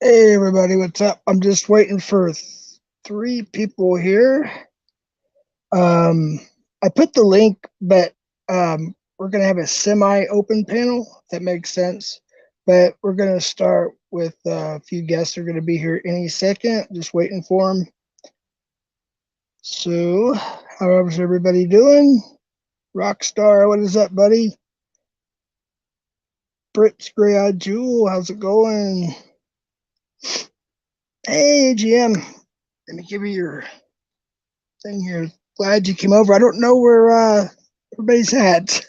Hey everybody, what's up? I'm just waiting for three people here. I put the link, but we're gonna have a semi-open panel, if that makes sense. But we're gonna start with a few guests who are gonna be here any second. Just waiting for them. So, how's everybody doing? Rockstar, what is up, buddy? Brit's Gray-Eyed Jewel, how's it going? Hey, GM, let me give you your thing here. Glad you came over. I don't know where everybody's at.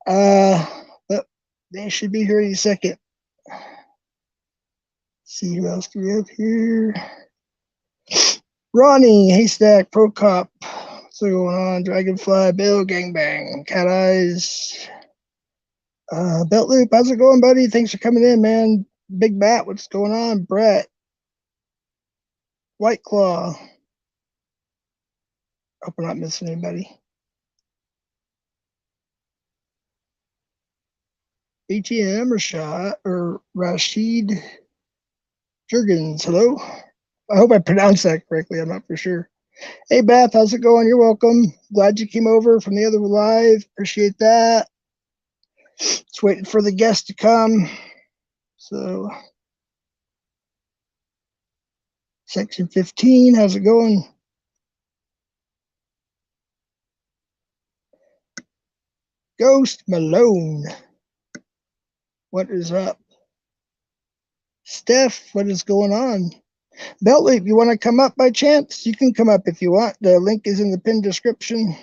But they should be here any second. See who else do we have here? Ronnie, Haystack, Pro Cop. What's going on? Dragonfly, Bill, Gangbang, Cat Eyes. Belt Loop, how's it going, buddy? Thanks for coming in, man. Big Bat, what's going on? Brett. White Claw. Hope we're not missing anybody. ATM or Rashid Jurgens, hello. I hope I pronounced that correctly. I'm not for sure. Hey, Beth, how's it going? You're welcome. Glad you came over from the other live. Appreciate that. Just waiting for the guests to come. So, section 15, how's it going? Ghost Malone, what is up? Steph, what is going on? Belt Loop, you want to come up by chance? You can come up if you want. The link is in the pinned description.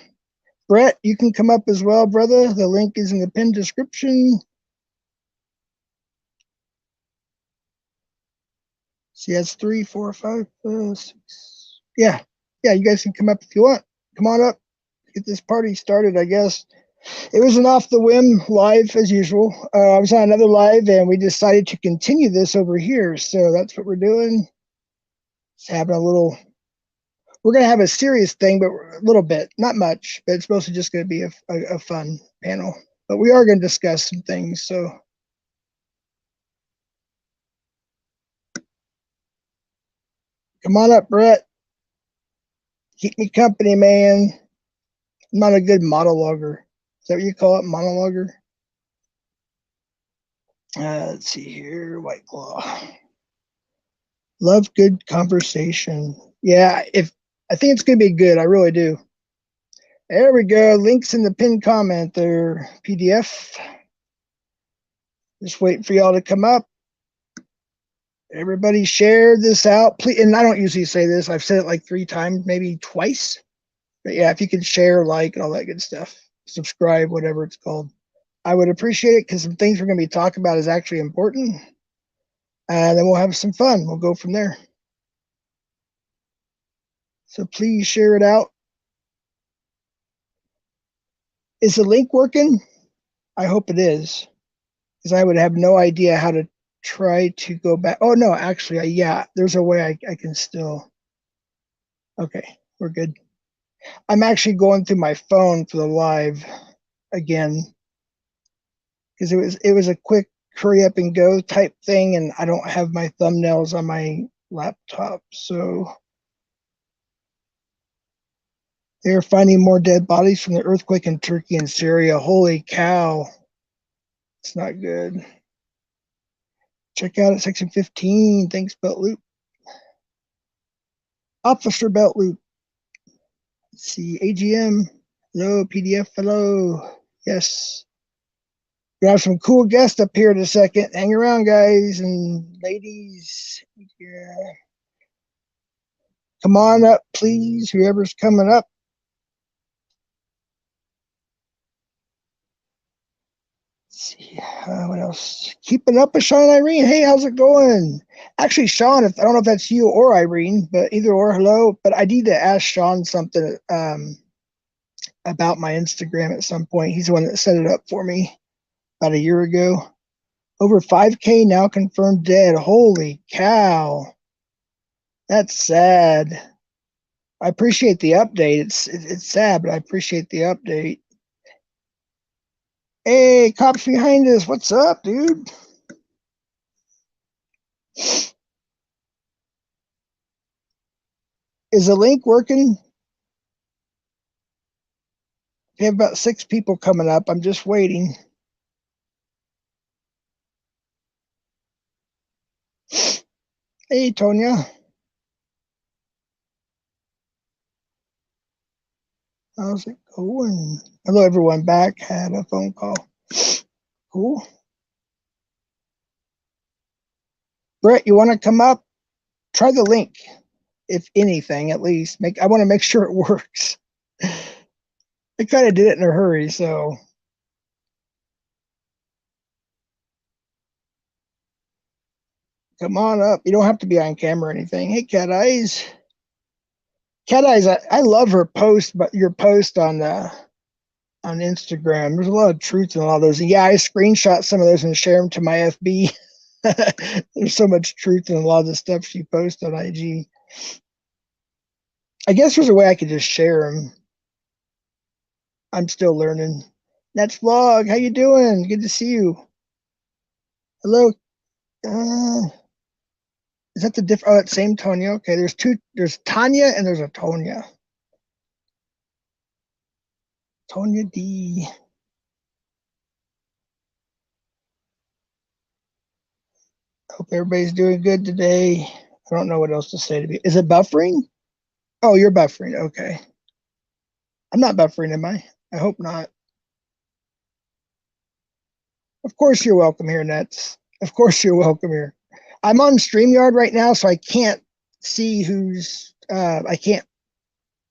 Brett, you can come up as well, brother. The link is in the pinned description. See, that's 3, 4, 5, 6. Yeah, you guys can come up if you want. Come on up. Get this party started, I guess. It was an off the whim live as usual. I was on another live and we decided to continue this over here. So that's what we're doing. Just having a little, we're going to have a serious thing, but a little bit, not much, but it's mostly just going to be a fun panel. But we are going to discuss some things. So come on up, Brett. Keep me company, man. I'm not a good monologuer. Is that what you call it? Monologuer? Let's see here. White Claw. Love good conversation. Yeah, I think it's gonna be good. I really do. There we go. Links in the pinned comment there. PDF. Just waiting for y'all to come up. Everybody share this out, please. And I don't usually say this. I've said it like 3 times, maybe twice. But yeah, if you could share, like, and all that good stuff, subscribe, whatever it's called, I would appreciate it because some things we're going to be talking about is actually important. And then we'll have some fun. We'll go from there. So please share it out. Is the link working? I hope it is, because I would have no idea how to try to go back. Oh, no, actually, yeah, there's a way I can still. Okay, we're good. I'm actually going through my phone for the live again because it was a quick hurry up and go type thing, and I don't have my thumbnails on my laptop. So they're finding more dead bodies from the earthquake in Turkey and Syria. Holy cow. It's not good. Check out at section 15. Thanks, Belt Loop. Officer Belt Loop. Let's see, AGM. Hello, PDF. Hello. Yes. We have some cool guests up here in a second. Hang around, guys and ladies. Yeah. Come on up, please. Whoever's coming up. Let's see, what else? Keeping up with Sean and Irene. Hey, how's it going? Actually, Sean, I don't know if that's you or Irene, but either or, hello. But I need to ask Sean something about my Instagram at some point. He's the one that set it up for me about a year ago. Over 5K now confirmed dead. Holy cow. That's sad. I appreciate the update. It's sad, but I appreciate the update. Hey, cops behind us. What's up, dude? Is the link working? We have about 6 people coming up. I'm just waiting. Hey, Tonya. How's it going? Hello, everyone. Back. Had a phone call. Cool. Brett, you want to come up? Try the link, if anything, at least. I want to make sure it works. I kind of did it in a hurry, so. Come on up. You don't have to be on camera or anything. Hey, Cat Eyes. Cat Eyes, I love her post, but your post on Instagram. There's a lot of truth in a lot of those. And yeah, I screenshot some of those and share them to my FB. There's so much truth in a lot of the stuff she posts on IG. I guess there's a way I could just share them. I'm still learning. That's Vlog. How you doing? Good to see you. Hello. Is that the different? Oh, that same Tonya. Okay, there's two. There's Tanya and there's a Tonya. Tonya D. Hope everybody's doing good today. I don't know what else to say to me. Is it buffering? Oh, you're buffering. Okay. I'm not buffering, am I? I hope not. Of course you're welcome here, Nets. Of course you're welcome here. I'm on StreamYard right now, so I can't see who's I can't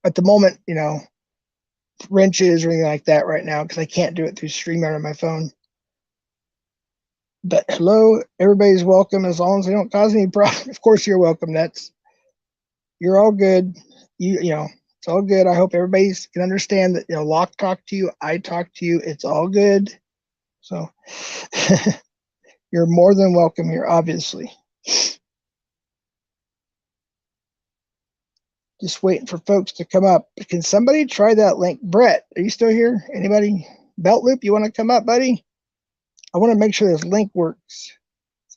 at the moment, wrenches or anything like that right now because I can't do it through StreamYard on my phone. But hello, everybody's welcome as long as they don't cause any problem. Of course you're welcome, Nets. You're all good. It's all good. I hope everybody can understand that Locke talked to you, I talked to you. It's all good. So you're more than welcome here, obviously. Just waiting for folks to come up. Can somebody try that link? Brett, are you still here? Anybody? Belt Loop, you want to come up, buddy? I want to make sure this link works.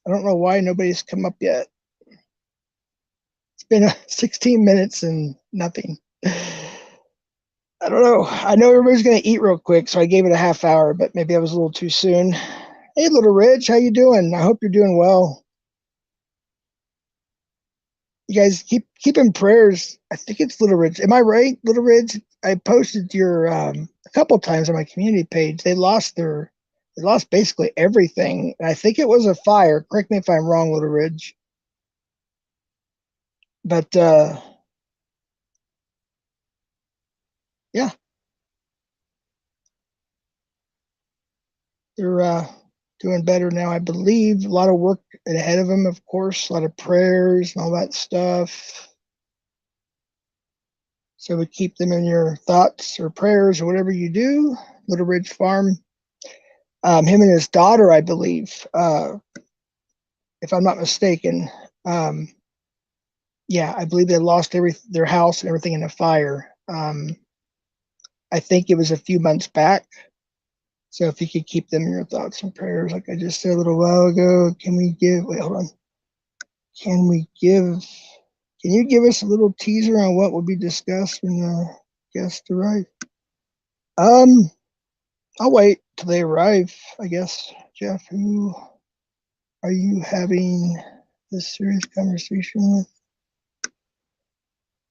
I don't know why nobody's come up yet. It's been 16 minutes and nothing. I don't know. I know everybody's going to eat real quick, so I gave it a half hour, but maybe I was a little too soon. Hey, Little Ridge, how you doing? I hope you're doing well. You guys keep in prayers. I think it's Little Ridge. Am I right, Little Ridge? I posted your a couple times on my community page. They lost basically everything. And I think it was a fire. Correct me if I'm wrong, Little Ridge. But yeah, they're doing better now, I believe. A lot of work ahead of them, of course. A lot of prayers and all that stuff. So we keep them in your thoughts or prayers or whatever you do. Little Ridge Farm. Him and his daughter, I believe, if I'm not mistaken. Yeah, I believe they lost their house and everything in a fire. I think it was a few months back. So if you could keep them in your thoughts and prayers, like I just said a little while ago, wait, hold on. Can you give us a little teaser on what will be discussed when the guests arrive? I'll wait till they arrive, I guess. Jeff, who are you having this serious conversation with?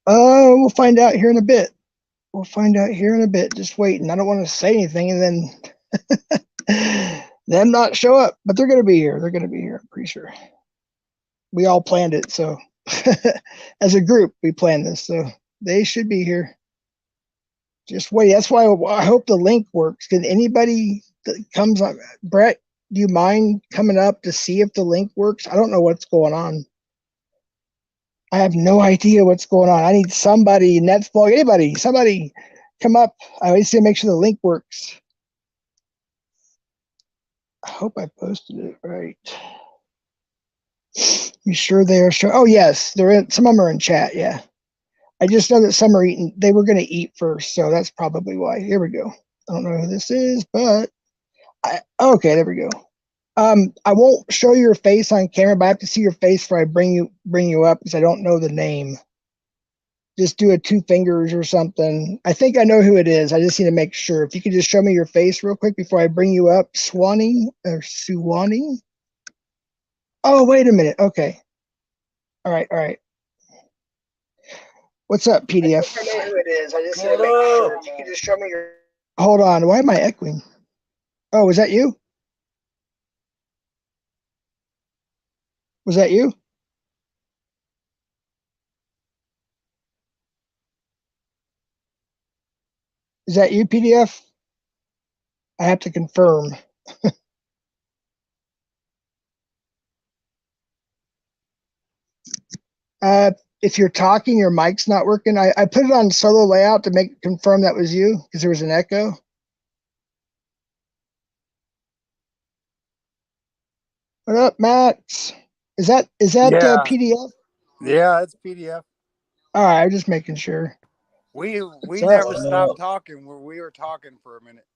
We'll find out here in a bit. We'll find out here in a bit. Just waiting. I don't want to say anything and then them not show up, but they're going to be here. They're going to be here. I'm pretty sure. We all planned it, so as a group, we planned this, so they should be here. Just wait. That's why I hope the link works. Can anybody that comes up, Brett? Do you mind coming up to see if the link works? I don't know what's going on. I have no idea what's going on. I need somebody, Netflix, somebody come up. I always need to make sure the link works. I hope I posted it right. You sure they are sure? Oh, yes. Some of them are in chat. Yeah. I just know that some are eating. They were going to eat first. So that's probably why. Here we go. I don't know who this is, but okay, there we go. I won't show your face on camera, but I have to see your face before I bring you up because I don't know the name. just do a 2 fingers or something. I think I know who it is. I just need to make sure. If you could just show me your face real quick before I bring you up. Swanee or Suwani? Oh, wait a minute. Okay. All right. All right. What's up, PDF? I know who it is. I just need to make sure. If you could just show me your. Hold on. Why am I echoing? Oh, was that you? Was that you? Is that you, PDF? I have to confirm. If you're talking, your mic's not working. I put it on solo layout to confirm that was you because there was an echo. What up, Max? Is that Yeah. PDF? Yeah, it's PDF. All right, I'm just making sure. We never stopped talking. We were talking for a minute.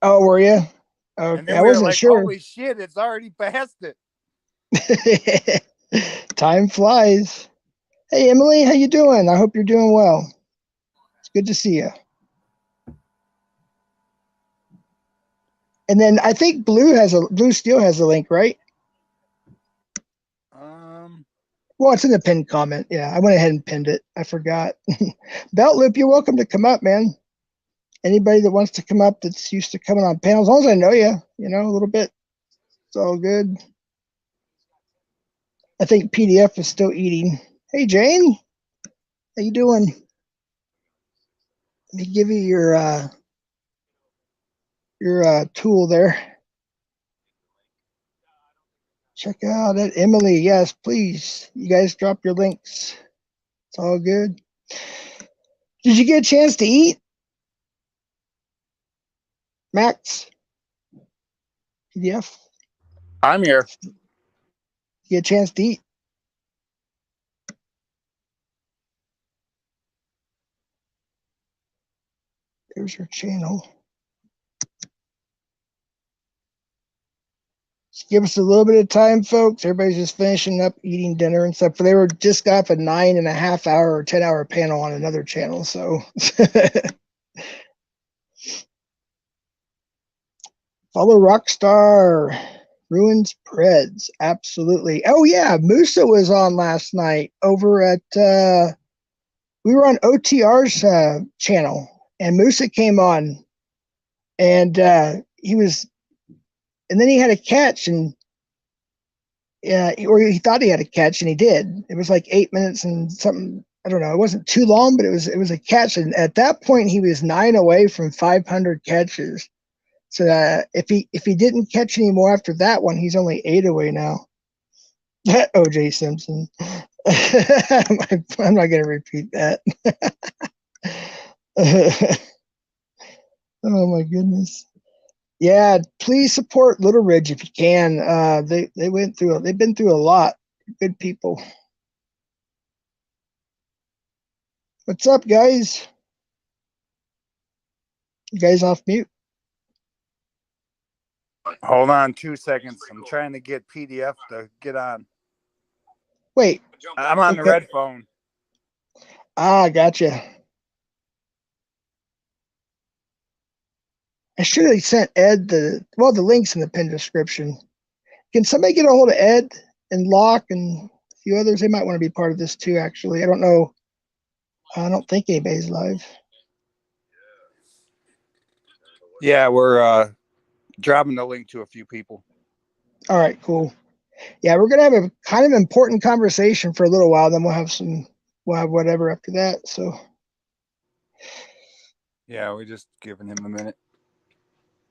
Oh, were you? Okay, and then I we were wasn't like, sure. holy shit, it's already past it. Time flies. Hey, Emily, how you doing? I hope you're doing well. It's good to see you. And then I think Blue Steel has a link, right? Well, it's in the pinned comment. Yeah, I went ahead and pinned it. I forgot. Belt Loop, you're welcome to come up, man. Anybody that wants to come up that's used to coming on panels, as long as I know you, a little bit, it's all good. I think PDF is still eating. Hey, Jane, how you doing? Let me give you your tool there. Check out at Emily. Yes, please. You guys drop your links. It's all good. Did you get a chance to eat, Max? PDF? I'm here. You get a chance to eat? There's your channel. Just give us a little bit of time, folks. Everybody's just finishing up eating dinner and stuff. They were just got off a 9.5 hour or 10-hour panel on another channel. So follow Rockstar Ruins Preds. Absolutely. Oh yeah, Musa was on last night over at we were on OTR's channel, and Musa came on, and he was, and then he had a catch, and or he thought he had a catch, and he did. It was like 8 minutes and something. I don't know. It wasn't too long, but it was a catch, and at that point he was 9 away from 500 catches. So if he didn't catch any more after that one, he's only 8 away now. OJ Simpson. I'm not going to repeat that. Oh my goodness. Yeah, please support Little Ridge if you can. They've been through a lot. Good people. What's up, guys? You guys off mute? Hold on 2 seconds. I'm trying to get PDF to get on. Wait. I'm on the red phone. Ah, gotcha. I should have sent Ed the links in the pinned description. Can somebody get a hold of Ed and Locke and a few others? They might want to be part of this too, actually. I don't know. I don't think anybody's live. Yeah, we're dropping the link to a few people. All right, cool. Yeah, we're gonna have a kind of important conversation for a little while. Then we'll have whatever after that. So yeah, we're just giving him a minute.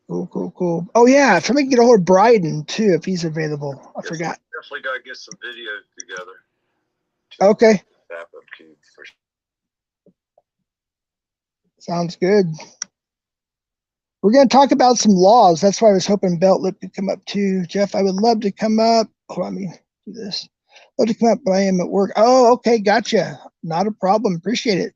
Cool. Oh yeah, if somebody can get a hold of Bryden too, if he's available. I forgot. Definitely gotta get some video together. Okay. Sounds good. We're going to talk about some laws. That's why I was hoping Belt Lip could come up too. Jeff, I would love to come up. Hold on, let me do this. Love to come up, but I am at work. Oh, okay, gotcha. Not a problem. Appreciate it.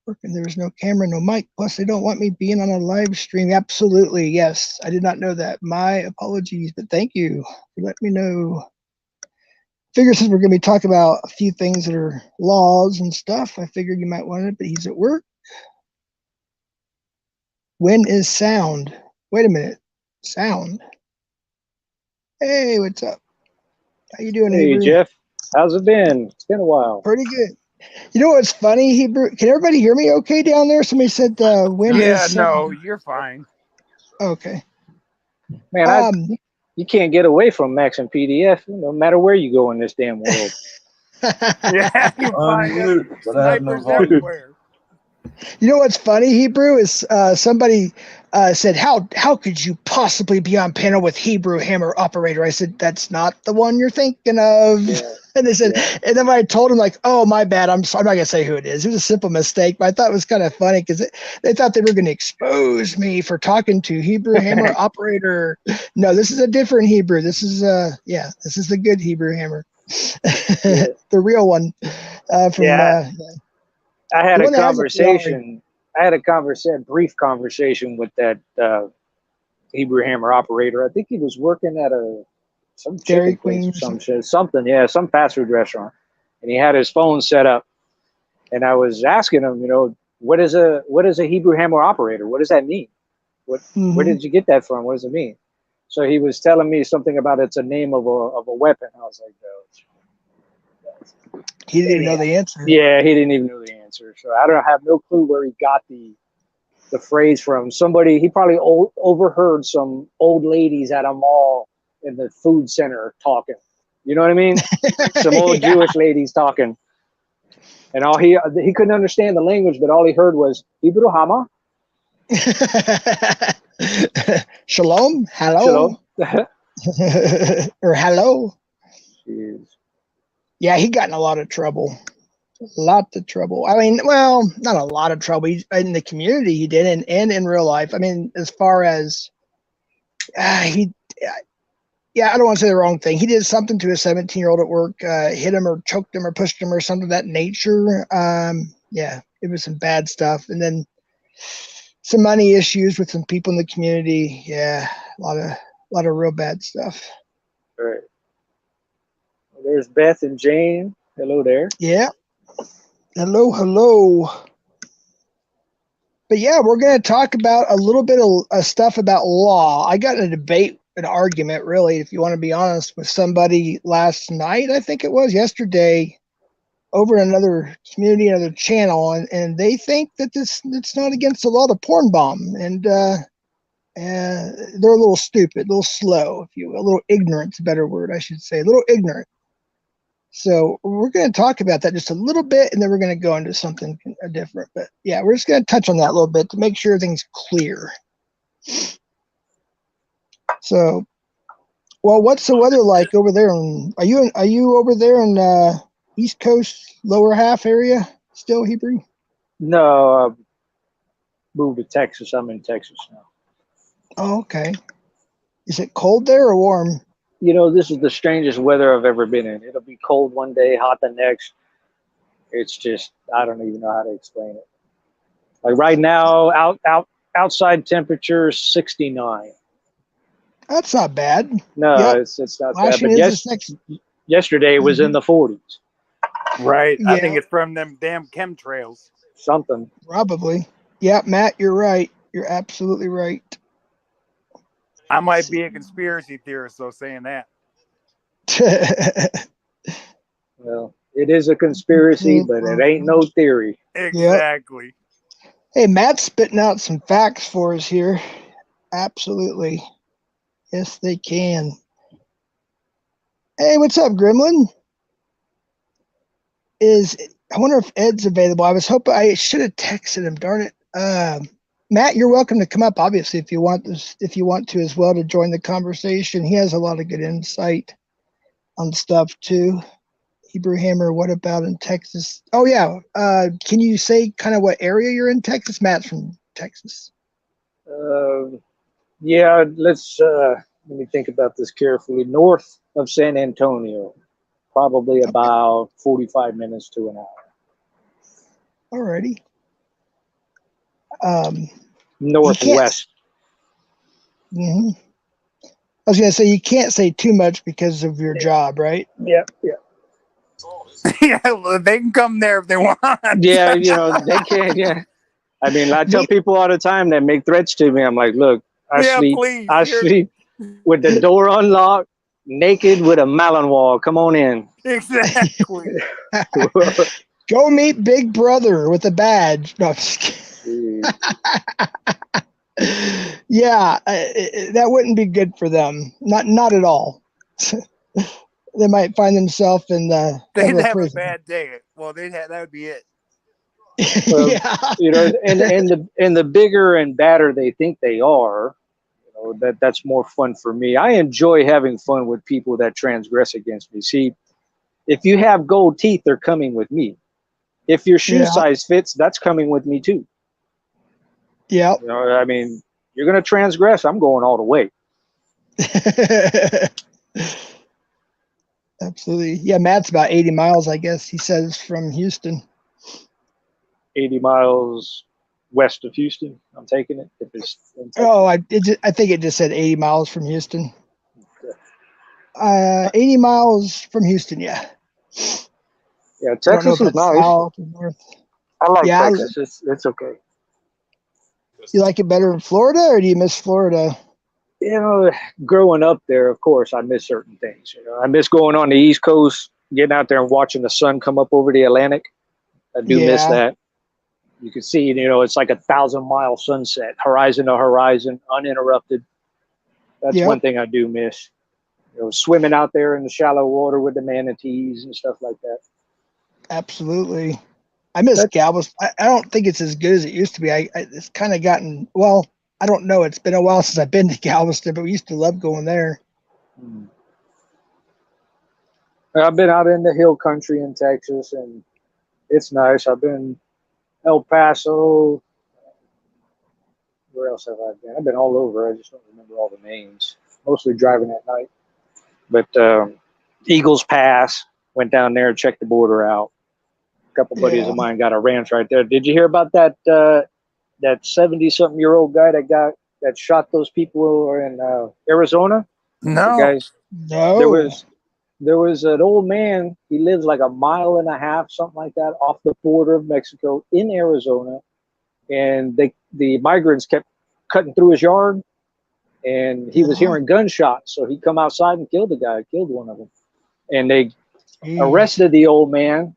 Working. There was no camera, no mic. Plus, they don't want me being on a live stream. Absolutely, yes. I did not know that. My apologies, but thank you for letting me know. figure since we're going to be talking about a few things that are laws and stuff, I figured you might want it, but he's at work. When is sound? Wait a minute. Sound. Hey, what's up? How you doing, Hey, Hebrew? Jeff. How's it been? It's been a while. Pretty good. You know what's funny, Hebrew? Can everybody hear me okay down there? Somebody said when Yeah, is no, you're fine. Okay. Man, you can't get away from Max and PDF no matter where you go in this damn world. Yeah, you find Unmute, but I have no snipers volume. everywhere. You know what's funny, Hebrew, is somebody said, how could you possibly be on panel with Hebrew Hammer Operator? I said, that's not the one you're thinking of. Yeah. And they said, and then I told them, like, oh, my bad. I'm not going to say who it is. It was a simple mistake, but I thought it was kind of funny because they thought they were going to expose me for talking to Hebrew Hammer Operator. No, this is a different Hebrew. This is, this is the good Hebrew Hammer. The real one from I had the a one that has a conversation. I had a brief conversation with that Hebrew Hammer operator. I think he was working at some Dairy chicken place Queen or some shit, some fast food restaurant, and he had his phone set up. And I was asking him, what is a Hebrew Hammer operator? What does that mean? Where did you get that from? What does it mean? So he was telling me something about it's a name of a weapon. I was like, no. He didn't even know the answer. Yeah, he didn't even know the answer. So I don't have no clue where he got the phrase from. Somebody, he probably overheard some old ladies at a mall in the food center talking. You know what I mean? Some old Jewish ladies talking. And all he couldn't understand the language, but all he heard was Hebrew Hama. Shalom, hello. Shalom. Or hello. Jeez. Yeah, he got in a lot of trouble. Lots of trouble. I mean, well, not a lot of trouble. In the community, he did, and in real life. I mean, as far as I don't want to say the wrong thing. He did something to a 17-year-old at work, hit him or choked him or pushed him or something of that nature. It was some bad stuff. And then some money issues with some people in the community. Yeah, a lot of real bad stuff. All right. Well, there's Beth and Jane. Hello there. Yeah. Hello. But yeah, we're going to talk about a little bit of stuff about law. I got in a debate, an argument, really, if you want to be honest, with somebody last night, I think it was yesterday, over another community, another channel, and they think that it's not against the law to porn bomb, and they're a little stupid, a little slow, if you will, a little ignorant, is a better word, I should say, a little ignorant. So we're going to talk about that just a little bit, and then we're going to go into something different. But yeah, we're just going to touch on that a little bit to make sure everything's clear. So, well, what's the weather like over there? Are you over there in East Coast, lower half area still, Hebrew? No, moved to Texas. I'm in Texas now. Oh, okay. Is it cold there or warm? This is the strangest weather I've ever been in. It'll be cold one day, hot the next. It's just, I don't even know how to explain it. Like right now, outside temperature 69. That's not bad. No, Yep. it's not bad. But yesterday it was in the 40s. Right. Yeah. I think it's from them damn chemtrails. Something. Probably. Yeah, Matt, you're right. You're absolutely right. I might be a conspiracy theorist, though, saying that. Well, it is a conspiracy, but it ain't no theory. Exactly. Yep. Hey, Matt's spitting out some facts for us here. Absolutely. Yes, they can. Hey, what's up, Gremlin? I wonder if Ed's available. I was hoping I should have texted him. Darn it. Matt, you're welcome to come up, obviously, if you want to as well, to join the conversation. He has a lot of good insight on stuff too. Hebrew Hammer, what about in Texas? Oh yeah. Can you say kind of what area you're in Texas? Matt's from Texas. Yeah, let me think about this carefully. North of San Antonio, probably about 45 minutes to an hour. Alrighty. Northwest. Mm-hmm. I was gonna say you can't say too much because of your job, right? Yeah, yeah. Yeah, well, they can come there if they want. Yeah, you know, they can't, yeah. I mean, I tell people all the time that make threats to me. I'm like, look, Yeah, please. I sleep with the door unlocked, naked with a Malinois. Come on in. Exactly. Go meet Big Brother with a badge. No, I'm just kidding. Yeah, that wouldn't be good for them. Not at all. They might find themselves in the They'd federal have a prison. bad day. Well, that would be it. Well, Yeah. you know, and the bigger and badder they think they are, you know, that's more fun for me. I enjoy having fun with people that transgress against me. See, if you have gold teeth, they're coming with me. If your shoe Yeah. size fits, that's coming with me too. Yep. You know, I mean, you're gonna transgress, I'm going all the way. Absolutely. Yeah, Matt's about 80 miles, I guess he says, from Houston. 80 miles west of Houston. I'm taking it. If it's Oh, I think it just said 80 miles from Houston. 80 miles from Houston, yeah. Yeah, I don't know Texas if is that's nice. south or north. I like Yeah, Texas. It's okay. you like it better in Florida, or do you miss Florida? You know, growing up there, of course, I miss certain things. You know, I miss going on the East Coast, getting out there and watching the sun come up over the Atlantic. I do miss Yeah. that. You can see, you know, it's like 1,000-mile sunset, horizon to horizon, uninterrupted. That's one Yep. thing I do miss. You know, swimming out there in the shallow water with the manatees and stuff like that. Absolutely. I miss Galveston. I don't think it's as good as it used to be. It's kind of gotten, well, I don't know. It's been a while since I've been to Galveston, but we used to love going there. I've been out in the hill country in Texas, and it's nice. I've been El Paso. Where else have I been? I've been all over. I just don't remember all the names. Mostly driving at night. But Eagles Pass, went down there and checked the border out. A couple buddies Yeah. of mine got a ranch right there. Did you hear about that 70-something-year-old guy that shot those people in Arizona? The No. guys. No. There was an old man. He lives like a mile and a half, something like that, off the border of Mexico in Arizona, and the migrants kept cutting through his yard, and he was hearing gunshots, so he come outside and killed the guy, killed one of them, and they Jeez. arrested the old man.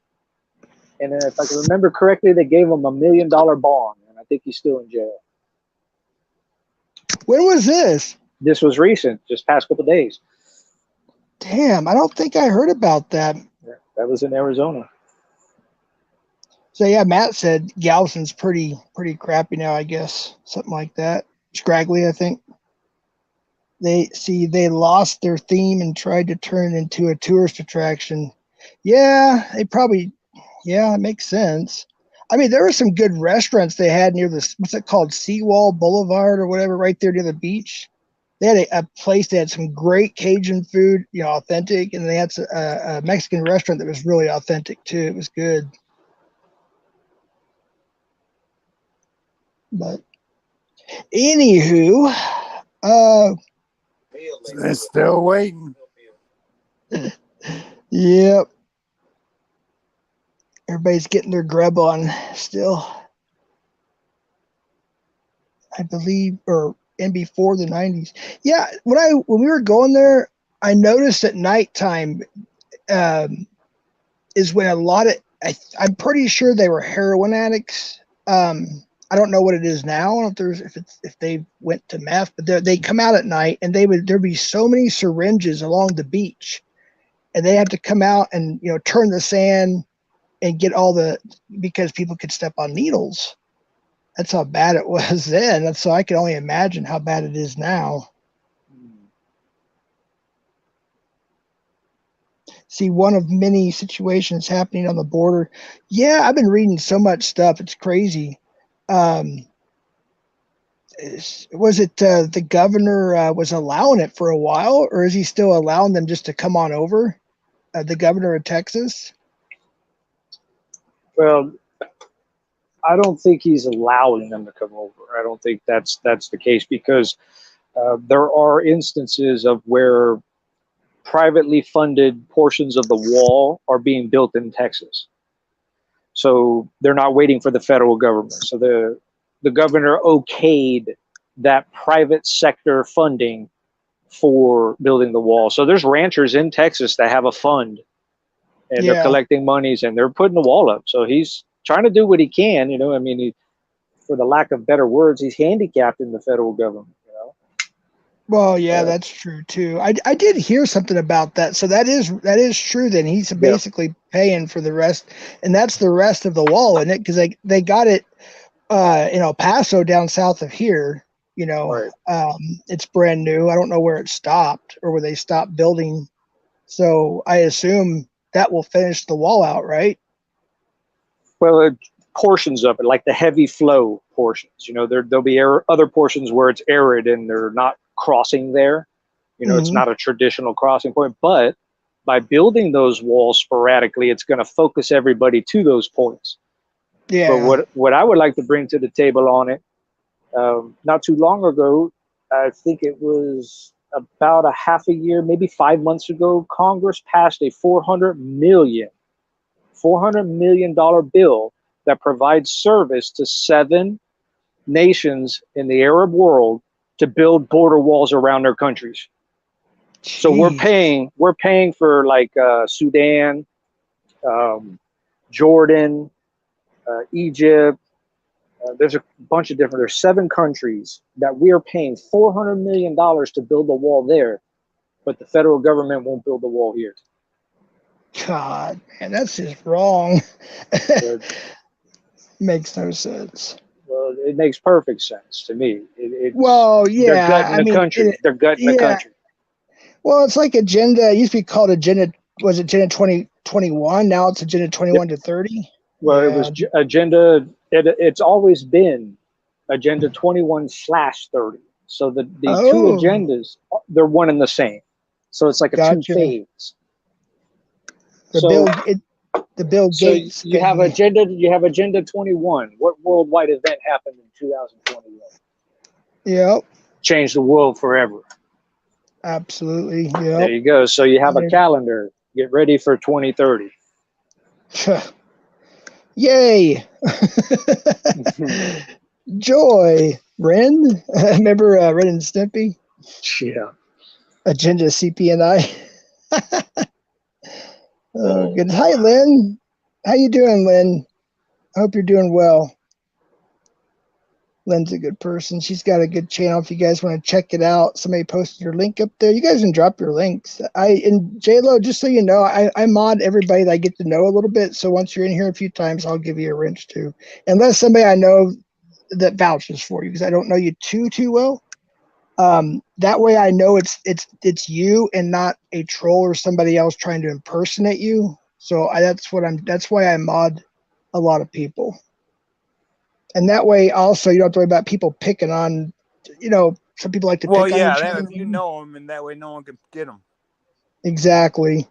And if I can remember correctly, they gave him $1 million bond, and I think he's still in jail. When was this? This was recent, just past couple of days. Damn, I don't think I heard about that. Yeah, that was in Arizona. So yeah, Matt said Galveston's pretty crappy now, I guess. Something like that. Scraggly, I think. They lost their theme and tried to turn it into a tourist attraction. Yeah, it makes sense. I mean, there were some good restaurants they had near this, what's it called? Seawall Boulevard or whatever, right there near the beach. They had a place that had some great Cajun food, authentic, and they had a Mexican restaurant that was really authentic too. It was good. But anywho, They're still waiting. yep. Everybody's getting their grub on still. I believe, and before the 90s. Yeah, when we were going there, I noticed at nighttime is when a lot of I'm pretty sure they were heroin addicts. I don't know what it is now. I don't know if they went to meth, but they come out at night and there'd be so many syringes along the beach, and they have to come out and turn the sand and get because people could step on needles. That's how bad it was then. So I can only imagine how bad it is now. See, one of many situations happening on the border. Yeah, I've been reading so much stuff. It's crazy. Was it the governor was allowing it for a while, or is he still allowing them just to come on over? The governor of Texas? Well, I don't think he's allowing them to come over. I don't think that's the case, because There are instances of where privately funded portions of the wall are being built in Texas. So they're not waiting for the federal government. So the governor okayed that private sector funding for building the wall. So there's ranchers in Texas that have a fund and they're collecting monies and they're putting the wall up. So he's trying to do what he can, you know. I mean, for the lack of better words, he's handicapped in the federal government, you know. Well, yeah, that's true too. I did hear something about that. So that is true. Then he's basically paying for the rest, and that's the rest of the wall, isn't it? Because they got it in El Paso down south of here. You know, it's brand new. I don't know where it stopped or where they stopped building. So I assume that will finish the wall out, right? Well, portions of it, like the heavy flow portions. You know, there'll be other portions where it's arid and they're not crossing there. You know, it's not a traditional crossing point. But by building those walls sporadically, it's going to focus everybody to those points. Yeah. But what I would like to bring to the table on it, not too long ago, I think it was about a half a year, maybe 5 months ago, Congress passed a $400 million bill that provides service to 7 nations in the Arab world to build border walls around their countries. Jeez. So we're paying for like Sudan, Jordan, Egypt. There's a bunch of different. There's 7 countries that we are paying $400 million to build a wall there, but the federal government won't build the wall here. God, man, that's just wrong. Makes no sense. Well, it makes perfect sense to me. Well, yeah, they're gutting the country. They're gutting the country. Well, it's like Agenda. It used to be called Agenda. Was it Agenda 2021? Now it's Agenda 21 to 30. Well, it was Agenda. It's always been Agenda 21/30. So the 2 agendas, they're one and the same. So it's like a 2 phase. The Bill Gates. So you have Agenda 21. What worldwide event happened in 2021? Yep. Changed the world forever. Absolutely. Yep. There you go. So you have a calendar. Get ready for 2030. Yay. Joy. Ren. Remember Ren and Stimpy? Yeah. Agenda CP&I. Oh, good. Hi, Lynn. How you doing, Lynn? I hope you're doing well. Lynn's a good person. She's got a good channel. If you guys want to check it out, somebody posted your link up there. You guys can drop your links. And J-Lo, just so you know, I mod everybody that I get to know a little bit. So once you're in here a few times, I'll give you a wrench too. Unless somebody I know that vouches for you, because I don't know you too well. That way I know it's you and not a troll or somebody else trying to impersonate you. So that's why I mod a lot of people. And that way also you don't have to worry about people picking on, you know, some people like to pick on each other. If you know them, and that way no one can get them. Exactly.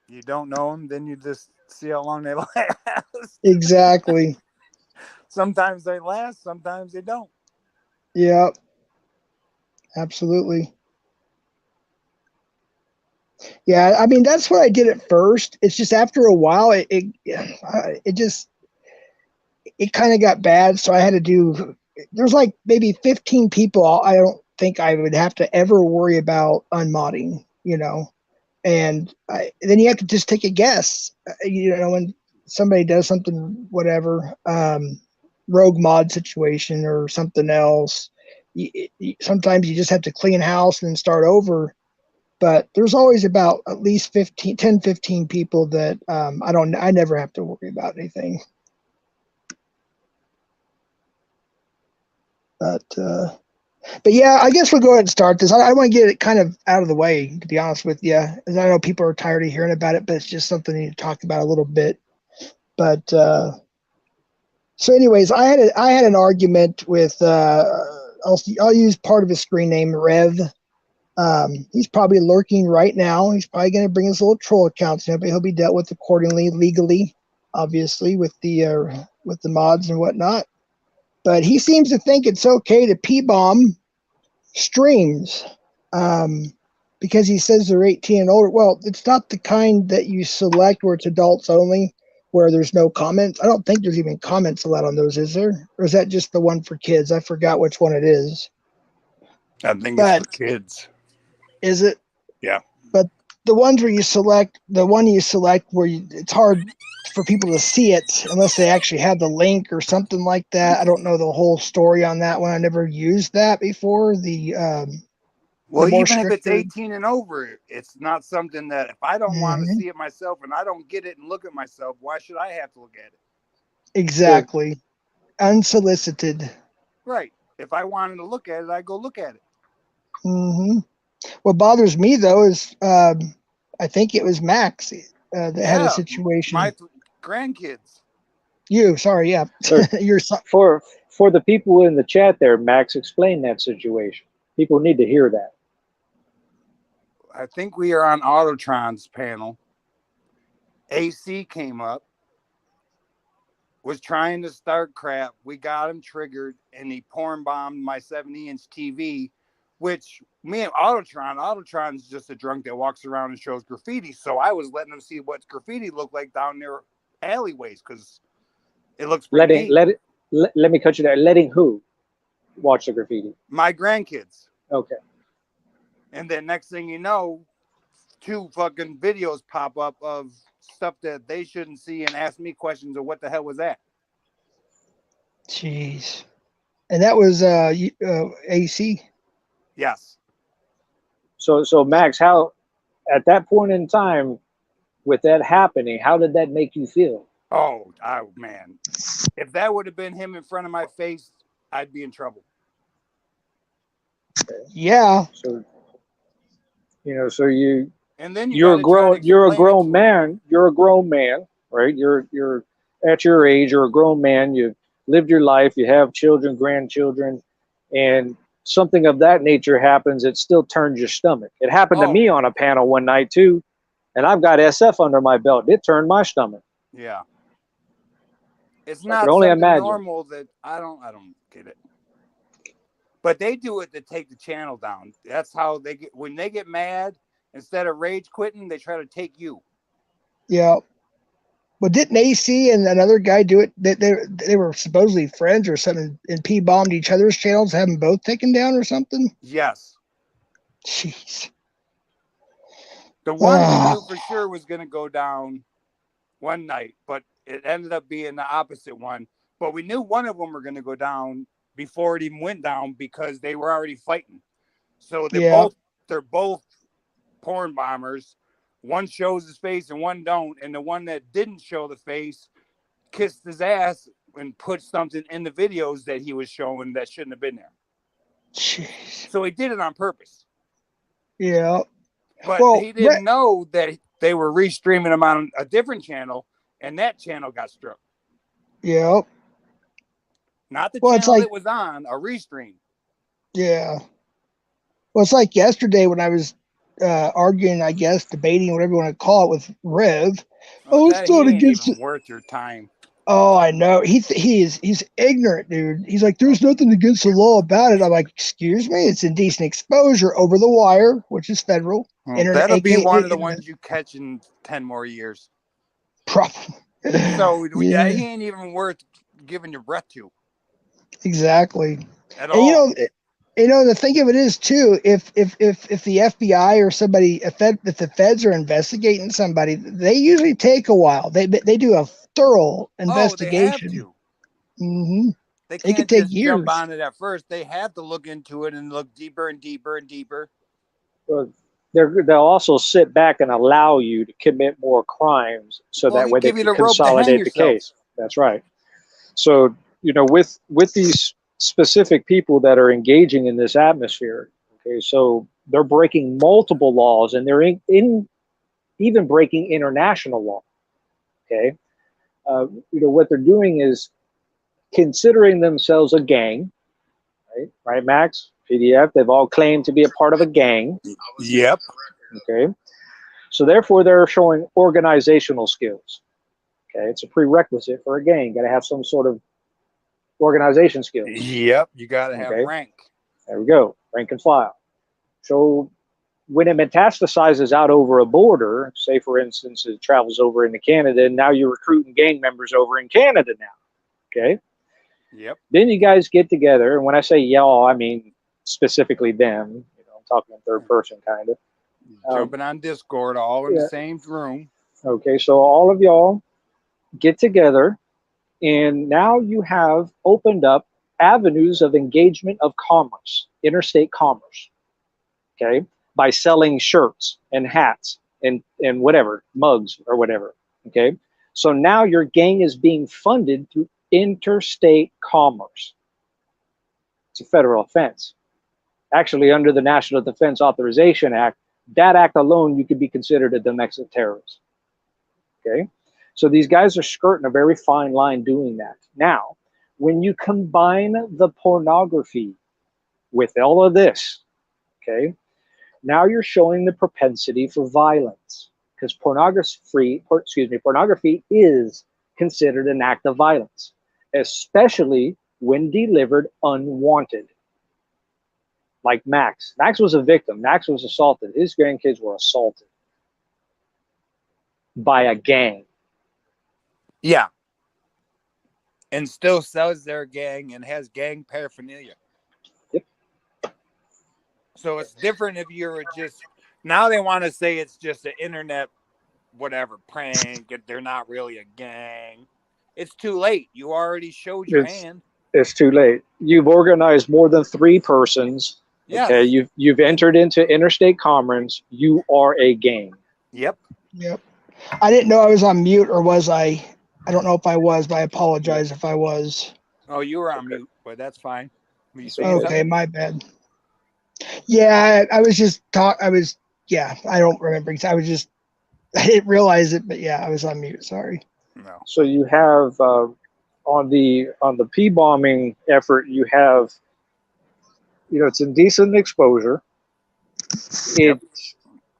You don't know them, then you just see how long they last. Exactly. Sometimes they last, sometimes they don't. Yeah. Absolutely. Yeah, I mean that's what I did at first. It's just after a while it kind of got bad, so I had to do. There's like maybe 15 people. I don't think I would have to ever worry about unmodding, you know. And then you have to just take a guess, you know, when somebody does something, whatever, rogue mod situation or something else. Sometimes you just have to clean house and start over, but there's always about at least 15 people that I never have to worry about anything. But yeah, I guess we'll go ahead and start this. I want to get it kind of out of the way, to be honest with you, as I know people are tired of hearing about it, but it's just something I need to talk about a little bit. But so anyways, I had an argument with I'll use part of his screen name, Rev. He's probably lurking right now. He's probably going to bring his little troll accounts in, but he'll be dealt with accordingly, legally, obviously, with the mods and whatnot. But he seems to think it's okay to P-bomb streams, because he says they're 18 and older. Well, it's not the kind that you select where it's adults only, where there's no comments. I don't think there's even comments allowed on those, is there? Or is that just the one for kids? I forgot which one it is. I think But it's for kids. is it? Yeah. But the ones where you select, where it's hard for people to see it unless they actually have the link or something like that. I don't know the whole story on that one. I never used that before. Well, more even if it's stricter. 18 and over, it's not something that if I don't want to Mhm. see it myself and I don't get it and look at myself, why should I have to look at it? Exactly. Unsolicited. Right. If I wanted to look at it, I go look at it. Hmm. What bothers me though is I think it was Max that had a situation. My grandkids. Sorry, yeah. So Your for the people in the chat there, Max, explain that situation. People need to hear that. I think we are on Autotron's panel. AC came up, was trying to start crap. We got him triggered, and he porn bombed my 70-inch TV, which me and Autotron's just a drunk that walks around and shows graffiti. So I was letting him see what graffiti looked like down their alleyways because it looks pretty neat. Let me cut you there. Letting who watch the graffiti? My grandkids. Okay. And then next thing you know, 2 fucking videos pop up of stuff that they shouldn't see and ask me questions of what the hell was that. Jeez. And that was AC. Yes. So Max, how at that point in time, with that happening, how did that make you feel? Oh man. If that would have been him in front of my face, I'd be in trouble. Yeah. So so and then you're a grown man, right? You're at your age, you're a grown man, you've lived your life, you have children, grandchildren, and something of that nature happens, it still turns your stomach. It happened to me on a panel one night too, and I've got SF under my belt. It turned my stomach. Yeah. It's not only something imagine. Normal that I don't get it. But they do it to take the channel down. That's how they get when they get mad, instead of rage quitting, they try to take you. Yeah. But didn't AC and another guy do it? They were supposedly friends or something, and P-bombed each other's channels, have them both taken down or something? Yes. Jeez. The one we knew for sure was going to go down one night, but it ended up being the opposite one. But we knew one of them were going to go down before it even went down because they were already fighting. So they're both porn bombers. One shows his face and one don't. And the one that didn't show the face kissed his ass and put something in the videos that he was showing that shouldn't have been there. Jeez. So he did it on purpose. Yeah. But he didn't know that they were restreaming him on a different channel, and that channel got struck. Yeah. Not the channel it was on, a restream. Yeah. Well, it's like yesterday when I was arguing, I guess, debating, whatever you want to call it, with Rev. It's not against even worth your time. Oh, I know. He's ignorant, dude. He's like, there's nothing against the law about it. I'm like, excuse me, it's indecent exposure over the wire, which is federal. That'll be one of the ones you catch in 10 more years. Probably. So yeah, he ain't even worth giving your breath to. Exactly. At all. The thing of it is too, if the FBI or somebody, if the feds are investigating somebody, they usually take a while. They do a thorough investigation. They have to. Mm-hmm. They can't just jump on it at first. They have to look into it and look deeper and deeper and deeper. Well, they'll also sit back and allow you to commit more crimes, so that way they can consolidate the case. That's right. So with these specific people that are engaging in this atmosphere, okay, so they're breaking multiple laws, and they're even breaking international law. Okay, what they're doing is considering themselves a gang, right, Max? PDF, they've all claimed to be a part of a gang. Yep. Okay, so therefore they're showing organizational skills. Okay, it's a prerequisite for a gang. Got to have some sort of organization skills. Yep, you got to have rank. There we go. rank and file. So when it metastasizes out over a border, say for instance, it travels over into Canada, and now you're recruiting gang members over in Canada now. Okay. Yep. Then you guys get together, and when I say y'all, I mean specifically them. You know, I'm talking in third person kind of. Jumping on Discord, all in the same room. Okay, so all of y'all get together, and now you have opened up avenues of engagement of commerce, interstate commerce. Okay, by selling shirts and hats and whatever, mugs or whatever. Okay, so now your gang is being funded through interstate commerce. It's a federal offense. Actually, under the National Defense Authorization Act, that act alone, you could be considered a domestic terrorist. Okay, so these guys are skirting a very fine line doing that. Now, when you combine the pornography with all of this, okay, now you're showing the propensity for violence, because pornography is considered an act of violence, especially when delivered unwanted. Like Max. Max was a victim. Max was assaulted. His grandkids were assaulted by a gang. Yeah. And still sells their gang and has gang paraphernalia. Yep. So it's different if you're just, now they want to say it's just an internet, whatever, prank. They're not really a gang. It's too late. You already showed your hand. It's too late. You've organized more than 3 persons. Yes. Okay, you've entered into interstate commerce. You are a gang. Yep. Yep. I didn't know I was on mute, or was I? I don't know if I was, but I apologize if I was. Oh, you were on mute, but that's fine. Okay, my bad. Yeah, I was just I don't remember. I didn't realize it, but yeah, I was on mute. Sorry. No. So you have on the P-bombing effort, you have, it's indecent exposure.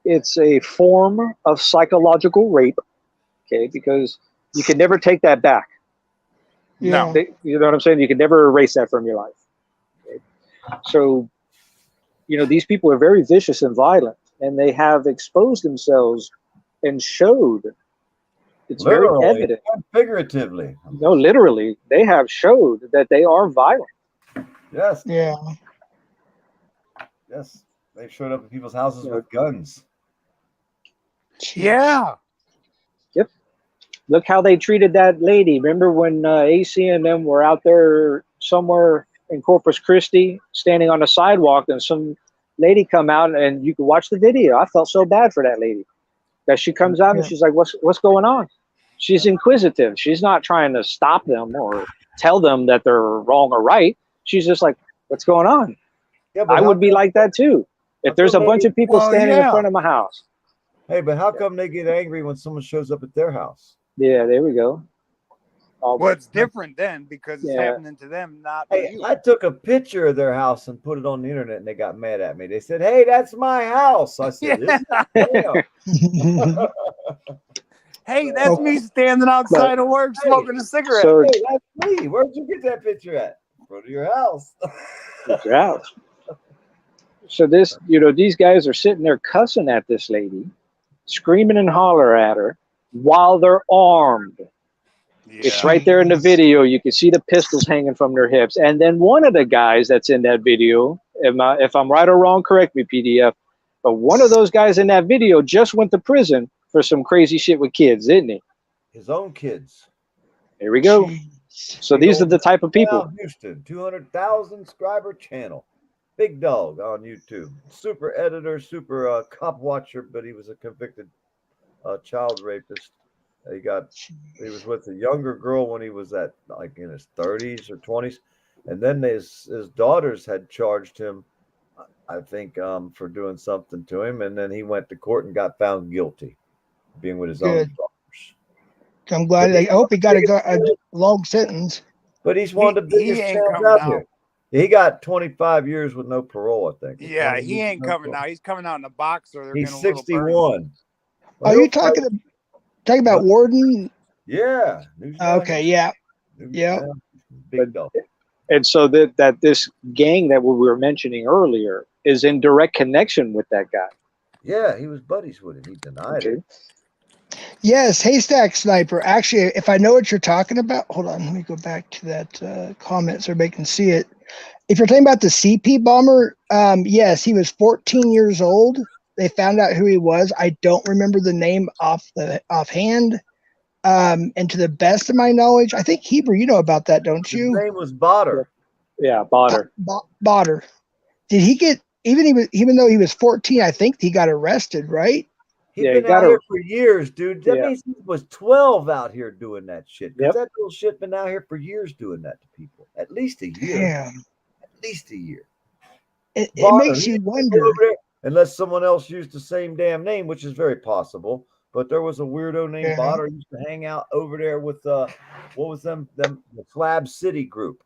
It's a form of psychological rape, okay, because you can never take that back. No. You know what I'm saying? You can never erase that from your life. Okay? So, these people are very vicious and violent, and they have exposed themselves and showed. It's literally, very evident. Figuratively. No, literally, they have showed that they are violent. Yes. Yeah. Yes. They showed up at people's houses with guns. Yeah. Yep. Look how they treated that lady. Remember when AC and them were out there somewhere in Corpus Christi standing on the sidewalk, and some lady come out, and you could watch the video. I felt so bad for that lady. That she comes out and she's like, what's going on? She's inquisitive. She's not trying to stop them or tell them that they're wrong or right. She's just like, what's going on? Yeah, I would be like that too. If there's a bunch of people standing in front of my house. Hey, but how come they get angry when someone shows up at their house? Yeah, there we go. Well, it's different then because it's happening to them, not to you. I took a picture of their house and put it on the internet, and they got mad at me. They said, "Hey, that's my house." I said, "Hey, that's me standing outside of work smoking a cigarette." So, hey, that's me. Where'd you get that picture at? Go to your house. It's your house. So this, these guys are sitting there cussing at this lady, screaming and holler at her while they're armed. Yeah. It's right there in the video. You can see the pistols hanging from their hips. And then one of the guys that's in that video, if I'm right or wrong, correct me, PDF, but one of those guys in that video just went to prison for some crazy shit with kids, didn't he? His own kids. Here we go. So these are the type of people. Houston, 200,000 subscriber channel. Big dog on YouTube. Super editor, super cop watcher, but he was a convicted child rapist. He was with a younger girl when he was in his 30s or 20s, and then his daughters had charged him, I think, for doing something to him, and then he went to court and got found guilty, being with his own daughters. I'm glad. I hope he got a long sentence. But he's one of the biggest channels out here. He got 25 years with no parole, I think. Yeah, he ain't coming out. He's coming out in a box, or he's 61. Are you talking about Warden? Yeah. Okay, yeah. Big dog. And so that this gang that we were mentioning earlier is in direct connection with that guy. Yeah, he was buddies with him. He denied Okay. it. Yes, Haystack Sniper. Actually, if I know what you're talking about, hold on. Let me go back to that comment so everybody can see it. If you're talking about the CP bomber, yes, he was 14 years old. They found out who he was. I don't remember the name offhand. And to the best of my knowledge, I think Hebrew, you know about that, don't His you? name was Botter. Yeah, Botter. Botter. Did he get even though he was 14? I think he got arrested, right? He'd Yeah, he been got out here for years, dude. That Yeah. means he was 12 out here doing that shit. Because Yep. that little shit been out here for years doing that to people. At least a year. Damn. At least a year. It Botter, makes he you didn't go wonder. over there unless someone else used the same damn name, which is very possible. But there was a weirdo named Yeah. Botter who used to hang out over there with what was the Slab City group.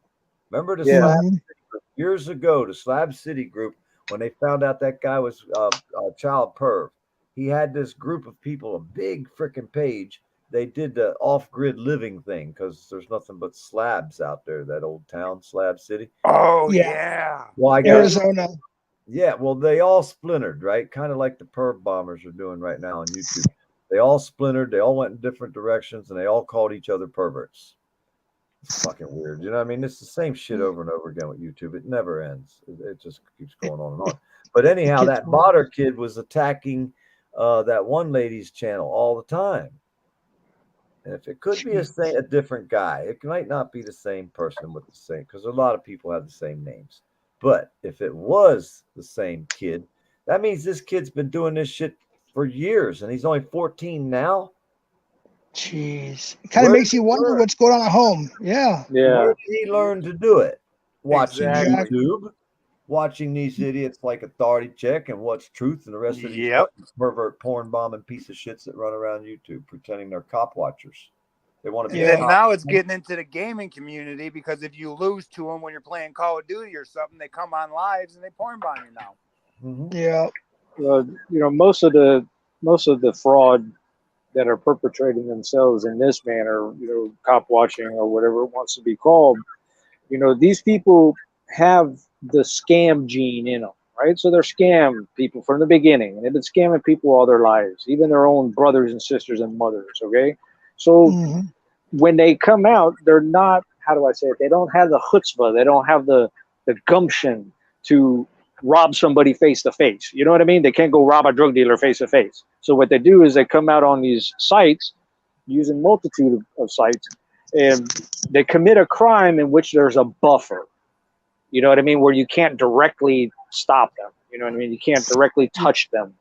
Remember the Yeah. Slab Mhm. City group? Years ago, the Slab City group, when they found out that guy was a child perv, he had this group of people, a big freaking page. They did the off-grid living thing because there's nothing but slabs out there, that old town, Slab City. Oh Yeah. yeah. Well, I guess Arizona. yeah, well, they all splintered, right? Kind of like the perv bombers are doing right now on YouTube. They all splintered, they all went in different directions, and they all called each other perverts. It's fucking weird. You know what I mean? It's the same shit over and over again with YouTube. It never ends. It just keeps going on and on. But anyhow, gets that Botter kid was attacking that one lady's channel all the time. And if it could be a different guy, it might not be the same person with the same, because a lot of people have the same names. But if it was the same kid, that means this kid's been doing this shit for years, and he's only 14 now. Jeez. It kind of Where makes did you he wonder learn? what's going on at home. Yeah. Yeah. Where did he learn to do it? Watching Exactly. YouTube, watching these idiots like Authority Check and What's Truth and the rest of these Yep. fucking pervert porn bombing piece of shits that run around YouTube pretending they're cop watchers. They want to be And then Yeah. now it's getting into the gaming community because if you lose to them when you're playing Call of Duty or something, they come on lives and they porn bomb you now. Mhm. Yeah. Most of the fraud that are perpetrating themselves in this manner, cop watching or whatever it wants to be called, these people have the scam gene in them, right? So they're scam people from the beginning, and they've been scamming people all their lives, even their own brothers and sisters and mothers. Okay, so Mhm. when they come out, they're not. How do I say it? They don't have the chutzpah. They don't have the gumption to rob somebody face to face. You know what I mean? They can't go rob a drug dealer face to face. So what they do is they come out on these sites using multitude of sites, and they commit a crime in which there's a buffer. You know what I mean? Where you can't directly stop them. You know what I mean? You can't directly touch them.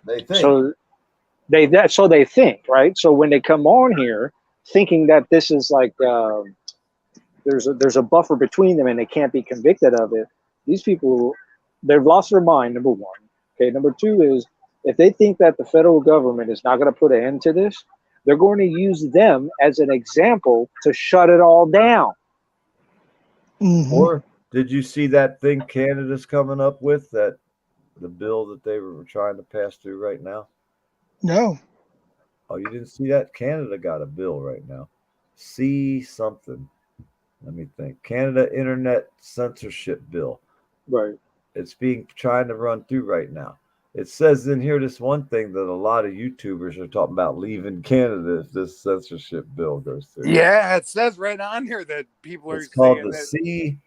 They think. So they think, right? So when they come on here thinking that this is like there's a buffer between them and they can't be convicted of it, these people, they've lost their mind, number one. Okay, number two is if they think that the federal government is not going to put an end to this, they're going to use them as an example to shut it all down. Mhm. Or did you see that thing Canada's coming up with, that the bill that they were trying to pass through right now? No. Oh, you didn't see that? Canada got a bill right now. See something. Let me think. Canada Internet Censorship Bill. Right. It's being trying to run through right now. It says in here this one thing that a lot of YouTubers are talking about leaving Canada if this censorship bill goes through. Yeah, it says right on here that people It's are called saying the that C.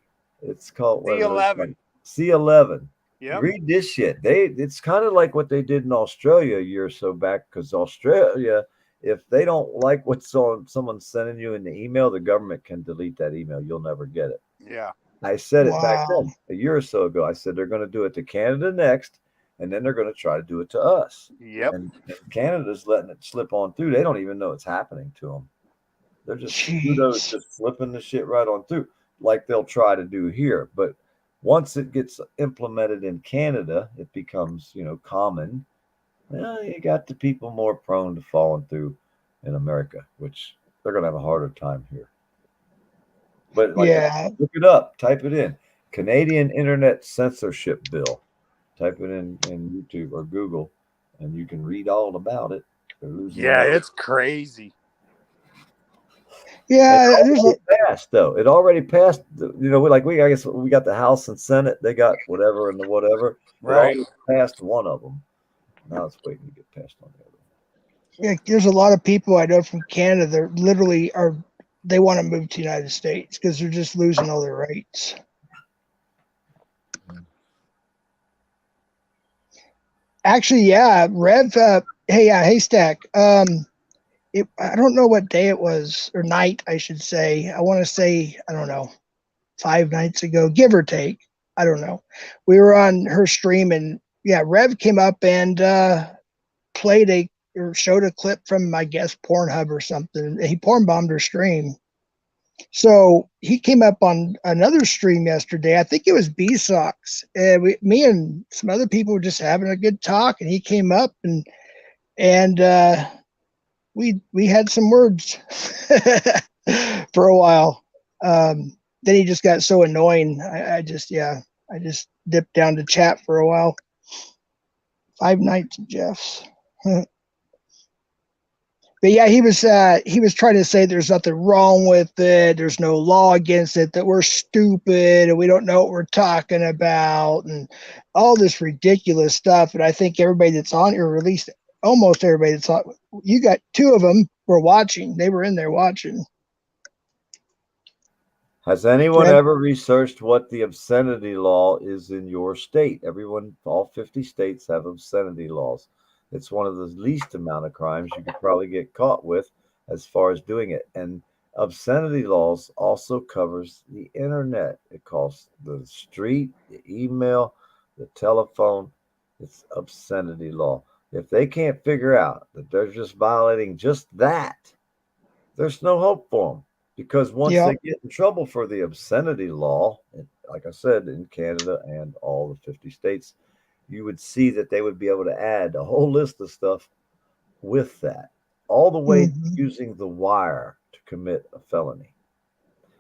It's called C11. C11. Yep. Read this shit. It's kind of like what they did in Australia a year or so back, because Australia, if they don't like what's on someone's sending you in the email, the government can delete that email. You'll never get it. Yeah. I said it back Wow. then, a year or so ago. I said they're going to do it to Canada next, and then they're going to try to do it to us. Yep. And Canada's letting it slip on through. They don't even know it's happening to them. They're just pseudos, Jeez. just flipping the shit right on through, like they'll try to do here. But once it gets implemented in Canada, it becomes, common. Well, you got the people more prone to falling through in America, which they're going to have a harder time here. But Yeah. look it up, type it in. Canadian Internet Censorship Bill. Type it in YouTube or Google, and you can read all about it. They're losing Yeah, their- it's crazy. Yeah, there's a Passed though. It already passed. You know, I guess we got the House and Senate. They got whatever and the whatever. It Right. already passed one of them. Now it's waiting to get passed on the other. yeah, there's a lot of people I know from Canada that literally they want to move to the United States because they're just losing all their rights. Actually, yeah, Rev. Hey, Haystack. I don't know what day it was or night, I should say. I want to say, I don't know, 5 nights ago, give or take. I don't know. We were on her stream, and yeah, Rev came up and played or showed a clip from, I guess, Pornhub or something. He porn bombed her stream. So he came up on another stream yesterday. I think it was B-Socks. Me and some other people were just having a good talk, and he came up and we had some words for a while. Then he just got so annoying. I just dipped down to chat for a while. 5 nights of Jeff's. But yeah, he was trying to say there's nothing wrong with it. There's no law against it. That we're stupid and we don't know what we're talking about, and all this ridiculous stuff. And I think everybody that's on here, or at least almost everybody that's on, you got 2 of them were watching. They were in there watching. Has anyone ever researched what the obscenity law is in your state? All 50 states have obscenity laws. It's one of the least amount of crimes you could probably get caught with as far as doing it. And obscenity laws also covers the internet. It calls the street, the email, the telephone. It's obscenity law. If they can't figure out that they're just violating just that, there's no hope for them. Because once they get in trouble for the obscenity law, like I said, in Canada and all the 50 states, you would see that they would be able to add a whole list of stuff with that, all the way using the wire to commit a felony.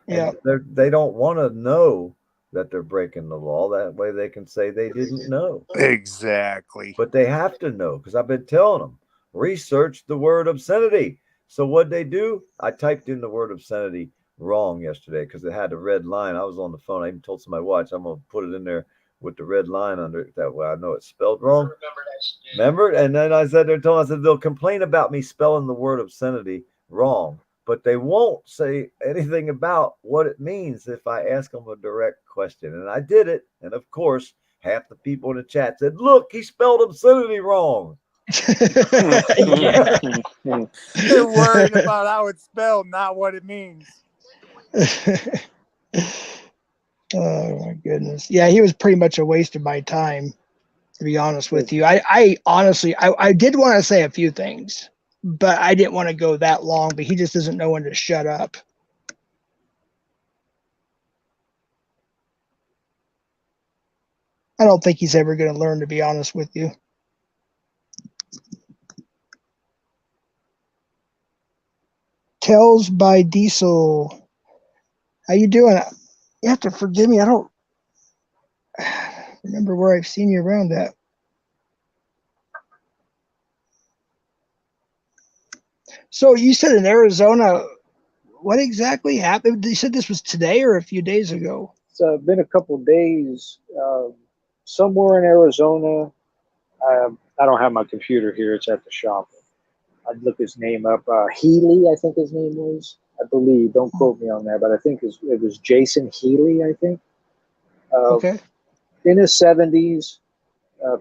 Yeah. And they don't want to know that they're breaking the law. That way they can say they didn't know. Exactly. But they have to know, because I've been telling them, research the word obscenity. So what they do, I typed in the word obscenity wrong yesterday because it had a red line. I was on the phone. I even told somebody, watch, I'm going to put it in there with the red line under it. That way I know it's spelled wrong. Remember? And then I said, they'll complain about me spelling the word obscenity wrong, but they won't say anything about what it means if I ask them a direct question. And I did it. And of course, half the people in the chat said, look, he spelled obscenity wrong. They're worried about how it's spelled, not what it means. Oh my goodness. Yeah, he was pretty much a waste of my time, to be honest with you. I honestly did want to say a few things, but I didn't want to go that long, but he just doesn't know when to shut up. I don't think he's ever going to learn, to be honest with you. Tells by Diesel. How you doing? You have to forgive me. I don't remember where I've seen you around at. So you said in Arizona, what exactly happened? You said this was today or a few days ago? It's been a couple of days. Somewhere in Arizona. I don't have my computer here. It's at the shop. I'd look his name up. Healy, I think his name was. I believe. Don't quote me on that, but I think it was Jason Healy, I think. Okay. In his 70s.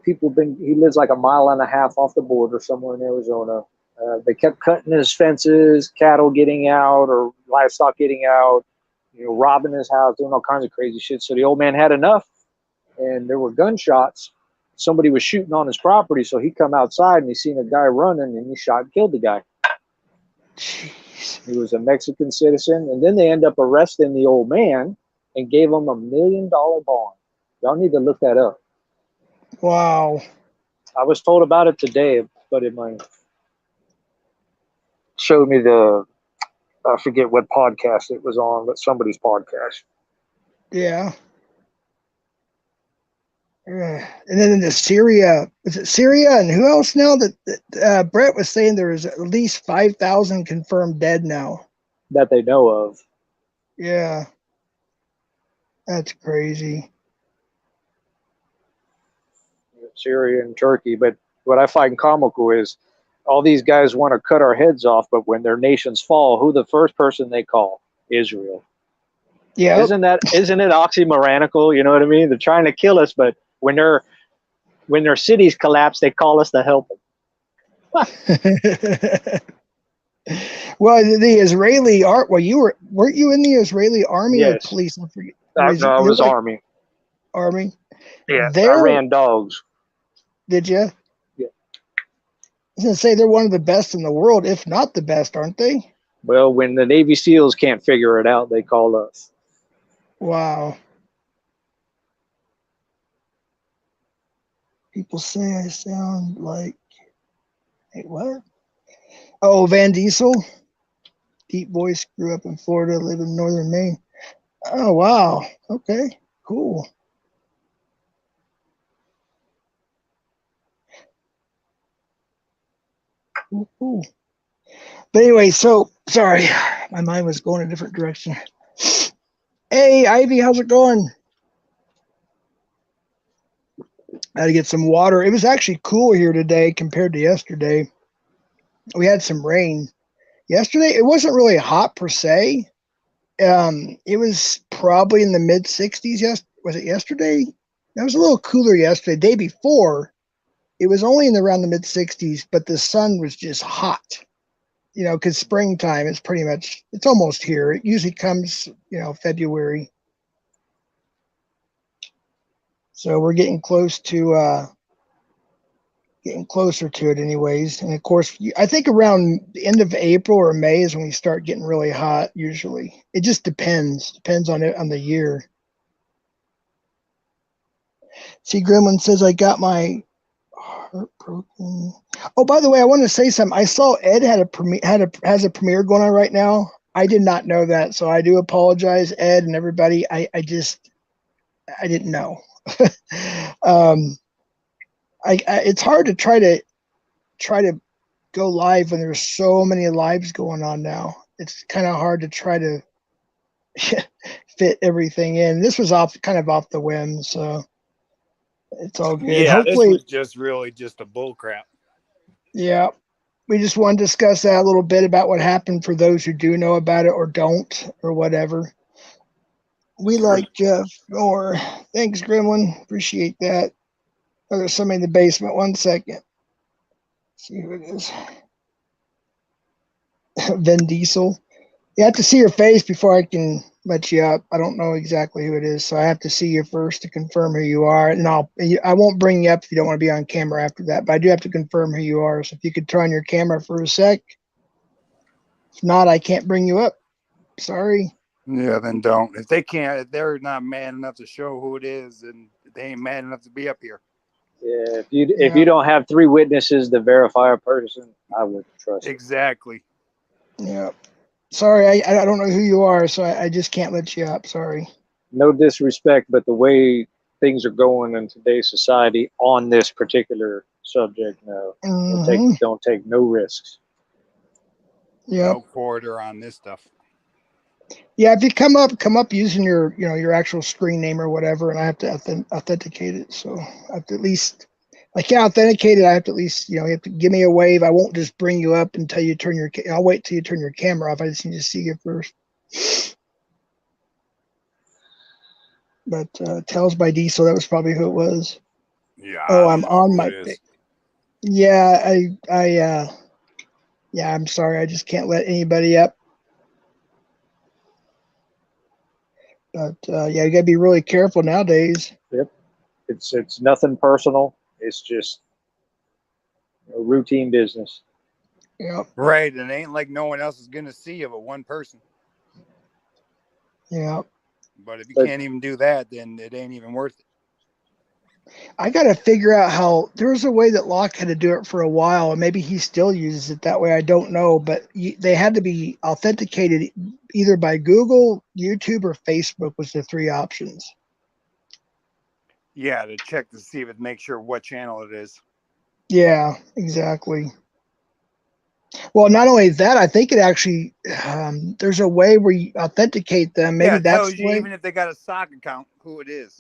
He lives like a mile and a half off the border somewhere in Arizona. They kept cutting his fences, cattle getting out or livestock getting out, robbing his house, doing all kinds of crazy shit. So the old man had enough, and there were gunshots. Somebody was shooting on his property, so he come outside and he seen a guy running, and he shot and killed the guy. Jeez. He was a Mexican citizen, and then they end up arresting the old man and gave him $1 million bond. Y'all need to look that up. Wow. I was told about it today, but it might showed me I forget what podcast it was on, but somebody's podcast. Yeah. And then in Syria, was it Syria and who else now? That Brett was saying there was at least 5,000 confirmed dead now. that they know of. Yeah. That's crazy. Syria and Turkey. But what I find comical is all these guys want to cut our heads off, but when their nations fall, who the first person they call? Israel. Yeah. Isn't it oxymoronical? You know what I mean? They're trying to kill us, but when their cities collapse, they call us to help them. Well, the Israeli art. Well, weren't you in the Israeli army or Yes. police? I forget. No, I was Army. Army. Yeah, I They're, ran dogs. did you? Yeah. I was gonna say they're one of the best in the world, if not the best, aren't they? Well, when the Navy SEALs can't figure it out, they call us. Wow. People say I sound like. Hey, what? Oh, Van Diesel. Deep voice. Grew up in Florida. Live in northern Maine. Oh, wow. Okay. Cool. Cool. But anyway, so sorry, my mind was going a different direction. Hey, Ivy, how's it going? I had to get some water. It was actually cool here today compared to yesterday. We had some rain. Yesterday, it wasn't really hot per se. It was probably in the mid 60s. Yes, was it yesterday? It was a little cooler yesterday. Day before, it was only in around the mid 60s, but the sun was just hot. You know, because springtime is pretty much, it's almost here. It usually comes, February. So we're getting closer to it anyways. And of course, I think around the end of April or May is when we start getting really hot usually. It just depends on it, on the year. See, Gremlin says I got my heart broken. Oh, by the way, I want to say something. I saw Ed has a premiere going on right now. I did not know that, so I do apologize, Ed and everybody. I didn't know. It's hard to try to go live when there's so many lives going on now. It's kind of hard to try to fit everything in. This was kind of off the whim, so it's all good. Yeah, Hopefully, this was just really just a bull crap. Yeah. We just want to discuss that a little bit about what happened for those who do know about it or don't or whatever. We like Jeff or thanks, Gremlin. Appreciate that. Oh, there's somebody in the basement. 1 second. Let's see who it is. Vin Diesel. You have to see your face before I can let you up. I don't know exactly who it is, so I have to see you first to confirm who you are. And I won't bring you up if you don't want to be on camera after that, but I do have to confirm who you are. So if you could turn on your camera for a sec. If not, I can't bring you up. Sorry. Yeah, then don't. If they're not man enough to show who it is, and they ain't man enough to be up here. Yeah, if you don't have 3 witnesses to verify a person, I wouldn't trust it. Exactly. Yeah. Sorry, I don't know who you are, so I just can't let you up. Sorry. No disrespect, but the way things are going in today's society on this particular subject, no. Don't take no risks. Yeah. No quarter on this stuff. Yeah, if you come up using your actual screen name or whatever, and I have to authenticate it. So I have to at least, I can't authenticate it. I have to at least, you have to give me a wave. I won't just bring you up until you turn I'll wait till you turn your camera off. I just need to see you first. But Tells by Diesel, that was probably who it was. Yeah. Oh, I'm on my pick. Yeah, yeah, I'm sorry. I just can't let anybody up. But yeah, you gotta be really careful nowadays. Yep. It's nothing personal. It's just routine business. Yep. Right, and it ain't like no one else is gonna see you but one person. Yeah. But if you can't even do that, then it ain't even worth it. I got to figure out how. There's a way that Locke had to do it for a while, and maybe he still uses it that way. I don't know, but they had to be authenticated either by Google, YouTube, or Facebook was the 3 options. Yeah, to check to see if it makes sure what channel it is. Yeah, exactly. Well, not only that, I think it actually there's a way where you authenticate them. Maybe Yeah, it that's tells the you way. even if they got a sock account, who it is.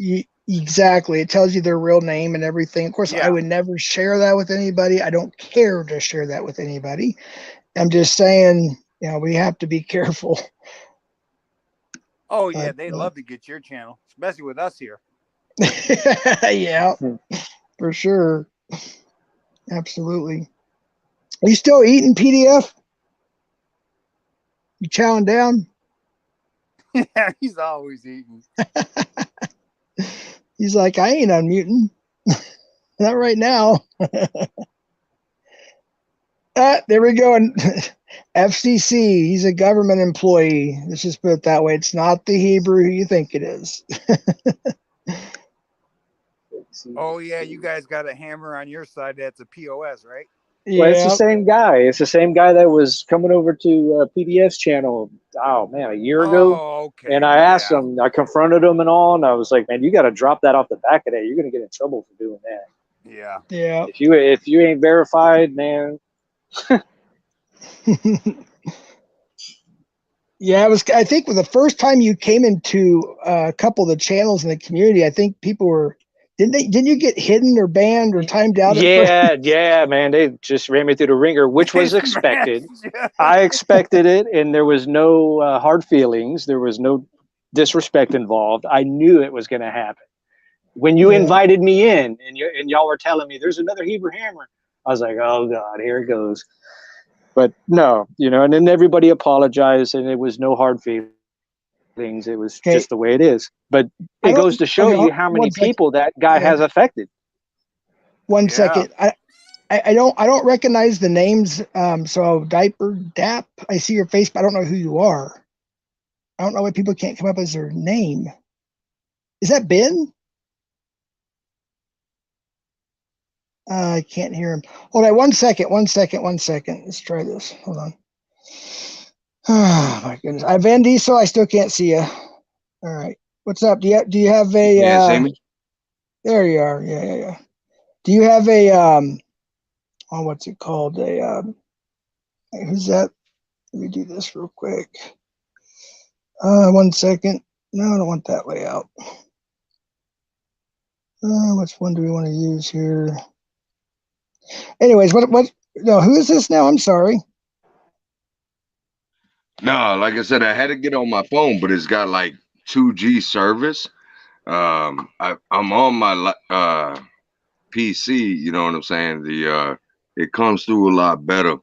Exactly. It tells you their real name and everything. Of course, I Yeah. would never share that with anybody. I don't care to share that with anybody. I'm just saying, we have to be careful. Oh yeah, they love to get your channel, especially with us here. Yeah, for sure. Absolutely. Are you still eating PDF? You chowing down? Yeah, he's always eating. He's like, I ain't unmuting. Not right now. There we go. And FCC, he's a government employee. Let's just put it that way. It's not the Hebrew you think it is. Oh yeah, you guys got a hammer on your side. That's a POS, right? Well, it's the Yeah. same guy. It's the same guy that was coming over to PDF's channel. Oh man, a year ago. Oh, okay. And I asked him. I confronted him and all, and I was like, "Man, you got to drop that off the back of that. You're gonna get in trouble for doing that. Yeah. Yeah. If you ain't verified, man." Yeah, it was. I think the first time you came into a couple of the channels in the community, I think people were didn't you get hidden or banned or timed out at first? Yeah, man. They just ran me through the ringer, which was expected. I expected it, and there was no hard feelings. There was no disrespect involved. I knew it was going to happen. When you invited me in, and y'all were telling me there's another Hebrew hammer, I was like, oh God, here it goes. But no, and then everybody apologized, and it was no hard feelings. It was just the way it is. But it goes to show you how many people that guy has affected. One second. I don't recognize the names. So Diaper Dap, I see your face, but I don't know who you are. I don't know why people can't come up as their name. Is that Ben? I can't hear him. Hold on 1 second. 1 second. 1 second. Let's try this. Hold on. Oh my goodness. I Van Diesel, I still can't see you. All right. What's up? Do you have a see me? There you are. Yeah. Do you have a what's it called? Who's that? Let me do this real quick. 1 second. No, I don't want that layout. Which one do we want to use here? Anyways, who is this now? I'm sorry. No, like I said, I had to get on my phone, but it's got like 2G service. I'm on my PC. You know what I'm saying? It comes through a lot better,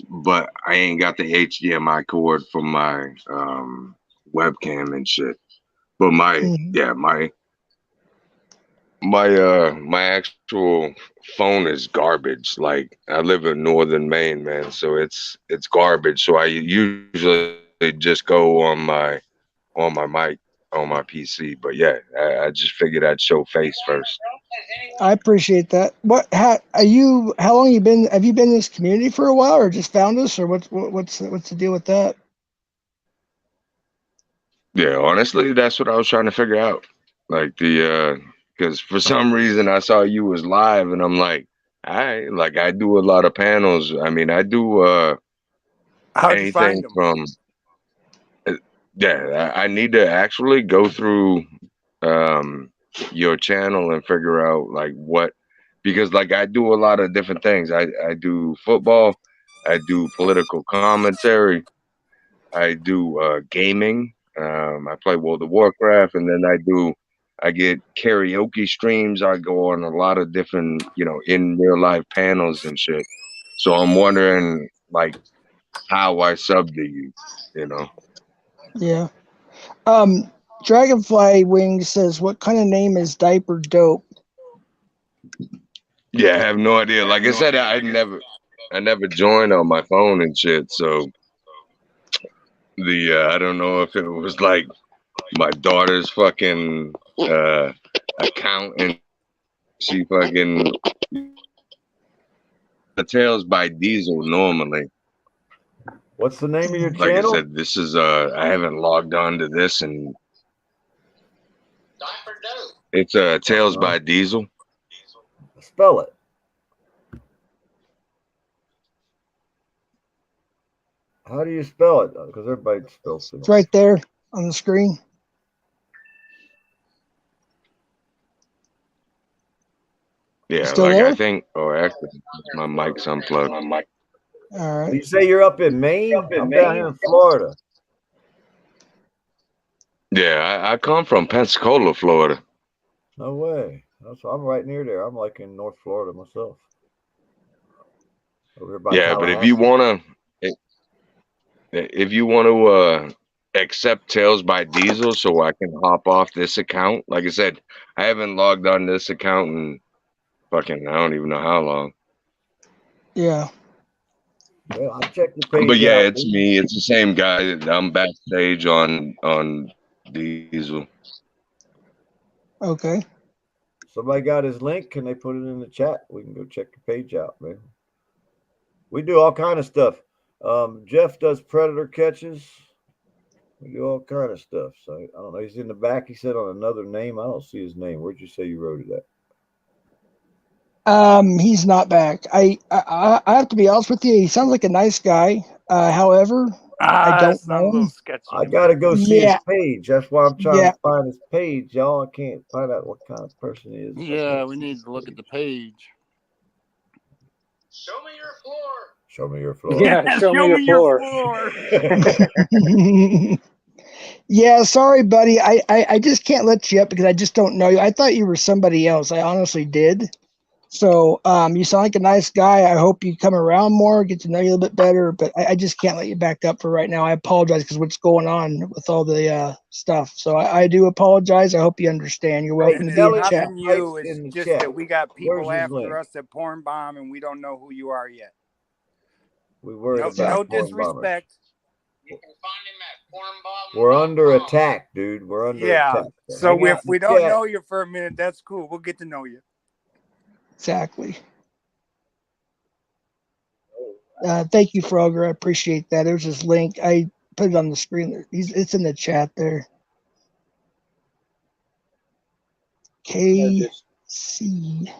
but I ain't got the HDMI cord for my webcam and shit. But my actual phone is garbage. Like I live in northern Maine, man, so it's garbage. So I usually just go on my mic on my PC. But yeah, I just figured I'd show face first. I appreciate that. How long have you been in this community for a while, or just found us, or what's the deal with that? Yeah, honestly, that's what I was trying to figure out. Like because for some reason I saw you was live, and I'm like, I do a lot of panels. I mean, I do How'd you anything find them? from yeah. I need to actually go through your channel and figure out like what, because like I do a lot of different things. I do football, I do political commentary, I do gaming. I play World of Warcraft, and then I get karaoke streams. I go on a lot of different, in real life panels and shit. So I'm wondering like how I sub to you, you know. Yeah. Dragonfly Wings says, "What kind of name is Diaper Dope?" Yeah, I have no idea. Like I said, I never joined on my phone and shit. So I don't know if it was like my daughter's fucking account, and she fucking the Tails by Diesel normally. What's the name of your Like channel? I said, this is I haven't logged on to this, and it's Tails by Diesel. Spell it. How do you spell it? Because everybody spells it. It's right there on the screen. Yeah, Still like there? I think. Oh, actually, my mic's unplugged. All right. You say you're up in Maine? I'm down here in Florida. Yeah, I come from Pensacola, Florida. No way. I'm right near there. I'm like in North Florida myself. Over here by Yeah, but if you wanna, accept Tails by Diesel, so I can hop off this account. Like I said, I haven't logged on this account in fucking I don't even know how long. Yeah. Well, I checked the page But yeah, out. it's me. It's the same guy. I'm backstage on Diesel. Okay. Somebody got his link. Can they put it in the chat? We can go check the page out, man. We do all kind of stuff. Jeff does predator catches. We do all kind of stuff. So I don't know. He's in the back. He said on another name. I don't see his name. Where'd you say you wrote it at? He's not back. I have to be honest with you. He sounds like a nice guy. However, I don't Sounds a little know. sketchy. I gotta go see his Yeah. page. That's why I'm trying Yeah. to find his page, y'all. I can't find out what kind of person he is. Yeah, we need to look at the page. Show me your floor. Show me your floor. Yeah, show me your floor. Yeah, sorry, buddy. I just can't let you up because I just don't know you. I thought you were somebody else. I honestly did. So you sound like a nice guy. I hope you come around more, get to know you a little bit better. But I just can't let you back up for right now. I apologize because what's going on with all the stuff. So I do apologize. I hope you understand. You're welcome to be in chat. Nothing you. It's just that we got people Where's his after link? us at Porn Bomb, and we don't know who you are yet. We worried No, about no porn disrespect. You can find him at pornbomb. We're under attack, dude. We're under attack. So hang out if in we the don't chat. know you for a minute, that's cool. We'll get to know you. Exactly. Thank you, Frogger. I appreciate that. There's this link. I put it on the screen. It's in the chat there. KC.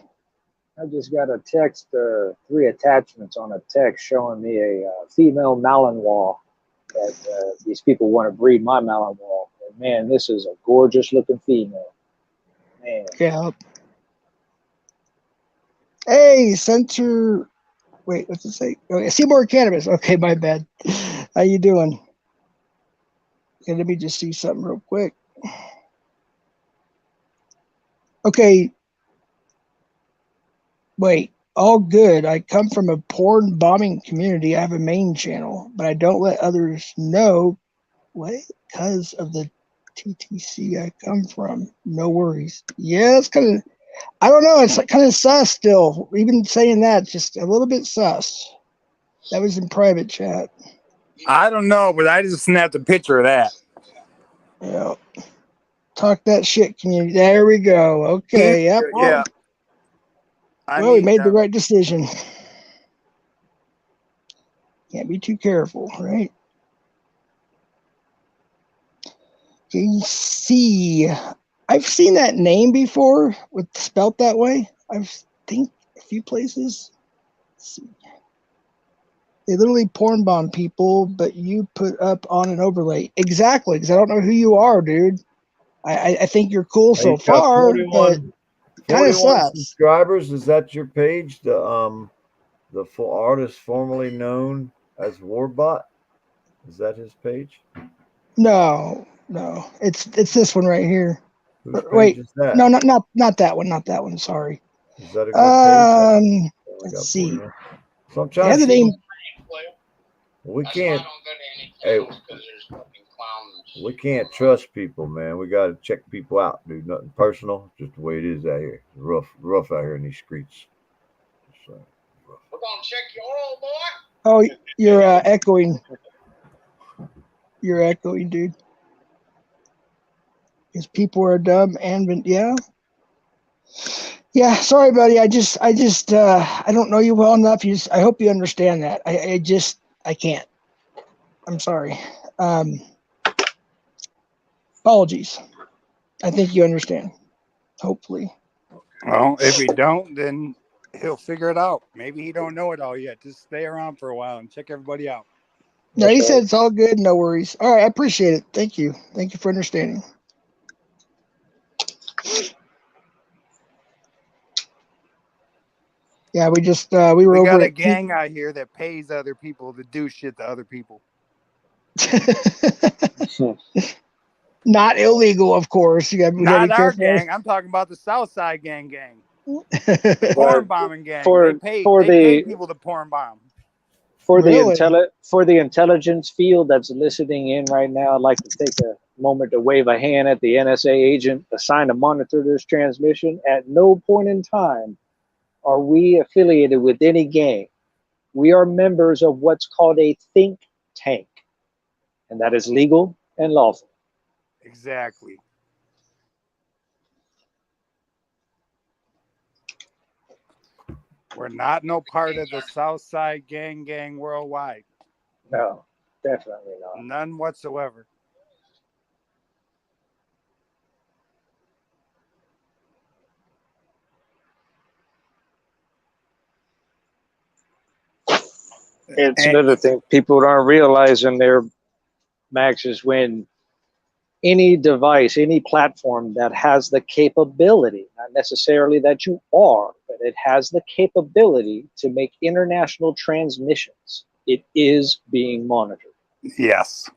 I just got a text, 3 attachments on a text showing me a female Malinois that these people want to breed my Malinois. And man, this is a gorgeous looking female. Man. Yeah. Hey, Center. Wait, what's it say? Oh, Seymour Cannabis. Okay, my bad. How you doing? Yeah, let me just see something real quick. Okay. Wait, all good. I come from a porn bombing community. I have a main channel, but I don't let others know. What? Because of the TTC I come from. No worries. Yeah, it's kind of, I don't know. It's kind of sus still. Even saying that, just a little bit sus. That was in private chat. I don't know, but I just snapped a picture of that. Yeah. Talk that shit, community. There we go. Okay. Yep. Yeah. Well, we made the right decision. Can't be too careful, right? KC. I've seen that name before with spelt that way. I think a few places. Let's see. They literally porn bomb people, but you put up on an overlay. Exactly, because I don't know who you are, dude. I think you're cool so far, but kind of sus. Subscribers. Is that your page? The artist formerly known as Warbot. Is that his page? No. It's this one right here. Wait, no, not that one. Not that one. Sorry. Is that a good page? Let's see. So I'm trying to see. We can't. Hey, we can't trust people, man. We got to check people out, dude. Nothing personal, just the way it is out here. It's rough out here in these streets. We're gonna check your oil, boy. Oh, you're echoing. You're echoing, dude. Because people are dumb and yeah. Yeah, sorry, buddy. I don't know you well enough. I hope you understand that. I can't. I'm sorry. Apologies. I think you understand. Hopefully. Well, if he don't, then he'll figure it out. Maybe he don't know it all yet. Just stay around for a while and check everybody out. No, he Okay. said it's all good. No worries. All right, I appreciate it. Thank you. Thank you for understanding. Yeah, we just we were We over got a at gang out here that pays other people to do shit to other people. Not illegal, of course. We got to Not be our careful. gang. I'm talking about the South Side gang. The porn bombing gang. For They pay people to porn bomb. Really? For the intelligence field that's listening in right now, I'd like to take a moment to wave a hand at the NSA agent assigned to monitor this transmission. At no point in time are we affiliated with any gang. We are members of what's called a think tank, and that is legal and lawful. Exactly. We're not no part of the South Side gang worldwide. No, definitely not. None whatsoever. It's another thing people aren't realizing there, Max, is when any device, any platform that has the capability, not necessarily that you are, but it has the capability to make international transmissions, it is being monitored. Yes.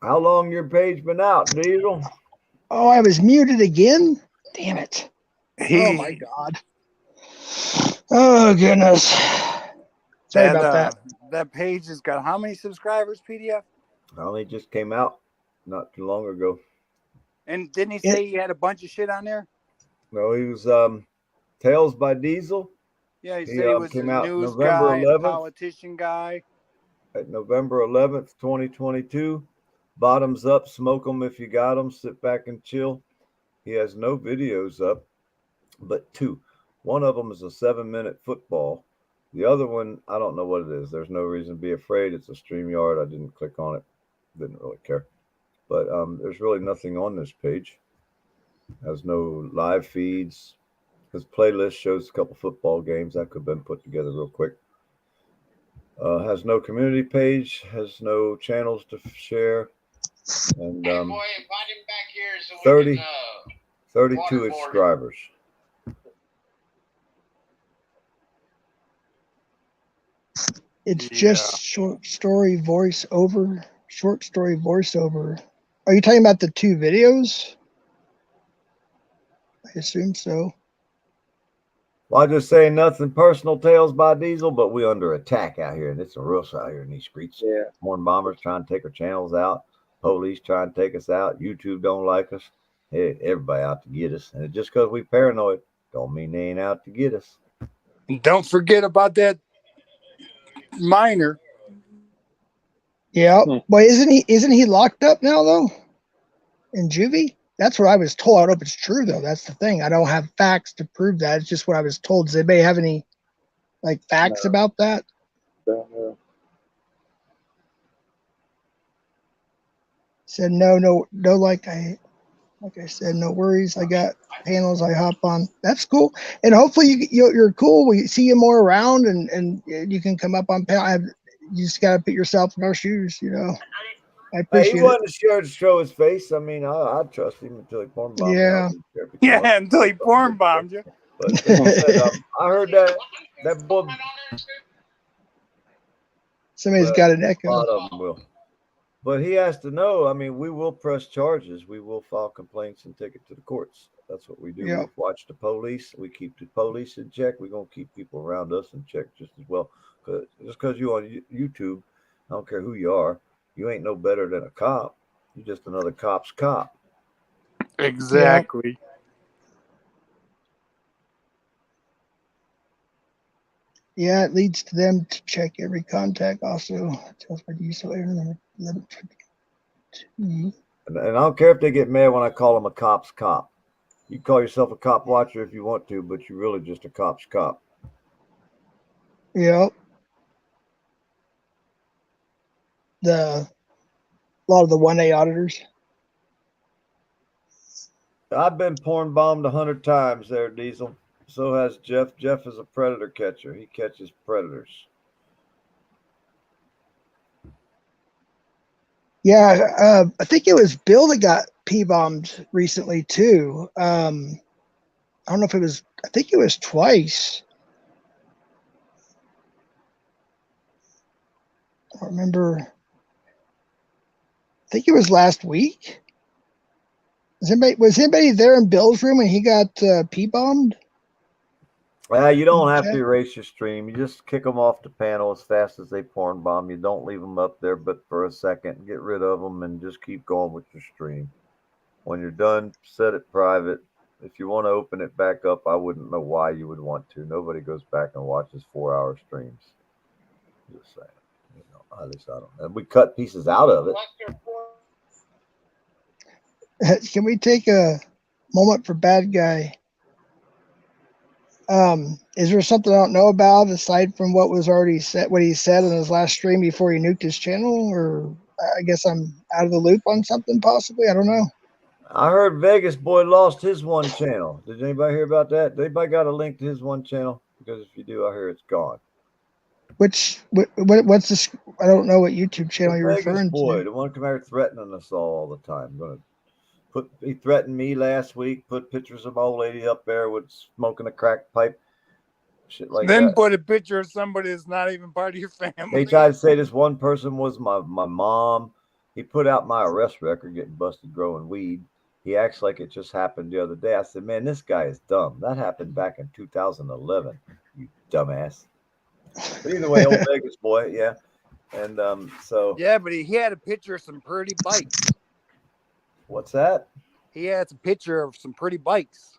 How long your page been out, Diesel? Oh, I was muted again? Damn it. Oh my God. Oh goodness. Sorry about that. That page has got how many subscribers, PDF? I only just came out not too long ago. And didn't he say he had a bunch of shit on there? No, he was Tales by Diesel. Yeah, he said he was a came out news November guy, 11th. a politician guy. At November 11th, 2022. Bottoms up, smoke them if you got them, sit back and chill. He has no videos up, but two. One of them is a 7-minute football. The other one, I don't know what it is. There's no reason to be afraid. It's a StreamYard. I didn't click on it. Didn't really care. But there's really nothing on this page. Has no live feeds. His playlist shows a couple football games that could have been put together real quick. Has no community page. Has no channels to share. And Hey, boy, invite him back here so 30, we can, 32 subscribers. It's just short story voiceover. Short story voiceover. Are you talking about the two videos? I assume so. Well, I just say nothing personal, Tales by Diesel, but we under attack out here, and it's a real out here in these streets. Yeah. Horn bombers trying to take our channels out. Police trying to take us out. YouTube don't like us. Hey, everybody out to get us. And just because we paranoid, don't mean they ain't out to get us. Don't forget about that minor. Yeah. But isn't he locked up now though? In juvie? That's what I was told. I don't know if it's true though. That's the thing. I don't have facts to prove that. It's just what I was told. Does anybody have any like facts about that? Said no. Like I said, no worries. I got panels I hop on. That's cool. And hopefully you're cool. We see you more around and you can come up on panel. You just got to put yourself in our shoes, you know. I appreciate he wasn't sure to show his face. I mean, I trust him until he porn bombed me. Yeah, until he porn bombed you. But said, I heard that boy. Somebody's got an echo. A lot of them will. But he has to know, I mean, we will press charges. We will file complaints and take it to the courts. That's what we do. Yeah. We watch the police. We keep the police in check. We're going to keep people around us in check just as well. Just because you're on YouTube, I don't care who you are, you ain't no better than a cop. You're just another cop's cop. Exactly. Yeah, it leads to them to check every contact also. And I don't care if they get mad when I call them a cop's cop. You call yourself a cop watcher if you want to, but you're really just a cop's cop. Yep. The A lot of the 1A auditors. I've been porn bombed 100 times there, Diesel. So has Jeff. Jeff is a predator catcher. He catches predators. Yeah, I think it was Bill that got P-bombed recently too. I don't know if it was. I think it was twice. I don't remember. I think it was last week. Was anybody there in Bill's room when he got P-bombed? You don't have to erase your stream. You just kick them off the panel as fast as they porn bomb. You don't leave them up there but for a second. Get rid of them and just keep going with your stream. When you're done, set it private. If you want to open it back up, I wouldn't know why you would want to. Nobody goes back and watches 4-hour streams. Just saying. You know, at least I don't. And we cut pieces out of it. Can we take a moment for bad guy? Is there something I don't know about aside from what was already said, what he said in his last stream before he nuked his channel? Or I guess I'm out of the loop on something possibly. I don't know. I heard Vegas Boy lost his one channel. Did anybody hear about that? Anybody got a link to his one channel? Because if you do, I hear it's gone. What's this? I don't know what YouTube channel you're referring Boy, to. the one come out threatening us all the time. He threatened me last week. Put pictures of my old lady up there with smoking a crack pipe, shit like then that. Put a picture of somebody that's not even part of your family. They tried to say this one person was my mom. He put out my arrest record, getting busted growing weed. He acts like it just happened the other day. I said, man, this guy is dumb. That happened back in 2011. You dumbass. But either way, old Vegas Boy, yeah. And so yeah, but he had a picture of some pretty bikes. What's that? He had a picture of some pretty bikes.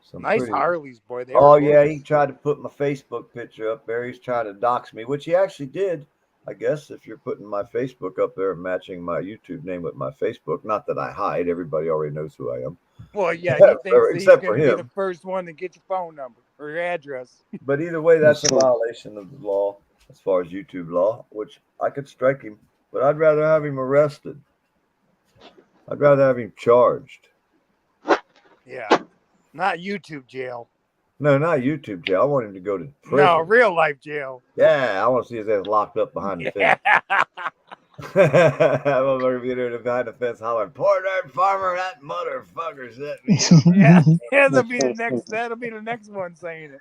Some nice Harleys, boy. Oh yeah, he tried to put my Facebook picture up there. He's trying to dox me, which he actually did. I guess if you're putting my Facebook up there and matching my YouTube name with my Facebook, not that I hide, everybody already knows who I am. Well, yeah, he thinks except he's for going to him. be the first one to get your phone number or your address. But either way, that's a violation of the law as far as YouTube law, which I could strike him, but I'd rather have him arrested. I'd rather have him charged. Yeah, not YouTube jail. No, not YouTube jail. I want him to go to prison. No, real life jail. Yeah, I want to see his ass locked up behind the fence. I'm going to be there behind the fence hollering, "Poor dirt farmer, that motherfucker set me up." Yeah, that'll be the next one saying it.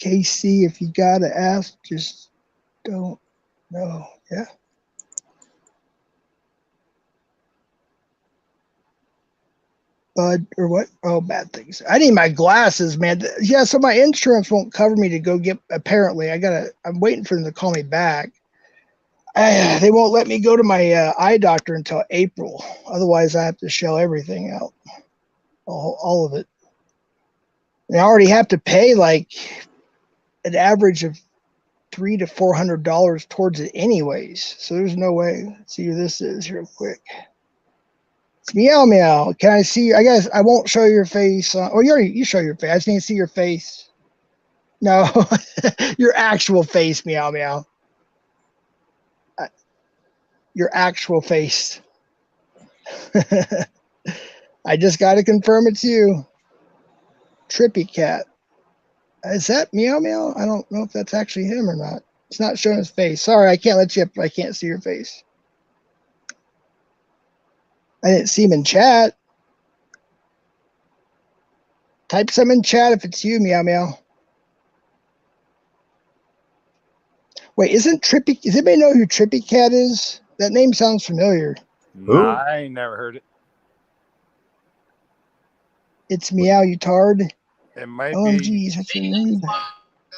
KC, if you gotta ask, just don't know. Yeah. Bud or what? Oh, bad things. I need my glasses, man. Yeah, so my insurance won't cover me to go get. Apparently, I'm waiting for them to call me back. They won't let me go to my eye doctor until April. Otherwise, I have to shell everything out, all of it. And I already have to pay like an average of $300 to $400 towards it, anyways. So there's no way. Let's see who this is real quick. It's Meow Meow. Can I see you? I guess I won't show your face. You show your face. I just need to see your face. No, your actual face, Meow Meow. Your actual face. I just got to confirm it's you. Trippy Cat. Is that Meow Meow? I don't know if that's actually him or not. It's not showing his face. Sorry, I can't let you up. I can't see your face. I didn't see him in chat. Type some in chat if it's you, Meow Meow. Wait, does anybody know who Trippy Cat is? That name sounds familiar. No, I ain't never heard it. It's Meow, you tard. It might OMGs, what's your name?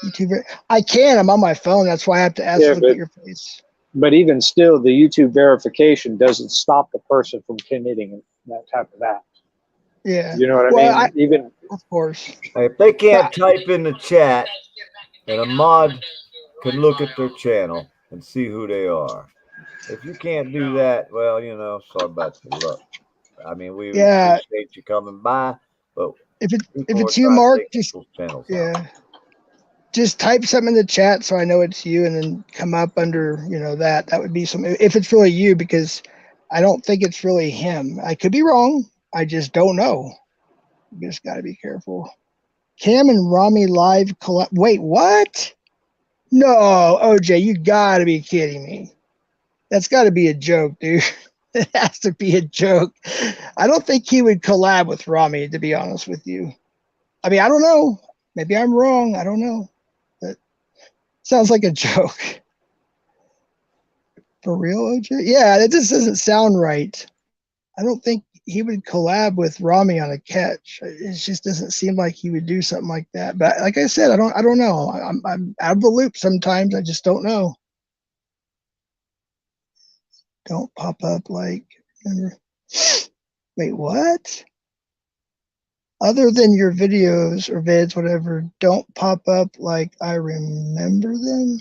YouTuber. I can. I'm on my phone. That's why I have to ask to look at your face. But even still, the YouTube verification doesn't stop the person from committing that type of act. Yeah. You know what I mean? Even of course. If they can't type in the chat, and a mod can look at their channel and see who they are. If you can't do that, well, sorry about your luck. I mean, we appreciate you coming by, but if it's you, Mark, just just type something in the chat so I know it's you, and then come up under, that. That would be some, if it's really you, because I don't think it's really him. I could be wrong. I just don't know. You just got to be careful. Cam and Rami live collab. Wait, what? No, OJ, you got to be kidding me. That's got to be a joke, dude. It has to be a joke. I don't think he would collab with Rami, to be honest with you. I mean, I don't know. Maybe I'm wrong. I don't know. But sounds like a joke. For real, OJ? Yeah, that just doesn't sound right. I don't think he would collab with Rami on a catch. It just doesn't seem like he would do something like that. But like I said, I don't know. I'm out of the loop sometimes. I just don't know. Don't pop up like, remember? Wait, what? Other than your videos or vids, whatever, don't pop up like I remember them.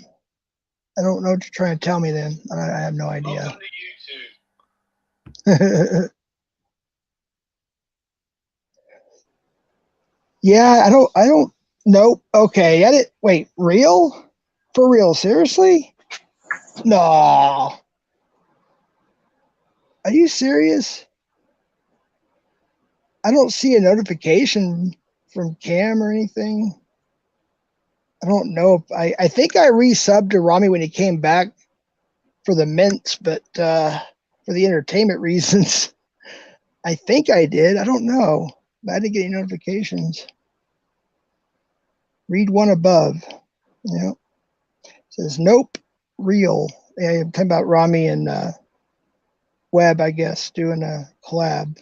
I don't know what you're trying to tell me then. I have no idea. Welcome to YouTube. Yeah, I don't nope. Okay, wait, real? For real, seriously? No. Are you serious? I don't see a notification from Cam or anything. I don't know if I think I resubbed to Rami when he came back for the mints, but for the entertainment reasons, I think I did. I don't know. I didn't get any notifications. Read one above. Yeah. Says nope. Real. Yeah, I'm talking about Rami and Webb, I guess, doing a collab.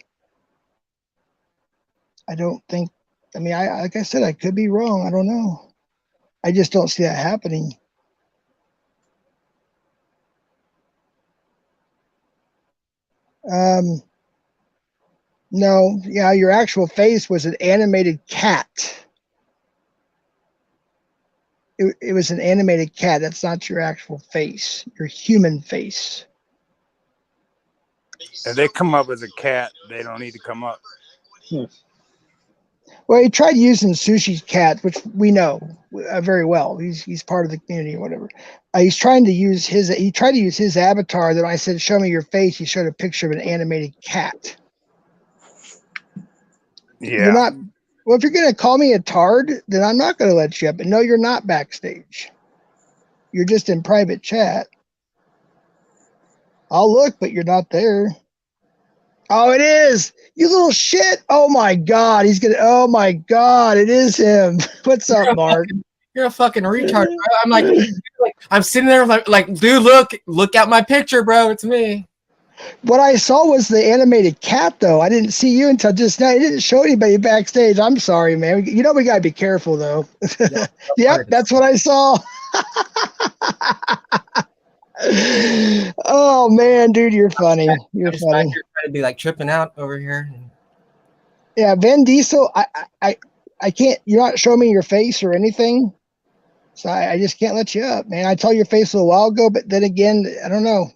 I don't think. I mean, like I said, I could be wrong. I don't know. I just don't see that happening. No, yeah, your actual face was an animated cat. It was an animated cat. That's not your actual face, your human face. If they come up as a cat, they don't need to come up. Well, he tried using Sushi's cat, which we know very well. He's part of the community or whatever. He's trying to use his. He tried to use his avatar. Then I said, "Show me your face." He showed a picture of an animated cat. Yeah. You're not. Well, if you're going to call me a tard, then I'm not going to let you up. And no, you're not backstage. You're just in private chat. I'll look, but you're not there. Oh, it is. You little shit. Oh my God. Oh my God. It is him. What's up, Mark? You're a fucking retard, bro. I'm like I'm sitting there like, dude, look at my picture, bro. It's me. What I saw was the animated cat, though. I didn't see you until just now. It didn't show anybody backstage. I'm sorry, man. We got to be careful, though. Yep, that's what I saw. Oh, man, dude, you're funny. You're funny. You're trying to be like tripping out over here. Yeah, Vin Diesel, I can't, you're not showing me your face or anything. So I just can't let you up, man. I told your face a little while ago, but then again, I don't know.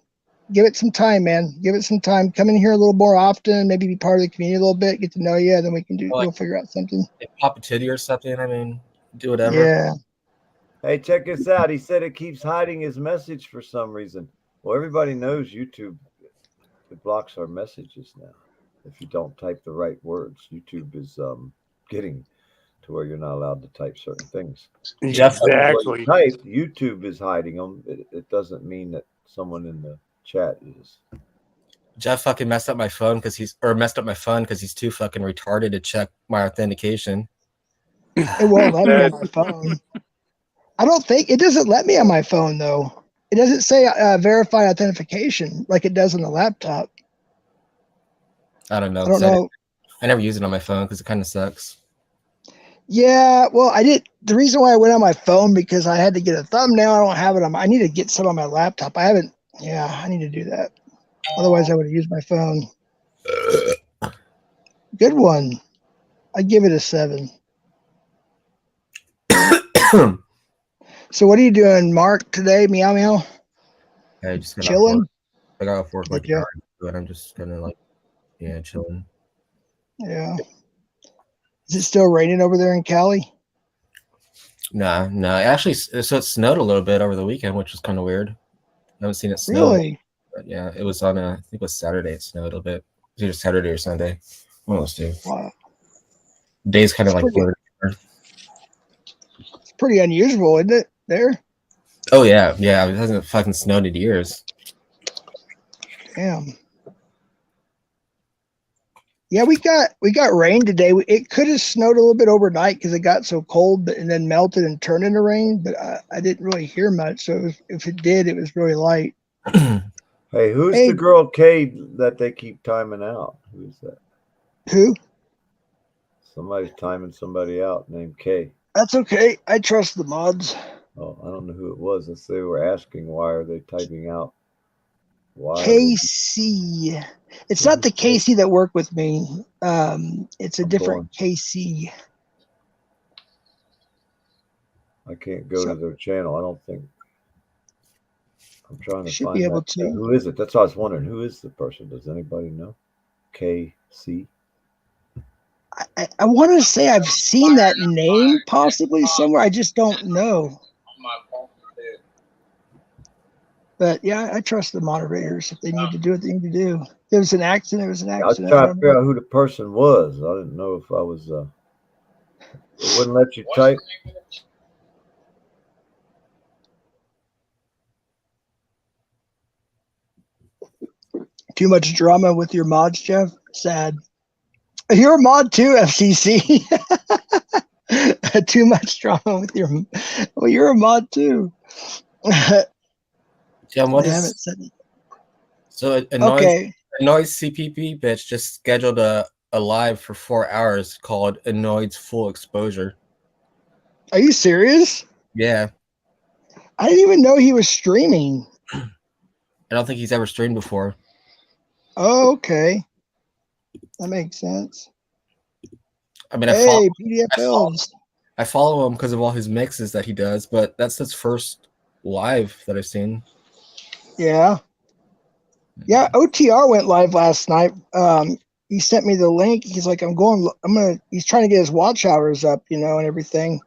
Give it some time, man. Give it some time. Come in here a little more often. Maybe be part of the community a little bit. Get to know you. Then we'll figure out something. Pop a titty or something. I mean, do whatever. Yeah. Hey, check this out. He said it keeps hiding his message for some reason. Well, everybody knows YouTube, it blocks our messages now. If you don't type the right words, YouTube is getting to where you're not allowed to type certain things. Exactly. Type YouTube is hiding them. It doesn't mean that someone in the chat is. Jeff fucking messed up my phone because he's too fucking retarded to check my authentication. It won't let me on my phone. I don't think it doesn't let me on my phone though. It doesn't say verify authentication like it does on the laptop. I don't know. I don't know. I never use it on my phone because it kind of sucks. Yeah, well, I did. The reason why I went on my phone because I had to get a thumbnail. I don't have it on. I need to get some on my laptop. I haven't. Yeah, I need to do that. Otherwise, I would have used my phone. Good one. I give it a 7. So, what are you doing, Mark, today? Meow meow. Hey, just chilling. I got off work like an hour, but I'm just gonna chilling. Yeah. Is it still raining over there in Cali? No. Actually, so it snowed a little bit over the weekend, which was kind of weird. I haven't seen it snow. Really? But yeah, it was on I think it was Saturday. It snowed a little bit. It was either Saturday or Sunday. One of those two. Wow. Days kind of like blurred. It's pretty unusual, isn't it? There. Oh yeah. It hasn't fucking snowed in years. Damn. Yeah, we got rain today. It could have snowed a little bit overnight because it got so cold, and then melted and turned into rain. But I didn't really hear much. So if it did, it was really light. Hey, who's the girl Kay that they keep timing out? Who's that? Who? Somebody's timing somebody out named Kay. That's okay. I trust the mods. Oh, I don't know who it was. As they were asking, why are they typing out? Why? KC. It's not the KC that worked with me. It's a different KC. I can't go to their channel. I don't think. I'm trying to Should find be able that. to. Who is it? That's what I was wondering. Who is the person? Does anybody know? KC. I want to say I've seen that name possibly somewhere. I just don't know. But yeah, I trust the moderators. If they need to do what they need to do. If there was an accident, it was an I was accident. trying to figure out who the person was. I didn't know if I was. It wouldn't let you type. Too much drama with your mods, Jeff? Sad. You're a mod too, FCC. Too much drama with your. Well, you're a mod too. Yeah, what is? So Annoyed CPP bitch just scheduled a live for 4 hours called Annoyed's Full Exposure. Are you serious? Yeah. I didn't even know he was streaming. I don't think he's ever streamed before. Oh, okay. That makes sense. I mean, I follow him because of all his mixes that he does, but that's his first live that I've seen. Yeah. Yeah, OTR went live last night. He sent me the link. He's like, he's trying to get his watch hours up, and everything.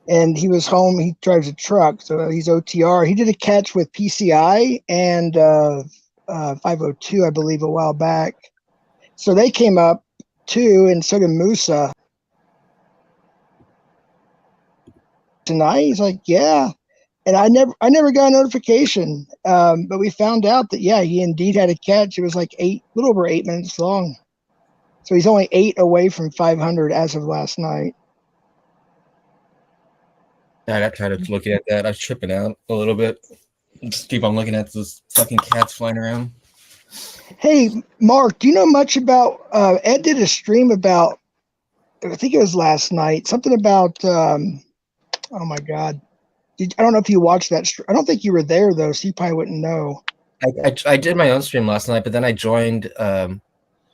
And he was home. He drives a truck, so he's OTR. He did a catch with PCI and 502, I believe, a while back. So they came up too, and so did Musa. Tonight, he's like, yeah. And I never got a notification, but we found out that he indeed had a catch. It was like a little over 8 minutes long, so he's only 8 away from 500 as of last night. Yeah, I tried to look at that. I was tripping out a little bit. Just keep on looking at those fucking cats flying around. Hey, Mark, do you know much about? Ed did a stream about. I think it was last night. Something about. Oh my God. I don't know if you watched that. I don't think you were there though, so you probably wouldn't know. I did my own stream last night, but then I joined. I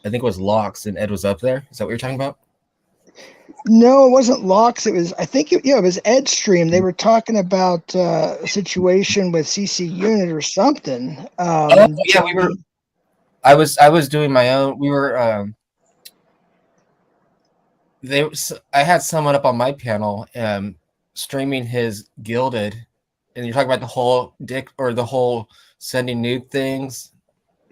think it was Locks, and Ed was up there. Is that what you're talking about? No, it wasn't Locks. It was. I think it was Ed's stream. They were talking about a situation with CC Unit or something. We were. I was doing my own. We were. I had someone up on my panel. Streaming his Gilded, and you're talking about the whole dick or the whole sending nude things.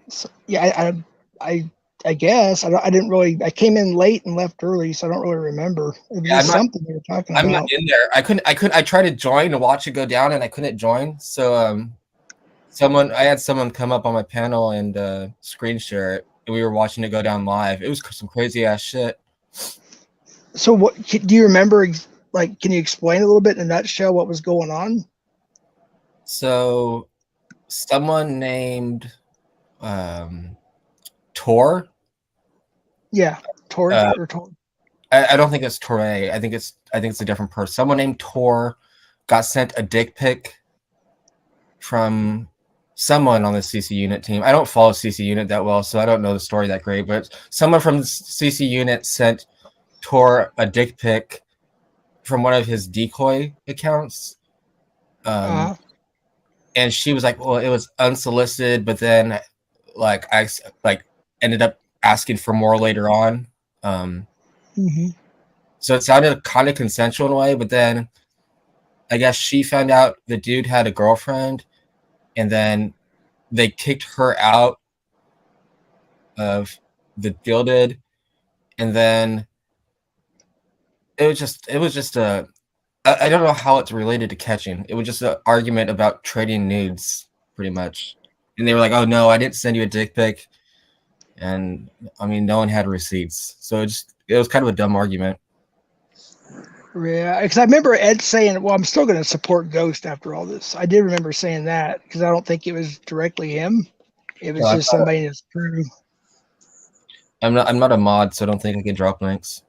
So, yeah, I guess I didn't really. I came in late and left early, so I don't really remember. It was just something they were talking about. I'm not in there. I couldn't. I tried to join to watch it go down, and I couldn't join. So I had someone come up on my panel and screen share it, and we were watching it go down live. It was some crazy ass shit. So what do you remember? Like, can you explain a little bit in a nutshell what was going on? So, someone named Tor. Yeah, Tor or Tor. I don't think it's Torre. I think it's a different person. Someone named Tor got sent a dick pic from someone on the CC Unit team. I don't follow CC Unit that well, so I don't know the story that great. But someone from the CC Unit sent Tor a dick pic from one of his decoy accounts, and she was like, "Well, it was unsolicited," but then, I ended up asking for more later on. So it sounded kind of consensual in a way, but then I guess she found out the dude had a girlfriend, and then they kicked her out of the Gilded, and then it was just a I don't know how it's related to catching. It was just an argument about trading nudes, pretty much. And they were like, "Oh no, I didn't send you a dick pic," and I mean, no one had receipts, so it was kind of a dumb argument. Yeah, because I remember Ed saying, "Well, I'm still going to support Ghost after all this." I did remember saying that because I don't think it was directly him. It was just somebody in his crew. I'm not a mod, so I don't think I can drop links.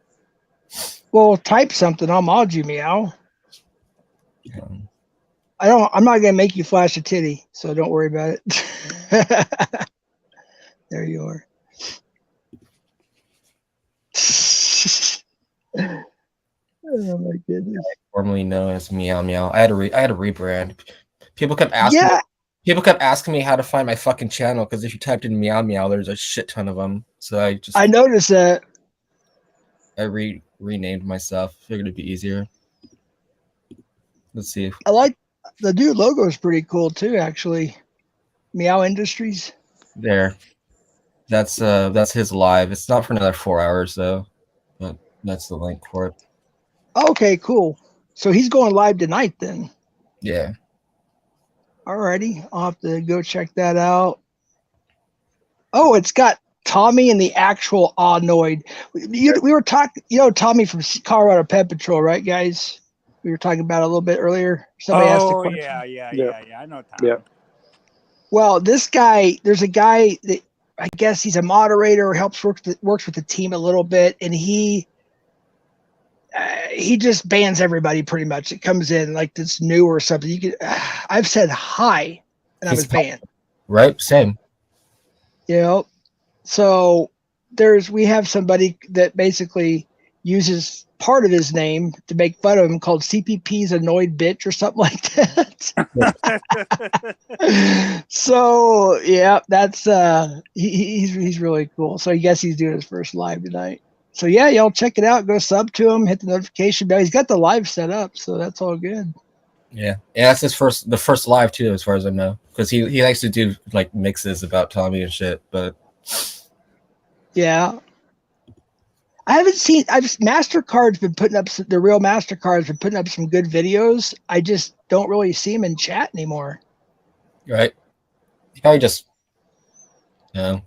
Well, type something. I'll mod you, Meow. Um, I'm not gonna make you flash a titty, so don't worry about it. There you are. Oh my goodness. Formerly known as Meow Meow. I had a rebrand. People kept asking me how to find my fucking channel, because if you typed in Meow Meow, there's a shit ton of them. So I noticed that. I renamed myself. Figured it'd be easier. Let's see. I like the new logo is pretty cool too, actually. Meow Industries. There. That's his live. It's not for another 4 hours though, but that's the link for it. Okay, cool. So he's going live tonight then. Yeah. Alrighty, I'll have to go check that out. Oh, it's got Tommy and the actual Anoid. We were talking, Tommy from Colorado Pet Patrol, right, guys? We were talking about it a little bit earlier. Somebody asked a question. Yeah. I know Tommy. Yeah. Well, this guy, there's a guy that I guess he's a moderator or works with the team a little bit, and he just bans everybody pretty much. It comes in like it's new or something. I've said hi, and I was banned. Right, same. So we have somebody that basically uses part of his name to make fun of him, called CPP's annoyed bitch or something like that. So yeah, that's he's really cool. So I guess he's doing his first live tonight. So yeah, y'all check it out. Go sub to him, hit the notification bell. He's got the live set up, so that's all good. Yeah, that's the first live too, as far as I know, because he likes to do like mixes about Tommy and shit. But yeah, I haven't seen. Mastercard's been putting up the real Mastercard's been putting up some good videos. I just don't really see him in chat anymore. Right? Probably just.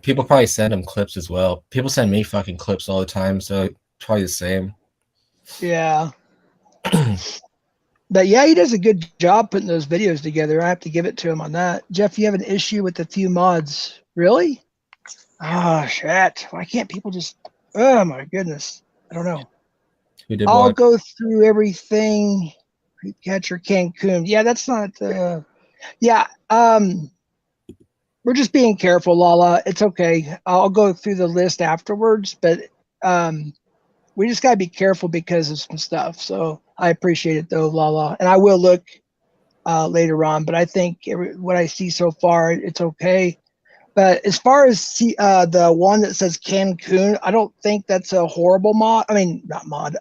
People probably send him clips as well. People send me fucking clips all the time, so probably the same. Yeah. But yeah, he does a good job putting those videos together. I have to give it to him on that. Jeff, you have an issue with a few mods. Really? Oh, shit. Why can't people just... Oh, my goodness. I don't know. I'll go through everything. Catcher Cancun. Yeah, that's not... Yeah. We're just being careful, Lala. It's okay. I'll go through the list afterwards, but we just got to be careful because of some stuff. So I appreciate it, though, Lala. And I will look later on, but I think what I see so far, it's okay. But as far as the one that says Cancun, I don't think that's a horrible mod. I mean, not mod,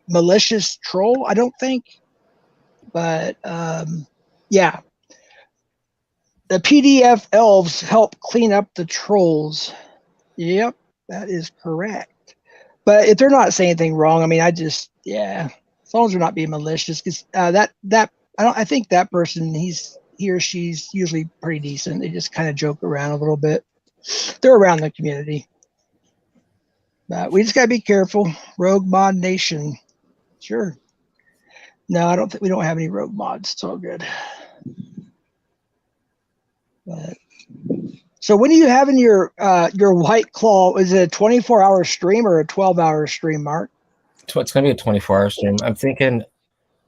malicious troll, I don't think. But yeah. The PDF elves help clean up the trolls. Yep, that is correct. But if they're not saying anything wrong, I mean, as long as they're not being malicious, because I think that person, he or she's usually pretty decent. They just kind of joke around a little bit. They're around the community. But we just gotta be careful. Rogue Mod Nation. Sure. No, I don't think we don't have any rogue mods. It's all good. But, so when are you having your White Claw? Is it a 24-hour stream or a 12-hour stream, Mark? It's gonna be a 24-hour stream. I'm thinking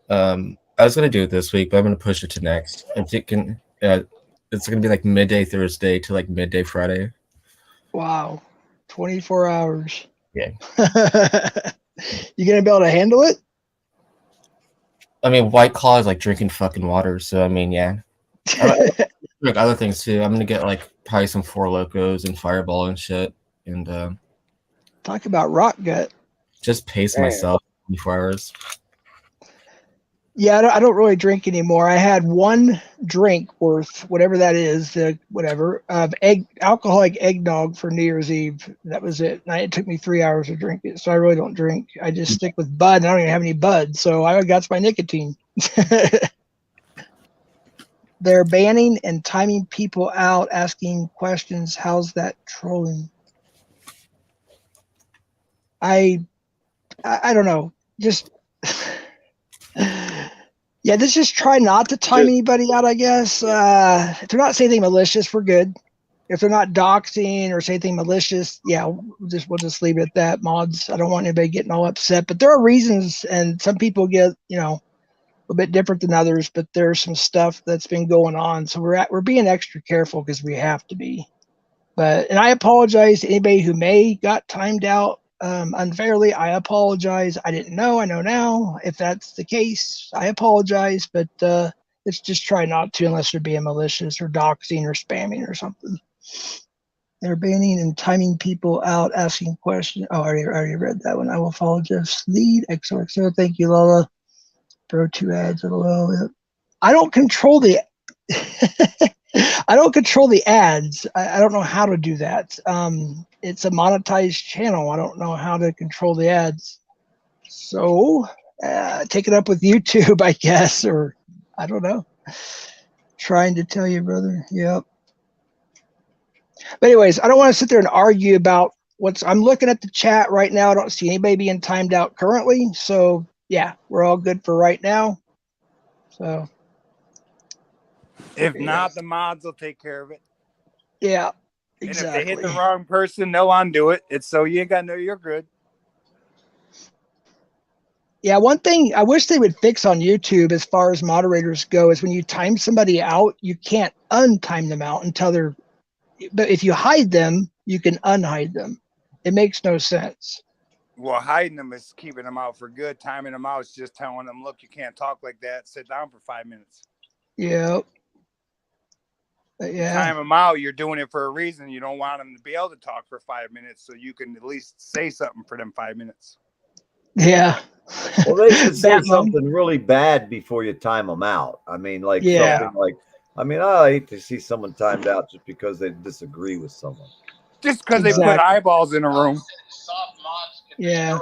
I was gonna do it this week, but I'm gonna push it to next. I'm thinking it's gonna be like midday Thursday to like midday Friday. Wow, 24 hours. Yeah. You gonna be able to handle it? I mean, White Claw is like drinking fucking water, so I mean, yeah. Like other things too. I'm gonna get like probably some Four Locos and Fireball and shit, and talk about rock gut. Just pace myself 24 hours. Yeah, I don't really drink anymore. I had one drink worth whatever that is, whatever of alcoholic eggnog for New Year's Eve. That was it. And it took me 3 hours to drink it, so I really don't drink. I just stick with Bud. And I don't even have any Bud, so I got my nicotine. They're banning and timing people out, asking questions. How's that trolling? I don't know. Just. Yeah, let's just try not to time anybody out, I guess. If they're not saying anything malicious, we're good. If they're not doxing or say anything malicious, yeah, we'll just leave it at that, mods. I don't want anybody getting all upset. But there are reasons, and some people get, a little bit different than others, but there's some stuff that's been going on. So we're being extra careful because we have to be. And I apologize to anybody who may got timed out unfairly. I apologize. I didn't know. I know now. If that's the case, I apologize. But let's just try not to unless they're being malicious or doxing or spamming or something. They're banning and timing people out, asking questions. Oh, I already read that one. I will follow Jeff's lead. XOXO. Thank you, Lola. Throw 2 ads. LOL. I don't control the. I don't control the ads. I don't know how to do that. It's a monetized channel. I don't know how to control the ads. So take it up with YouTube, I guess, or I don't know. Trying to tell you, brother. Yep. But anyways, I don't want to sit there and argue about I'm looking at the chat right now. I don't see anybody being timed out currently. So yeah, we're all good for right now. So. If not, the mods will take care of it. Yeah, exactly. And if they hit the wrong person, they'll undo it. It's so you ain't got to know you're good. Yeah, one thing I wish they would fix on YouTube as far as moderators go is when you time somebody out, you can't untime them out until but if you hide them, you can unhide them. It makes no sense. Well, hiding them is keeping them out for good. Timing them out is just telling them, look, you can't talk like that. Sit down for 5 minutes. Yeah. You time them out, you're doing it for a reason. You don't want them to be able to talk for 5 minutes, so you can at least say something for them 5 minutes. Yeah. Well, they should say something really bad before you time them out. I mean, something like, I hate to see someone timed out just because they disagree with someone. Just because they put eyeballs in a room. Yeah.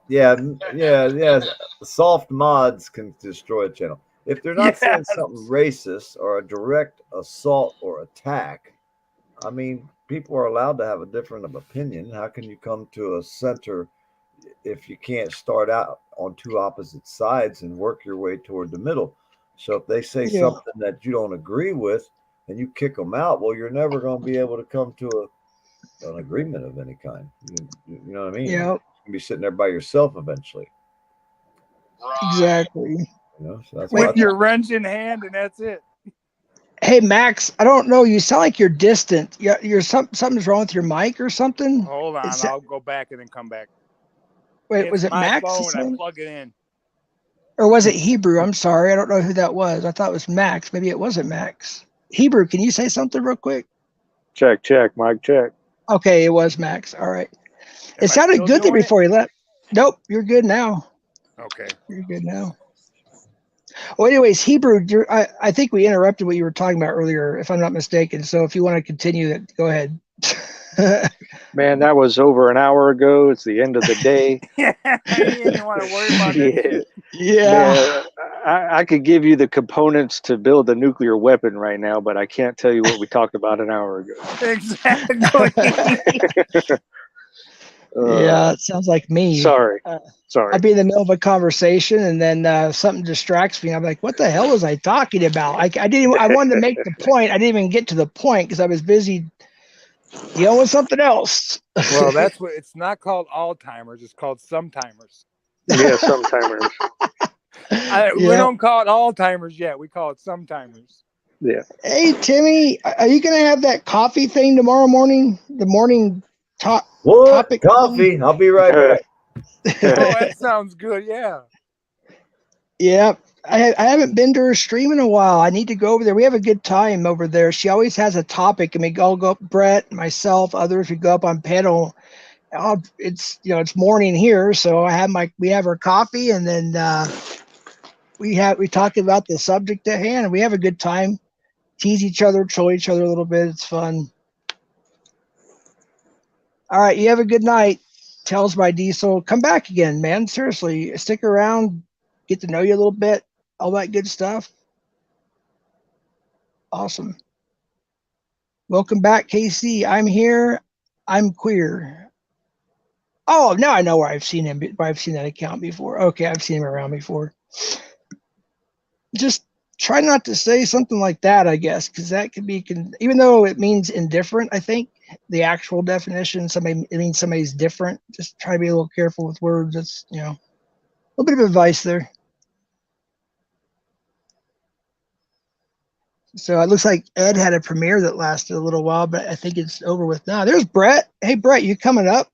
Yeah. Soft mods can destroy a channel. If they're not saying something racist or a direct assault or attack, I mean, people are allowed to have a different opinion. How can you come to a center if you can't start out on two opposite sides and work your way toward the middle? So if they say something that you don't agree with and you kick them out, well, you're never going to be able to come to an agreement of any kind. You know what I mean? Yeah. You're going to be sitting there by yourself eventually. Exactly. So that's with your wrench in hand, and that's it. Hey Max, I don't know. You sound like you're distant. You're something's wrong with your mic or something. Hold on, I'll go back and then come back. Wait, was it Max? Phone, I plug it in. Or was it Hebrew? I'm sorry, I don't know who that was. I thought it was Max. Maybe it wasn't Max. Hebrew, can you say something real quick? Check, mic check. Okay, it was Max. All right. It sounded good there before you left. Nope, you're good now. Okay, you're good now. Well, anyways, Hebrew, I think we interrupted what you were talking about earlier, if I'm not mistaken. So if you want to continue that, go ahead. Man, that was over an hour ago. It's the end of the day. You didn't want to worry about that. Yeah. Man, I could give you the components to build a nuclear weapon right now, but I can't tell you what we talked about an hour ago. Exactly. Yeah, it sounds like me. Sorry. I'll be in the middle of a conversation and then something distracts me. I'm like, what the hell was I talking about? I wanted to make the point. I didn't even get to the point because I was busy dealing with something else. Well, that's what it's not called all timers. It's called sometimers. Yeah, sometimers. We don't call it all timers yet. We call it sometimers. Yeah. Hey, Timmy, are you going to have that coffee thing tomorrow morning? The morning topic coffee? Thing? I'll be right back. Oh, that sounds good. Yeah. Yeah. I haven't been to her stream in a while. I need to go over there. We have a good time over there. She always has a topic, and we all go up. Brett, myself, others. We go up on panel. It's morning here, so we have our coffee, and then we talk about the subject at hand, and we have a good time. Tease each other, troll each other a little bit. It's fun. All right, you have a good night. Tells by Diesel. Come back again, man. Seriously, stick around, get to know you a little bit, all that good stuff. Awesome. Welcome back, KC. I'm here. I'm queer. Oh, now I know where I've seen him. I've seen that account before. Okay, I've seen him around before. Just try not to say something like that, I guess, because that could be, even though it means indifferent, I think the actual definition, it means somebody's different. Just try to be a little careful with words. That's, a little bit of advice there. So it looks like Ed had a premiere that lasted a little while, but I think it's over with now. There's Brett. Hey, Brett, you coming up?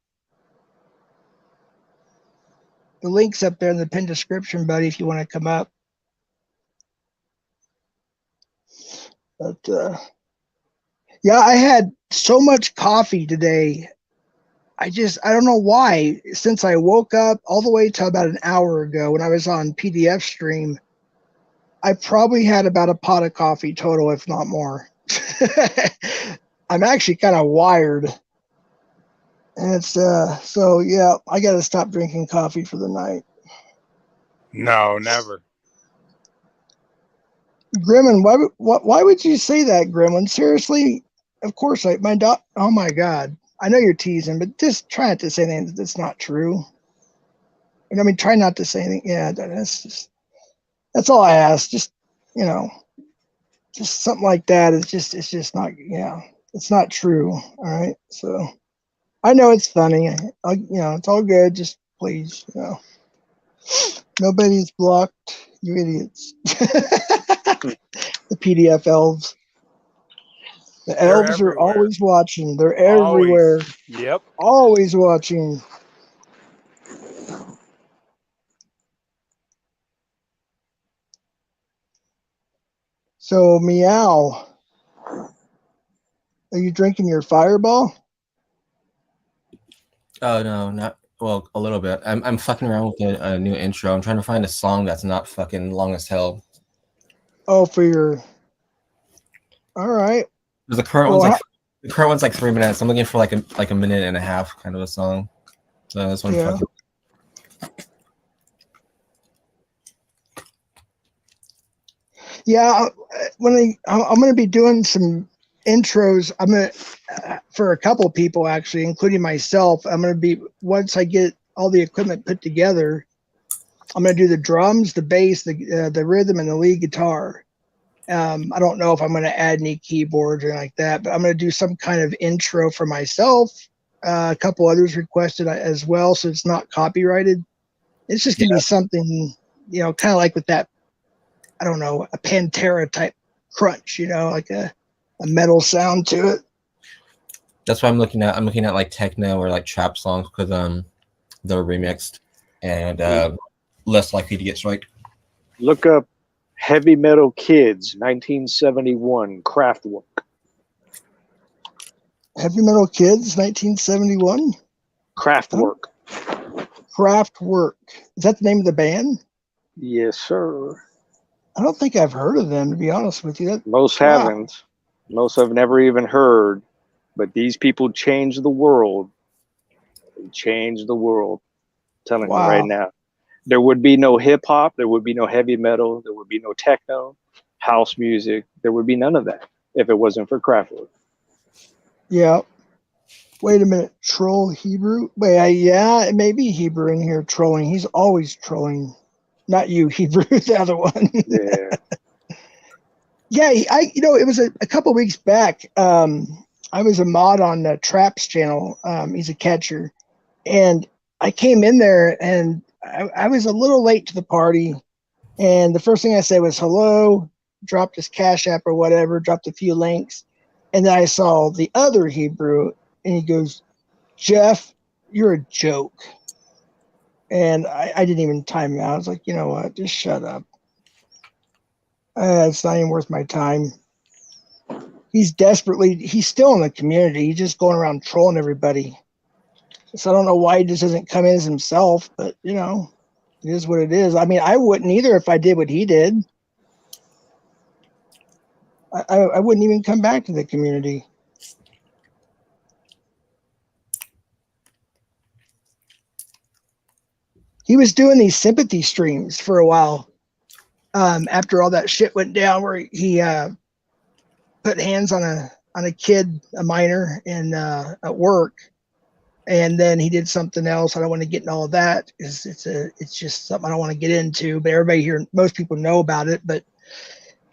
The link's up there in the pinned description, buddy, if you want to come up. But, yeah, I had so much coffee today. I don't know why. Since I woke up all the way till about an hour ago when I was on PDF stream, I probably had about a pot of coffee total, if not more. I'm actually kind of wired. And it's, so yeah, I got to stop drinking coffee for the night. No, never. Gremlin, why would you say that, Gremlin? Seriously? Of course, oh my God. I know you're teasing, but just try not to say anything that's not true. I mean, try not to say anything. Yeah, that's all I ask. Just, just something like that. It's just not, it's not true. All right. So I know it's funny. It's all good. Just please, nobody's blocked. You idiots. The PDF elves. The elves are always watching. They're everywhere. Always. Yep. Always watching. So, Meow, are you drinking your Fireball? Oh no, not well. A little bit. I'm fucking around with a new intro. I'm trying to find a song that's not fucking long as hell. Oh, for your. All right. The current one's like 3 minutes. I'm looking for like a minute and a half kind of a song. So this one. Yeah. Yeah, I'm going to be doing some intros. I'm going to, for a couple of people actually, including myself. I'm going to be, once I get all the equipment put together, I'm going to do the drums, the bass, the rhythm, and the lead guitar. I don't know if I'm going to add any keyboards or like that, but I'm going to do some kind of intro for myself. A couple others requested as well, so it's not copyrighted. It's just going to be something, kind of like with that, I don't know, a Pantera type crunch, like a metal sound to it. That's what I'm looking at. I'm looking at like techno or like trap songs because they're remixed and less likely to get strike. Look up Heavy Metal Kids, 1971, Kraftwerk. Heavy Metal Kids, 1971? Kraftwerk. Kraftwerk. Is that the name of the band? Yes, sir. I don't think I've heard of them, to be honest with you. Most haven't. Most have never even heard. But these people changed the world. They changed the world. I'm telling you right now. There would be no hip hop. There would be no heavy metal. There would be no techno, house music. There would be none of that if it wasn't for Kraftwerk. Yeah. Wait a minute. Troll Hebrew? Wait, yeah, it may be Hebrew in here trolling. He's always trolling. Not you, Hebrew, the other one. Yeah. Yeah, it was a couple weeks back. I was a mod on the Traps channel. He's a catcher. And I came in there and I was a little late to the party. And the first thing I said was hello, dropped his Cash App or whatever, dropped a few links. And then I saw the other Hebrew and he goes, Jeff, you're a joke. And I didn't even time him out. I was like, you know what? Just shut up. It's not even worth my time. He's still in the community. He's just going around trolling everybody. So I don't know why he just doesn't come in as himself, but It is what it is. I mean, I wouldn't either if I did what he did. I wouldn't even come back to the community. He was doing these sympathy streams for a while. After all that shit went down, where he put hands on a kid, a minor, at work, and then he did something else. I don't want to get into all of that because it's just something I don't want to get into. But everybody here, most people know about it. But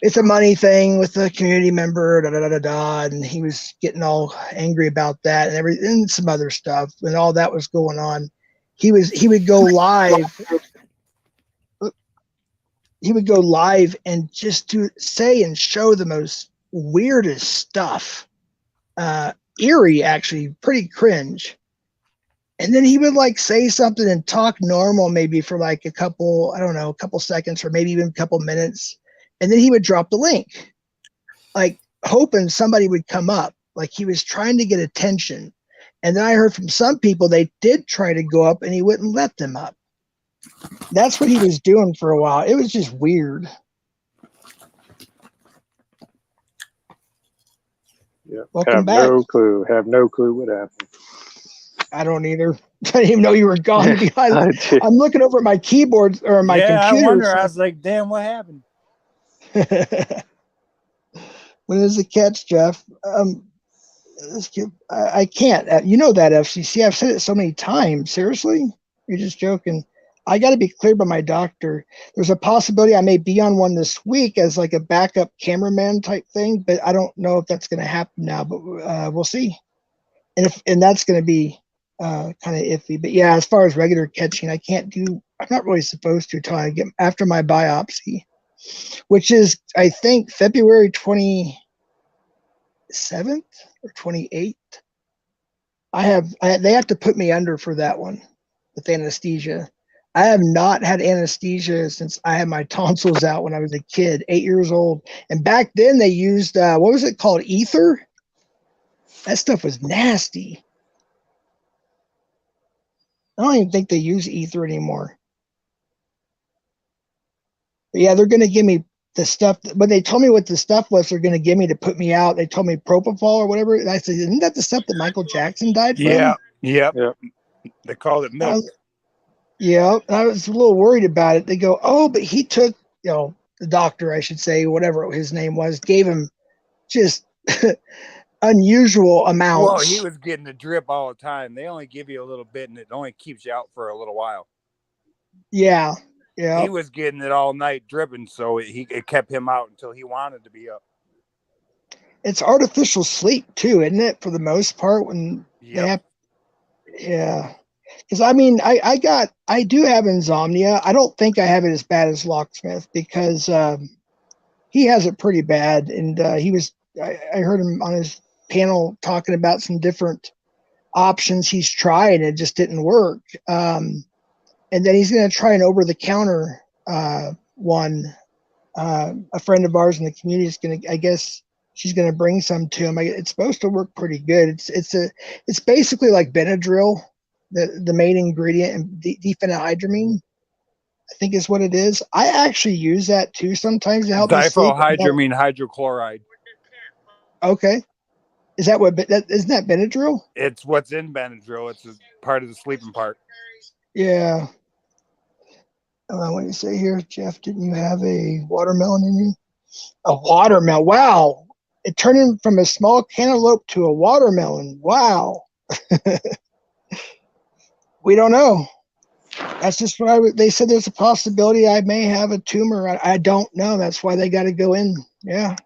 it's a money thing with a community member, and he was getting all angry about that and some other stuff, and all that was going on. He would go live. He would go live and just say and show the most weirdest stuff. Eerie, actually, pretty cringe. And then he would like say something and talk normal, maybe for like a couple seconds or maybe even a couple minutes. And then he would drop the link, like hoping somebody would come up, like he was trying to get attention. And then I heard from some people they did try to go up and he wouldn't let them up. That's what he was doing for a while. It was just weird. Yeah. Welcome back. Have no clue what happened. I don't either. I didn't even know you were gone. I'm looking over at my keyboard or my computer. I wonder. I was like, damn, what happened? When is the catch, Jeff? I can't. You know that, FCC. I've said it so many times. Seriously? You're just joking. I got to be cleared by my doctor. There's a possibility I may be on one this week as like a backup cameraman type thing, but I don't know if that's going to happen now, but we'll see. And that's going to be kind of iffy. But yeah, as far as regular catching, I'm not really supposed to until I get after my biopsy, which is, I think, February 27th or 28th. They have to put me under for that one with anesthesia. I have not had anesthesia since I had my tonsils out when I was a kid, 8 years old. And back then they used, what was it called? Ether? That stuff was nasty. I don't even think they use ether anymore. But yeah, they're going to give me the stuff. When they told me what the stuff was, they're going to give me to put me out. They told me propofol or whatever. And I said, isn't that the stuff that Michael Jackson died from? Yeah. They called it milk. Yeah, I was a little worried about it. They go, oh, but he took, the doctor, I should say, whatever his name was, gave him just unusual amounts. Well, he was getting the drip all the time. They only give you a little bit, and it only keeps you out for a little while. Yeah. He was getting it all night dripping, so it kept him out until he wanted to be up. It's artificial sleep too, isn't it? For the most part, when they have, yeah. Because I mean, I do have insomnia. I don't think I have it as bad as Locksmith because he has it pretty bad, and I heard him on his panel talking about some different options he's tried, and it just didn't work. And then he's going to try an over-the-counter one. A friend of ours in the community is going to, I guess, she's going to bring some to him. It's supposed to work pretty good. It's basically like Benadryl, the main ingredient in diphenhydramine, I think is what it is. I actually use that too sometimes to help me sleep. Diphenhydramine hydrochloride. Okay. Is that isn't that Benadryl? It's what's in Benadryl. It's a part of the sleeping part. Yeah. What do you say here, Jeff? Didn't you have a watermelon in you? A watermelon. Wow. It turned in from a small cantaloupe to a watermelon. Wow. We don't know. That's just what they said. There's a possibility I may have a tumor. I don't know. That's why they got to go in. Yeah.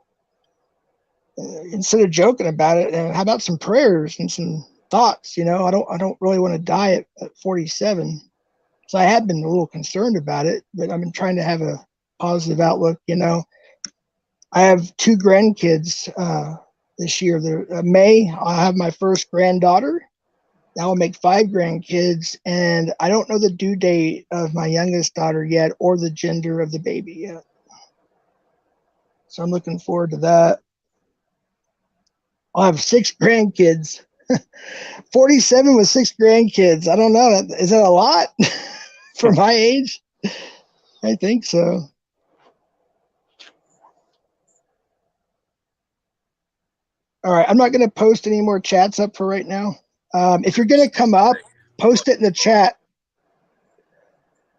Instead of joking about it, how about some prayers and some thoughts? I don't really want to die at 47. So I have been a little concerned about it, but I've been trying to have a positive outlook. I have 2 grandkids this year. May, I'll have my first granddaughter. That will make 5 grandkids, and I don't know the due date of my youngest daughter yet or the gender of the baby yet. So I'm looking forward to that. I'll have 6 grandkids. 47 with 6 grandkids. I don't know. Is that a lot for my age? I think so. All right, I'm not going to post any more chats up for right now. If you're going to come up, post it in the chat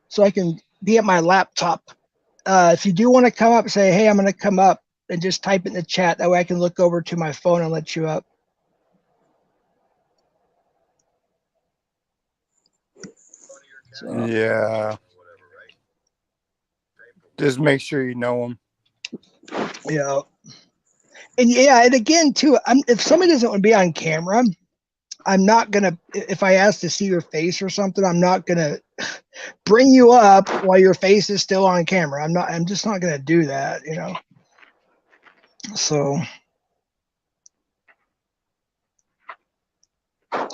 so I can be at my laptop. If you do want to come up, say, hey, I'm going to come up, and just type it in the chat. That way I can look over to my phone and let you up. So, Yeah. Just make sure you know them. yeah. And yeah, and again, too, if somebody doesn't want to be on camera, I'm not going to, if I ask to see your face or something, I'm not going to bring you up while your face is still on camera. I'm just not going to do that, you know. So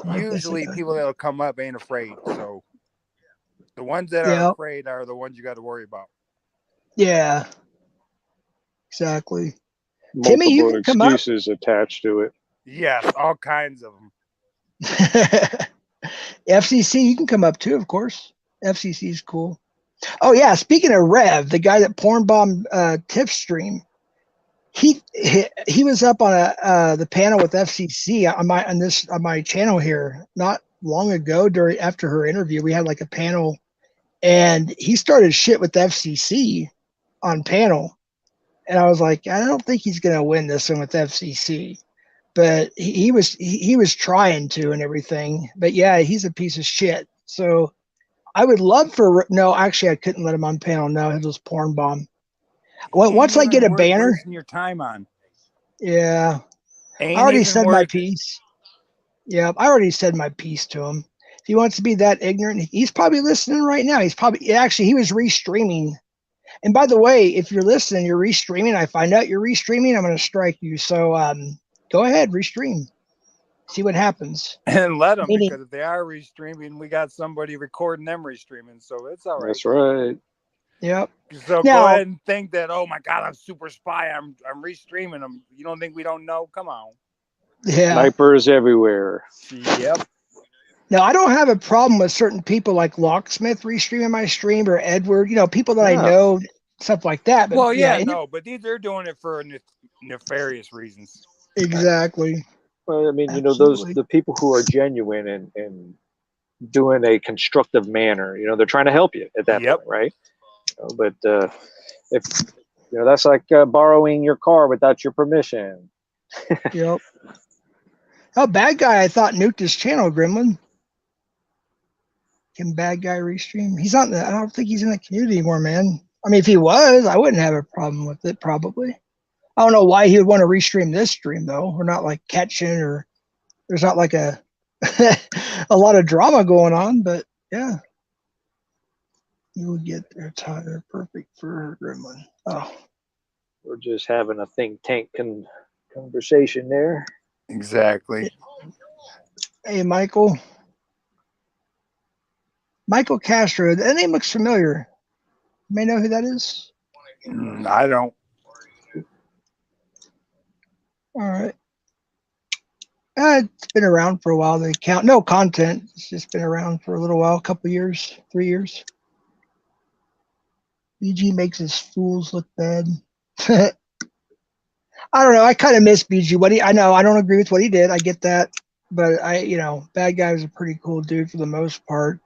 Usually people that'll come up ain't afraid. So the ones that are afraid are the ones you got to worry about. Yeah. Exactly. Multiple Timmy, you can come up. excuses attached to it. Yes, all kinds of them. FCC, you can come up too, of course. FCC is cool. Oh yeah, speaking of Rev, the guy that porn bombed Tiff stream, he was up on the panel with FCC on my channel here not long ago. After her interview, we had like a panel, and he started shit with the FCC on panel, and I was like, I don't think he's gonna win this one with FCC. But he was trying to and everything. But yeah, he's a piece of shit. So I would love for no. Actually, I couldn't let him on panel. No, it was porn bomb. Well, once I get a banner, wasting your time on. Yeah, Ain't I already even said my worth it. piece. Yeah, I already said my piece to him. If he wants to be that ignorant, he's probably listening right now. He was restreaming. And by the way, if you're listening, you're restreaming. I find out you're restreaming, I'm going to strike you. So go ahead, restream. See what happens. And let them, because if they are restreaming, we got somebody recording them restreaming, so it's all right. That's right. Yep. So go ahead and think that, oh my God, I'm super spy. I'm restreaming them. You don't think we don't know? Come on. Yeah. Snipers everywhere. Yep. Now, I don't have a problem with certain people like Locksmith restreaming my stream or Edward, people that I know, stuff like that. But well, but they're doing it for nefarious reasons. Exactly. Well, I mean, the people who are genuine and doing a constructive manner, they're trying to help you at that point, right? But if that's like borrowing your car without your permission. Yep. Oh, bad guy! I thought nuked his channel, Gremlin. Can bad guy restream? He's not. I don't think he's in the community anymore, man. I mean, if he was, I wouldn't have a problem with it. Probably. I don't know why he would want to restream this stream though. We're not like catching, or there's not like a a lot of drama going on. But yeah, you would get their tire perfect for her, Gremlin. Oh, we're just having a think tank conversation there. Exactly. Hey, Michael Castro. That name looks familiar. You may know who that is. I don't. All right. It's been around for a while. The account, no content. It's just been around for a little while, a couple years, 3 years. BG makes his fools look bad. I don't know. I kind of miss BG. I know I don't agree with what he did. I get that, but bad guy was a pretty cool dude for the most part.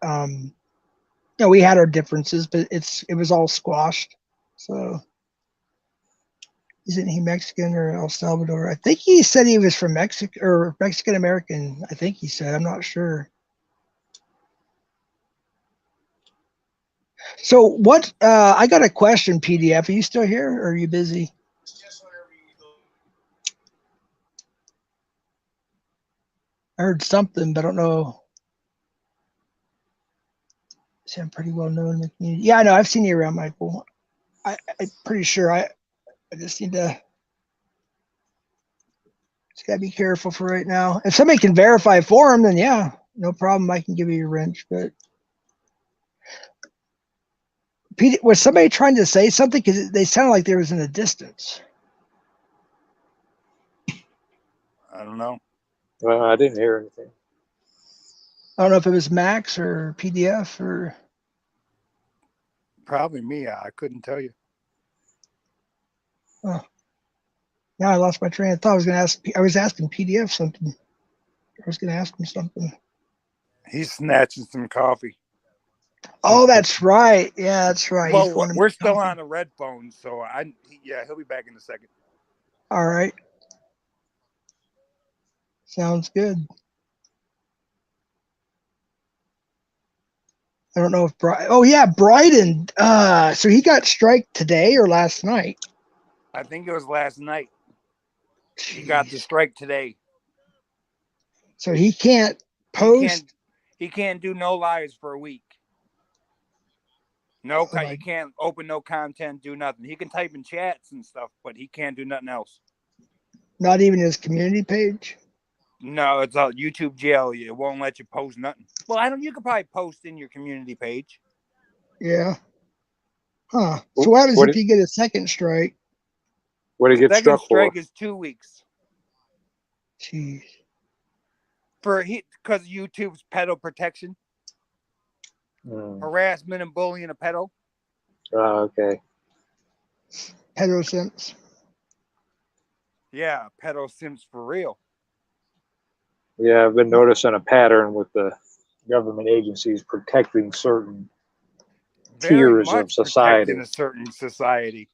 We had our differences, but it was all squashed. So. Isn't he Mexican or El Salvador? I think he said he was from Mexico or Mexican American. I think he said. I'm not sure. So what? I got a question, PDF. Are you still here or are you busy? I heard something, but I don't know. See, I'm pretty well known in the community. Yeah, I know. I've seen you around, Michael. I'm pretty sure. I just need to. Just gotta be careful for right now. If somebody can verify for him, then yeah, no problem. I can give you your wrench. But Pete, was somebody trying to say something? Because they sounded like they was in the distance. I don't know. Well, I didn't hear anything. I don't know if it was Max or PDF or. Probably me. I couldn't tell you. Oh. Now I lost my train of thought. I was asking PDF something. I was going to ask him something. He's snatching some coffee. Oh, that's right. Yeah, that's right. Well, we're still on a red phone, so he'll be back in a second. All right. Sounds good. I don't know if Bryden. So he got strike today or last night? I think it was last night. He got the strike today. So he can't post. He can't do no lives for a week. No, he can't open no content, do nothing. He can type in chats and stuff, but he can't do nothing else. Not even his community page? No, it's a YouTube jail. It won't let you post nothing. Well, you could probably post in your community page. Yeah. Huh. So what happens if you get a second strike? What do you get struck for? Second strike is 2 weeks. Jeez. Because YouTube's pedo protection. Harassment and bullying a pedo. Oh, okay. Pedo simps. Yeah, pedo simps for real. Yeah, I've been noticing a pattern with the government agencies protecting certain tiers of society. In a certain society.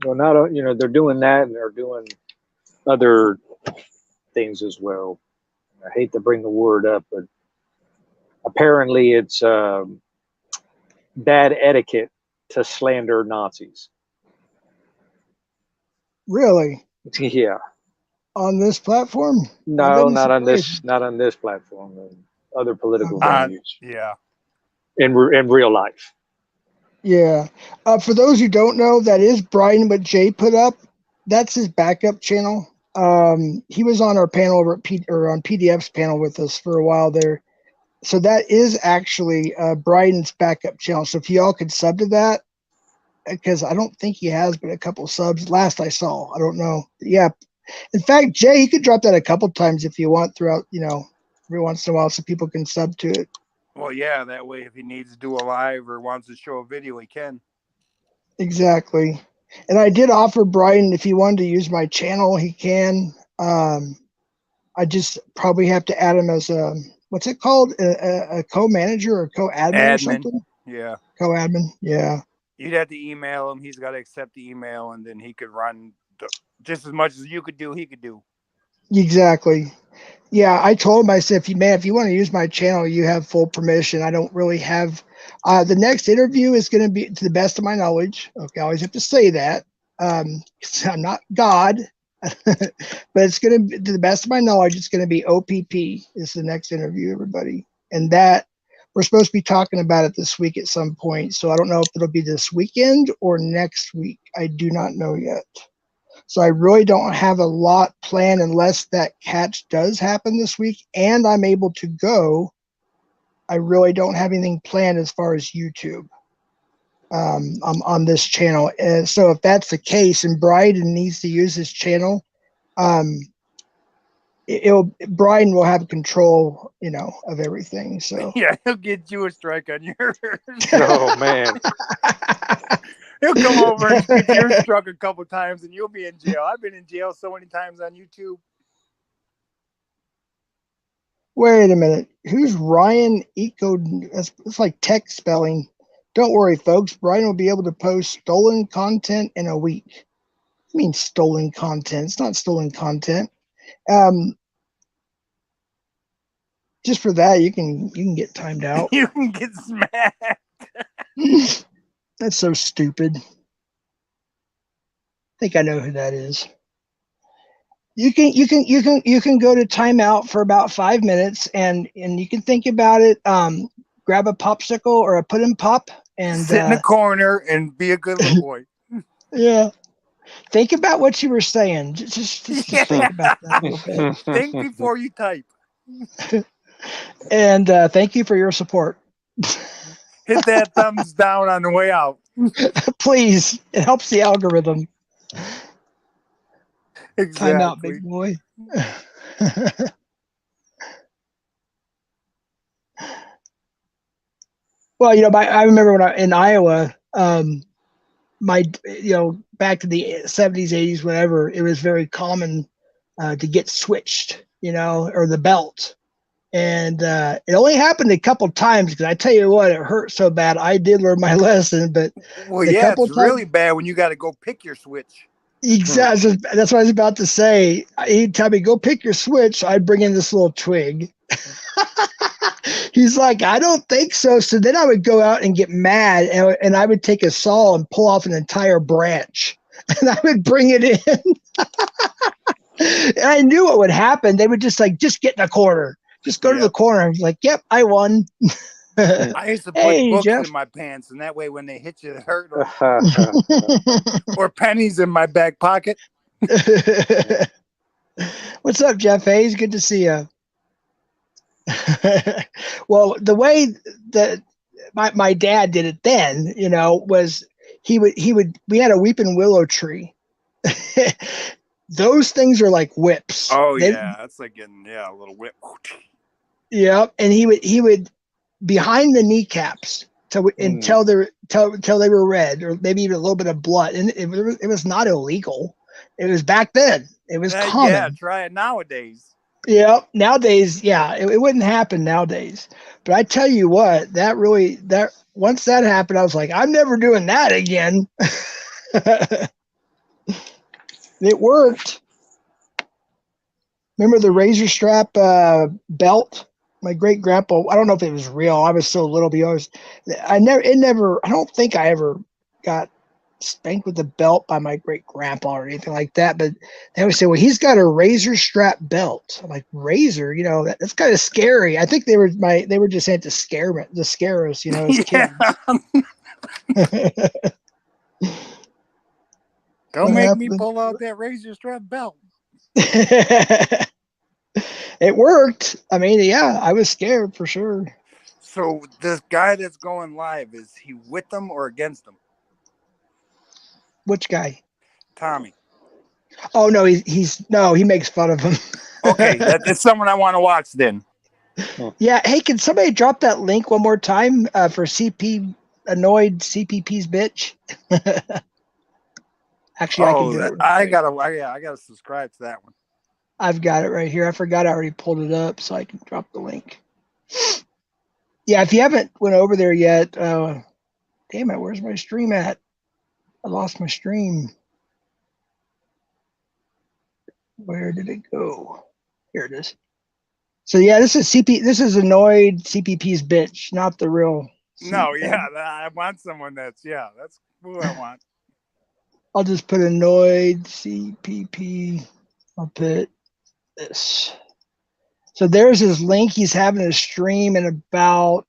Well, they're doing that, and they're doing other things as well. I hate to bring the word up, but apparently it's bad etiquette to slander Nazis. Really? Yeah. On this platform? No, not on this platform. Other political venues. Yeah. In real life. Yeah. For those who don't know, that is Brian, what Jay put up. That's his backup channel. He was on our panel over on PDF's panel with us for a while there. So that is actually Brian's backup channel. So if y'all could sub to that, because I don't think he has but a couple subs last I saw. I don't know. Yeah. In fact, Jay, you could drop that a couple times if you want throughout, every once in a while so people can sub to it. Well, yeah, that way if he needs to do a live or wants to show a video, he can. Exactly. And I did offer Brian, if he wanted to use my channel, he can. I just probably have to add him as what's it called? A co-manager or co-admin or something? Yeah. Co-admin, yeah. You'd have to email him. He's got to accept the email, and then he could run just as much as you could do, he could do. Exactly. Yeah, I told him, I said, if you want to use my channel, you have full permission. I don't really have the next interview is going to be, to the best of my knowledge. Okay, I always have to say that. I'm not God, but it's going to be, to the best of my knowledge, it's going to be OPP is the next interview, everybody. And that we're supposed to be talking about it this week at some point. So I don't know if it'll be this weekend or next week. I do not know yet. So I really don't have a lot planned unless that catch does happen this week and I'm able to go. I really don't have anything planned as far as YouTube. I'm on this channel. And so if that's the case and Bryden needs to use his channel, Brian will have control, of everything. So yeah, he'll get you a strike on yours. Oh man. He'll come over and get your struck a couple times and you'll be in jail. I've been in jail so many times on YouTube. Wait a minute. Who's Ryan Eco? It's like text spelling. Don't worry, folks. Brian will be able to post stolen content in a week. I mean, stolen content. It's not stolen content. Just for that, you can get timed out. You can get smacked. That's so stupid. I think I know who that is. You can go to timeout for about 5 minutes and you can think about it. Grab a popsicle or a pudding pop and sit in a corner and be a good little boy. Yeah. Think about what you were saying. Just think about that a little bit. Think before you type. And thank you for your support. Hit that thumbs down on the way out. Please. It helps the algorithm. Exactly. Time out, big boy. Well, I remember when in Iowa, back to the 70s, 80s, whatever, it was very common to get switched, or the belt. And it only happened a couple times because I tell you what, it hurt so bad. I did learn my lesson, but Well, the yeah, couple it's of times, really bad when you got to go pick your switch. exactly. That's what I was about to say. He'd tell me, go pick your switch. I'd bring in this little twig. He's like, I don't think so. So then I would go out and get mad, and I would take a saw and pull off an entire branch, and I would bring it in. And I knew what would happen. They would just get in the corner. Just go to the corner. I was like, yep, I won. I used to put Hey, books Jeff. in my pants, and that way when they hit you, it hurt. Or pennies in my back pocket. What's up, Jeff Hayes? Good to see you. Well, the way that my dad did it then, was we had a weeping willow tree. Those things are like whips. Oh yeah, that's like getting a little whip. Yeah, and he would behind the kneecaps until they were red, or maybe even a little bit of blood. And it was not illegal. It was back then. It was common. Yeah, try it nowadays. Yeah, nowadays, it wouldn't happen nowadays. But I tell you what, that once that happened, I was like, I'm never doing that again. It worked. Remember the razor strap belt? My great grandpa, I don't know if it was real. I was so little, but I don't think I ever got spanked with a belt by my great grandpa or anything like that. But they always say, well, he's got a razor strap belt. I'm like, razor, that's kind of scary. I think they were just saying to scare us, as kids. Don't make me pull out that razor strap belt. It worked. I mean, yeah, I was scared for sure. So this guy that's going live, is he with them or against them? Which guy? Tommy. Oh no, he makes fun of him. Okay, that's someone I want to watch then. Yeah. Hey, can somebody drop that link one more time for CP annoyed CPP's bitch? Actually, I can do it. I gotta subscribe to that one. I've got it right here. I forgot I already pulled it up, so I can drop the link. Yeah, if you haven't went over there yet, damn it, where's my stream at? I lost my stream. Where did it go? Here it is. So yeah, this is annoyed CPP's bitch, not the real. No, I want someone that's who I want. I'll just put annoyed CPP. I'll put this. So there's his link. He's having a stream in about,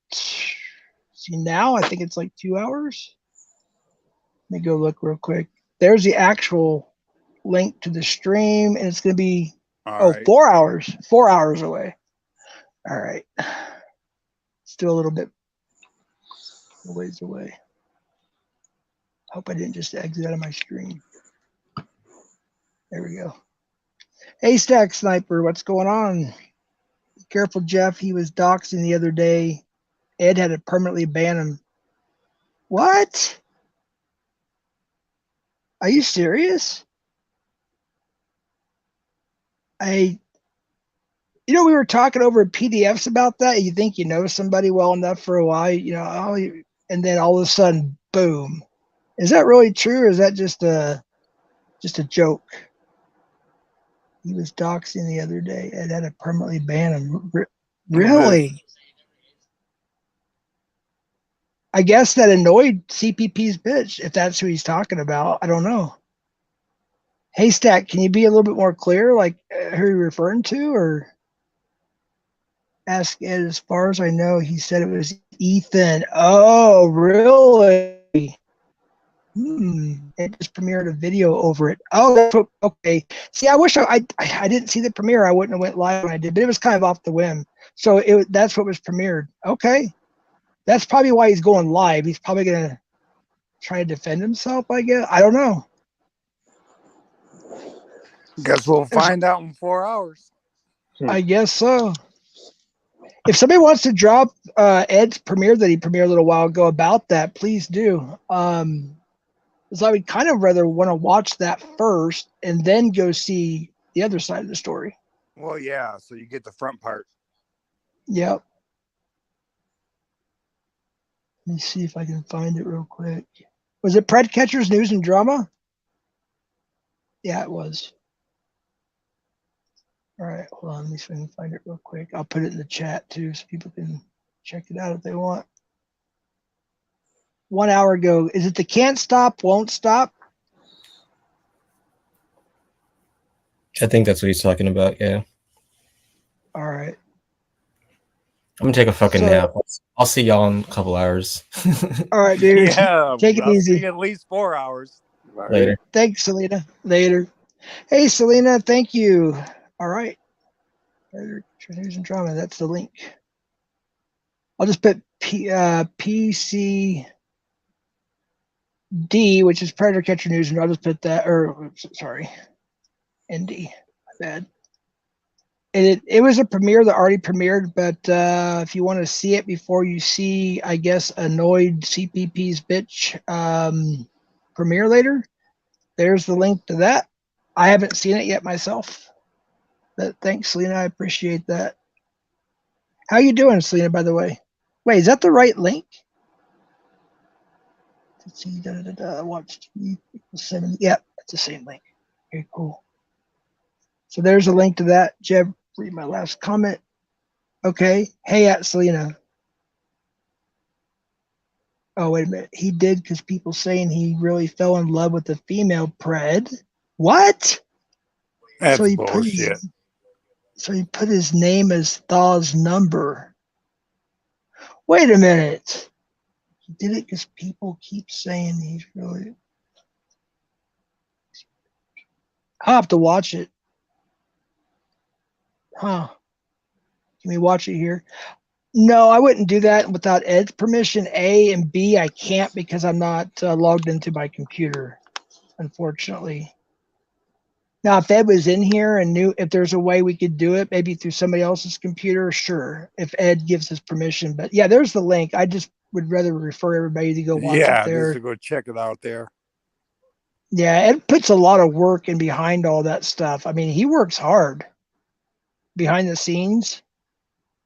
now I think it's like 2 hours. Let me go look real quick. There's the actual link to the stream, and it's going to be 4 hours. 4 hours away. All right. Still a little bit a ways away. Hope I didn't just exit out of my stream. There we go. Hey, Stack Sniper, what's going on? Be careful, Jeff. He was doxing the other day. Ed had to permanently ban him. What? Are you serious? We were talking over PDFs about that. You think you know somebody well enough for a while, and then all of a sudden, boom. Is that really true, or is that just a joke? He was doxing the other day and had to permanently ban him. Really? I guess that annoyed CPP's bitch, if that's who he's talking about. I don't know. Haystack, can you be a little bit more clear, like who you're referring to, or ask Ed? As far as I know, he said it was Ethan. Oh, really? It just premiered a video over it. Oh, okay. See, I wish I didn't see the premiere. I wouldn't have went live when I did, but it was kind of off the whim. So that's what was premiered. Okay. That's probably why he's going live. He's probably going to try to defend himself, I guess. I don't know. Guess we'll find out in 4 hours. I guess so. If somebody wants to drop Ed's premiere that he premiered a little while ago about that, please do. Because I would kind of rather want to watch that first and then go see the other side of the story. Well, yeah, so you get the front part. Yep. Let me see if I can find it real quick. Was it Pred Catcher's News and Drama? Yeah, it was. All right, hold on. Let me see if I can find it real quick. I'll put it in the chat too so people can check it out if they want. 1 hour ago. Is it the Can't Stop, Won't Stop? I think that's what he's talking about. Yeah. All right. I'm gonna take a fucking nap. I'll see y'all in a couple hours. All right, dude. Yeah, Take it I'll easy. see you at least 4 hours. Later. Thanks, Selena. Later. Hey, Selena. Thank you. All right. News and Drama. That's the link. I'll just put PCD, which is Predator Catcher News, and I'll just put that. Or sorry, ND. My bad. It was a premiere that already premiered, but if you want to see it before you see, I guess, Annoyed CPP's bitch premiere later, there's the link to that. I haven't seen it yet myself, but thanks, Selena. I appreciate that. How you doing, Selena, by the way? Wait, is that the right link? Let's see. Watch TV. 7. Yeah, it's the same link. Okay, cool. So there's a link to that. Jeb, read my last comment. Okay. Hey, at Selena. Oh, wait a minute. He did because people saying he really fell in love with the female Pred. What? That's so he bullshit. Put his name as Thaw's number. Wait a minute. He did it because people keep saying he's really. I'll have to watch it. Huh. Can we watch it here? No, I wouldn't do that without Ed's permission. A, and B, I can't because I'm not logged into my computer, unfortunately. Now, if Ed was in here and knew if there's a way we could do it, maybe through somebody else's computer, sure, if Ed gives his permission. But yeah, there's the link. I just would rather refer everybody to go watch it there. Just to go check it out there. Yeah, Ed puts a lot of work in behind all that stuff. I mean, he works hard behind the scenes.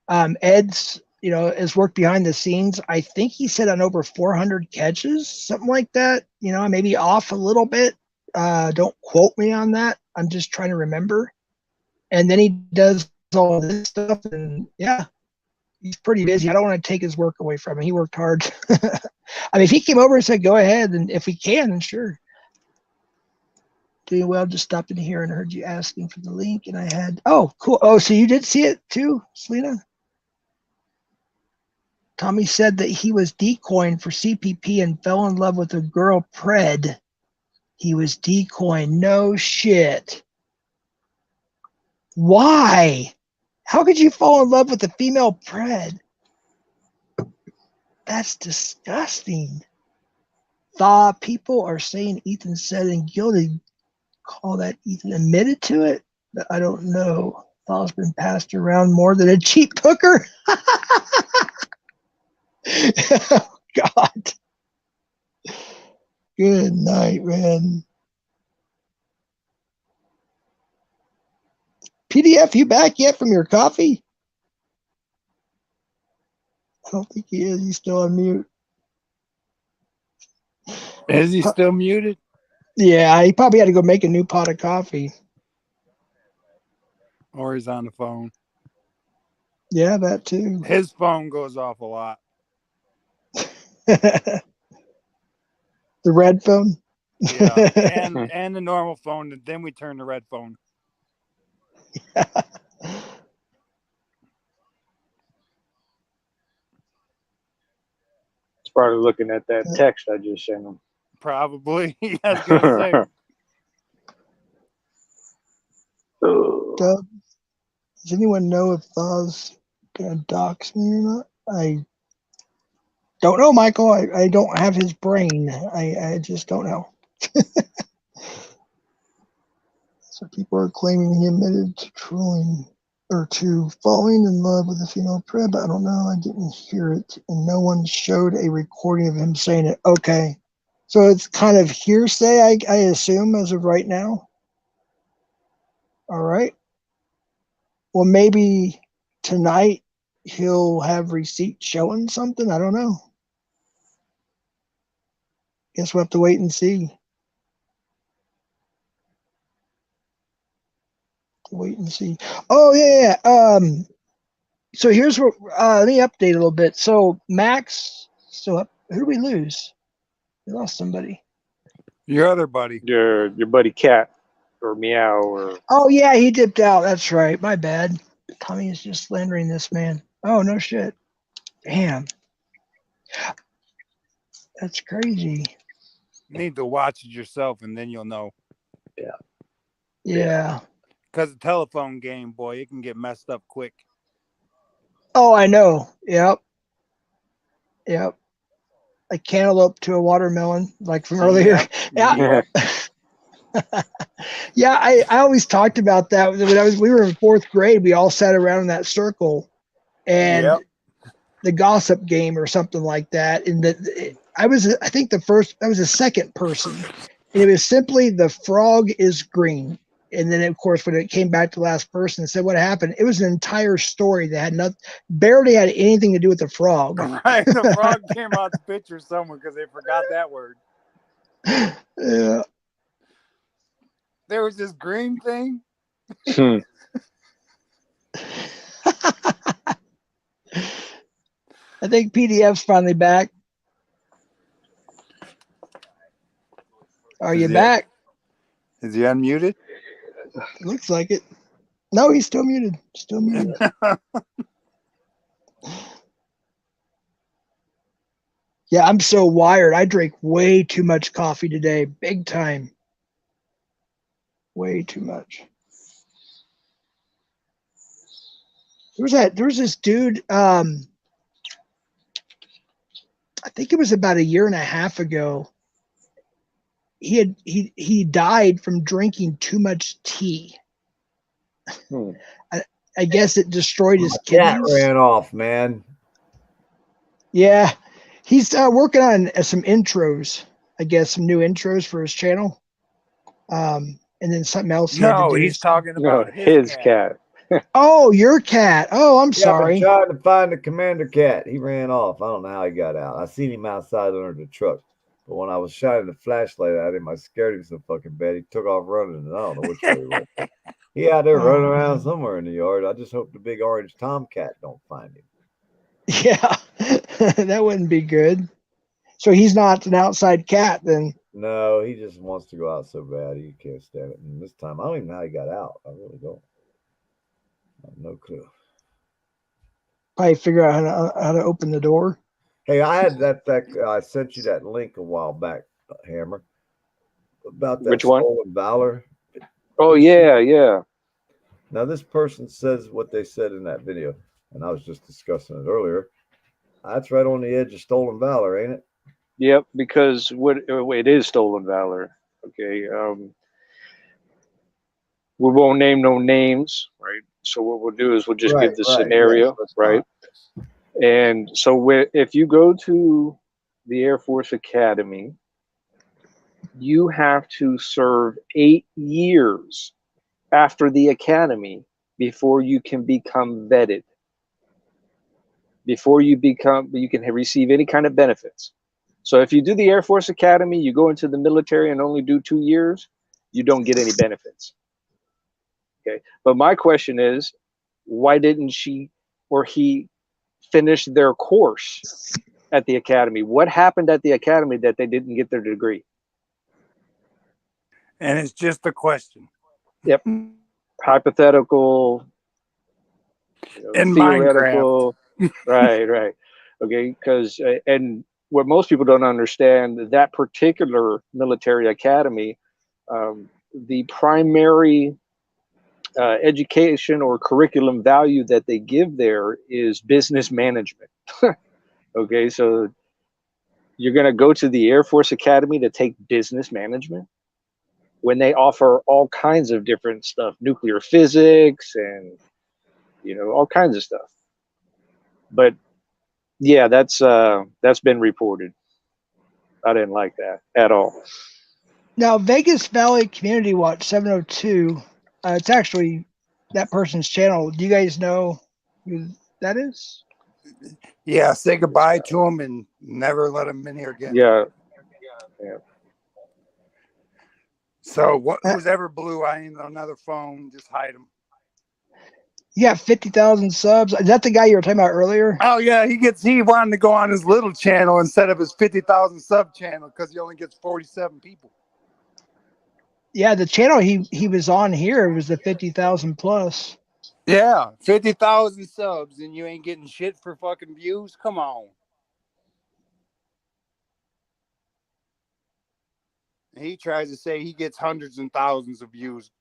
Ed's, has worked behind the scenes. I think he said on over 400 catches, something like that. Maybe off a little bit. Don't quote me on that. I'm just trying to remember. And then he does all this stuff, and yeah, he's pretty busy. I don't want to take his work away from him. He worked hard. I mean, if he came over and said, "Go ahead," and if we can, then sure. Doing well. Just stopped in here and heard you asking for the link, and I had. Oh, cool. Oh, so you did see it too, Selena? Tommy said that he was decoying for CPP and fell in love with a girl Pred. He was decoying. No shit. Why? How could you fall in love with a female Pred? That's disgusting. Thaw, people are saying Ethan said and guilty. Call that Ethan admitted to it? But I don't know. Thaw's been passed around more than a cheap hooker. Oh, God. Good night, man. PDF, you back yet from your coffee? I don't think he is. He's still on mute. Is he still muted? Yeah, he probably had to go make a new pot of coffee. Or he's on the phone. Yeah, that too. His phone goes off a lot. The red phone? Yeah, and the normal phone, and then we turn the red phone. Yeah. It's probably looking at that text I just sent him. Probably. I was gonna say. Doug, does anyone know if Thaw's gonna dox me or not? I don't know, Michael. I don't have his brain. I just don't know. So people are claiming he admitted to trolling. or two falling in love with a female prep. I don't know. I didn't hear it, and no one showed a recording of him saying it. Okay, so it's kind of hearsay, I assume, as of right now. All right. Well, maybe tonight he'll have receipts showing something. I don't know. Guess we'll have to wait and see. Wait and see. Oh yeah. So here's what. Let me update a little bit. So Max still up. Who did we lose? We lost somebody. Your other buddy. Your buddy Cat or Meow or. Oh yeah, he dipped out. That's right. My bad. Tommy is just slandering this man. Oh no shit. Damn. That's crazy. You need to watch it yourself, and then you'll know. Yeah. Because the telephone game, boy, it can get messed up quick. Oh, I know. Yep. A cantaloupe to a watermelon, like from earlier. Yeah. Yeah, I always talked about that when we were in fourth grade. We all sat around in that circle, and the gossip game or something like that. And I was the second person, and it was simply the frog is green. And then of course when it came back to the last person and said what happened, it was an entire story that had barely had anything to do with the frog. Right, the frog came out the picture somewhere because they forgot that word. Yeah. There was this green thing. I think PDF's finally back. Are you back? Is he unmuted? Looks like it. No, he's still muted. Still muted. Yeah, I'm so wired. I drank way too much coffee today. Big time. Way too much. There was this dude, I think it was about a year and a half ago. He died from drinking too much tea. I guess it destroyed his kidneys. Cat ran off, man. Yeah, he's working on some intros. I guess some new intros for his channel. And then something else. No, he's talking about his cat. Oh, your cat. Oh, I'm sorry. I've been trying to find the commander cat. He ran off. I don't know how he got out. I seen him outside under the truck. But when I was shining the flashlight at him, I scared him so fucking bad. He took off running, and I don't know which way he went. He out there running around somewhere in the yard. I just hope the big orange tomcat don't find him. Yeah, that wouldn't be good. So he's not an outside cat then? No, he just wants to go out so bad. He can't stand it. And this time, I don't even know how he got out. I really don't. I have no clue. Probably figure out how to open the door. Hey, I had that I sent you that link a while back, Hammer, about that Which one? Stolen Valor. Oh yeah. Now this person says what they said in that video, and I was just discussing it earlier. That's right on the edge of Stolen Valor, ain't it? Yep, because it is Stolen Valor. Okay. We won't name no names, right? So what we'll do is we'll just give the scenario, right? And so if you go to the Air Force Academy, you have to serve 8 years after the academy before you can become vetted. Before you can receive any kind of benefits. So if you do the Air Force Academy, you go into the military and only do 2 years, you don't get any benefits. Okay. But my question is, why didn't she or he finish their course at the academy? What happened at the academy that they didn't get their degree? And it's just a question. Yep. Hypothetical. In theoretical. Right. Okay. Because, and what most people don't understand, that particular military academy, the primary education or curriculum value that they give there is business management. Okay, so you're going to go to the Air Force Academy to take business management when they offer all kinds of different stuff, nuclear physics and all kinds of stuff. But yeah, that's been reported. I didn't like that at all. Now, Vegas Valley Community Watch 702. It's actually that person's channel. Do you guys know who that is? Yeah, say goodbye to him and never let him in here again. Yeah. So who's ever blue eyeing on another phone, just hide him. You got 50,000 subs. Is that the guy you were talking about earlier? Oh yeah, he wanted to go on his little channel instead of his 50,000 sub channel because he only gets 47 people. Yeah, the channel he was on here was the 50,000 plus. Yeah, 50,000 subs and you ain't getting shit for fucking views. Come on. He tries to say he gets hundreds and thousands of views.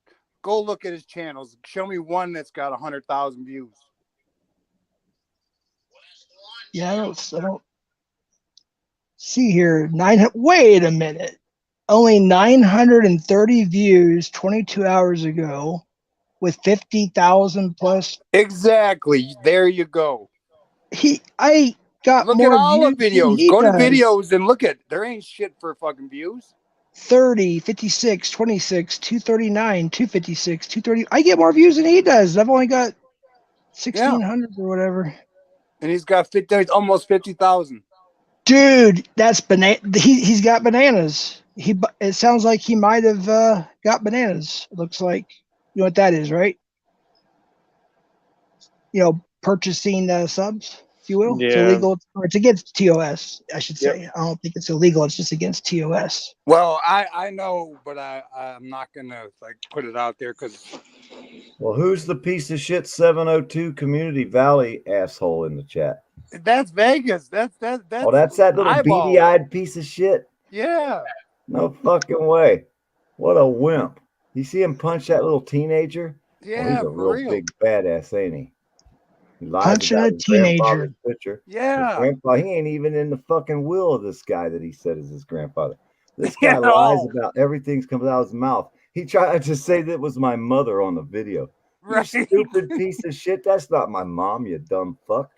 Go look at his channels. Show me one that's got 100,000 views. Yeah, I don't see here. Wait a minute. Only 930 views 22 hours ago with 50,000 plus. Exactly. There you go. I got look more at all the views than videos. he Go to does. videos and look at. There ain't shit for fucking views. 30, 56, 26, 239, 256, 230. I get more views than he does. I've only got 1,600 or whatever. And he's got almost 50,000. Dude, that's banana. He's got bananas. It sounds like he might have got bananas. It looks like, you know what that is, right? Purchasing subs, if you will. Yeah. It's illegal, or it's against TOS, I should say. Yep. I don't think it's illegal. It's just against TOS. Well, I know, but I'm not gonna put it out there because. Well, who's the piece of shit 702 Community Valley asshole in the chat? That's Vegas. That's that little eyeball. beady-eyed piece of shit. Yeah. No fucking way. What a wimp. You see him punch that little teenager? Yeah, he's a real big badass, ain't he? He lies punching about a his teenager. grandfather's picture. Yeah. His grandpa, he ain't even in the fucking will of this guy that he said is his grandfather. This guy lies about everything that comes out of his mouth. He tried to say that was my mother on the video. Right. You stupid piece of shit. That's not my mom, you dumb fuck.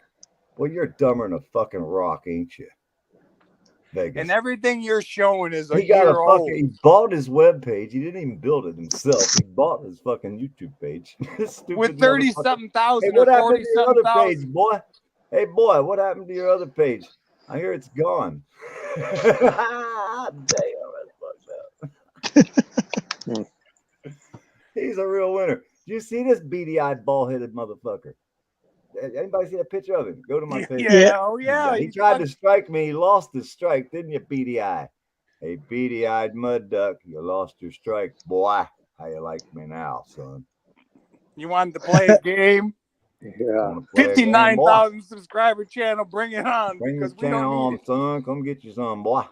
Well, you're dumber than a fucking rock, ain't you? Vegas. And everything you're showing is he bought his webpage. He didn't even build it himself. He bought his fucking YouTube page. With 30-something thousand. Hey, what happened to your other page, boy? Hey, boy, what happened to your other page? I hear it's gone. Damn, that's fucked up. He's a real winner. Do you see this beady-eyed, ball-headed motherfucker? Anybody see a picture of him? Go to my page. Yeah, oh yeah. He tried to strike me. He lost his strike, didn't you, beady eye? Hey, beady-eyed mud duck, you lost your strike, boy. How you like me now, son? You wanted to play a game? Yeah. 59,000 subscriber channel. Bring it on. Bring because your channel on, son. Come get your son, boy.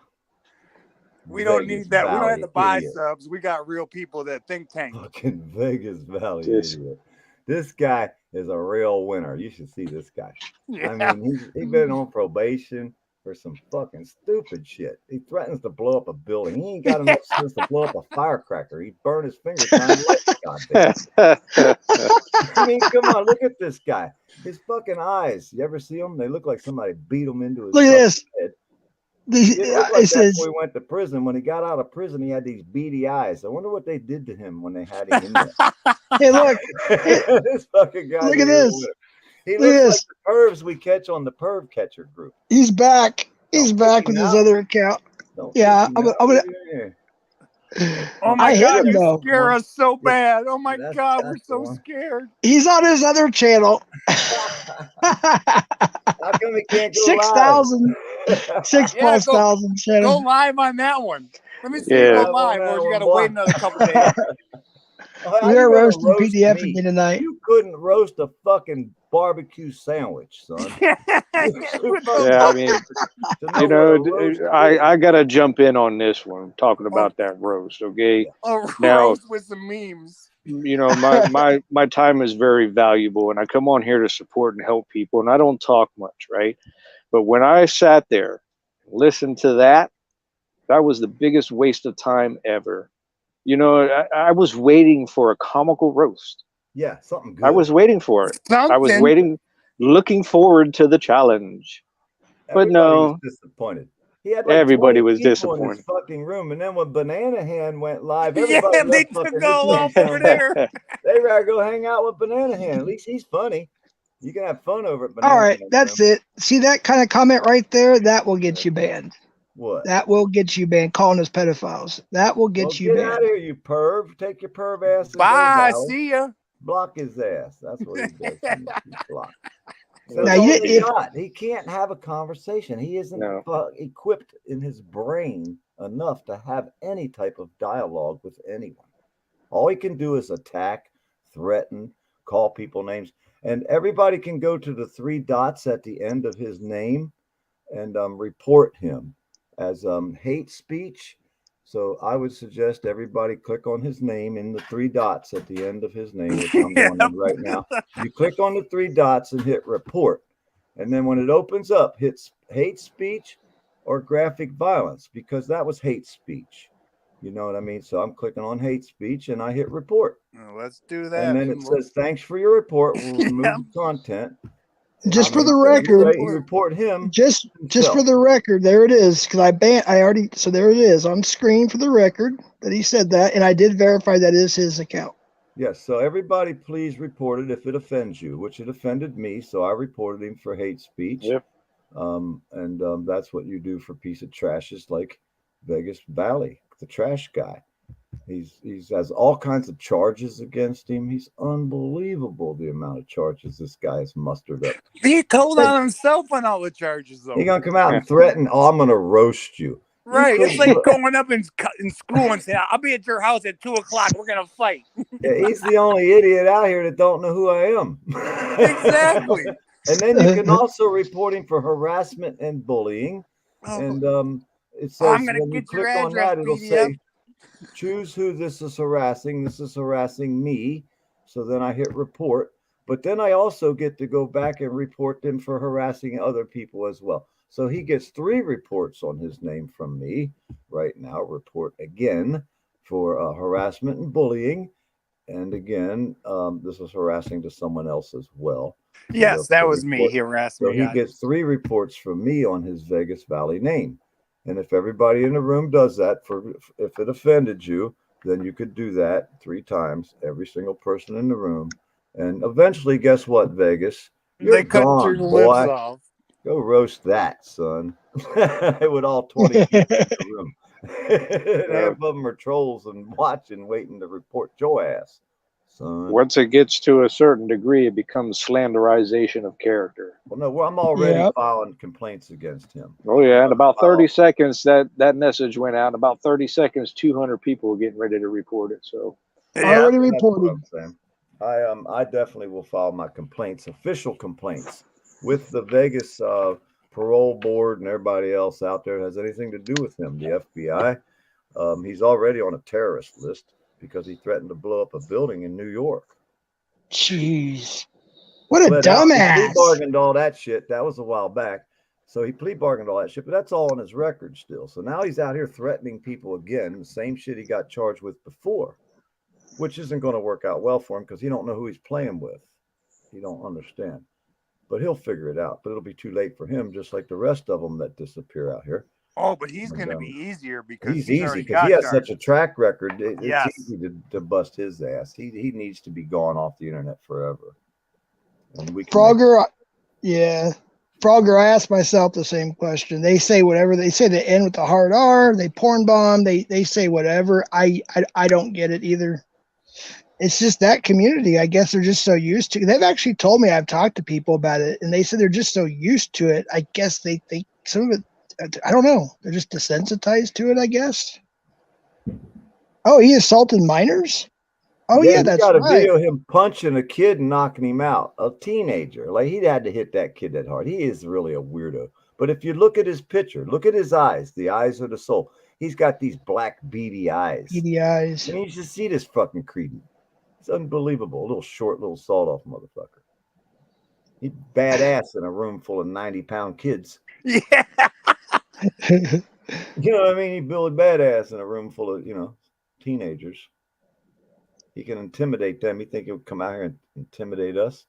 We don't need that. We don't have to buy subs. We got real people that think tank. Fucking Vegas Valley idiot. This guy is a real winner. You should see this guy. Yeah. I mean, he's been on probation for some fucking stupid shit. He threatens to blow up a building. He ain't got enough sense to blow up a firecracker. He'd burn his finger trying to light it. I mean, come on, look at this guy. His fucking eyes. You ever see them? They look like somebody beat him into his head. It says before he went to prison. When he got out of prison, he had these beady eyes. I wonder what they did to him when they had him in there. Hey, look. This fucking guy. Look at this. He looks like the pervs we catch on the perv catcher group. He's back. He's back with his other account. Yeah, I'm gonna. Oh my God, you scare us so bad. Oh my God, we're so scared. He's on his other channel. How come he can't go 6,000, 6,000 channel. Go live on that one. Let me see you go live, or you gotta wait another couple days. We're roasting PDF again tonight. You couldn't roast a fucking barbecue sandwich, son. Yeah, I mean, I gotta jump in on this one, talking about that roast. Okay, roast with some memes. My time is very valuable, and I come on here to support and help people, and I don't talk much, right? But when I sat there, and listened to that was the biggest waste of time ever. I was waiting for a comical roast. Yeah, something good. I was waiting for it. I was Something. looking forward to the challenge. But Everybody was no, disappointed. He had like everybody 20 was people in his disappointed. fucking room, and then when Banana Hand went live, Yeah, everybody they left took fucking all Richmond off over there. They rather go hang out with Banana Hand. At least he's funny. You can have fun over at Banana All right, Hand's that's room. it. See that kind of comment right there? That will get you banned. What? That will get you banned. Calling us pedophiles. That will get Well, you get out of banned. here, you perv. Take your perv ass and go, Bye. Valley. See ya. Block his ass. That's what he does. He's blocked. Now, That's you all didn't- he if- got. He can't have a conversation. He isn't No. equipped in his brain enough to have any type of dialogue with anyone. All he can do is attack, threaten, call people names. And everybody can go to the 3 dots at the end of his name and report him as hate speech. So I would suggest everybody click on his name in the 3 dots at the end of his name, which I'm going in right now. You click on the 3 dots and hit report. And then when it opens up, hit hate speech or graphic violence, because that was hate speech. You know what I mean? So I'm clicking on hate speech and I hit report. Well, let's do that. And then it says, thanks for your report. We'll remove Yeah. the content. just for the You record, say you report him. just for himself. the record, there it is. Because I already, so there it is on screen for the record that he said that, and I did verify that is his account. Yes, so everybody please report it if it offends you, which it offended me, so I reported him for hate speech. Yep. And that's what you do for piece of trashes like Vegas Valley, the trash guy. He's has all kinds of charges against him. He's unbelievable the amount of charges this guy has mustered up. He told on himself on all the charges, though. He's gonna come out and threaten, oh, I'm gonna roast you. Right. You It's like going up in school and saying, I'll be at your house at 2:00. We're going to fight. Yeah, he's the only idiot out here that don't know who I am. Exactly. And then you can also report him for harassment and bullying. Oh, And it says I'm going to when you get your click on address, that, it'll PDF. say, choose who this is harassing. This is harassing me. So then I hit report. But then I also get to go back and report them for harassing other people as well. So he gets 3 reports on his name from me right now. Report again for harassment and bullying. And again, this was harassing to someone else as well. Yes, that was me. He harassed So me. he gets 3 reports from me on his Vegas Valley name. And if everybody in the room does that, if it offended you, then you could do that 3 times, every single person in the room. And eventually, guess what, Vegas? You're They cut gone, your boy. lips off. Go roast that, son. With all 20 people in the room. And half of them are trolls and watching, waiting to report your ass, son. Once it gets to a certain degree, it becomes slanderization of character. Well, no, I'm already Yep. filing complaints against him. Oh yeah, in about 30 seconds, that message went out. In about 30 seconds, 200 people were getting ready to report it. So Yeah. Already That's what reported. I'm saying. I definitely will file my complaints, official complaints, with the Vegas parole board and everybody else out there that has anything to do with him. The FBI. He's already on a terrorist list because he threatened to blow up a building in New York. Jeez, what a Let out. He dumbass! plea bargained all that shit. That was a while back. So he plea bargained all that shit, but that's all on his record still. So now he's out here threatening people again, the same shit he got charged with before, which isn't going to work out well for him because he don't know who he's playing with. He don't understand. But he'll figure it out. But it'll be too late for him, just like the rest of them that disappear out here. Oh, but he's going to be easier because He's he's easy already because got he has charged. such a track record. Yes. It's easy to bust his ass. He needs to be gone off the internet forever. And we can Frogger, yeah. Frogger, I asked myself the same question. They say whatever. They say they end with the hard R. They porn bomb. They say whatever. I don't get it either. It's just that community. I guess they're just so used to. They've actually told me, I've talked to people about it, and they said they're just so used to it. I guess they some of it. I don't know. They're just desensitized to it, I guess. Oh, he assaulted minors? Oh, yeah, you that's got a right. video of him punching a kid and knocking him out, a teenager. Like, he'd had to hit that kid that hard. He is really a weirdo. But if you look at his picture, look at his eyes. The eyes of the soul. He's got these black beady eyes. Beady eyes. And you should see this fucking cretin. It's unbelievable. A little short, little sawed off motherfucker. He's badass in a room full of 90-pound kids. Yeah. You know what I mean? He Billy Badass in a room full of, teenagers. He can intimidate them. You think he'll come out here and intimidate us?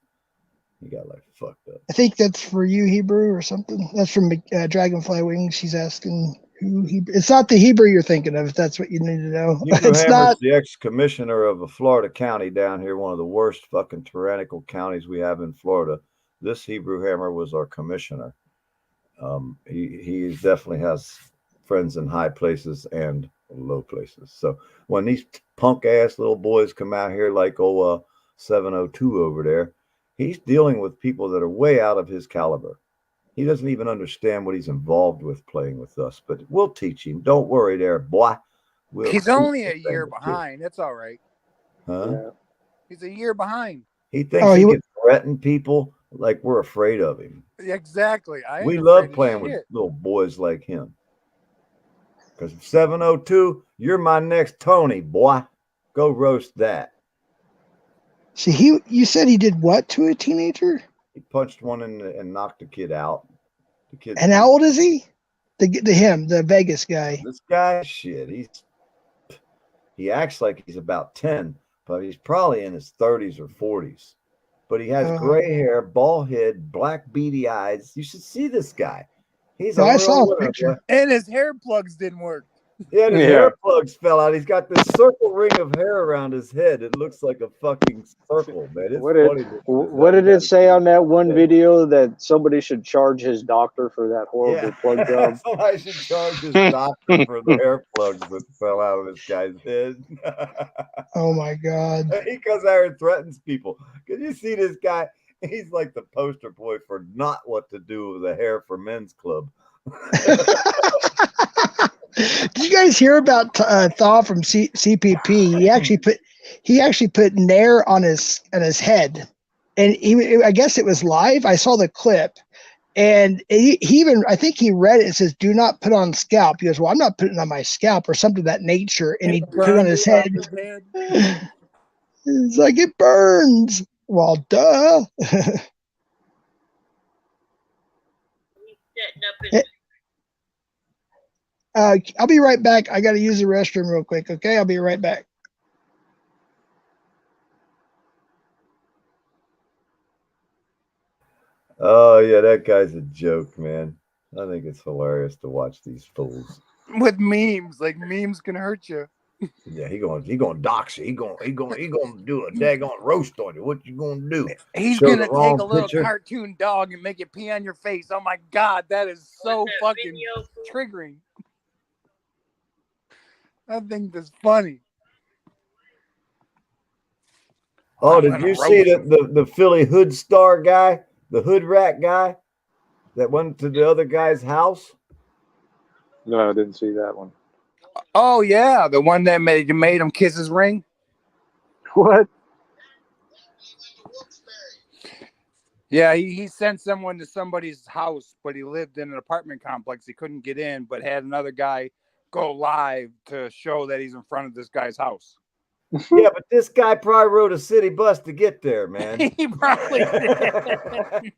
He got like fucked up. I think that's for you, Hebrew, or something. That's from Dragonfly Wings. She's asking who Hebrew. It's not the Hebrew you're thinking of, if that's what you need to know. Hebrew It's Hammer's not. the ex-commissioner of a Florida county down here, one of the worst fucking tyrannical counties we have in Florida. This Hebrew Hammer was our commissioner. He definitely has friends in high places and low places. So when these punk ass little boys come out here like 702 over there, he's dealing with people that are way out of his caliber. He doesn't even understand what he's involved with playing with us, but we'll teach him. Don't worry there, boy. He's only a year behind. That's all right. Huh? Yeah. He's a year behind. He thinks he can threaten people like we're afraid of him. Exactly. We love playing with little boys like him. Because 702, you're my next Tony, boy. Go roast that. See, you said he did what to a teenager? He punched one and knocked the kid out. The kid. And how old is he? The Vegas guy. This guy, shit, he acts like he's about 10, but he's probably in his 30s or 40s. But he has gray hair, bald head, black beady eyes. You should see this guy. I saw a picture. And his hair plugs didn't work. Yeah, his hair plugs fell out. He's got this circle ring of hair around his head. It looks like a fucking circle, man. It's what did it say on that one video that somebody should charge his doctor for that horrible plug job? Somebody should charge his doctor for the hair plugs that fell out of this guy's head. Oh my God. He goes out and threatens people. Can you see this guy? He's like the poster boy for not what to do with the Hair for Men's Club. Did you guys hear about Thaw from CPP? He actually put Nair on his head, and I guess it was live. I saw the clip, and he even, I think he read it. It says, "Do not put on scalp." He goes, "Well, I'm not putting it on my scalp," or something of that nature, and he put it on his head. It's like, it burns. Well, duh. I'll be right back. I got to use the restroom real quick. Okay, I'll be right back. Oh yeah, that guy's a joke, man. I think it's hilarious to watch these fools with memes. Like, memes can hurt you. Yeah, he gonna dox you. He gonna do a daggone roast on you. What you gonna do? He's gonna take a little cartoon dog and make it pee on your face. Oh my God, that is so fucking triggering. I think that's funny. Oh, did you see the Philly hood star guy, the hood rat guy that went to the other guy's house? No, I didn't see that one. Oh yeah, the one that made him kiss his ring. What? Yeah, he sent someone to somebody's house, but he lived in an apartment complex. He couldn't get in, but had another guy go live to show that he's in front of this guy's house. Yeah, but this guy probably rode a city bus to get there, man. He probably did.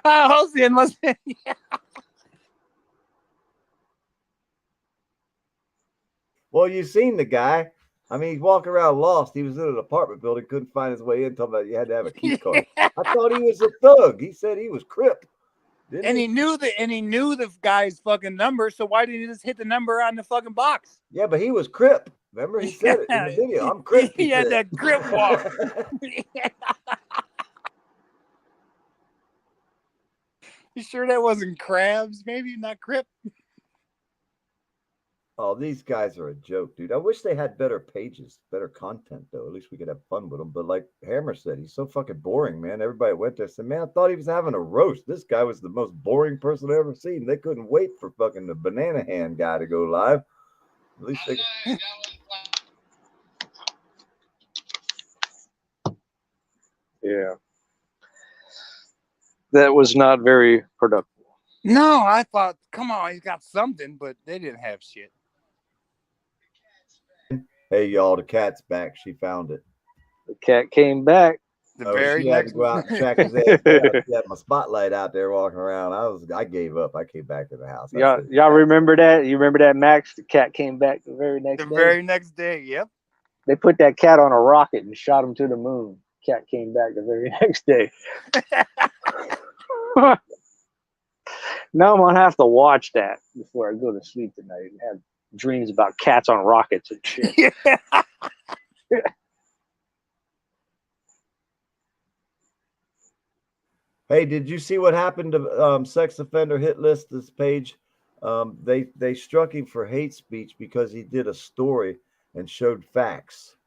Unless, yeah. Well, you've seen the guy. I mean, he's walking around lost. He was in an apartment building, couldn't find his way in. Talking about you had to have a key card. I thought he was a thug. He said he was Crip. He knew the guy's fucking number. So why didn't he just hit the number on the fucking box? Yeah, but he was Crip. Remember, he said it in the video. I'm Crip. He had that Crip walk. You sure that wasn't Krabs? Maybe not Crip. Oh, these guys are a joke, dude. I wish they had better pages, better content, though. At least we could have fun with them. But like Hammer said, he's so fucking boring, man. Everybody went there and said, man, I thought he was having a roast. This guy was the most boring person I've ever seen. They couldn't wait for fucking the banana hand guy to go live. At least they could. Yeah. That was not very productive. No, I thought, come on, he's got something, but they didn't have shit. Hey, y'all, the cat's back. She found it. The cat came back. She had to go out and track his ass down. She had my spotlight out there walking around. I gave up. I came back to the house. Y'all remember that? You remember that, Max? The cat came back the very next day. Very next day, yep. They put that cat on a rocket and shot him to the moon. Cat came back the very next day. Now I'm gonna have to watch that before I go to sleep tonight and have dreams about cats on rockets and shit. Yeah. Hey, did you see what happened to sex offender hit list? This page, they struck him for hate speech because he did a story and showed facts,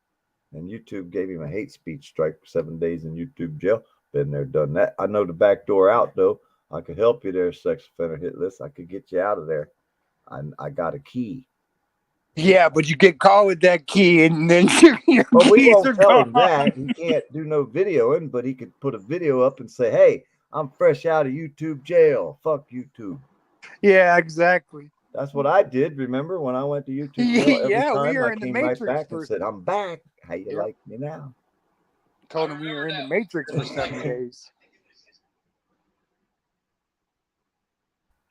and YouTube gave him a hate speech strike for 7 days in YouTube jail. Been there, done that. I know the back door out though. I could help you there, sex offender hit list. I could get you out of there. I got a key. Yeah, but you get caught with that key, and then your Well, we keys are won't tell him gone. that. He can't do no videoing, but he could put a video up and say, "Hey, I'm fresh out of YouTube jail. Fuck YouTube." Yeah, exactly. That's what I did. Remember when I went to YouTube jail? Every Yeah, we time were I in the came right Matrix back and said, "I'm back. How you like me now?" Told him we were in the Matrix for 7 days.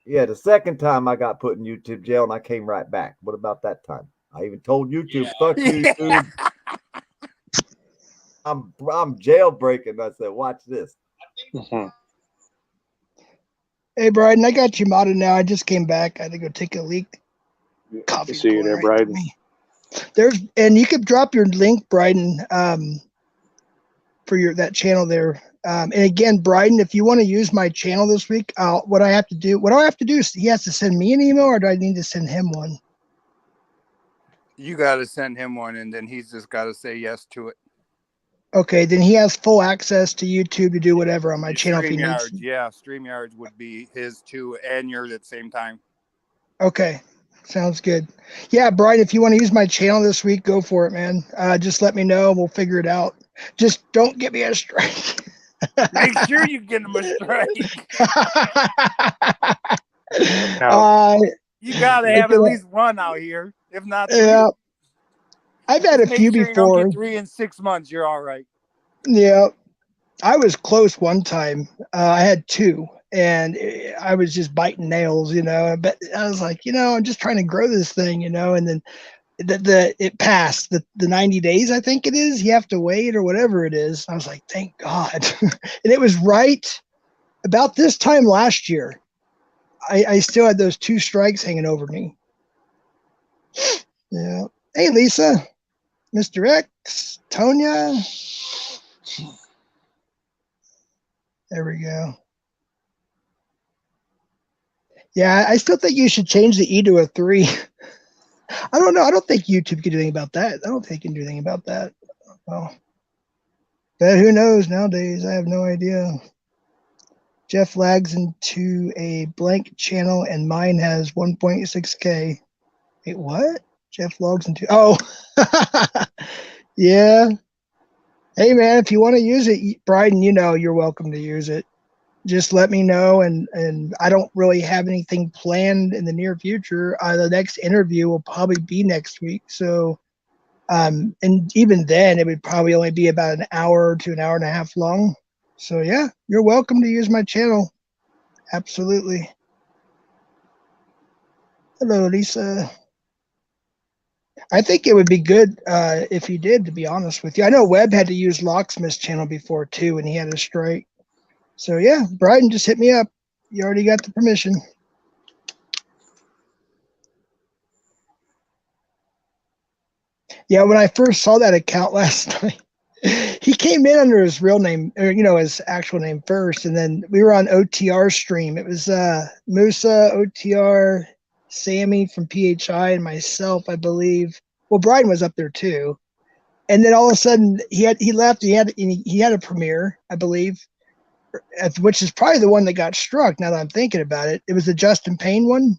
Yeah, the second time I got put in YouTube jail and I came right back. What about that time? I even told YouTube, "Fuck YouTube. I'm jailbreaking." I said, "Watch this." Hey, Bryden, I got you modded now. I just came back. I had to go take a leak. Coffee. See you there, Bryden. And you could drop your link, Bryden, for that channel there. And again, Bryden, if you want to use my channel this week, what do I have to do is he has to send me an email, or do I need to send him one? You got to send him one, and then he's just got to say yes to it. Okay, then he has full access to YouTube to do whatever on my channel if he needs. Yeah, StreamYards would be his too, and yours at the same time. Okay, sounds good. Yeah, Brian, if you want to use my channel this week, go for it, man. Just let me know. We'll figure it out. Just don't get me a strike. Make sure you get him a strike. You got to have at least one out here, if not three. Yeah. I've had a few sure before. You don't get 3 in 6 months. You're all right. Yeah. I was close one time. I had 2, and I was just biting nails, but I was like, I'm just trying to grow this thing, and then it passed the 90 days, I think it is. You have to wait or whatever it is. I was like, thank God. And it was right about this time last year. I still had those 2 strikes hanging over me. Yeah. Hey, Lisa, Mr. X, Tonya. There we go. Yeah, I still think you should change the E to a 3. I don't know. I don't think YouTube can do anything about that. I don't think it can do anything about that. Well, but who knows nowadays? I have no idea. Jeff lags into a blank channel, and mine has 1.6K. Wait, what? Jeff logs into... Oh, yeah. Hey, man, if you want to use it, Bryden, you're welcome to use it. Just let me know, and I don't really have anything planned in the near future. The next interview will probably be next week. So, and even then, it would probably only be about an hour to an hour and a half long. So, yeah, you're welcome to use my channel. Absolutely. Hello, Lisa. I think it would be good if you did, to be honest with you. I know Webb had to use Locksmith's channel before, too, and he had a strike. So, yeah, Bryden, just hit me up. You already got the permission. Yeah, when I first saw that account last night, he came in under his real name, or his actual name first, and then we were on OTR stream. It was Musa, OTR, Sammy from PHI, and myself, I believe. Well, Brian was up there too, and then all of a sudden he left. He had a premiere, I believe, which is probably the one that got struck. Now that I'm thinking about it, it was the Justin Payne one.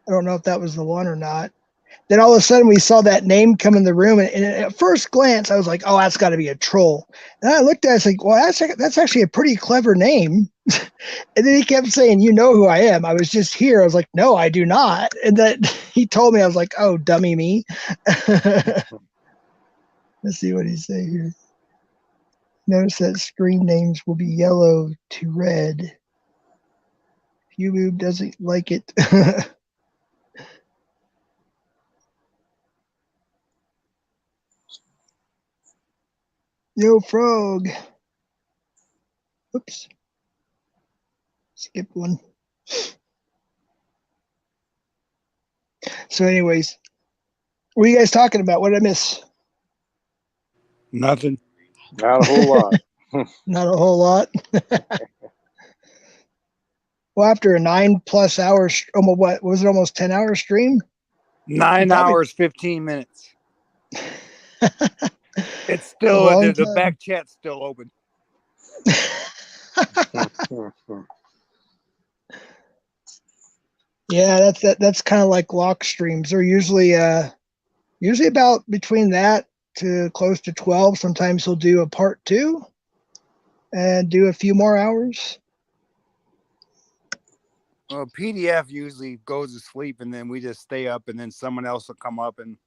I don't know if that was the one or not. Then all of a sudden we saw that name come in the room, and at first glance I was like, "Oh, that's got to be a troll." And I looked at it, I was like, "Well, that's actually a pretty clever name." And then he kept saying, "You know who I am? I was just here." I was like, "No, I do not." And then he told me, I was like, "Oh, dummy me." Let's see what he say here. Notice that screen names will be yellow to red. YouTube doesn't like it. Yo, frog. Oops. Skip one. So, anyways, what are you guys talking about? What did I miss? Nothing. Not a whole lot. Not a whole lot. Well, after a 9+ hours, almost what was it? Almost 10-hour stream. 9 Probably- hours, 15 minutes. It's A still long the time. back chat's still open. Yeah, that's kind of like lock streams. They're usually about between that to close to 12. Sometimes he'll do a part 2 and do a few more hours. Well, PDF usually goes to sleep and then we just stay up and then someone else will come up and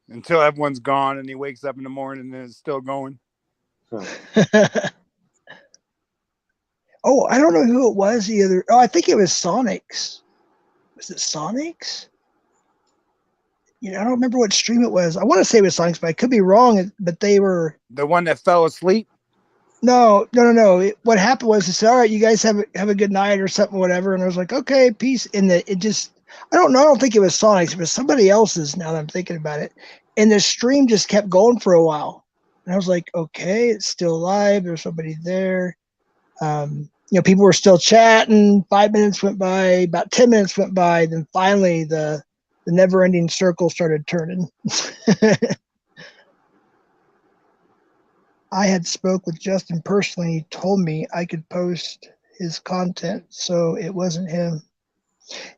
until everyone's gone and he wakes up in the morning and it's still going. Oh, I don't know who it was either. Oh, I think it was Sonics. Was it Sonics? I don't remember what stream it was. I want to say it was Sonics, but I could be wrong. But they were The one that fell asleep? no. What happened was they said, "All right, you guys have a good night or something, whatever." And I was like, "Okay, peace." And it just, I don't know. I don't think it was Sonics. It was somebody else's. Now that I'm thinking about it, and the stream just kept going for a while, and I was like, "Okay, it's still live. There's somebody there." People were still chatting. 5 minutes went by. About 10 minutes went by. Then finally, the never-ending circle started turning. I had spoke with Justin personally. He told me I could post his content, so it wasn't him.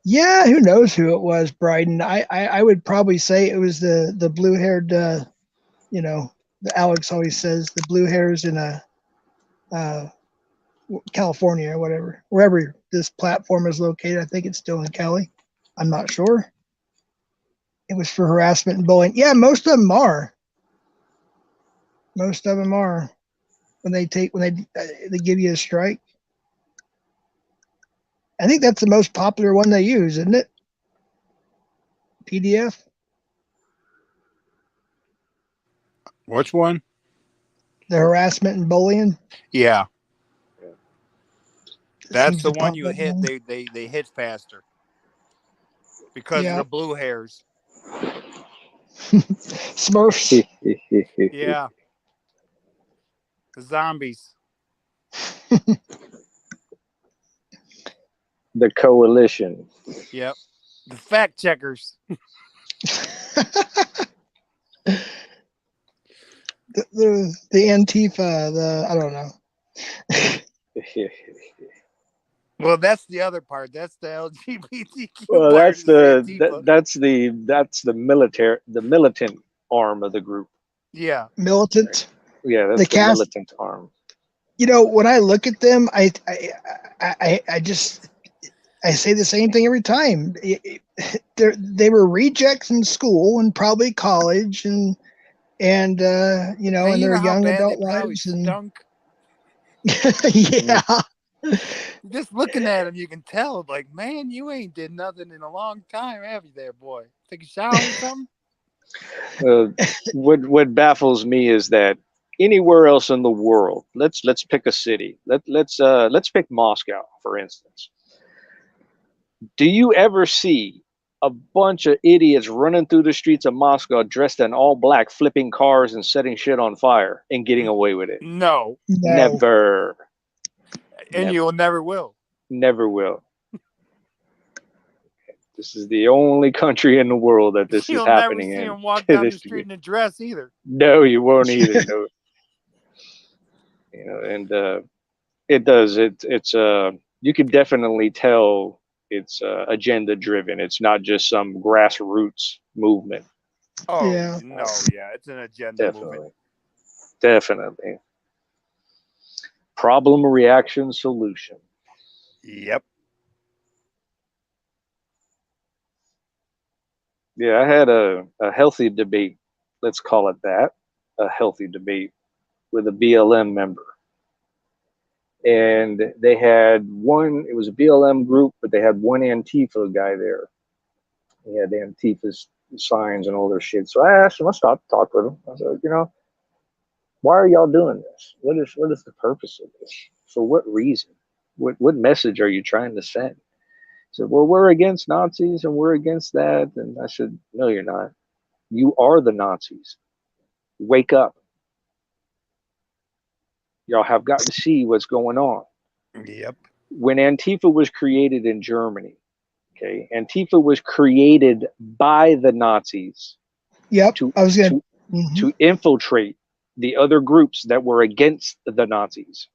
Yeah, who knows who it was, Bryden? I would probably say it was the blue-haired. The Alex always says the blue hairs in California or whatever, wherever this platform is located. I think it's still in Cali. I'm not sure. It was for harassment and bullying. Yeah, most of them are. Most of them are. When they give you a strike. I think that's the most popular one they use, isn't it? PDF. Which one? The harassment and bullying. Yeah. That's Seems the to one pop you up hit. more. They hit faster because of the blue hairs. Smurfs. Yeah. The zombies. The coalition. Yep. The fact checkers. the Antifa. I don't know. Well, that's the other part. That's the LGBTQ Well, part. that's the militant arm of the group. Yeah. Militant. Yeah, that's the militant arm. When I look at them, I say the same thing every time. They were rejects in school and probably college and in their young adult lives and yeah. Just looking at him, you can tell. Like, man, you ain't did nothing in a long time, have you, there, boy? Take a shower or something. What baffles me is that anywhere else in the world, let's pick a city. Let's pick Moscow, for instance. Do you ever see a bunch of idiots running through the streets of Moscow dressed in all black, flipping cars and setting shit on fire and getting away with it? No. Never. And you'll never will. Never will. This is the only country in the world that this is happening in. You'll never see him walk down the street in a dress either. No, you won't either. No. And it does. It's you can definitely tell it's agenda driven. It's not just some grassroots movement. Oh yeah. No, yeah, it's an agenda movement. Definitely. Problem, reaction, solution. Yep. Yeah, I had a healthy debate. Let's call it that. A healthy debate with a BLM member. And they had one, it was a BLM group, but they had one Antifa guy there. He had Antifa's, signs and all their shit. So I asked him, I stopped to talk with him. I said, why are y'all doing this? What is the purpose of this? For what reason? What message are you trying to send? He said, well, we're against Nazis and we're against that. And I said, no, you're not. You are the Nazis. Wake up. Y'all have got to see what's going on. Yep. When Antifa was created in Germany, okay, Antifa was created by the Nazis. Yep. To infiltrate the other groups that were against the Nazis.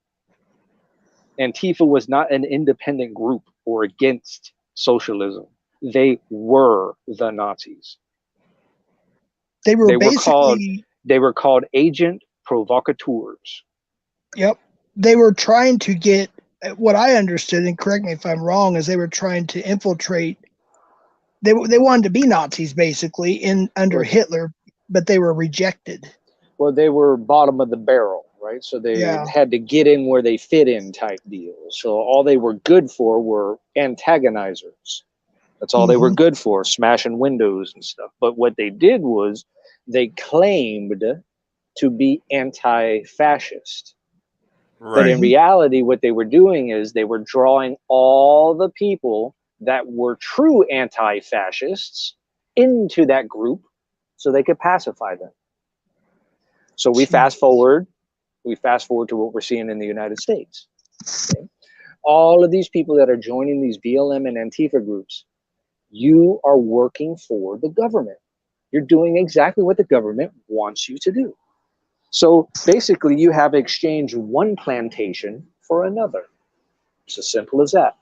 Antifa was not an independent group or against socialism. They were the Nazis. They were called agent provocateurs. Yep. They were trying to get, what I understood, and correct me if I'm wrong, is they were trying to infiltrate. They wanted to be Nazis basically under Hitler, but they were rejected. Well, they were bottom of the barrel, right? So they had to get in where they fit in type deals. So all they were good for were antagonizers. That's all they were good for, smashing windows and stuff. But what they did was they claimed to be anti-fascist. Right. But in reality, what they were doing is they were drawing all the people that were true anti-fascists into that group so they could pacify them. So we fast forward to what we're seeing in the United States. Okay? All of these people that are joining these BLM and Antifa groups, you are working for the government. You're doing exactly what the government wants you to do. So basically, you have exchanged one plantation for another. It's as simple as that.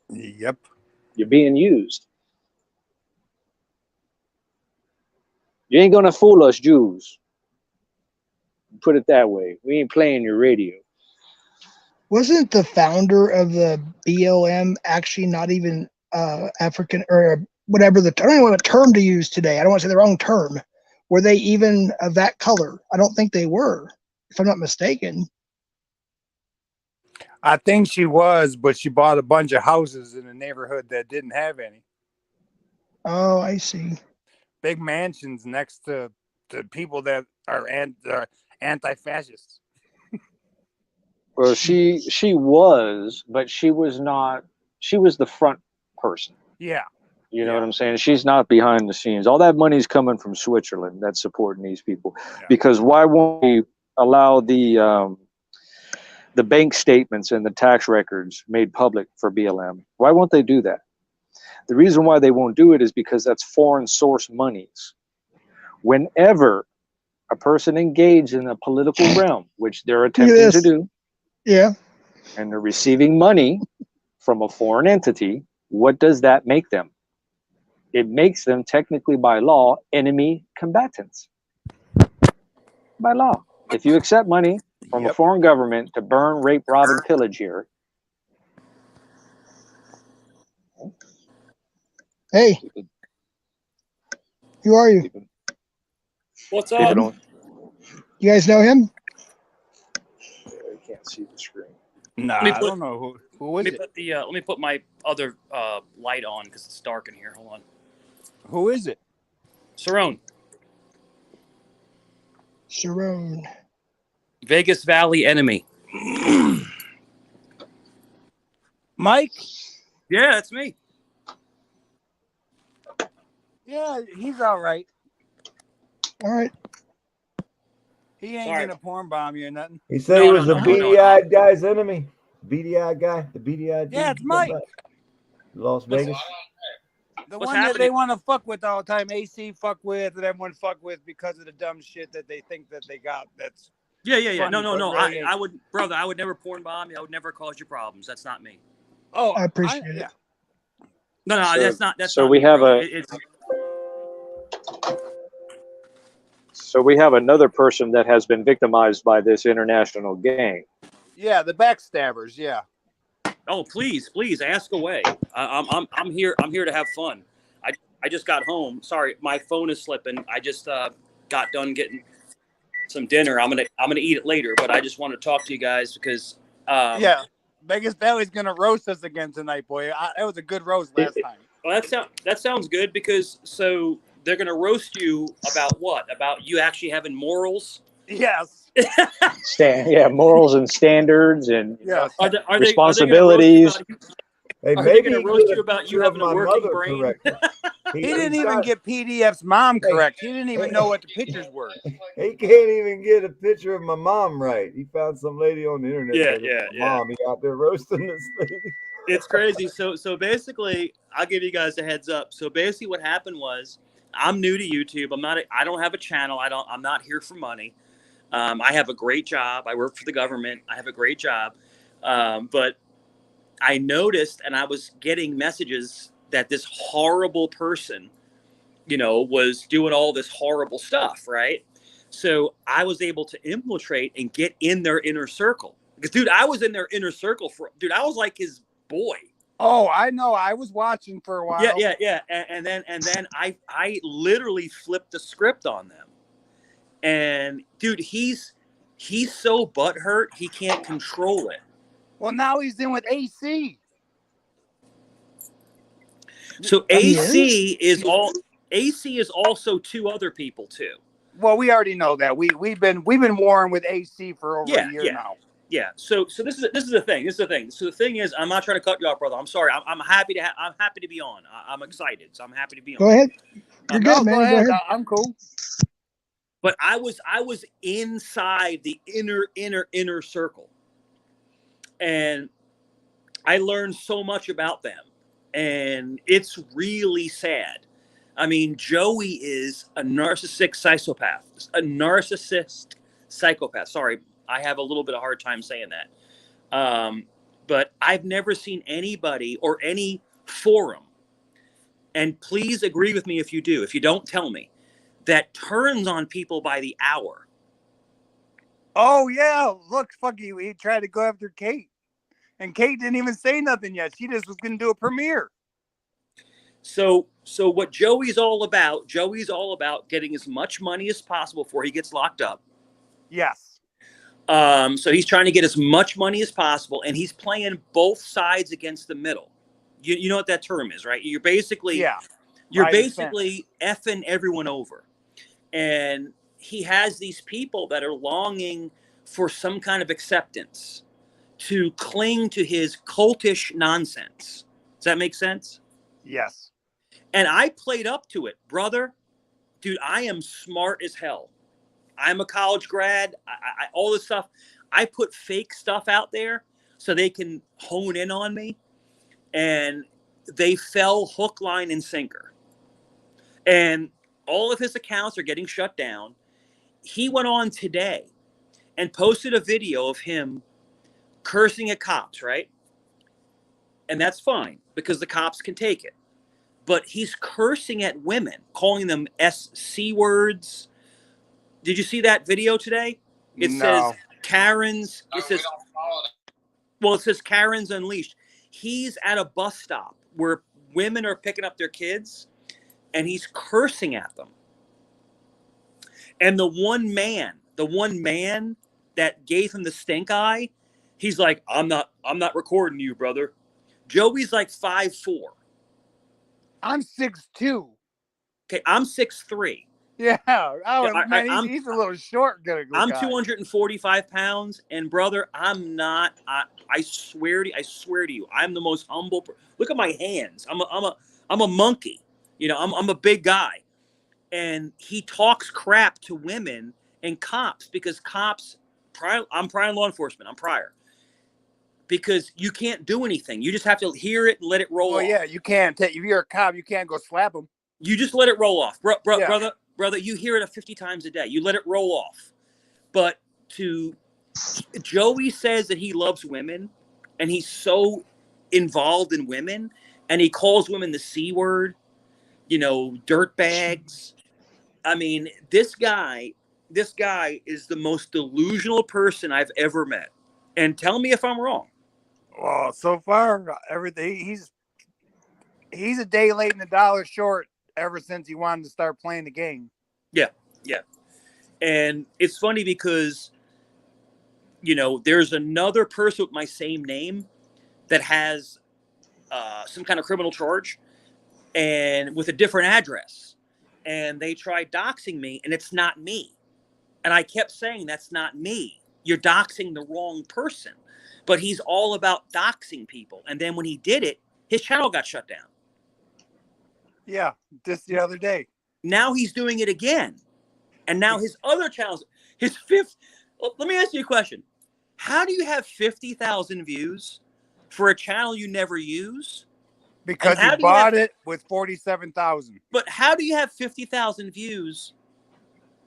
Yep. You're being used. You ain't gonna fool us Jews. Put it that way. We ain't playing your radio. Wasn't the founder of the BLM actually not even African or whatever I don't know what term to use today. I don't want to say the wrong term. Were they even of that color? I don't think they were, if I'm not mistaken. I think she was, but she bought a bunch of houses in a neighborhood that didn't have any. Oh, I see. Big mansions next to people that are anti-fascists. Well, she was, but she was not. She was the front person. Yeah. You know what I'm saying? She's not behind the scenes. All that money's coming from Switzerland that's supporting these people. Yeah. Because why won't we allow the bank statements and the tax records made public for BLM? Why won't they do that? The reason why they won't do it is because that's foreign source monies. Whenever a person engages in a political realm, which they're attempting to do, and they're receiving money from a foreign entity, what does that make them? It makes them technically by law enemy combatants. By law. If you accept money from a foreign government to burn, rape, rob, and pillage here. Hey. Who are you? What's up? You guys know him? I can't see the screen. Nah, I don't know who is it. Let me put my other light on because it's dark in here. Hold on. Who is it? Cerrone. Cerrone. Vegas Valley enemy. Mike? Yeah, that's me. Yeah, he's all right. All right. He ain't gonna porn bomb you or nothing. He said he was a beady-eyed guy's enemy. Beady-eyed guy. The beady-eyed Yeah, it's Mike. Las Vegas. The one that they want to fuck with all the time. AC fuck with and everyone fuck with because of the dumb shit that they think that they got. That's yeah. No. Really I would, brother. I would never porn bomb you. I would never cause you problems. That's not me. Oh, I appreciate it. Yeah. No, that's not. That's so not we me, have bro. So we have another person that has been victimized by this international gang. Yeah, the backstabbers. Yeah. Oh, please, ask away. I'm here. I'm here to have fun. I just got home. Sorry, my phone is slipping. I just got done getting some dinner. I'm gonna eat it later. But I just want to talk to you guys because Vegas Valley's gonna roast us again tonight, boy. That was a good roast last time. Well, that sounds good because they're gonna roast you about what? About you actually having morals? Yes. Morals and standards and Yes. Are they gonna responsibilities. roast you about, Hey, are they maybe gonna he roast get you a about you picture of having a my working mother brain? correctly. He didn't he's even got- get PDF's mom Hey. correct. He didn't even know what the pictures were. He can't even get a picture of my mom right. He found some lady on the internet. Yeah, said it's yeah, my mom. He out there roasting this lady. It's crazy. So basically, I'll give you guys a heads up. So basically, what happened was, I'm new to YouTube. I don't have a channel. I'm not here for money. I have a great job. I work for the government. I have a great job. But I noticed, and I was getting messages that this horrible person, was doing all this horrible stuff, right? So I was able to infiltrate and get in their inner circle. Because, dude, I was in their inner circle I was like his boy. Oh, I know. I was watching for a while. Yeah. And then I literally flipped the script on them. And dude, he's so butthurt he can't control it. Well, now he's in with AC. So AC is also two other people too. Well, we already know that. We've been warring with AC for over a year now. Yeah. So this is the thing. So the thing is, I'm not trying to cut you off, brother. I'm sorry. I'm happy to be on. I'm excited. So I'm happy to be on. Go ahead. You're good, man. Go ahead. I'm cool. But I was inside the inner circle, and I learned so much about them, and it's really sad. I mean, Joey is a narcissistic psychopath. Sorry, I have a little bit of hard time saying that. But I've never seen anybody or any forum, and please agree with me if you do. If you don't, tell me, that turns on people by the hour. Oh yeah, look, fuck you. He tried to go after Kate, and Kate didn't even say nothing yet. She just was going to do a premiere. So what Joey's all about getting as much money as possible before he gets locked up. Yes. So he's trying to get as much money as possible, and he's playing both sides against the middle. You know what that term is, right? You're basically effing everyone over. And he has these people that are longing for some kind of acceptance to cling to his cultish nonsense. Does that make sense? Yes. And I played up to it, brother. Dude, I am smart as hell. I'm a college grad. I all this stuff. I put fake stuff out there so they can hone in on me. And they fell hook, line, and sinker. And all of his accounts are getting shut down. He went on today and posted a video of him cursing at cops, right? And that's fine because the cops can take it. But he's cursing at women, calling them SC words. Did you see that video today? It says Karen's. It says Karen's Unleashed. He's at a bus stop where women are picking up their kids, and he's cursing at them. And the one man that gave him the stink eye, he's like, I'm not recording you, brother. Joey's like 5'4". I'm 6'2". Okay, I'm 6'3". Yeah. Oh, he's a little short. I'm 245 pounds, and brother, I'm not. I swear to you, I'm the most humble. Look at my hands. I'm a monkey. I'm a big guy, and he talks crap to women and cops because cops. I'm prior law enforcement. I'm prior. Because you can't do anything. You just have to hear it and let it roll off. Yeah, you can't. If you're a cop, you can't go slap him. You just let it roll off. Brother, you hear it 50 times a day. You let it roll off. But Joey says that he loves women, and he's so involved in women, and he calls women the C word, dirt bags. I mean, this guy is the most delusional person I've ever met. And tell me if I'm wrong. Well, so far, everything he's a day late and $1 short ever since he wanted to start playing the game. Yeah. And it's funny because, there's another person with my same name that has some kind of criminal charge and with a different address. and they tried doxing me, and it's not me. And I kept saying, that's not me. You're doxing the wrong person. But he's all about doxing people. And then when he did it, his channel got shut down. Yeah, just the other day. Now he's doing it again. And now his other channels, his fifth. Well, let me ask you a question. How do you have 50,000 views for a channel you never use? Because he bought it with 47,000. But how do you have 50,000 views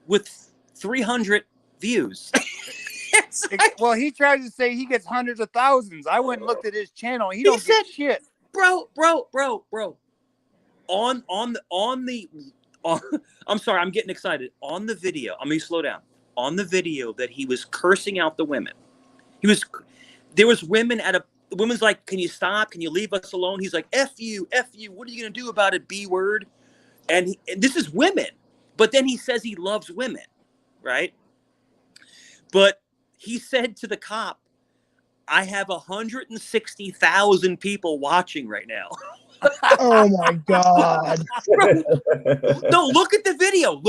with 300 views? Well, he tried to say he gets hundreds of thousands. I went and looked at his channel. He don't get shit. Bro. I'm sorry, I'm getting excited. On the video, I'm gonna slow down. On the video that he was cursing out the women. There was women the woman's like, can you stop? Can you leave us alone? He's like, F you. What are you gonna do about it, B word? And this is women. But then he says he loves women, right? But he said to the cop, I have 160,000 people watching right now. Oh my God. No, look at the video.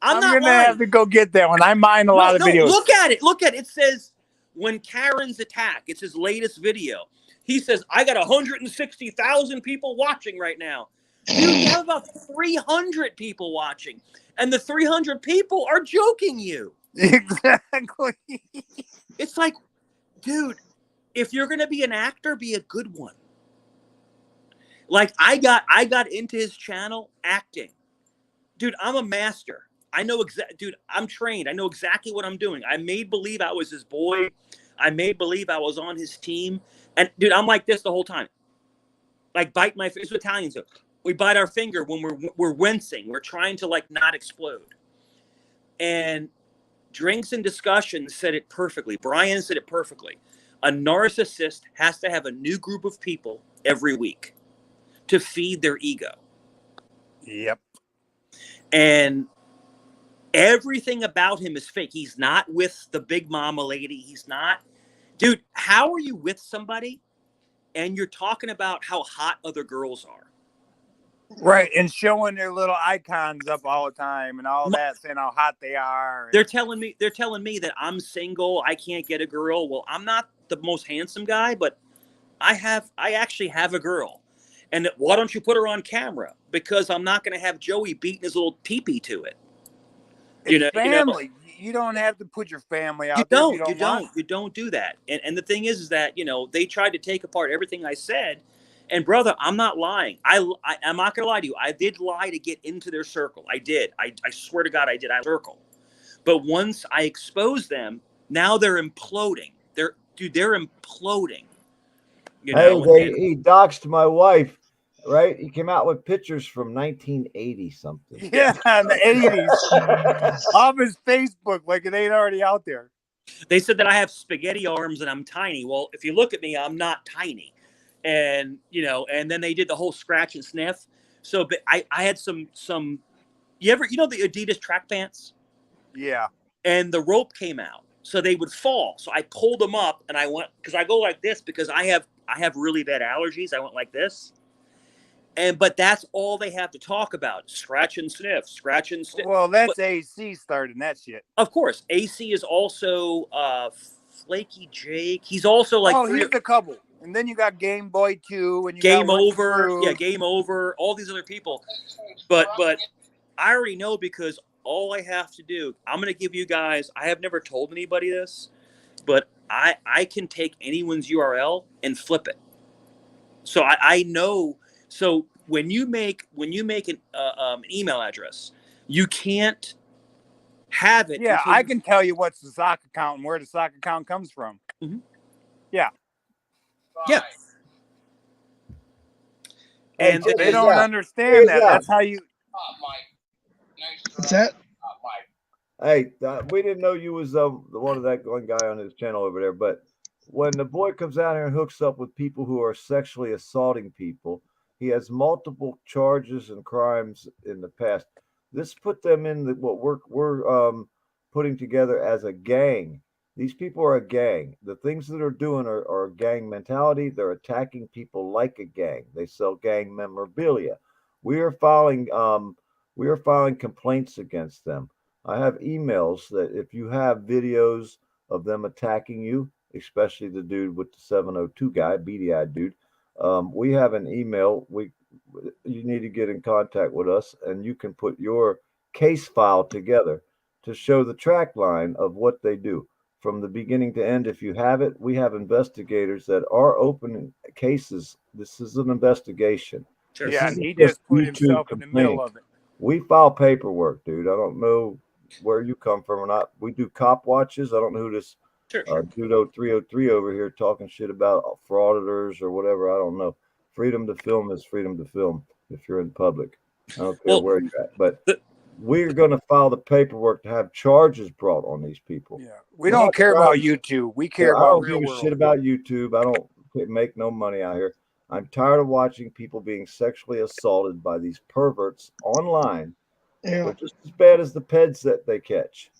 I'm not gonna lying. have to go get that one. I mind a lot of videos. Look at it. It says, when Karens attack, it's his latest video. He says, I got 160,000 people watching right now. Dude, you have about 300 people watching. And the 300 people are joking you. Exactly. It's like, dude, if you're going to be an actor, be a good one. Like, I got into his channel acting. Dude, I'm a master. I know dude, I'm trained. I know exactly what I'm doing. I made believe I was his boy. I made believe I was on his team. And dude, I'm like this the whole time. Like, bite my face. What Italians do. We bite our finger when we're wincing. We're trying to like not explode. And Drinks and Discussion said it perfectly. Brian said it perfectly. A narcissist has to have a new group of people every week to feed their ego. Yep. And everything about him is fake. He's not with the big mama lady. He's not. Dude, how are you with somebody and you're talking about how hot other girls are? Right, and showing their little icons up all the time and all that, saying how hot they are. They're telling me that I'm single, I can't get a girl. Well, I'm not the most handsome guy, but I actually have a girl. And why don't you put her on camera? Because I'm not going to have Joey beating his little pee-pee to it. It's family. You don't have to put your family out there. You don't do that. And the thing is that, they tried to take apart everything I said. And brother, I'm not lying. I'm not going to lie to you. I did lie to get into their circle. I did. I swear to God, I did. I circle. But once I exposed them, now they're imploding. They're imploding. He doxed my wife, right? He came out with pictures from 1980 something. Yeah, in the 80s. Off his Facebook, like it ain't already out there. They said that I have spaghetti arms and I'm tiny. Well, if you look at me, I'm not tiny. And and then they did the whole scratch and sniff. So, but I had some. You ever the Adidas track pants? Yeah. And the rope came out, so they would fall. So I pulled them up, and I went because I go like this because I have really bad allergies. I went like this, but that's all they have to talk about: scratch and sniff, scratch and sniff. Well, that's AC starting that shit. Of course, AC is also Flaky Jake. He's also like he's a couple. And then you got Game Boy 2 and you Game got Over. Yeah, Game Over. All these other people. But I already know because all I have to do, I'm going to give you guys, I have never told anybody this, but I can take anyone's URL and flip it. So I know. So when you make an email address, you can't have it. Yeah, I can tell you what's the sock account and where the sock account comes from. Mm-hmm. Yeah. Yeah. And they don't understand that. That's how you. What's that? Hey, we didn't know you was the one of that one guy on his channel over there. But when the boy comes out here and hooks up with people who are sexually assaulting people, he has multiple charges and crimes in the past. This put them in what we're putting together as a gang. These people are a gang. The things that they're doing are gang mentality. They're attacking people like a gang. They sell gang memorabilia. We are filing we are filing complaints against them. I have emails that if you have videos of them attacking you, especially the dude with the 702 guy, beady-eyed dude, we have an email. You need to get in contact with us, and you can put your case file together to show the track line of what they do from the beginning to end. If you have it, we have investigators that are opening cases. This is an investigation. Sure. Yeah, and he just put himself in the middle of it. We file paperwork, dude. I don't know where you come from or not. We do cop watches. I don't know who this Judo 303 over here talking shit about frauditors or whatever. I don't know. Freedom to film is freedom to film if you're in public. I don't care where you're at. But we're going to file the paperwork to have charges brought on these people. Yeah, we don't care about YouTube. We care about real world. I don't give a shit about YouTube. I don't make no money out here. I'm tired of watching people being sexually assaulted by these perverts online. Yeah. They're just as bad as the peds that they catch.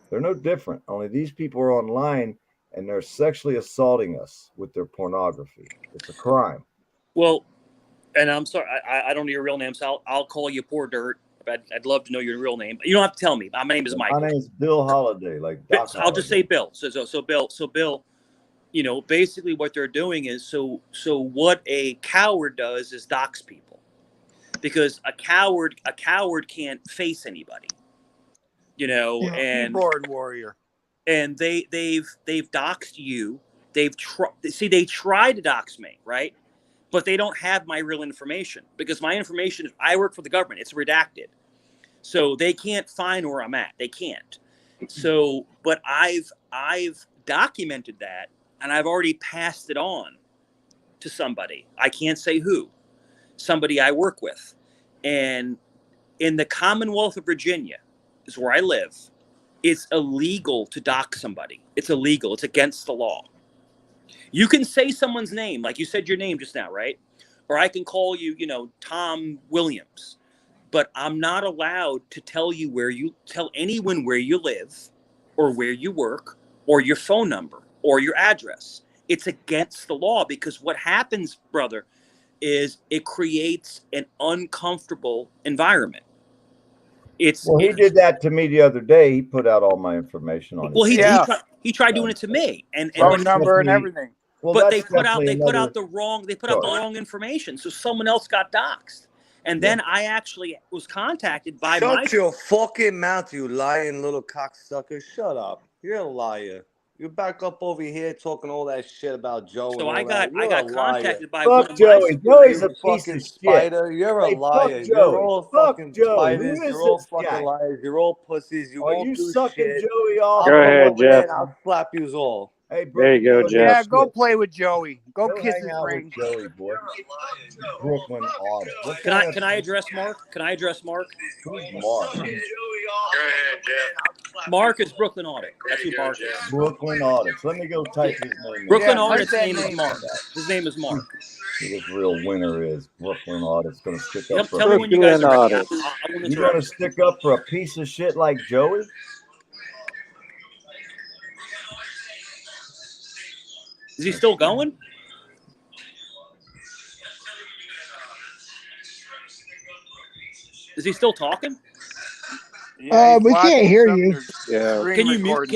They're no different. Only these people are online and they're sexually assaulting us with their pornography. It's a crime. Well, and I'm sorry, I don't know your real name, so I'll call you Poor Dirt. I'd love to know your real name. You don't have to tell me. My name is Mike. My name is Bill Holiday. I'll just say Bill. So Bill, you know, basically what they're doing is so what a coward does is dox people, because a coward can't face anybody, you know, and keyboard warrior, and they've doxed you. They tried to dox me, right? But they don't have my real information, because my information, I work for the government. It's redacted. So they can't find where I'm at. They can't. So, but I've documented that, and I've already passed it on to somebody. I can't say who. Somebody I work with. And in the Commonwealth of Virginia is where I live. It's illegal to dox somebody. It's illegal. It's against the law. You can say someone's name, like you said your name just now, right? Or I can call you, you know, Tom Williams. But I'm not allowed to tell anyone where you live or where you work or your phone number or your address. It's against the law, because what happens, brother, is it creates an uncomfortable environment. He did that to me the other day. He put out all my information on it. Well, he tried doing it to me, and phone number and everything. Well, but they put out the wrong information, so someone else got doxxed. And then I actually was contacted by Shut your fucking mouth, you lying little cocksucker. Shut up. You're a liar. You're back up over here talking all that shit about Joe. So I got contacted by fuck Joey. Joey's a piece of spider. Shit. You're a liar. You're all fucking spiders. You're all fucking liars. You're all pussies. You won't do sucking shit. Joey off? Go ahead, Jeff. I'll slap you all. Hey, there you go, Jeff. Yeah, go play with Joey. Go kiss his ring. Joey, boy. Brooklyn Audit. Can I address Mark? Can I address Mark? Who's Mark? Go ahead, Jeff. Mark is Brooklyn Audit. That's who Mark is. Brooklyn Audits. Let me go type his name. Brooklyn Audit's name is Mark. His name is Mark. His real winner is Brooklyn Audit's going to stick up for. Tell me when you guys are ready. You going to stick up for a piece of shit like Joey? Is he still going? Is he still talking? Yeah, we can't hear you. Yeah. Can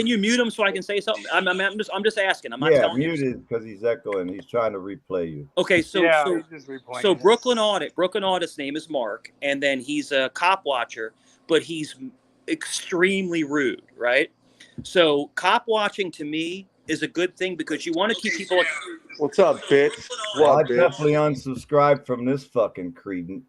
you mute him so I can say something? I'm just asking. I'm not telling you. Muted because he's echoing. He's trying to replay you. Okay, so Brooklyn Audit's name is Mark, and then he's a cop watcher, but he's extremely rude, right? So cop watching to me is a good thing, because you want to keep people. What's up, bitch? I definitely unsubscribed from this fucking credent.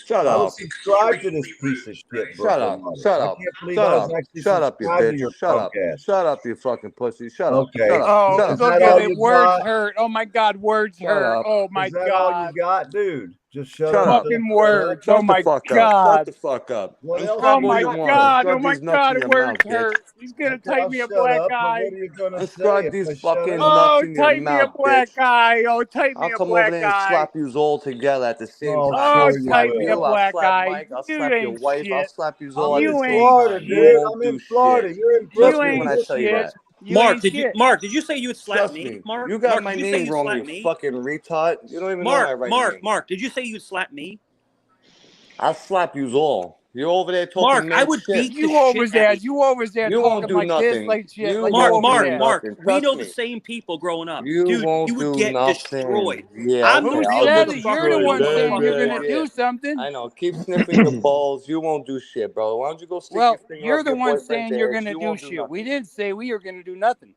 Shut up. Subscribe to this piece of shit. Shut up. Shut up. Shut up, you bitch. Shut up. Shut up, you fucking pussy. Shut up. Okay. Oh, look at it. Words hurt. Oh my God, words hurt. Oh my God. All you got, dude? Just shut up. Fucking words. Oh my God. Shut the fuck up. Oh my God. Oh my God. Words hurt. He's gonna type me a black eye. Describe these fucking nuts in your mouth, type me a black eye. Oh, type me a black eye. I'll come over there and slap you all together at the same time. Oh, type me a black eye. I'll slap your wife. I'll slap you all I'm at the in same Florida, time. dude. I'm in Florida. You're in Brooklyn when I tell you that. Mark, did you say you would slap me? Mark, you got my name wrong, you fucking retard. You don't even know my right name. Mark, did you say you'd slap me? I'll slap you all. You're over there talking Mark, mad I would shit. beat the You over shit out there, of you. you over there You won't talking do like this, nothing. like shit, You like Mark, you won't over do there. Mark, nothing. we Trust know me. the same people growing up. You Dude, won't you would do get nothing. destroyed. Yeah, I'm okay. Who the I'll real get said it? You're the motherfucker. destroyed. one You'll saying you're fucking gonna Yeah, watch. yeah. do something. I know. Keep sniffing your balls. You won't do shit, bro. Why don't you go stick your Well, finger you're up the your one boyfriend's saying you're ass? gonna You do won't do shit. We nothing. didn't say we were gonna do nothing.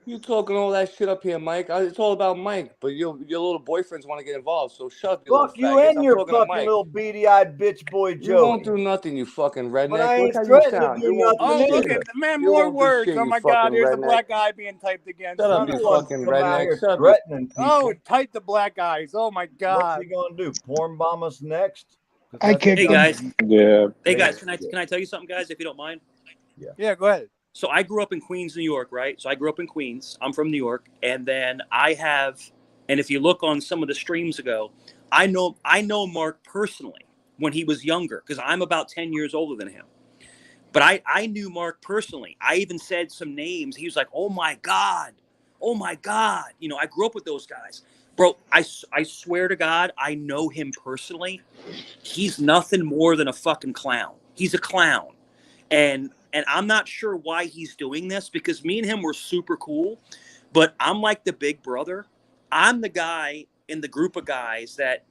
You talking all that shit up here, Mike. It's all about Mike, but your little boyfriends want to get involved, so shut your Fuck little you faggots. and I'm your talking to fucking Mike. little beady-eyed bitch boy You won't Joey. do nothing, you fucking But redneck. I Look ain't how you threatening to sound. do You won't do nothing Oh, look shit. at either. man, You more won't do words. shit, Oh you my God, fucking here's a redneck. black eye being typed against Shut me. up, I'm you the one fucking come out redneck. here Shut up, you. threatening Oh, people. type the black eyes. Oh my What's God. he gonna do? Porn bomb us next? 'Cause I that's what kicked Hey him. guys, Yeah. hey guys, can I tell you something, guys, if you don't mind? Yeah, go ahead. So I grew up in Queens, New York, right? So I grew up in Queens. I'm from New York, and then I have, and if you look on some of the streams ago, I know Mark personally when he was younger because I'm about 10 years older than him. But I knew Mark personally. I even said some names. He was like, "Oh my God, oh my God." You know, I grew up with those guys, bro. I swear to God, I know him personally. He's nothing more than a fucking clown. He's a clown. And I'm not sure why he's doing this because me and him were super cool, but I'm like the big brother. I'm the guy in the group of guys that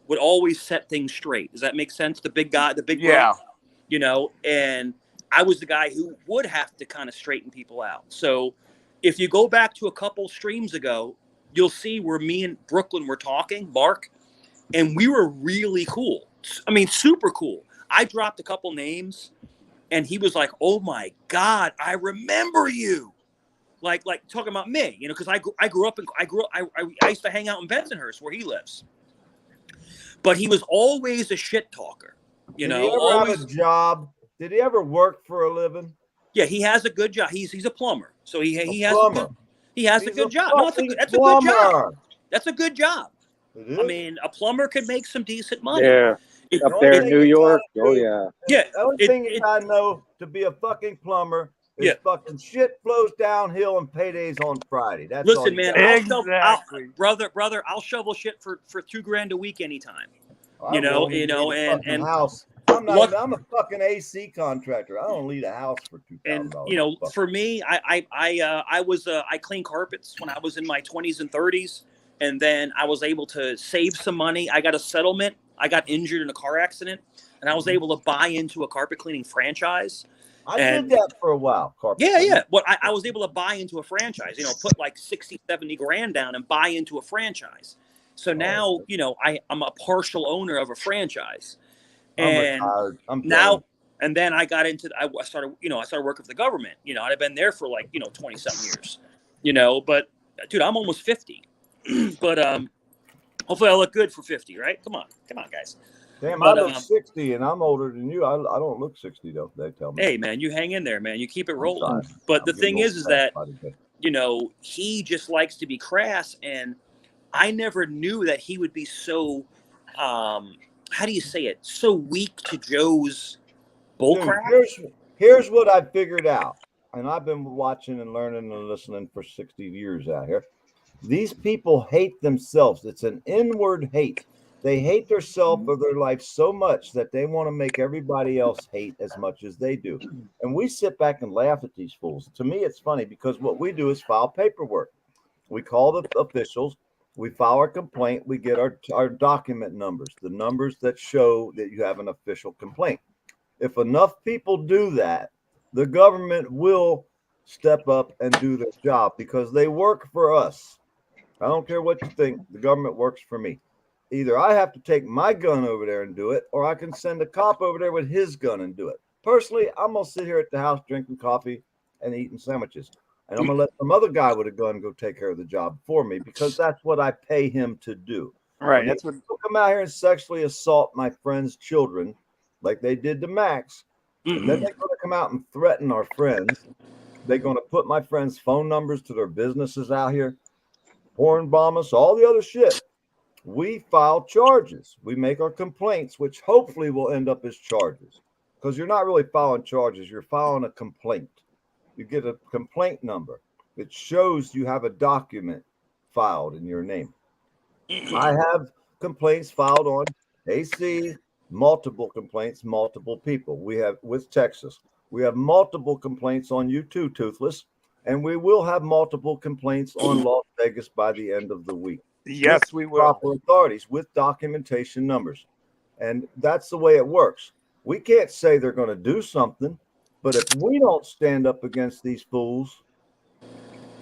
would always set things straight. Does that make sense? The big guy, the big Yeah. brother, you know, and I was the guy who would have to kind of straighten people out. So if you go back to a couple streams ago, you'll see where me and Brooklyn were talking, Mark, and we were really cool. I mean, super cool. I dropped a couple names and he was like, "Oh my God, I remember you." Like talking about me, you know, because I grew up I used to hang out in Bensonhurst where he lives. But he was always a shit talker, you Did know, he ever always. have a job? Did he ever work for a living? Yeah, he has a good job. He's a plumber, so he has plumber. a He's good a job. No, fucking that's a good job. plumber. That's a good job. It is. I mean, a plumber could make some decent money. Yeah. It- Up The there only in thing New you York. gotta Oh do- yeah. yeah, The only thing you gotta know to be a fucking plumber is Yeah. fucking shit flows downhill and paydays on Friday. That's all Listen, you man, got. brother, I'll shovel shit for $2,000 a week anytime. I You know, won't even leave a fucking and house. I'm luck- a fucking AC contractor. I don't need a house for and $2,000. you know, for me, I cleaned carpets when I was in my 20s and 30s, and then I was able to save some money. I got a settlement. I got injured in a car accident, and I was able to buy into a carpet cleaning franchise. I did that for a while. Carpet Yeah, cleaning. yeah. Well, I was able to buy into a franchise, you know, put like 60, 70 grand down and buy into a franchise. So now, you know, I'm a partial owner of a franchise. I'm And retired. I'm now, done. and then I got into, I started working for the government, you know, I'd been there for like, you know, 20 something years, you know, but dude, I'm almost 50, but, hopefully I look good for 50, right? Come on, guys. Damn, But, I look 60 and I'm older than you. I don't look 60 though. They tell me. hey man, you hang in there, man. You keep it rolling. trying. But I'm the getting thing old is fast that, by the day. you know, he just likes to be crass, and I never knew that he would be so, how do you say it? So weak to Joe's bullcrap. Here's what I figured out, and I've been watching and learning and listening for 60 years out here. These people hate themselves. It's an inward hate. They hate themselves or their life so much that they want to make everybody else hate as much as they do. And we sit back and laugh at these fools. To me, it's funny because what we do is file paperwork. We call the officials. We file our complaint. We get our document numbers, the numbers that show that you have an official complaint. If enough people do that, the government will step up and do their job because they work for us. I don't care what you think. The government works for me. Either I have to take my gun over there and do it, or I can send a cop over there with his gun and do it. Personally, I'm going to sit here at the house drinking coffee and eating sandwiches. And I'm going to let some other guy with a gun go take care of the job for me because that's what I pay him to do. Right. When That's what. people come out here and sexually assault my friends' children like they did to Max, and then they're going to come out and threaten our friends. They're going to put my friends' phone numbers to their businesses out here, porn bomb us, all the other shit. We file charges. We make our complaints, which hopefully will end up as charges because you're not really filing charges. You're filing a complaint. You get a complaint number that shows you have a document filed in your name. I have complaints filed on AC, multiple complaints, multiple people. We have with Texas. We have multiple complaints on you too, Toothless, and we will have multiple complaints on Las Vegas by the end of the week. Yes, we will. Proper authorities with documentation numbers. And that's the way it works. We can't say they're going to do something, but if we don't stand up against these fools,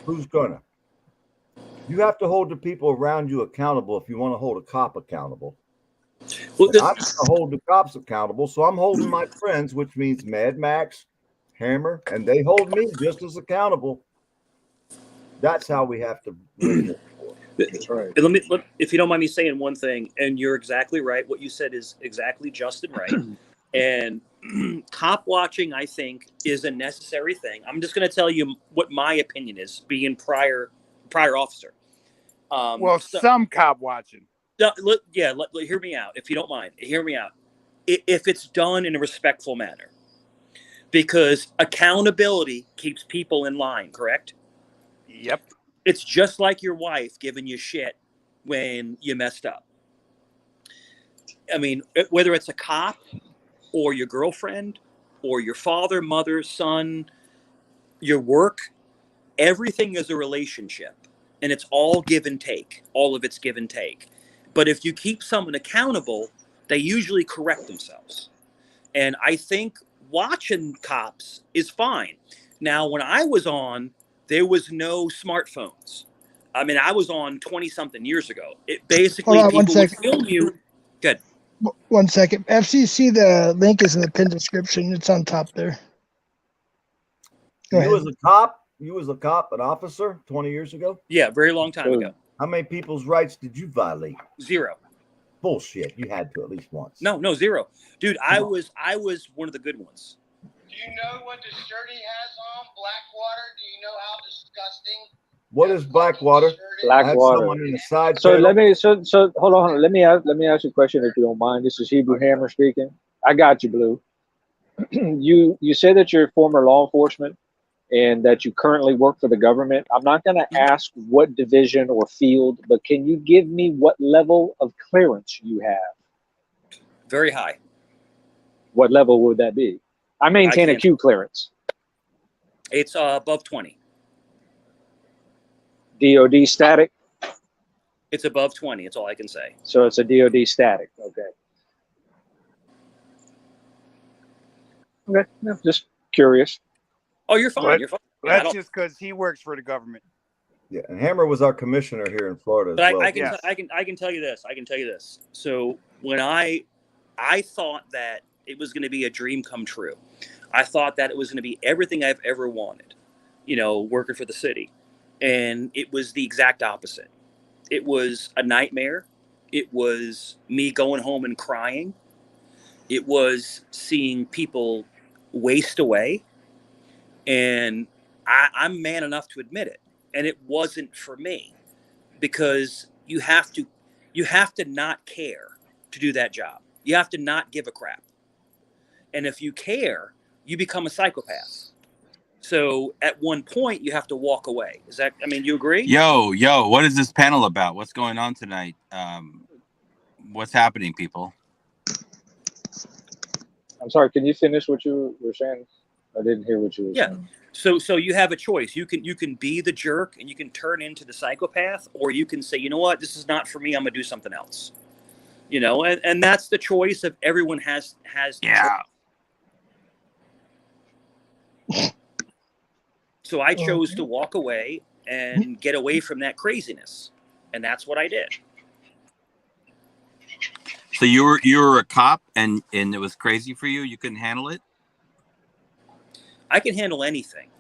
who's gonna? You have to hold the people around you accountable if you want to hold a cop accountable. Well, I'm going to hold the cops accountable, so I'm holding my friends, which means Mad Max, Hammer, and they hold me just as accountable. That's how we have to win this. That's right. If you don't mind me saying one thing, and you're exactly right. What you said is exactly just and right. And cop watching, I think, is a necessary thing. I'm just going to tell you what my opinion is, being prior officer. Some cop watching. Hear me out, if you don't mind. Hear me out. If it's done in a respectful manner, because accountability keeps people in line. Correct? Yep. It's just like your wife giving you shit when you messed up. I mean, whether it's a cop or your girlfriend or your father, mother, son, your work, everything is a relationship, and it's all give and take. All of it's give and take. But if you keep someone accountable, they usually correct themselves. And I think watching cops is fine. Now, when I was on, there was no smartphones. I mean, I was on 20-something years ago. It basically, Hold on, people would film you. Good. 1 second. FCC, the link is in the pinned description. It's on top there. Go ahead. You was a cop, an officer 20 years ago? Yeah, very long time ago. How many people's rights did you violate? 0. Bullshit. You had to at least once. No, 0. Dude, I was one of the good ones. Do you know what the shirt he has on? Blackwater? Do you know how disgusting? What is Blackwater? Blackwater. Someone in the side So panel. so hold on. Let me ask you a question if you don't mind. This is Hebrew Hammer speaking. I got you, Blue. You say that you're former law enforcement and that you currently work for the government. I'm not going to ask what division or field, but can you give me what level of clearance you have? Very high. What level would that be? I maintain a Q clearance. It's above 20. DOD static? It's above 20. That's all I can say. So it's a DOD static. Okay. Okay. No, just curious. Oh, you're fine. You're fine. That's just because he works for the government. Yeah, and Hammer was our commissioner here in Florida But as well. I can tell you this. I can tell you this. So when I thought that it was going to be a dream come true. I thought that it was going to be everything I've ever wanted, working for the city. And it was the exact opposite. It was a nightmare. It was me going home and crying. It was seeing people waste away. And I'm man enough to admit it. And it wasn't for me, because you have to not care to do that job. You have to not give a crap. And if you care, you become a psychopath. So at one point you have to walk away. You agree? Yo, what is this panel about? What's going on tonight? What's happening, people? I'm sorry, can you finish what you were saying? I didn't hear what you were saying. So you have a choice. You can be the jerk and you can turn into the psychopath, or you can say, you know what, this is not for me. I'm gonna do something else. And that's the choice of everyone has. Yeah. So I chose to walk away and get away from that craziness, and that's what I did. So you were a cop, and it was crazy for you. You couldn't handle it. I can handle anything.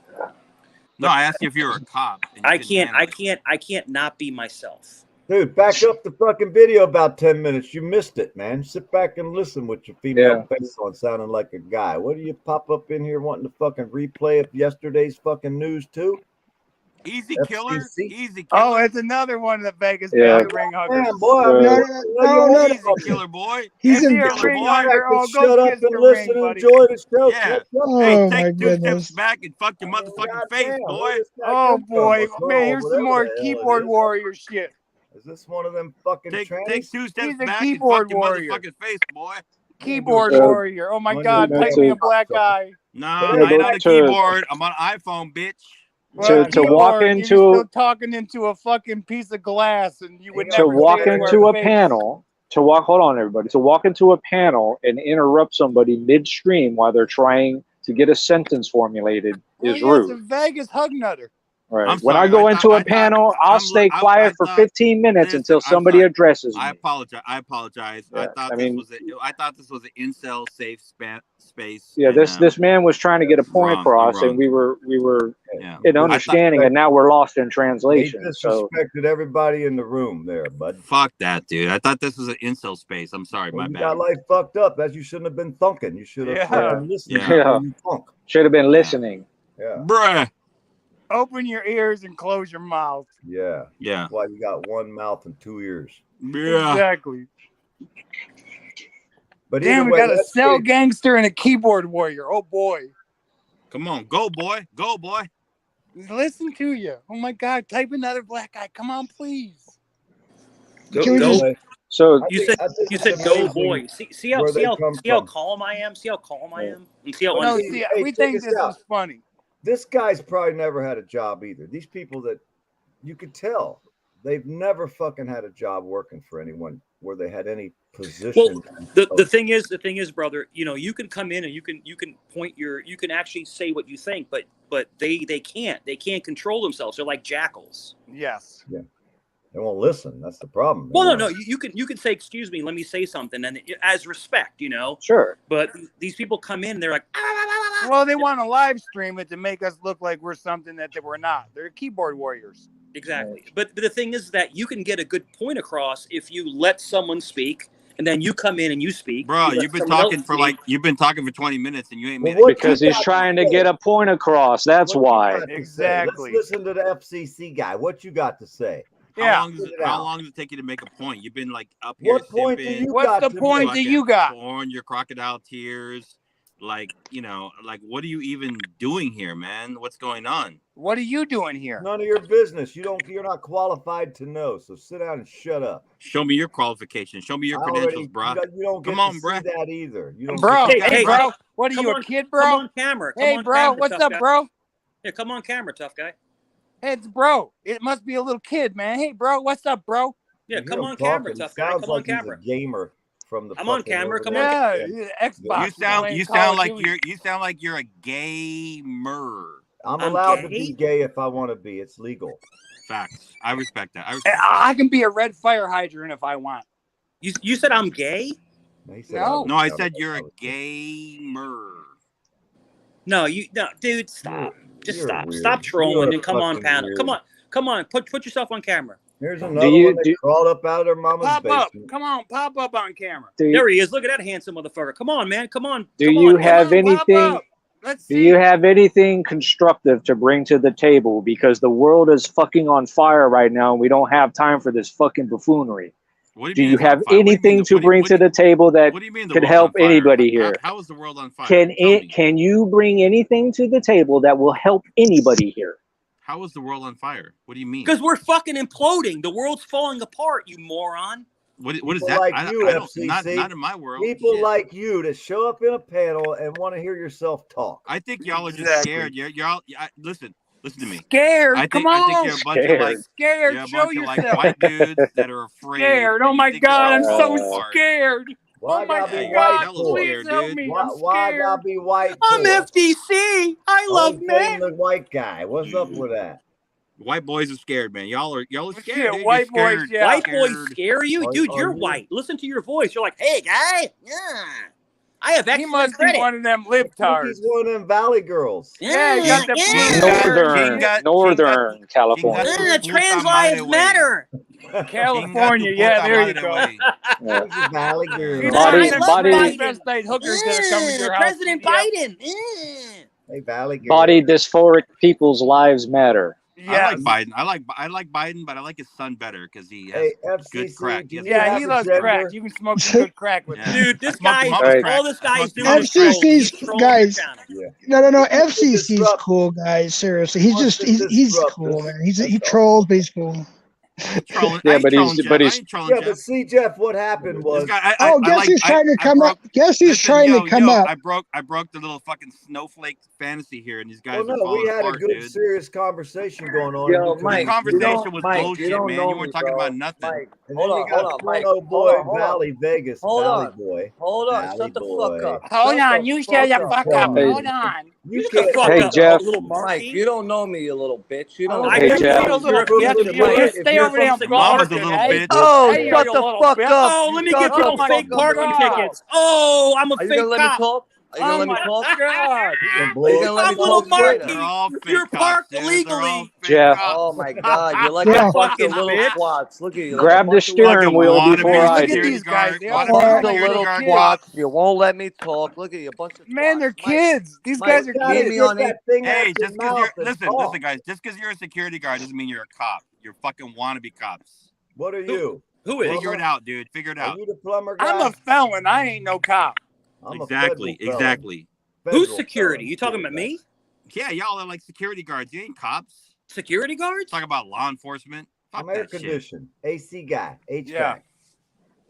No, I asked you if you were a cop. I can't not be myself. Dude, back up the fucking video about 10 minutes. You missed it, man. Sit back and listen with your female face on, sounding like a guy. What do you pop up in here wanting to fucking replay of yesterday's fucking news too? Easy killer. Easy killer. Oh, it's another one of the Vegas ring huggers. Man, boy, no, easy killer, boy. He's in in ring hugger. Oh, shut up and listen and enjoy the show. Yeah. Oh, hey, my take 2 goodness. steps back and fuck your motherfucking face, boy. Oh boy, man, here's some more keyboard warrior shit. Is this one of them fucking Take 2 steps He's a back and keyboard fuck your warrior. motherfucking face, boy. Keyboard So- warrior. Oh my God, Yeah, type to- me a black eye. Nah, Yeah, I ain't on the to- keyboard. I'm on iPhone, bitch. Well, to walk keyboard, into you're still talking into a fucking piece of glass, and you would To never walk say it to into our a face. panel, hold on everybody, to walk into a panel and interrupt somebody midstream while they're trying to get a sentence formulated Well, is yeah, it's a rude. Vegas hug nutter. Right. I'm When sorry. I go I into thought- a I thought- panel, I'll I'm- stay I- quiet I for thought- 15 minutes listen, until I'm somebody sorry. addresses me. I apologize. I apologize. Yeah, I I mean- thought this was an incel safe space. Yeah, and, this man was trying to get a point wrong. I'm across, wrong. and we were Yeah. in understanding, and now we're lost in translation. He So disrespected everybody in the room there, bud. Fuck that, dude. I thought this was an incel space. I'm sorry, Well, my you bad. got life fucked up. As you shouldn't have been thunking. You should have fucking listened. Yeah. before you thunk. should have been listening. Yeah. Bruh. Open your ears and close your mouth. Yeah. Yeah. That's why you got one mouth and two ears. Yeah. Exactly. But Damn, either we way, got a let's cell see. gangster and a keyboard warrior. Oh boy. Come on, go boy, go boy. Listen to you. Oh my God, type another black eye. Come on, please. Go, Can we go. just- So You said go amazing boy. See how where they come see how from. calm I am. See how calm I am. And see how But No, see, see, hey, we check think this this out. is funny. This guy's probably never had a job either. These people that you could tell they've never fucking had a job working for anyone where they had any position. Well, the thing is, brother, you know, you can come in and you can point you can actually say what you think, but they can't control themselves. They're like jackals. Yes. Yeah. They won't listen. That's the problem. Well, no, you can say, excuse me, let me say something, and as respect, you know. Sure. But these people come in, they're like, Well, they want to live stream it to make us look like we're something that we're not. They're keyboard warriors. exactly. But the thing is that you can get a good point across if you let someone speak, and then you come in and you speak. Bro, you let you've been someone else talking for speak. like you've been talking for 20 minutes and you ain't made Well, it. Because he's trying to get a point across. That's What you why. got to say? Exactly. Let's listen to the FCC guy. What you got to say? Yeah. How long does it take you to make a point? You've been like up here. What point do sipping, you What's got the to point make? that you got? Pouring your crocodile tears. Like, you know, like what are you even doing here, man? What's going on? What are you doing here? None of your business. You're not qualified to know. So sit down and shut up. Show me your qualifications. Show me your credentials, bro. You don't get Come on, to bro. see that either. You don't Bro, get to hey, see bro. that. What are Come you, on, a kid, bro? Come on camera. Come Hey, on bro. camera, What's tough up, guy. bro? Yeah, come on camera, tough guy. Hey, it's bro. It must be a little kid, man. Hey, bro. What's up, bro? Yeah, You come hear on him camera, talking. tough He guy. sounds Come on like he's a camera. gamer from the I'm on fucking camera. over Come there. on. Yeah, Xbox. You sound playing you Call of sound like Duty. you sound like you're a gamer. I'm I'm allowed to gay? be gay if I want to be. It's legal. Facts. I respect that. I Hey, respect that. I can be a red fire hydrant if I want. You said I'm gay? He said No. No, I said you're a gamer. No, dude, stop. Just You're stop. weird. Stop trolling You're and come on fucking panel. weird. Come on. Put yourself on camera. Here's another you- one that do- crawled up out of their mama's Pop up. basement. Come on, pop up on camera. There he is. Look at that handsome motherfucker. Come on, man. Come on. Do Come you on. have Come on, pop anything? up. Let's Do see. you have anything constructive to bring to the table? Because the world is fucking on fire right now, and we don't have time for this fucking buffoonery. What Do mean you it's on have fire? What do you mean anything the- to what do you- bring what to do you- the table that What do you mean the could world's help on fire? anybody here? How is the world on fire? Can Tell me. can you bring anything to the table that will help anybody here? How is the world on fire? What do you mean? Because we're fucking imploding. The world's falling apart, you moron. What is People that? like I you, don't. FCC. Not in my world. People Shit. like you that show up in a panel and want to hear yourself talk. I think y'all are just Exactly. scared. You're all. Listen to me. Scared. I think Come on. you're a bunch of like Scared. you're a Show bunch of like yourself. white dudes that are afraid. Scared. Oh You my think the God, I'm world's so falling apart. scared. Why Oh my gotta be you're white God, hella for? please scared, help dude. me. Why, I'm why scared. gotta be white I'm for? FDC. I love Always men. blame the white guy. What's up with that? White boys are scared, man. Y'all are scared. Shit, Dude. white You're boys, scared. yeah. White Scared. boys scare you? Are- Dude, are you're you? white. Listen to your voice. You're like, hey, guy. Yeah. I have He excellent must be credit. one of them I think libtards. he's one of them valley girls. Yeah, he got the blue Yeah. Northern, Chinga- Northern California. chinga- Trans puta madre, lives güey. matter. California. Chinga tu Yeah, puta there you madre, go. güey. Yeah. He's a valley girl. He's Body- one of them body- transvestite hookers that are coming to your house. President Yep. Biden. Hey, valley girl. Body dysphoric people's lives matter. I like Yes. Biden. I like Biden, but I like his son better because he has Hey, good FCC. crack. do you Yeah, have he a loves gender? crack. You can smoke some good crack with Yeah. him. Dude, this I smoked guy, him up his Right. crack. all this I guy's smoked him doing up is his crack. trolling. He's FCC's trolling your guys. channel. Yeah. No. What's the FCC's disrupt- cool, guys. Seriously, he's what's just the he's disrupt cool, this? man. He That's all. trolls, but he's cool. Trolling. Yeah, I ain't but trolling he's Jeff. but I he's ain't trolling Yeah, Jeff. but see, Jeff, what happened This was. guy, Oh, guess who's trying to come up? Guess who's Listen, trying to come up? I broke the little fucking snowflake fantasy here, and these guys Well, are no, we falling had a apart, good, dude. serious conversation going on. Yo, and you The Mike, couldn't- you conversation don't, was Mike, you bullshit, don't man. know You me, weren't talking bro. about nothing. Mike, And hold then on, you got hold on, Mike. Porno Hold Boy, on, hold on. Valley Vegas, Hold Valley on. Boy. Hold on. Valley Shut the Boy. fuck up. Hold Shut on, the you fuck shut the up. fuck Hey, up. Hold on. You Shut the can't. fuck Hey, up, Jeff. little Mike, monkey. you don't know me, you little bitch. You I don't don't know Hey, care. me. Jeff. You little You're yes, from you Detroit. just If stay you're over from there Your mama's a barking, little eh? bitch. Oh, Hey, shut you the little fuck bitch. up. Oh, You let me shut get you the those fuck fake up. parking God. tickets. Oh, I'm a Are you gonna fake let me cop. talk? Are you gonna Oh let me my talk? God. and Are blow you it, gonna let me I'm little talk straight They're up? Marky. all fake You're cops, parked dude. They're all illegally. fake Jeff. cops. Oh my god, you're like You a Yeah. bunch of fucking little bitch. twats. Look at you, like a Grab the bunch of little steering Fucking wheel wannabe before Man, I look at security do. these guys. guard. They all Wannabe bunch sound of like security little little guard kids. twats. cops. You won't let me talk. Look at you, a bunch of Man, twats. they're Mike, kids. These Mike, guys you are gotta meet kids. me get on that thing out Hey, your just because you're mouth and listen, talk. guys. Just because you're a security guard doesn't mean you're a cop. You're fucking wannabe cops. What are you? Who is? Figure it Plumber? out, dude. Figure it Are out. you the plumber I'm a guy? felon. I ain't no cop. I'm a Exactly. federal felon. Exactly. Who's Federal security? felon You talking too, about man. me? Yeah, y'all are like security guards. You ain't cops. Security guards? Talk about law enforcement. Fuck I'm air that shit. conditioned, AC guy, HVAC. Yeah.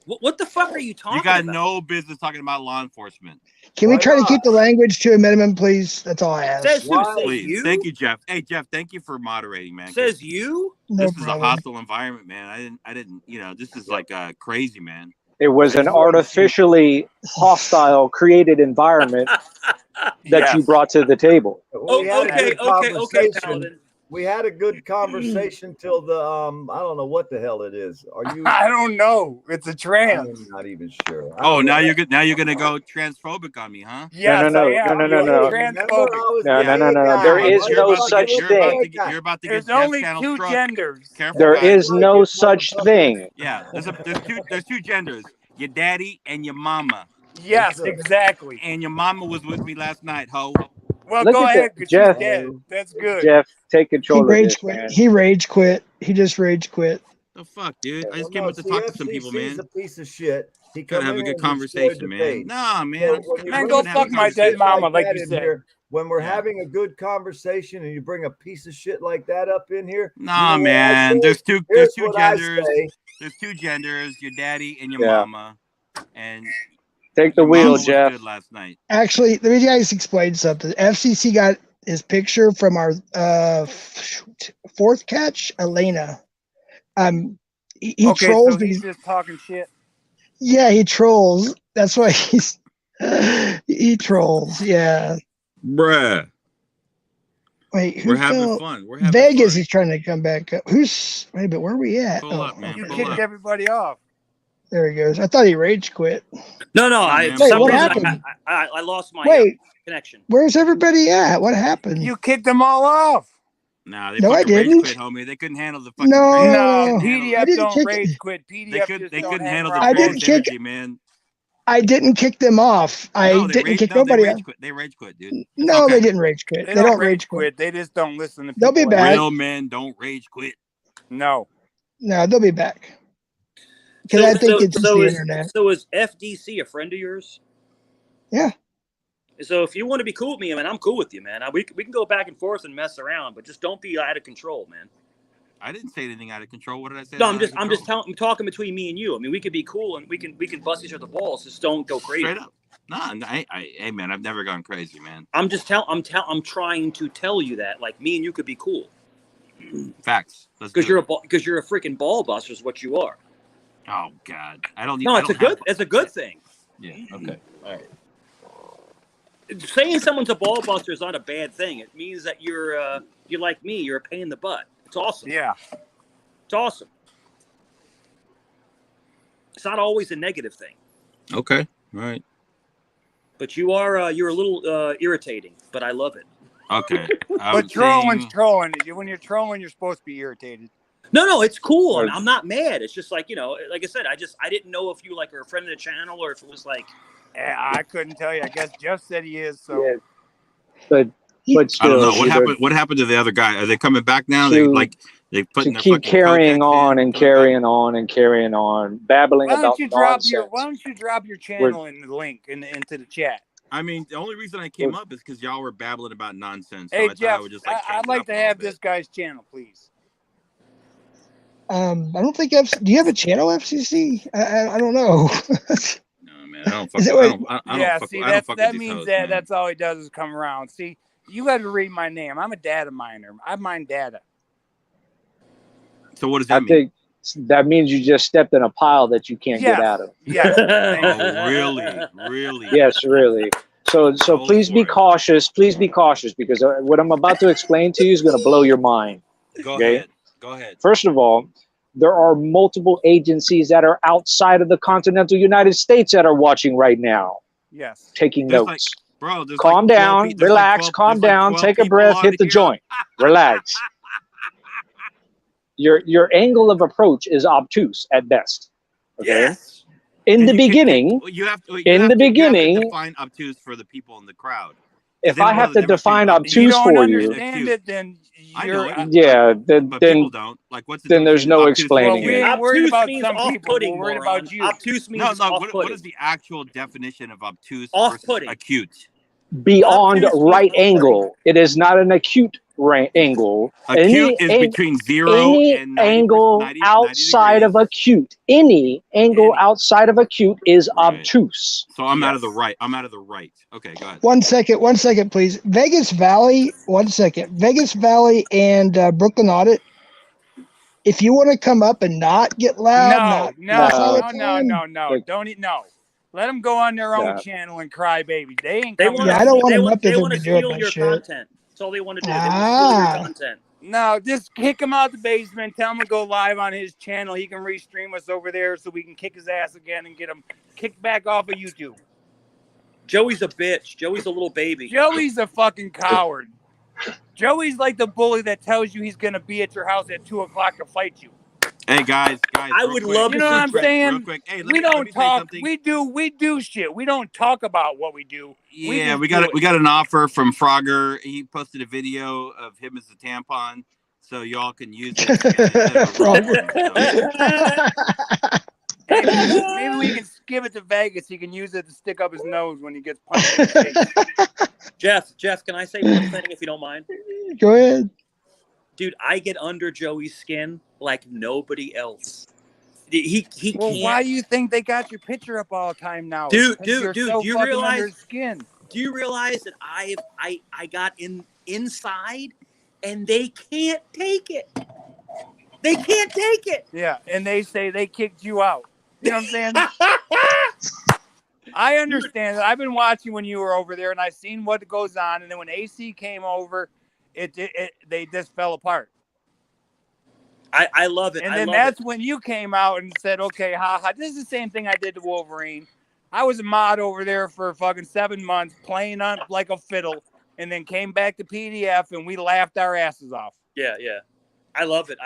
What the fuck are you talking You got about? no business talking about law enforcement. Can we Why try to not? keep the language to a minimum, please? That's all I ask. Says who? Why? Says Please. you? Thank you, Jeff. Hey, Jeff, thank you for moderating, man. 'cause Says you? No this is a problem. hostile environment, man. I didn't, this is like crazy, man. It was an artificially hostile created environment that you Yes. brought to the table. We had a Okay, good okay, conversation. Paladin. We had a good conversation till the I don't know what the hell it is. Are you? I don't know. It's a I'm trans. not even sure. I Oh, don't know. now you're gonna go transphobic on me, huh? Yes, no, I am. no, I'm no, being no. Remember, transphobic. I was No, the Yeah. gay guy. There Why is you no fucking such with the thing. gay guy? You're about to There's get Jeff only Channel's two truck. genders. Careful, There guys. is no such thing. Yeah, there's two genders. Your daddy and your mama. Yes, sir. exactly. And your mama was with me last night, ho. Well, Look go at ahead, that, because she's Jeff. dead. That's good. Jeff, take He control of rage this, quit. man. He rage quit. He just rage quit. The fuck, dude. I Well, just came no, up to see, talk to some people, FCC's man. a piece of shit. He Gotta come have in a good here and destroyed conversation, the man. page. Nah, man. So I just when you Man, bring go a fucking have a fuck piece my of dead shit conversation. mama, like like that you in said. here, when we're Yeah. having a good conversation and you bring a piece of shit like that up in here, Nah, you know what I man. say? There's two Here's genders. what I say. There's two genders, your daddy and your Yeah. mama. And Take the your wheel, mama was Jeff. good last night. Actually, let me guys explain something. FCC got his picture from our fourth catch, Elena. He Okay, trolls so me. he's just talking shit. Yeah, he trolls. That's why he trolls. Yeah. Bruh. Wait, We're who's having going? fun. We're having Vegas fun. is trying to come back up. Wait, but where are we at? Pull up, man. You Pull kicked up. everybody off. There he goes. I thought he rage quit. No, No, I man. for Wait, some what reason happened? I lost my Wait, connection. where's everybody at? What happened? You kicked them all off. Nah, they No, I fucking rage didn't. quit, homie. They couldn't handle the fucking No, train. no, They No, couldn't no. handle I it. PDF didn't don't kick. rage quit. PDF just They don't couldn't hang handle the around I trans didn't bullshit. kick. energy, man. I didn't kick them off. I didn't kick They nobody off. rage quit. They rage quit, dude. It's No, okay. they didn't rage quit. They They don't don't rage rage quit. quit. They just don't listen to They'll be people like back. Real men don't rage quit. No. No, they'll be back. Because I think it's just the internet. So is FDC a friend of yours? Yeah. So if you want to be cool with me, man, I'm cool with you, man. We can go back and forth and mess around, but just don't be out of control, man. I didn't say anything out of control. What did I say? No, I'm talking between me and you. I mean, we could be cool and we can bust each other balls. Just don't go crazy. Straight up. Nah, hey man, I've never gone crazy, man. I'm trying to tell you that, like, me and you could be cool. Facts. Because you're a freaking ball buster is what you are. Oh God, I don't need. No, I it's don't a good. have- It's a good thing. Yeah. Okay. All right. Saying someone's a ball buster is not a bad thing. It means that you're like me. You're a pain in the butt. It's awesome. Yeah. It's awesome. It's not always a negative thing. Okay. All right. But you're a little irritating, but I love it. Okay. But trolling's trolling. When you're trolling, you're supposed to be irritated. No, it's cool. I'm not mad. It's just like, like I said, I didn't know if you like are a friend of the channel or if it was like. I couldn't tell you. I guess Jeff said he is. So. Yeah. But still, I don't know what happened. What happened to the other guy? Are they coming back now? They putting their keep fucking carrying codex on in and carrying on and carrying on, babbling Why don't about you drop nonsense. your channel in the link into the chat? I mean, the only reason I came up is because y'all were babbling about nonsense. So Hey I thought I Jeff, would just I'd like to have this guy's channel, please. I don't think do you have a channel, FCC? I don't know. No, man, I don't fuck. Is it With, wait? I don't fuck that with these means hoes, that man. that's all he does is come around. See, you got to read my name. I'm a data miner. I mine data. So what does that I mean? think that means you just stepped in a pile that you can't get out of. Yes. Oh, really? Really? Yes, really. So Go please be for it. cautious. Please be cautious because what I'm about to explain to you is going to blow your mind. Go Okay? ahead. Go ahead. First of all, there are multiple agencies that are outside of the continental United States that are watching right now, Yes. taking There's notes. like, bro, there's Calm like 12 down, relax, calm down, take a breath, hit the joint, relax. Your angle of approach is obtuse at best. Okay. Yes. In the beginning, you have to define obtuse for the people in the crowd. If I have to define obtuse for you, then you're yeah, but then people don't. Like, what's the then there's no obtuse explaining we it. ain't worried Obtuse about means some people. off-putting, We're worried moron. about you. Obtuse means what is the actual definition of obtuse versus Off-putting. acute? Beyond Obtuse right means angle. It is not an acute angle. Acute is between 0 any and 90, angle 90 outside of acute. Any angle outside of acute is obtuse. So I'm out of the right. I'm out of the right. Okay, go ahead. 1 second, please. Vegas Valley, 1 second. Vegas Valley and Brooklyn Audit. If you want to come up and not get loud, No. Don't no. Let them go on their own channel and cry, baby. They ain't coming. I don't want them up if They they're want to doing steal that your shit. content. That's all they want to do. They want to steal your content. No, just kick him out the basement. Tell him to go live on his channel. He can restream us over there so we can kick his ass again and get him kicked back off of YouTube. Joey's a bitch. Joey's a little baby. Joey's a fucking coward. Joey's like the bully that tells you he's gonna be at your house at 2 o'clock to fight you. Hey guys, I would love you to know see what I'm saying? Real quick. Hey, we don't talk. We do shit. We don't talk about what we do. Yeah, we got an offer from Frogger. He posted a video of him as a tampon, so y'all can use it. Maybe we can give it to Vegas. He can use it to stick up his nose when he gets punched in the face. Jeff, can I say one thing if you don't mind? Go ahead. Dude, I get under Joey's skin like nobody else. He well, can't. Why do you think they got your picture up all the time now? Dude, so do you realize? Skin. Do you realize that I got inside and they can't take it? They can't take it. Yeah, and they say they kicked you out. You know what I'm saying? I understand that. I've been watching when you were over there, and I've seen what goes on. And then when AC came over, they just fell apart. I love it. And then that's when you came out and said, "Okay, haha, this is the same thing I did to Wolverine. I was a mod over there for fucking 7 months, playing on like a fiddle, and then came back to PDF, and we laughed our asses off." Yeah. I love it.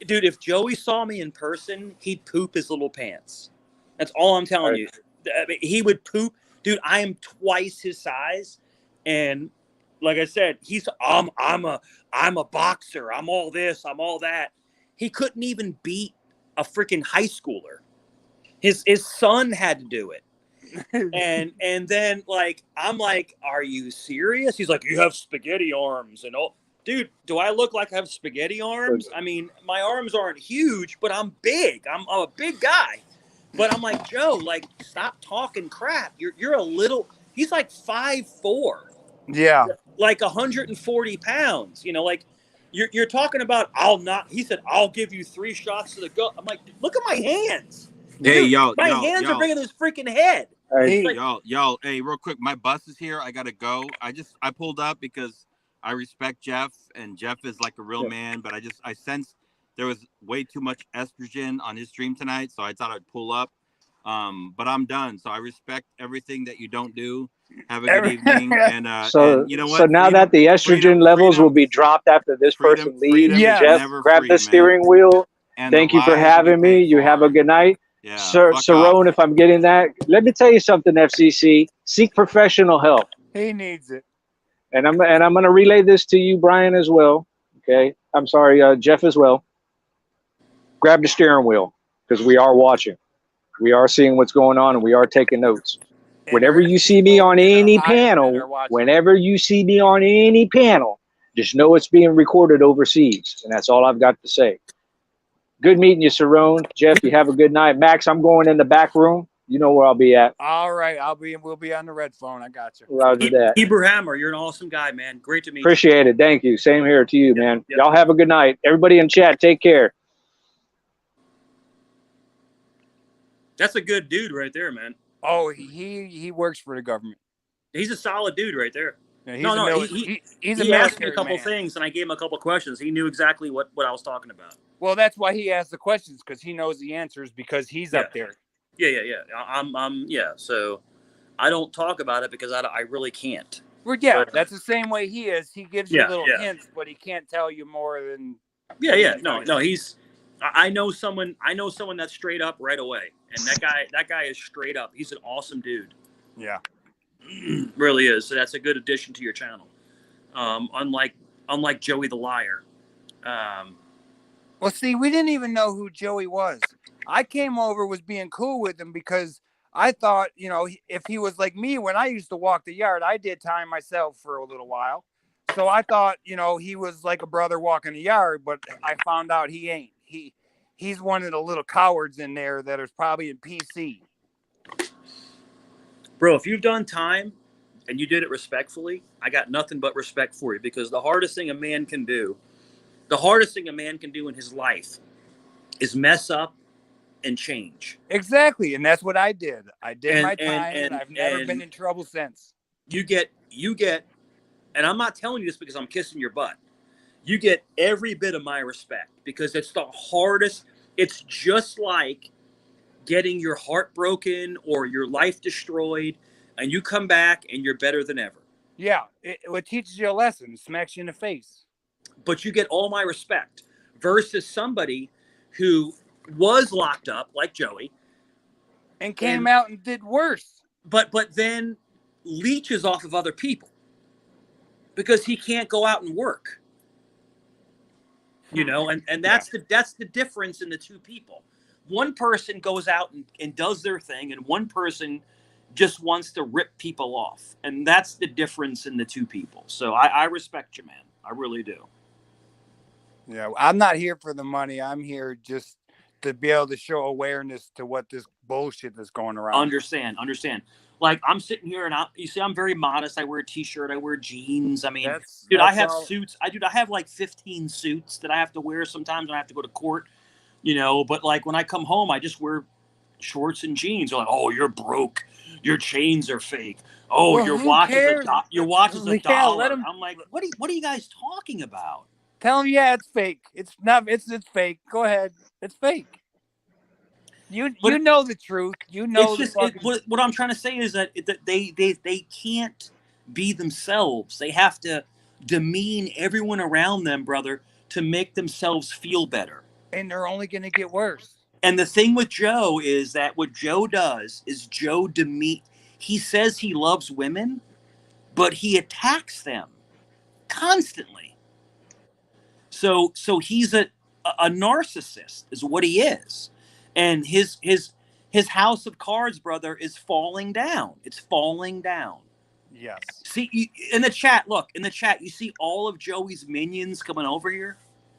Dude, if Joey saw me in person, he'd poop his little pants. That's all I'm telling you. I mean, he would poop. Dude, I am twice his size. And like I said, I'm a boxer. I'm all this. I'm all that. He couldn't even beat a freaking high schooler. His son had to do it. and then like I'm like, are you serious? He's like, you have spaghetti arms and all. Dude, do I look like I have spaghetti arms? I mean, my arms aren't huge, but I'm big. I'm a big guy. But I'm like, Joe, like, stop talking crap. You're a little. He's like 5'4". Yeah. Like 140 pounds. You know, like you're talking about. He said, I'll give you 3 shots to the gut. I'm like, look at my hands. Hey, Dude, my hands are bigger than his freaking head. Hey, y'all. Hey, real quick, my bus is here. I gotta go. I pulled up because I respect Jeff, and Jeff is like a real man. But I sensed there was way too much estrogen on his stream tonight, so I thought I'd pull up. But I'm done. So I respect everything that you don't do. Have a good evening. And and you know what? So now that the estrogen levels will be dropped after this person leaves, Jeff, grab the steering wheel. And thank you for having me. You have a good night. Yeah, Cerrone, if I'm getting that, let me tell you something, FCC. Seek professional help. He needs it. And I'm going to relay this to you, Brian, as well. Okay. I'm sorry, Jeff as well. Grab the steering wheel because we are watching. We are seeing what's going on and we are taking notes. Whenever you see me on any panel, just know it's being recorded overseas. And that's all I've got to say. Good meeting you, Cerrone. Jeff, you have a good night. Max, I'm going in the back room. You know where I'll be at. All right, we'll be on the red phone. I got you. Roger that. Hebrew Hammer, you're an awesome guy, man. Great to meet you. Appreciate it. Thank you. Same here to you, man. Y'all have a good night. Everybody in chat, take care. That's a good dude right there, man. Oh, he works for the government. He's a solid dude right there. Yeah, he asked me a couple things, and I gave him a couple questions. He knew exactly what I was talking about. Well, that's why he asked the questions, because he knows the answers, because he's up there. Yeah. So I don't talk about it because I really can't. Well, yeah, that's the same way he is. He gives you little hints, but he can't tell you more than. No. I know someone that's straight up right away, and that guy is straight up. He's an awesome dude. Yeah. Really is. So that's a good addition to your channel. Unlike Joey the Liar. Well, see, we didn't even know who Joey was. I came over, was being cool with him because I thought, if he was like me when I used to walk the yard, I did time myself for a little while. So I thought, he was like a brother walking the yard, but I found out he ain't. He's one of the little cowards in there that is probably in PC. Bro, if you've done time and you did it respectfully, I got nothing but respect for you, because the hardest thing a man can do in his life is mess up and change. Exactly. And that's what I did. I did my time, and I've never been in trouble since. You get, and I'm not telling you this because I'm kissing your butt. You get every bit of my respect, because it's the hardest. It's just like getting your heart broken or your life destroyed, and you come back and you're better than ever. Yeah, it teaches you a lesson, smacks you in the face. But you get all my respect versus somebody who was locked up like Joey and came out and did worse. But then leeches off of other people because he can't go out and work. And that's the difference in the two people. One person goes out and does their thing, and one person just wants to rip people off. And that's the difference in the two people. So I respect you, man. I really do. Yeah, I'm not here for the money. I'm here just to be able to show awareness to what this bullshit that's going around. Understand. Like, I'm sitting here, and you see, I'm very modest. I wear a t-shirt. I wear jeans. I mean, I have suits. I have like 15 suits that I have to wear sometimes when I have to go to court. But like when I come home, I just wear shorts and jeans. They're like, oh, you're broke. Your chains are fake. Oh, well, your watch is a dollar. I'm like, what are you guys talking about? Tell them, yeah, it's fake. It's not. It's fake. Go ahead. It's fake. You know the truth. What I'm trying to say is that they can't be themselves. They have to demean everyone around them, brother, to make themselves feel better. And they're only going to get worse. And the thing with Joe is that what Joe does is he says he loves women, but he attacks them constantly. So he's a narcissist is what he is. And his house of cards, brother, is falling down. It's falling down. Yes. See, in the chat, you see all of Joey's minions coming over here?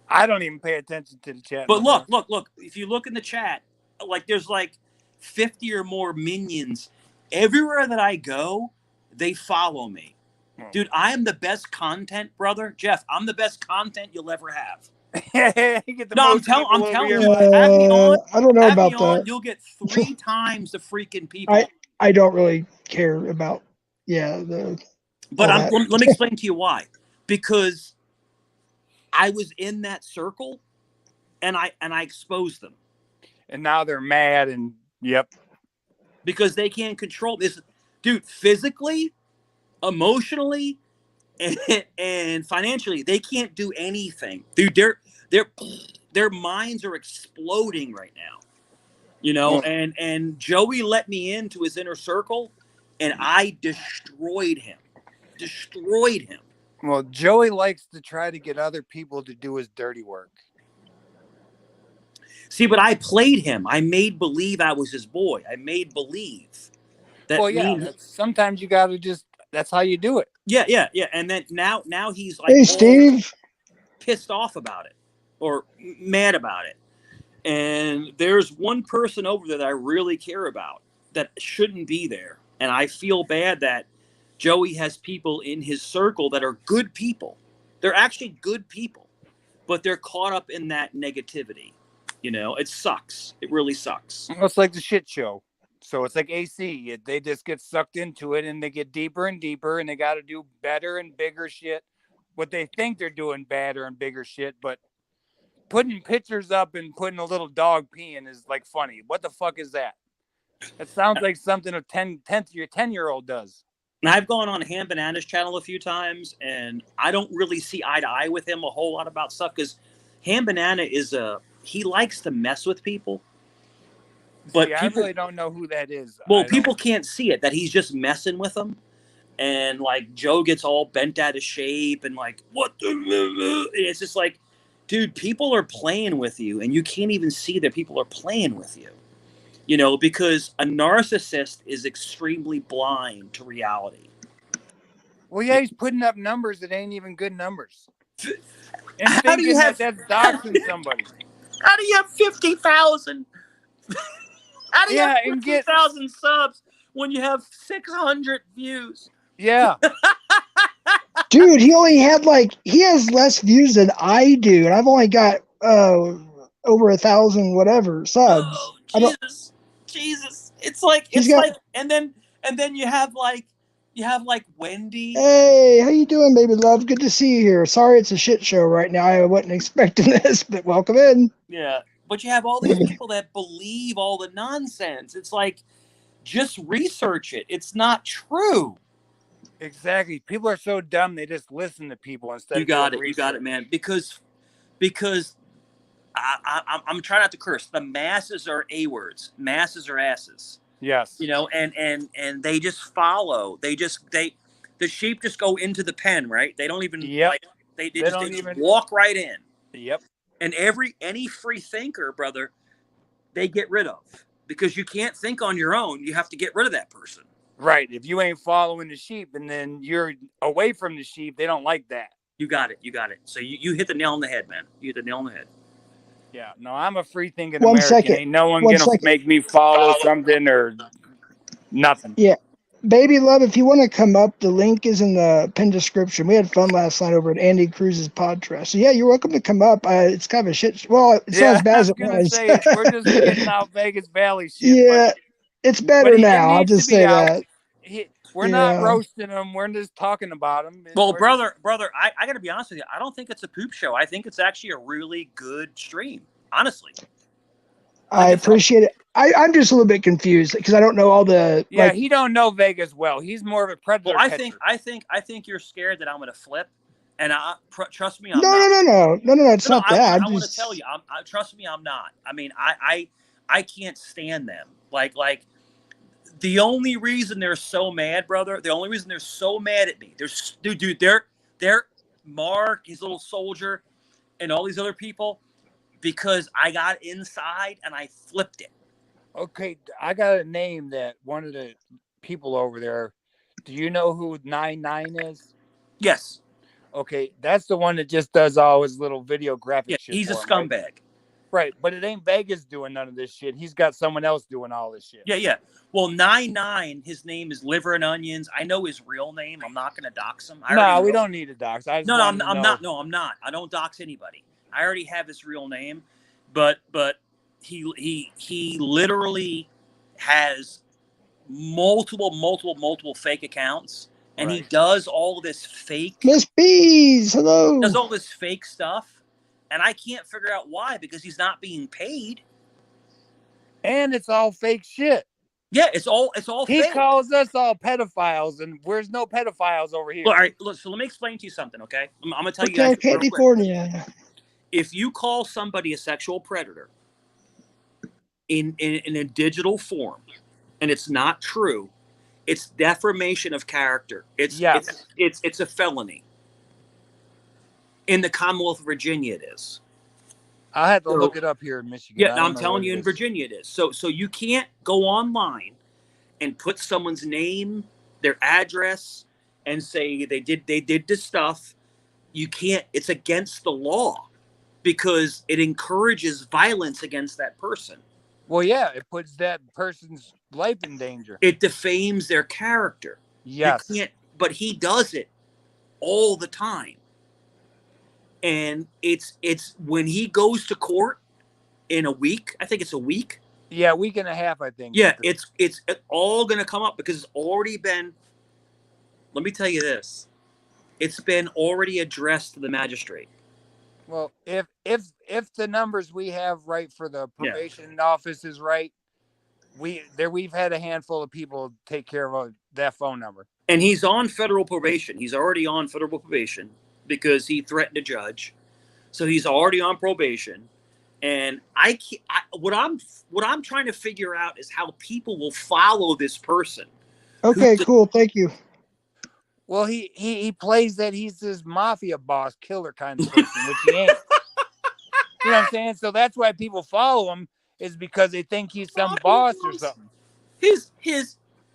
I don't even pay attention to the chat. But look. If you look in the chat, like there's like 50 or more minions. Everywhere that I go, they follow me. Dude, I am the best content, brother. Jeff, I'm the best content you'll ever have. I'm telling you. Have me on. I don't know about that. You'll get 3 times the freaking people. I don't really care about But let me explain to you why. Because I was in that circle, and I exposed them. And now they're mad, and yep. Because they can't control this. Dude, physically, emotionally, and financially, they can't do anything. Dude, their minds are exploding right now. And Joey let me into his inner circle, and I destroyed him. Well, Joey likes to try to get other people to do his dirty work. See, but I played him. I made believe I was his boy. I made believe. Sometimes you got to just, that's how you do it. Yeah. And then now he's like, hey, Steve, pissed off about it or mad about it. And there's one person over there that I really care about that shouldn't be there. And I feel bad that Joey has people in his circle that are good people. They're actually good people, but they're caught up in that negativity. You know, it sucks. It really sucks. It's like the shit show. So it's like AC. They just get sucked into it and they get deeper and deeper and they got to do better and bigger shit. What they think they're doing better and bigger shit, but putting pictures up and putting a little dog peeing is like funny. What the fuck is that? That sounds like something a 10-year-old does. And I've gone on Ham Banana's channel a few times, and I don't really see eye to eye with him a whole lot about stuff because Ham Banana he likes to mess with people. But I really don't know who that is. Well, people can't see it, that he's just messing with them. And like Joe gets all bent out of shape and like, what the? And it's just like, dude, people are playing with you and you can't even see that people are playing with you. You know, because a narcissist is extremely blind to reality. Well, yeah, he's putting up numbers that ain't even good numbers. And how do you have that's doxing somebody? How do you have 50,000? How do you have 50,000 subs when you have 600 views? Yeah. Dude, he has less views than I do, and I've only got over 1,000 whatever subs. Oh, Jesus. It's like and then you have like Wendy. Hey, how you doing, baby love? Good to see you here. Sorry it's a shit show right now. I wasn't expecting this, but welcome in. Yeah. But you have all these people that believe all the nonsense. It's like, just research it. It's not true. Exactly. People are so dumb they just listen to people instead. You got it, man. Because I'm trying not to curse. The masses are A words. Masses are asses. Yes. You know, and they just follow. The sheep just go into the pen, right? They don't even they just walk right in. Yep. And any free thinker, brother, they get rid of. Because you can't think on your own. You have to get rid of that person. Right. If you ain't following the sheep and then you're away from the sheep, they don't like that. You got it. So you hit the nail on the head, man. You hit the nail on the head. Yeah. No, I'm a free thinking American. Ain't no one gonna make me follow something or nothing. Yeah. Baby love, if you want to come up, the link is in the pinned description. We had fun last night over at Andy Cruz's podcast. So yeah, you're welcome to come up. It's kind of a shit. Well, it's not as bad as it was. We're just getting out Vegas Valley shit. Yeah, it's better now. I'll just say that. We're not roasting them. We're just talking about them. Well, brother, I got to be honest with you. I don't think it's a poop show. I think it's actually a really good stream, honestly. I appreciate it. I'm just a little bit confused because I don't know all the. Yeah, he don't know Vegas well. He's more of a predator. Well, I think you're scared that I'm going to flip, and trust me, I'm no, not. No. It's not that. I want to tell you. Trust me, I'm not. I mean, I can't stand them. Like the only reason they're so mad, brother. The only reason they're so mad at me. They're Mark, his little soldier, and all these other people, because I got inside and I flipped it. Okay, I got a name that one of the people over there. Do you know who 99 is? Yes. Okay, that's the one that just does all his little video graphic shit. He's a scumbag. Right, but it ain't Vegas doing none of this shit. He's got someone else doing all this shit. Yeah. Well, 99, his name is Liver and Onions. I know his real name. I'm not going to dox him. No, we don't need to dox. I'm not. No, I'm not. I don't dox anybody. I already have his real name, but he literally has multiple fake accounts, and he does all this fake. Miss Bees, hello. Does all this fake stuff. And I can't figure out why, because he's not being paid. And it's all fake shit. Yeah, it's all he fake. He calls us all pedophiles, and there's no pedophiles over here. Well, all right, look, so let me explain to you something, okay? I'm going to tell you guys. Okay, California. If you call somebody a sexual predator in a digital form, and it's not true, it's defamation of character. It's a felony. In the Commonwealth of Virginia, it is. I had to look it up here in Michigan. Yeah, I'm telling you, in Virginia, it is. So you can't go online and put someone's name, their address, and say they did this stuff. You can't. It's against the law. because it encourages violence against that person. Well, yeah, it puts that person's life in danger. It defames their character. Yes. You can't, but he does it all the time. And it's when he goes to court in a week, I think it's a week. Yeah, a week and a half, I think. Yeah, it's all going to come up because it's already been, let me tell you this, it's been already addressed to the magistrate. Well, if the numbers we have right for the probation office is right, we've had a handful of people take care of that phone number. And he's on federal probation. He's already on federal probation because he threatened a judge. So he's already on probation. And what I'm trying to figure out is how people will follow this person. Okay, cool. Thank you. Well, he plays that he's this mafia boss killer kind of person, which he ain't. You know what I'm saying? So that's why people follow him, is because they think he's some boss or something.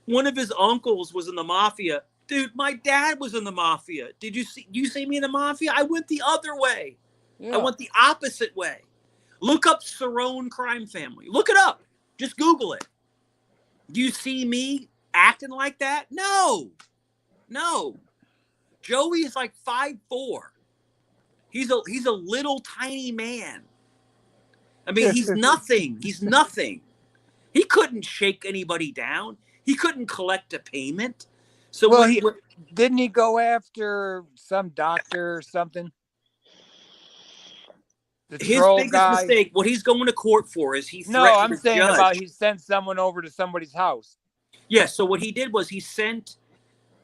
One of his uncles was in the mafia. Dude, my dad was in the mafia. Did you see me in the mafia? I went the other way. Yeah. I went the opposite way. Look up Cerrone crime family. Look it up. Just Google it. Do you see me acting like that? No. Joey is like 5'4". He's a little tiny man. I mean, he's nothing. He's nothing. He couldn't shake anybody down. He couldn't collect a payment. So didn't he go some doctor or something? His biggest mistake, what he's going to court for is he threatened I'm saying judge. About he sent someone over to somebody's house. Yeah, so what he did was he sent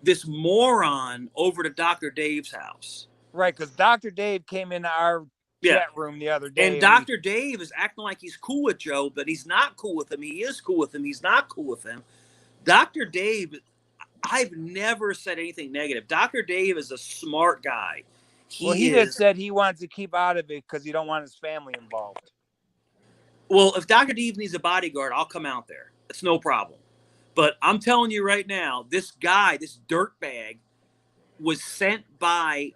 this moron over to Dr. Dave's house. Right, because Dr. Dave came into our chat room the other day. And Dr. Dave is acting like he's cool with Joe, but he's not cool with him. He is cool with him. He's not cool with him. Dr. Dave, I've never said anything negative. Dr. Dave is a smart guy. He just said he wants to keep out of it because he don't want his family involved. Well, if Dr. Dave needs a bodyguard, I'll come out there. It's no problem. But I'm telling you right now, this guy, this dirtbag, was sent by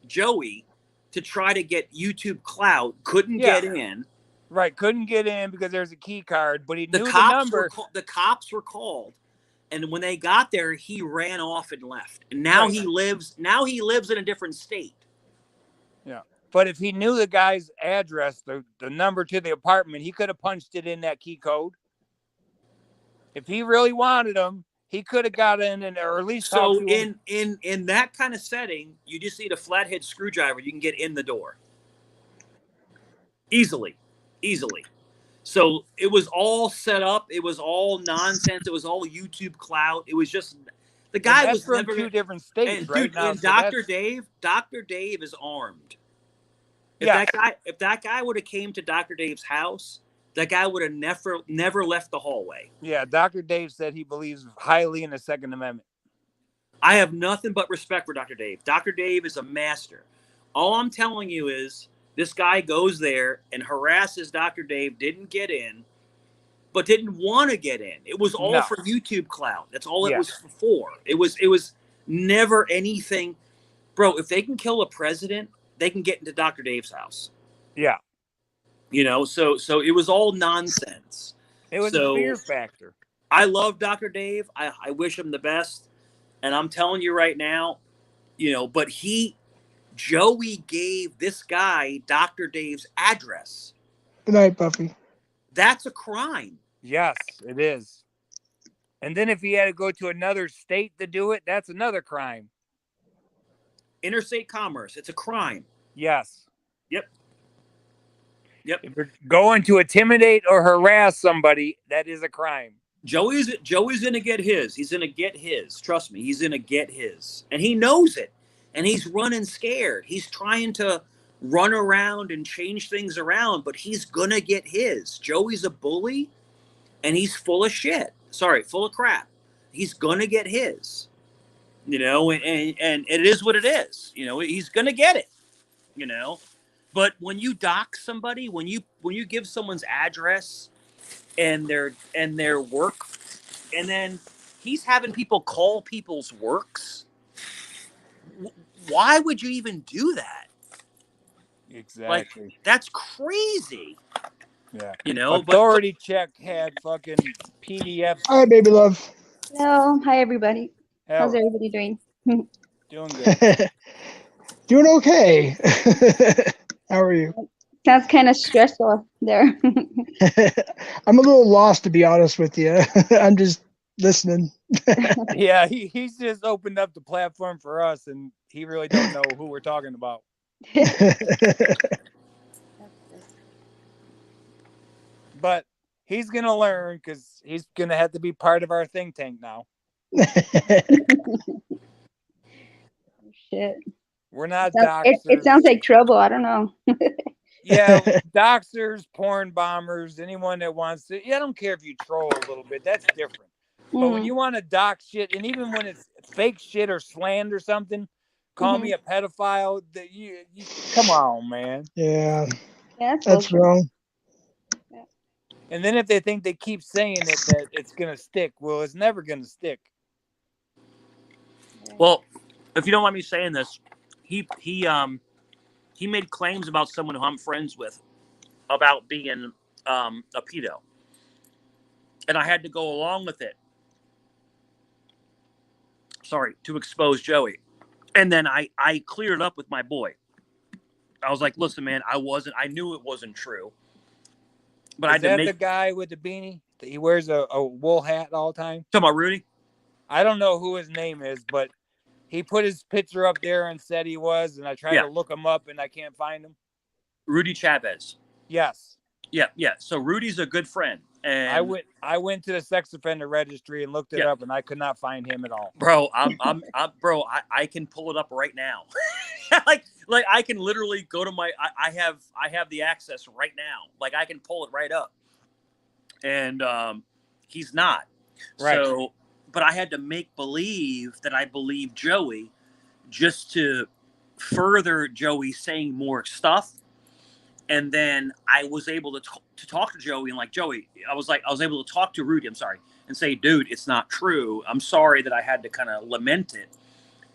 Joey to try to get YouTube clout. Couldn't get in. Right, couldn't get in because there's a key card, but he knew the number. The cops were called, and when they got there, he ran off and left. And now he lives in a different state. Yeah. But if he knew the guy's address, the number to the apartment, he could have punched it in that key code. If he really wanted him, he could have got in or at least. So in that kind of setting, you just need a flathead screwdriver. You can get in the door easily. So it was all set up. It was all nonsense. It was all YouTube clout. It was just the guy was from never two different states, and, right? Dude, now, and so Dr. Dave is armed. If that guy would have came to Dr. Dave's house, that guy would have never left the hallway. Yeah, Dr. Dave said he believes highly in the Second Amendment. I have nothing but respect for Dr. Dave. Dr. Dave is a master. All I'm telling you is this guy goes there and harasses Dr. Dave, didn't get in, but didn't want to get in. It was all for YouTube clout. That's all it was for. It was never anything. Bro, if they can kill a president, they can get into Dr. Dave's house. Yeah. You know, so it was all nonsense. It was a fear factor. I love Dr. Dave. I wish him the best. And I'm telling you right now, you know, but Joey gave this guy Dr. Dave's address. Good night, Puffy. That's a crime. Yes, it is. And then if he had to go to another state to do it, that's another crime. Interstate commerce. It's a crime. Yes. Yep. If you're going to intimidate or harass somebody, that is a crime. Joey's going to get his. He's going to get his. Trust me, he's going to get his. And he knows it. And he's running scared. He's trying to run around and change things around, but he's going to get his. Joey's a bully, and he's full of shit. Sorry, full of crap. He's going to get his. You know, and it is what it is. You know, he's going to get it. You know. But when you dox somebody, when you give someone's address and their work, and then he's having people call people's works, why would you even do that? Exactly. Like, that's crazy. Yeah. You know, Authority Check had fucking PDFs. Hi, baby love. Hello. Hi, everybody. How's Hell, everybody doing? doing good. Doing okay. How are you? Sounds kind of stressful there. I'm a little lost, to be honest with you. I'm just listening. Yeah, he's just opened up the platform for us, and he really don't know who we're talking about. But he's gonna learn because he's gonna have to be part of our think tank now. Shit. We're not It doxers. sounds like trouble. I don't know. Yeah, doxers, porn bombers, anyone that wants to. Yeah, I don't care if you troll a little bit. That's different. But when you want to dox shit, and even when it's fake shit or slander something, call me a pedophile. That you come on, man. Yeah, that's bullshit. wrong. And then if they think they keep saying it, that it's gonna stick. Well, it's never gonna stick. Well, if you don't mind me saying this, he made claims about someone who I'm friends with about being a pedo, and I had to go along with it. Sorry, to expose Joey, and then I cleared it up with my boy. I was like, "Listen, man, I knew it wasn't true, but I had to make." The guy with the beanie? He wears a wool hat all the time. Talking about Rudy? I don't know who his name is, but he put his picture up there and said he was, and I tried to look him up and I can't find him. Rudy Chavez. Yes. Yeah. So Rudy's a good friend, and I went to the sex offender registry and looked it up, and I could not find him at all. Bro, I can pull it up right now. like I can literally go to I have the access right now. Like I can pull it right up, and he's not. Right. So, but I had to make believe that I believe Joey, just to further Joey saying more stuff. And then I was able to talk to Joey, and like Joey, I was able to talk to Rudy. I'm sorry, and say, dude, it's not true. I'm sorry that I had to kind of lament it.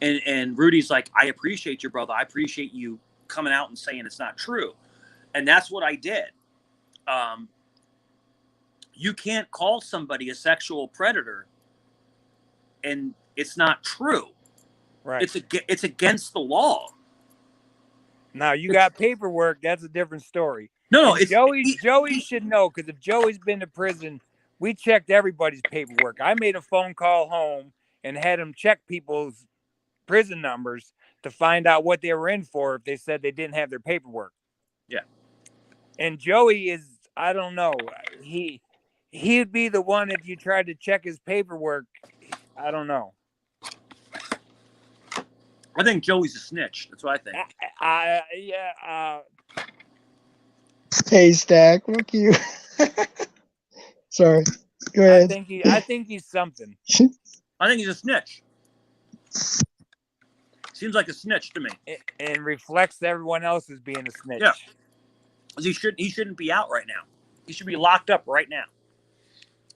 And Rudy's like, I appreciate you, brother. I appreciate you coming out and saying it's not true. And that's what I did. You can't call somebody a sexual predator, and it's not true. Right. It's against the law. Now you got paperwork. That's a different story. No, it's Joey should know, because if Joey's been to prison, we checked everybody's paperwork. I made a phone call home and had him check people's prison numbers to find out what they were in for if they said they didn't have their paperwork. Yeah. And Joey is, I don't know. He'd be the one if you tried to check his paperwork. I don't know. I think Joey's a snitch. That's what I think. Yeah. Hey, Stack. Fuck you. Sorry. Go ahead. I think he's something. I think he's a snitch. Seems like a snitch to me. And reflects everyone else as being a snitch. Yeah. He shouldn't be out right now. He should be locked up right now.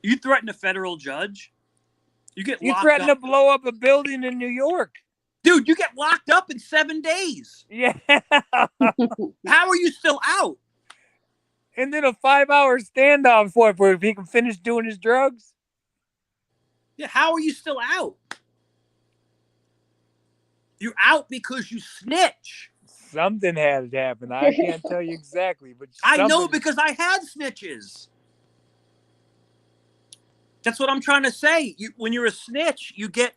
You threaten a federal judge, you get locked up. You threatened to blow up a building in New York. Dude, you get locked up in 7 days. Yeah. How are you still out? And then a 5-hour standoff for if he can finish doing his drugs. Yeah, how are you still out? You're out because you snitch. Something had to happen. I can't tell you exactly, but I know, because I had snitches. That's what I'm trying to say. When you're a snitch, you get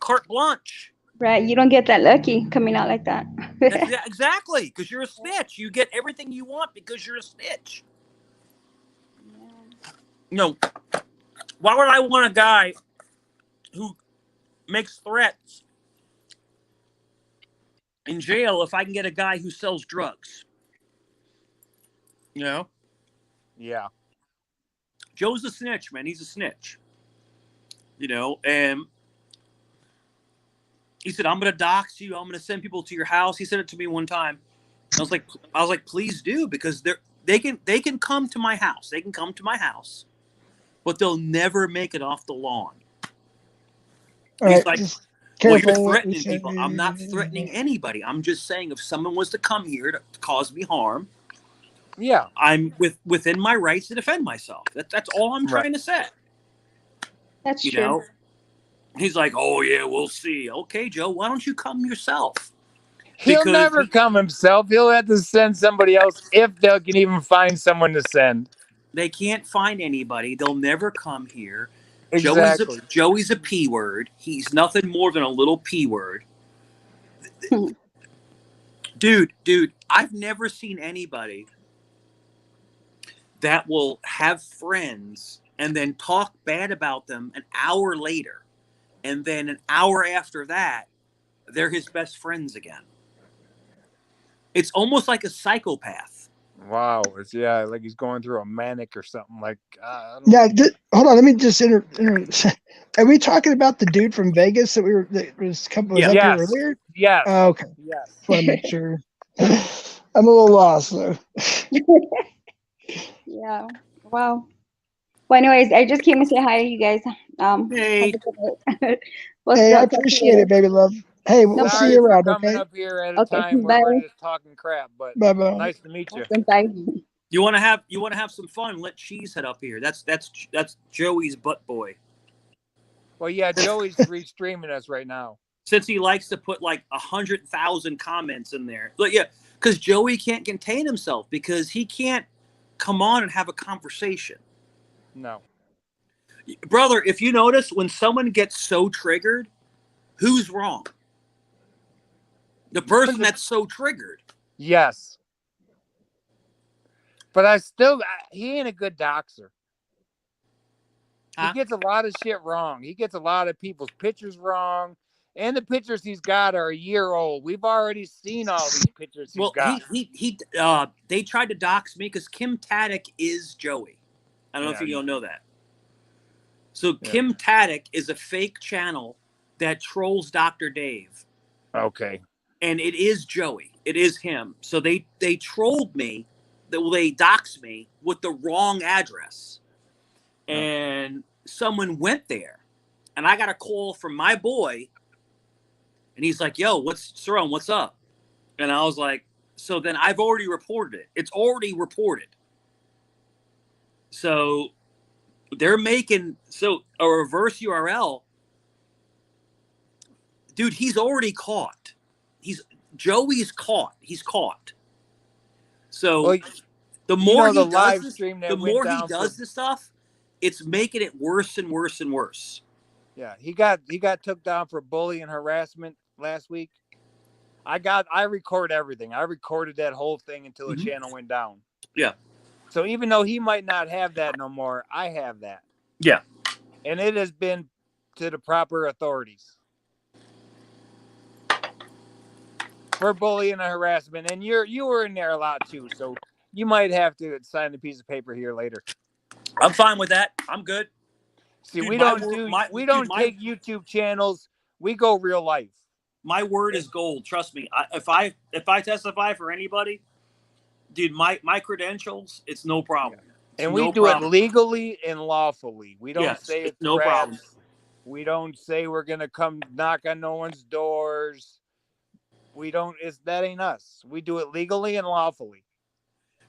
carte blanche. Right, you don't get that lucky coming out like that. Exactly, because you're a snitch. You get everything you want because you're a snitch. No, why would I want a guy who makes threats in jail if I can get a guy who sells drugs? You know? Yeah. Joe's a snitch, man. He's a snitch. You know, and he said, I'm going to dox you. I'm going to send people to your house. He said it to me one time. I was like, please do, because they can come to my house. They can come to my house, but they'll never make it off the lawn. He's like, Well, you're Careful what you threatening say. people. I'm not threatening anybody. I'm just saying if someone was to come here to cause me harm, Yeah. I'm within my rights to defend myself. That's all I'm trying to say. That's You true. know? He's like, oh yeah, we'll see. Okay, Joe, why don't you come yourself? He'll Because never come himself. He'll have to send somebody else if they can even find someone to send. they can't find anybody. They'll never come here. Exactly. Joey's a P word. He's nothing more than a little P word. Dude, I've never seen anybody that will have friends and then talk bad about them an hour later. And then an hour after that, they're his best friends again. It's almost like a psychopath. Wow. It's like he's going through a manic or something. Like, Yeah, hold on. Let me just Are we talking about the dude from Vegas that was up here earlier? Yes. Oh, okay. Yes. Just want to make sure. I'm a little lost though. Yeah. Wow. Well, anyways, I just came to say hi to you guys. Hey. Hey, I appreciate it, baby love. Hey, we'll see you around, coming okay? up here at a time where we're just talking crap, but nice to meet you. Bye. You want to have some fun? Let Cheese head up here. That's Joey's butt boy. Well, yeah, Joey's restreaming us right now. Since he likes to put like 100,000 comments in there. But yeah, because Joey can't contain himself because he can't come on and have a conversation. No. Brother, if you notice, when someone gets so triggered, who's wrong? The person that's so triggered. Yes. But he ain't a good doxer. He gets a lot of shit wrong. He gets a lot of people's pictures wrong. And the pictures he's got are a year old. We've already seen all these pictures he's got. They tried to dox me because Kim Taddick is Joey. I don't know if you don't know that. So Kim Taddick is a fake channel that trolls Dr. Dave. Okay. And it is Joey. It is him. So they trolled me. They doxed me with the wrong address. And someone went there. And I got a call from my boy. And he's like, yo, Cerrone, what's up? And I was like, so then I've already reported it. It's already reported. So they're making a reverse URL. Dude, he's already caught. Joey's caught. He's caught. So the more he does this stuff, it's making it worse and worse and worse. Yeah, he got took down for bullying and harassment last week. I record everything. I recorded that whole thing until the channel went down. Yeah. So even though he might not have that no more, I have that. Yeah. And it has been to the proper authorities for bullying and harassment. And you were in there a lot too, so you might have to sign a piece of paper here later. I'm fine with that. I'm good. See, dude, we don't take YouTube channels. We go real life. My word is gold. Trust me. If I testify for anybody, dude, my credentials, it's no problem. And we do it legally and lawfully. We don't say it's no problem. We don't say we're gonna come knock on no one's doors. We don't. That ain't us. We do it legally and lawfully.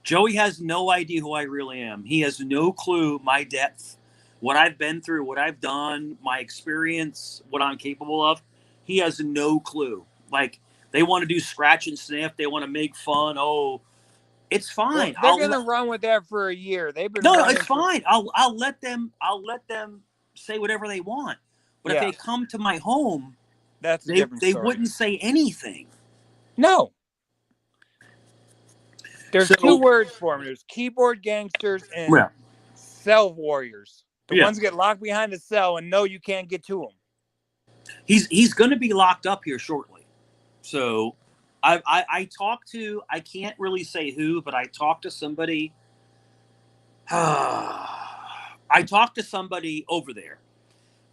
Joey has no idea who I really am. He has no clue my depth, what I've been through, what I've done, my experience, what I'm capable of. He has no clue. Like, they want to do scratch and sniff. They want to make fun. Oh, it's fine. Well, they're gonna run with that for a year. They've been no, it's fine. I'll let them say whatever they want. But if they come to my home, that's a different story. They wouldn't say anything. No. There's two words for them. There's keyboard gangsters and cell warriors. The ones get locked behind the cell and know you can't get to them. He's going to be locked up here shortly. So I talked to, I can't really say who, but I talked to somebody. I talked to somebody over there,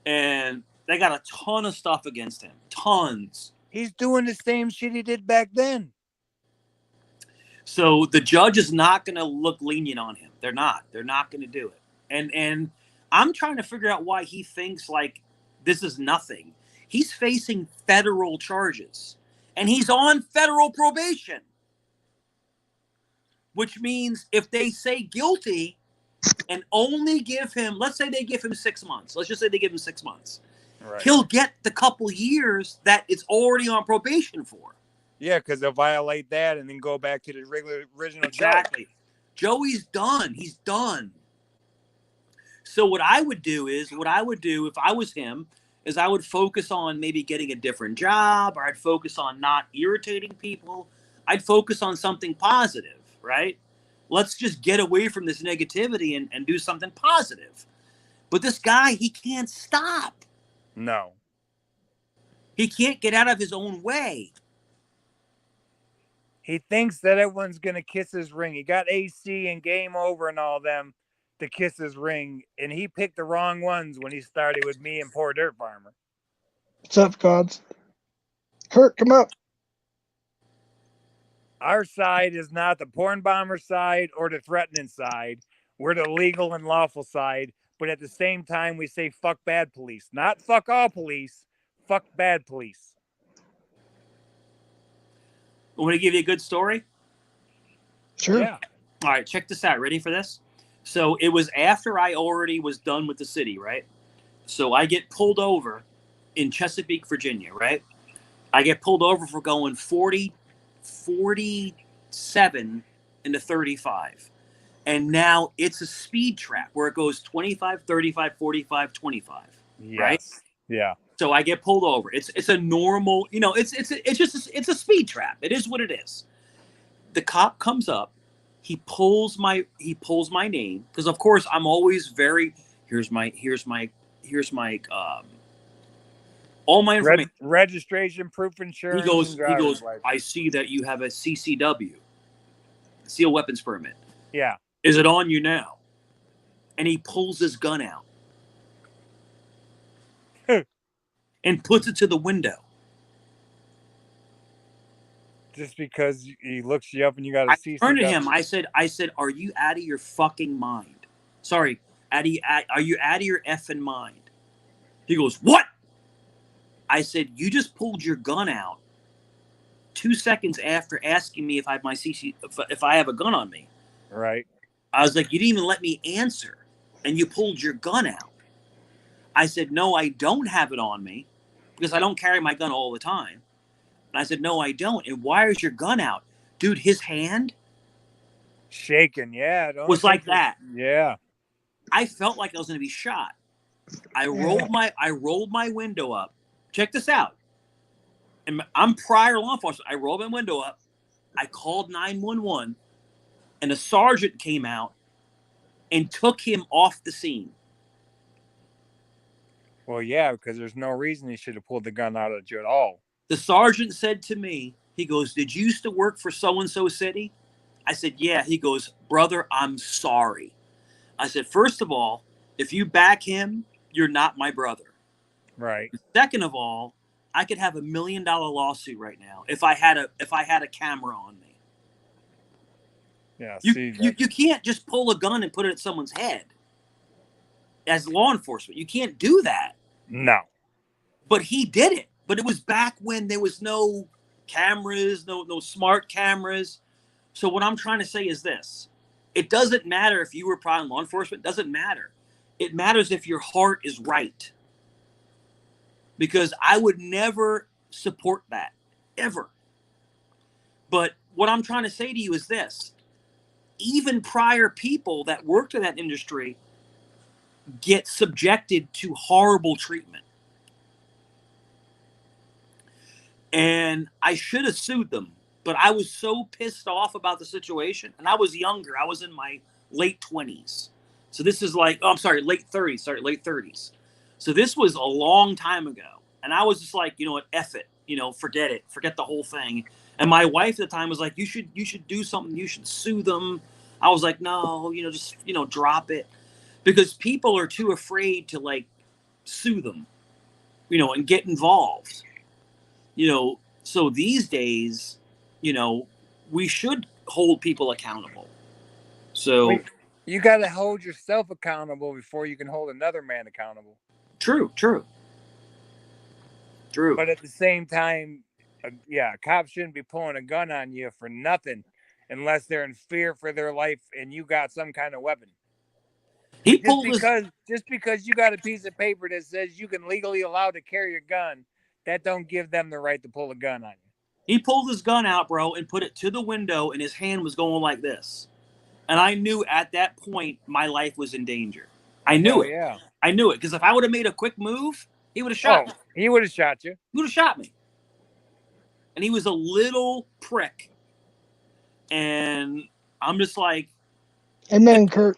and they got a ton of stuff against him. Tons. He's doing the same shit he did back then. So the judge is not going to look lenient on him. They're not. They're not going to do it. And I'm trying to figure out why he thinks like this is nothing. He's facing federal charges, and he's on federal probation, which means if they say guilty and only give him, let's say they give him 6 months. Let's just say they give him 6 months. Right. He'll get the couple years that it's already on probation for. Yeah, because they'll violate that and then go back to the original Exactly. Joey's done. He's done. So what I would do if I was him is I would focus on maybe getting a different job, or I'd focus on not irritating people. I'd focus on something positive, right? Let's just get away from this negativity and do something positive. But this guy, he can't stop. No. He can't get out of his own way. He thinks that everyone's going to kiss his ring. He got AC and Game Over and all them to kiss his ring, and he picked the wrong ones when he started with me and Poor Dirt Farmer. What's up, Gods? Kurt, come up. Our side is not the porn bomber side or the threatening side. We're the legal and lawful side, but at the same time, we say fuck bad police. Not fuck all police, fuck bad police. Want to give you a good story? Sure. Yeah. All right, check this out. Ready for this? So it was after I already was done with the city, right? So I get pulled over in Chesapeake, Virginia, right? I get pulled over for going 47 into 35. And now it's a speed trap where it goes 25, 35, 45, 25, Yes. right? Yeah. So I get pulled over. It's a normal, it's a speed trap. It is what it is. The cop comes up. He pulls my name, because of course I'm always very here's my all my information. Registration, proof, insurance. He goes, license. I see that you have a CCW, concealed weapons permit. Yeah. Is it on you now? And he pulls his gun out and puts it to the window. Just because he looks you up and you got a CCW. I turned to him. I said, are you out of your fucking mind? Sorry, are you out of your effing mind? He goes, what? I said, you just pulled your gun out 2 seconds after asking me if I have my if I have a gun on me. Right. I was like, you didn't even let me answer, and you pulled your gun out. I said, no, I don't have it on me, because I don't carry my gun all the time. And I said, no, I don't. And why is your gun out? Dude, his hand shaking, yeah. Was like that. Yeah. I felt like I was going to be shot. I rolled my window up. Check this out. And I'm prior law enforcement. I rolled my window up. I called 911, and a sergeant came out and took him off the scene. Well, yeah, because there's no reason he should have pulled the gun out at you at all. The sergeant said to me, he goes, did you used to work for so-and-so city? I said, yeah. He goes, brother, I'm sorry. I said, first of all, if you back him, you're not my brother. Right. Second of all, I could have $1 million lawsuit right now if I had a camera on me. Yeah. You can't just pull a gun and put it at someone's head. As law enforcement, you can't do that. No. But he did it. But it was back when there was no cameras, no smart cameras. So what I'm trying to say is this. It doesn't matter if you were prior law enforcement. It doesn't matter. It matters if your heart is right. Because I would never support that. Ever. But what I'm trying to say to you is this. Even prior people that worked in that industry get subjected to horrible treatment. And I should have sued them, but I was so pissed off about the situation. And I was younger. I was in my late 20s. So this is like, late 30s. Sorry, late 30s. So this was a long time ago. And I was just like, you know what, F it. Forget it. Forget the whole thing. And my wife at the time was like, you should do something. You should sue them. I was like, no, just drop it. Because people are too afraid to like sue them, and get involved. So these days, we should hold people accountable. So you got to hold yourself accountable before you can hold another man accountable. True. True. But at the same time, a cop shouldn't be pulling a gun on you for nothing unless they're in fear for their life and you got some kind of weapon. He Just pulled his because you got a piece of paper that says you can legally allowed to carry a gun, that don't give them the right to pull a gun on you. he pulled his gun out, bro, and put it to the window, and his hand was going like this. And I knew at that point my life was in danger. I knew it. Yeah. I knew it because if I would have made a quick move, he would have shot me. He would have shot you. He would have shot me. And he was a little prick. And I'm just like, Amen, Kurt.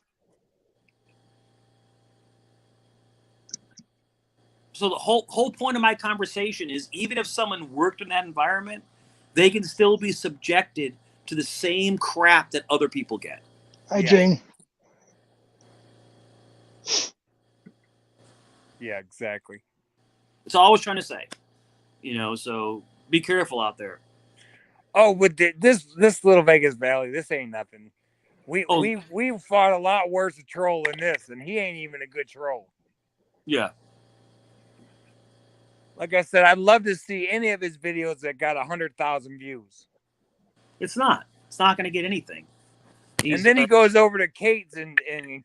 so the whole point of my conversation is even if someone worked in that environment, they can still be subjected to the same crap that other people get. Hi, Jane. Yeah, exactly. That's all I was trying to say. So be careful out there. Oh, with this little Vegas Valley, this ain't nothing. We fought a lot worse a troll than this, and he ain't even a good troll. Yeah. Like I said, I'd love to see any of his videos that got 100,000 views. It's not going to get anything. And then he goes over to Kate's and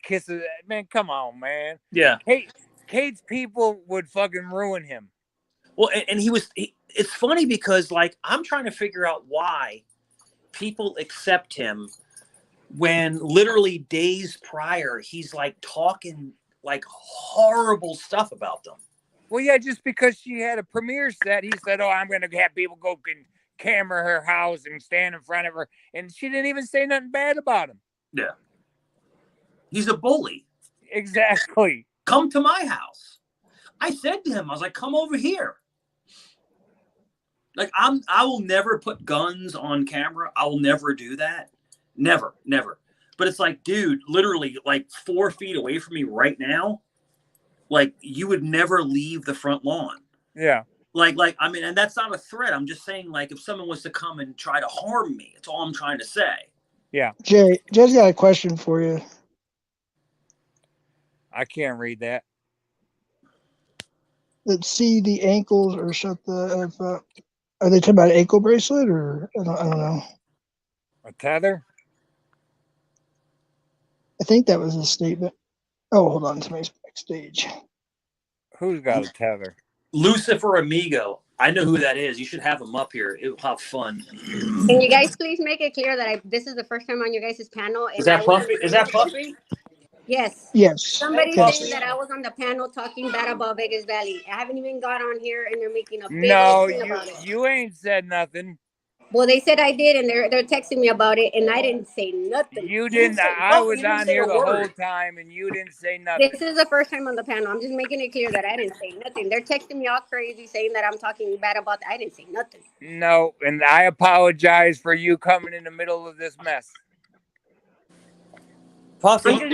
kisses. Man, come on, man. Yeah. Kate's people would fucking ruin him. Well, and it's funny because, like, I'm trying to figure out why people accept him when literally days prior he's, like, talking, like, horrible stuff about them. Well, yeah, just because she had a premiere set, he said, I'm going to have people go and camera her house and stand in front of her. And she didn't even say nothing bad about him. Yeah. He's a bully. Exactly. Come to my house. I said to him, I was like, come over here. Like, I will never put guns on camera. I will never do that. Never. But it's like, dude, literally like 4 feet away from me right now, like you would never leave the front lawn. Yeah. Like, I mean, and that's not a threat. I'm just saying, like, if someone was to come and try to harm me, that's all I'm trying to say. Yeah. Jay's got a question for you. I can't read that. Let's see the ankles or something. Are they talking about an ankle bracelet or I don't know. A tether? I think that was a statement. Oh, hold on. Somebody's backstage. Who's got a tether? Lucifer Amigo. I know who that is. You should have him up here. It'll have fun. Can you guys please make it clear that this is the first time on your guys' panel? And Is that Puffy? Is that Puffy? Yes. Yes. Somebody's yes. saying that I was on the panel talking bad about Vegas Valley. I haven't even got on here, and they're making a big thing about it. You ain't said nothing. Well, they said I did, and they're texting me about it, and I didn't say nothing. You didn't. I was on here the whole time, and you didn't say nothing. This is the first time on the panel. I'm just making it clear that I didn't say nothing. They're texting me all crazy, saying that I'm talking bad about that. I didn't say nothing. No, and I apologize for you coming in the middle of this mess. Puffy. I'm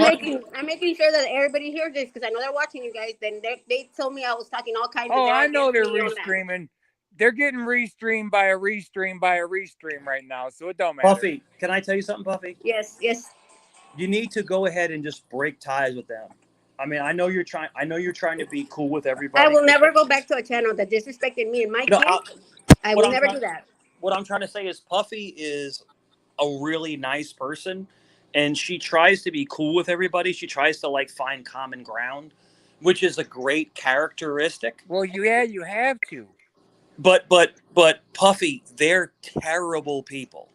making sure that everybody hears this because I know they're watching you guys. Then they told me I was talking all kinds of. Oh, I know they're restreaming. They're getting restreamed by a restream right now, so it don't matter. Puffy, can I tell you something, Puffy? Yes. You need to go ahead and just break ties with them. I mean, I know you're trying to be cool with everybody. I will never go back to a channel that disrespected me and my kids. I will never do that. What I'm trying to say is Puffy is a really nice person, and she tries to be cool with everybody. She tries to like find common ground, which is a great characteristic. Well, you have to. But Puffy, they're terrible people.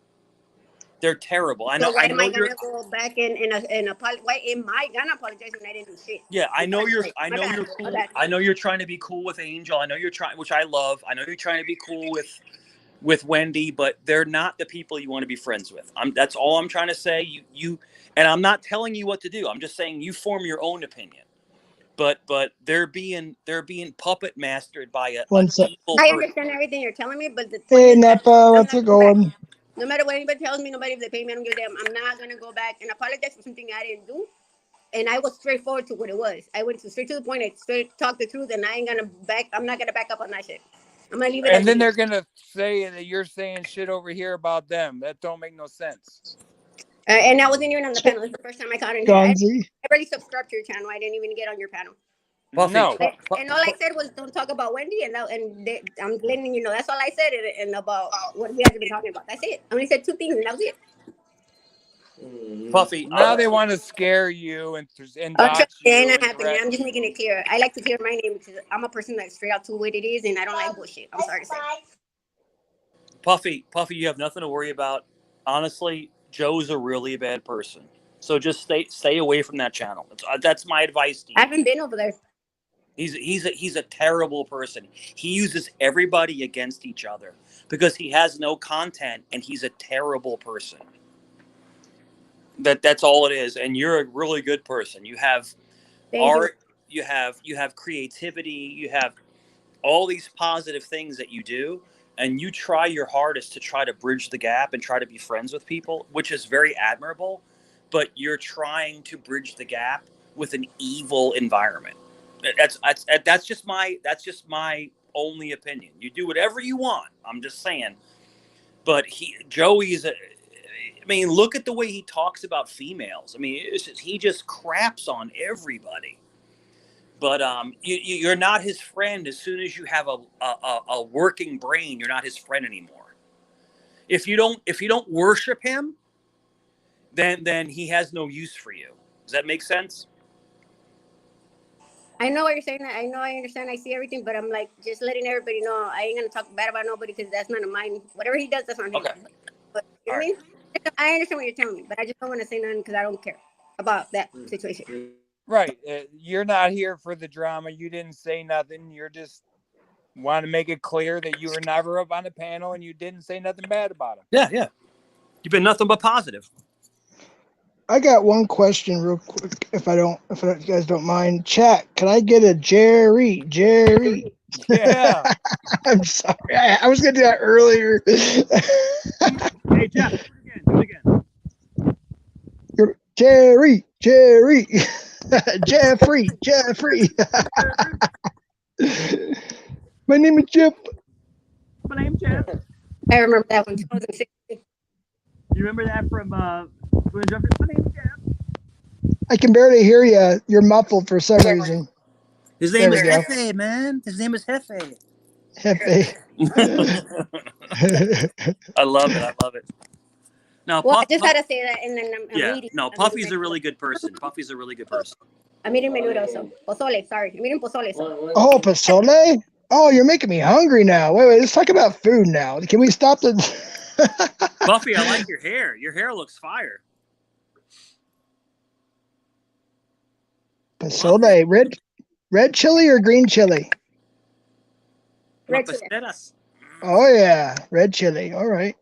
They're terrible. I know. So why am I gonna go back and apologize? Why am I gonna apologize when I didn't do shit? Yeah, I know you're cool. I know you're trying to be cool with Angel. I know you're trying, which I love. I know you're trying to be cool with Wendy, but they're not the people you want to be friends with. That's all I'm trying to say. You, and I'm not telling you what to do. I'm just saying you form your own opinion. But they're being puppet mastered by a evil person. I understand everything you're telling me, but hey Napa, what's it going? No matter what anybody tells me, nobody if they pay me, I don't give a damn. I'm not gonna go back and apologize for something I didn't do. And I was straightforward to what it was. I went straight to the point. I straight talked the truth, and I'm not gonna back up on that shit. I'm gonna leave it. And then they're gonna say that you're saying shit over here about them. That don't make no sense. And I wasn't even on the panel. It's the first time I caught in here. I already subscribed to your channel. I didn't even get on your panel. Puffy, No. And all I said was don't talk about Wendy, and I'm letting you know that's all I said, and about what you guys have been talking about. That's it. I only said 2 things, and that was it. Puffy. Now they want to scare you and Trust dox me, it you. ain't not And happening. I'm just making it clear. I like to clear my name because I'm a person that's straight out to what it is, and I don't like bullshit. I'm sorry to say. Puffy, you have nothing to worry about. Honestly, Joe's a really bad person. So just stay away from that channel. That's my advice to you. I haven't been over there. He's a terrible person. He uses everybody against each other because he has no content, and he's a terrible person. That's all it is. And you're a really good person. You have art. You have creativity. You have all these positive things that you do, and you try your hardest to try to bridge the gap and try to be friends with people, which is very admirable. But you're trying to bridge the gap with an evil environment. That's just my only opinion. You do whatever you want. I'm just saying. But Joey's I mean, look at the way he talks about females. I mean, he just craps on everybody. But you're not his friend as soon as you have a working brain. You're not his friend anymore. If you don't worship him, then he has no use for you. Does that make sense? I know what you're saying. I know, I understand. I see everything, but I'm like just letting everybody know I ain't gonna talk bad about nobody because that's none of mine. Whatever he does, that's on him. Okay. But you know what I mean? I understand what you're telling me, but I just don't want to say nothing because I don't care about that situation. Right. You're not here for the drama. You didn't say nothing. You're just want to make it clear that you were never up on the panel and you didn't say nothing bad about him. Yeah. You've been nothing but positive. I got one question real quick, if you guys don't mind. Chat, can I get a Jerry? Yeah. I'm sorry. I was gonna do that earlier. Hey Jeff, do it again. Jerry. Jeffrey. My name is Jeff. My name's Jeff. I remember that one. 2016. You remember that from My name's Jeff. I can barely hear you. You're muffled for some reason. His name is Hefe, man. His name is Hefe. Hefe. I love it. Now, well, I just had to say that, and then I'm eating. No, Puffy's a really good person. I'm eating menudo, so pozole. Sorry, I'm eating pozole. So. Oh, pozole? Oh, you're making me hungry now. Wait, let's talk about food now. Can we stop the? Puffy, I like your hair. Your hair looks fire. Pozole, red chili or green chili? Red chili. Oh yeah, red chili. All right.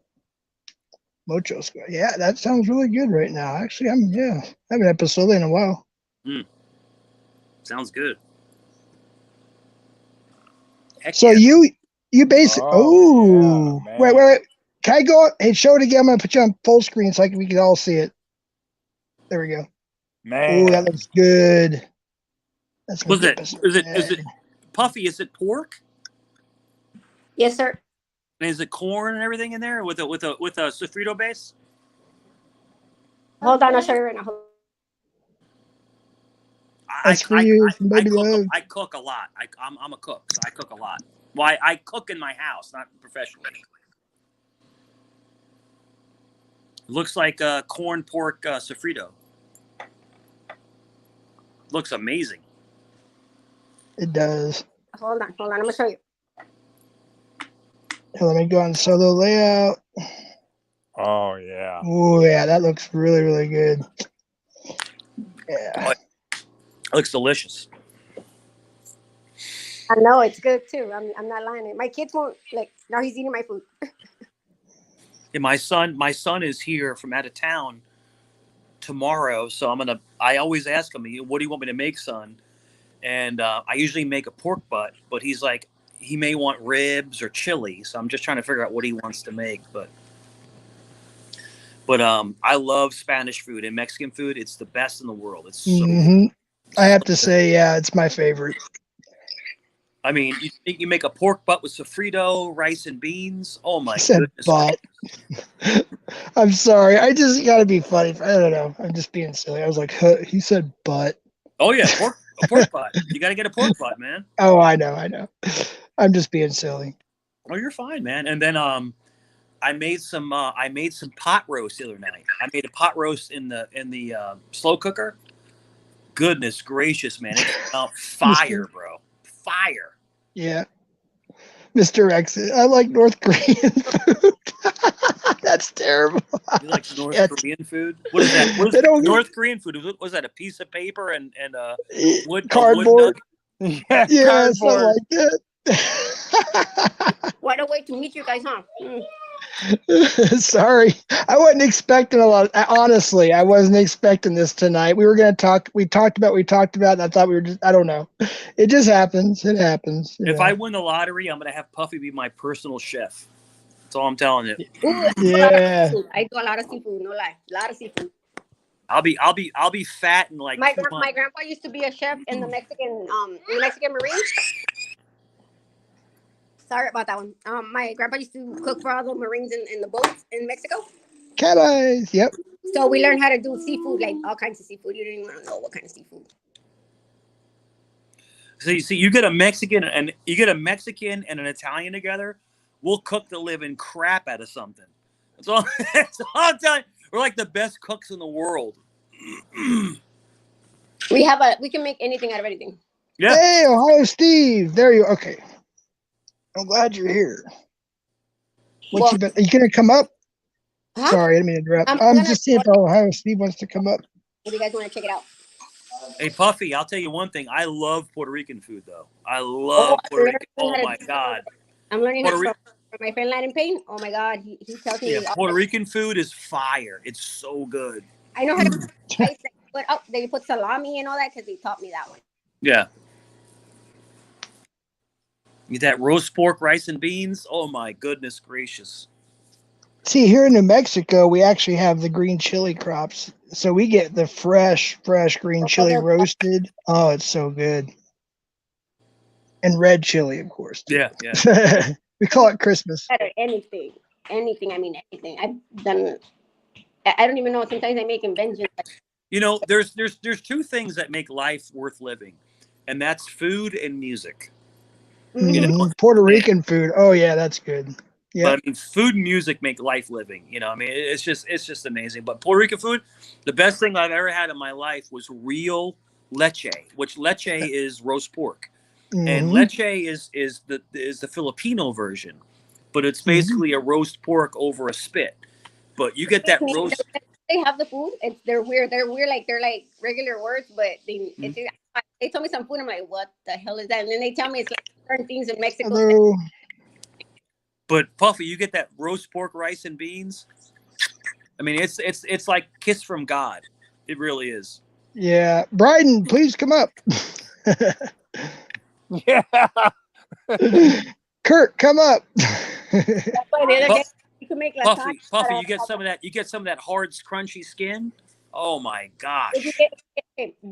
Mucho. Yeah, that sounds really good right now. Actually, I haven't had pozole in a while. Sounds good. Heck so yeah. you basically wait. Can I go? Hey, show it again. I'm gonna put you on full screen so we can all see it. There we go. Man. Oh, that looks good. That's Is it Puffy? Is it pork? Yes, sir. And is it corn and everything in there with a sofrito base? Hold on, I'll show you right now. I cook a lot. I'm a cook, so I cook a lot. Well, I cook in my house, not professionally. Looks like corn pork sofrito. Looks amazing. It does. Hold on. I'm gonna show you. Here, let me go on solo layout. Oh yeah. Oh yeah, that looks really, really good. Yeah. It looks delicious. I know it's good too. I'm not lying. My kids won't like. Now he's eating my food. Yeah, my son is here from out of town tomorrow, so I always ask him, what do you want me to make, son? And I usually make a pork butt, but he's like, he may want ribs or chili, so I'm just trying to figure out what he wants to make. But I love Spanish food and Mexican food. It's the best in the world. It's so good. I have to say, yeah, it's my favorite. I mean, you make a pork butt with sofrito, rice and beans. Oh my goodness! Butt. I'm sorry. I just got to be funny. I don't know. I'm just being silly. I was like, he said butt. Oh yeah, A pork butt. You got to get a pork butt, man. Oh, I know. I'm just being silly. Oh, you're fine, man. And then I made some pot roast the other night. I made a pot roast in the slow cooker. Goodness gracious, man! It's fire, bro. Fire. Yeah. Mr. X, I like North Korean food. That's terrible. You like North Korean food? What is that? What is North Korean food? Was that a piece of paper and wood cardboard? Yeah, something like that. What a way to meet you guys, huh? Sorry, I wasn't expecting a lot. Honestly, I wasn't expecting this tonight. We were going to talk. We talked about. And I thought we were just. I don't know. It just happens. It happens. If I win the lottery, I'm going to have Puffy be my personal chef. That's all I'm telling you. Ooh, yeah. I do a lot of seafood. No lie, a lot of seafood. I'll be fat and like. My grandpa used to be a chef in the Mexican Marine. Sorry about that one. My grandpa used to cook for all the Marines in the boats in Mexico. Cat eyes. Yep. So we learned how to do seafood, like all kinds of seafood. You didn't even want to know what kind of seafood. So you see, you get a Mexican and an Italian together, we'll cook the living crap out of something. That's all I'm telling you. We're like the best cooks in the world. We can make anything out of anything. Yeah. Hey, Ohio Steve. There you. Okay. I'm glad you're here. Are you gonna come up? Huh? Sorry, I didn't mean to interrupt. I'm just seeing if Ohio Steve wants to come up. If you guys want to check it out. Hey, Puffy, I'll tell you one thing. I love Puerto Rican food, though. I love Puerto Rican. Oh my God. I'm learning how from my friend Latin Pain. Oh my God, he tells me. Yeah, Puerto Rican food is fire. It's so good. I know how to they put salami and all that because he taught me that one. Yeah. Get that roast pork, rice, and beans. Oh my goodness gracious! See, here in New Mexico, we actually have the green chili crops, so we get the fresh green chili roasted. Oh, it's so good. And red chili, of course. Yeah. We call it Christmas. Anything. I mean, anything. I've done. I don't even know. Sometimes I make inventions. You know, there's two things that make life worth living, and that's food and music. Mm-hmm. You know? Puerto Rican food. Oh yeah, that's good. Yeah. But I mean, food and music make life living. You know, I mean, it's just amazing. But Puerto Rican food, the best thing I've ever had in my life was real leche, which leche is roast pork, and leche is the Filipino version, but it's basically a roast pork over a spit. But you get that roast. They have the food. They're weird. They're like regular words, but they told me some food. I'm like, what the hell is that? And then they tell me it's like certain things in Mexico. Hello. But Puffy, you get that roast pork, rice, and beans. I mean, it's like kiss from God. It really is. Yeah, Bryden, please come up. Yeah. Kurt, come up. Puffy, you get some of that. You get some of that hard, crunchy skin. Oh my gosh! Do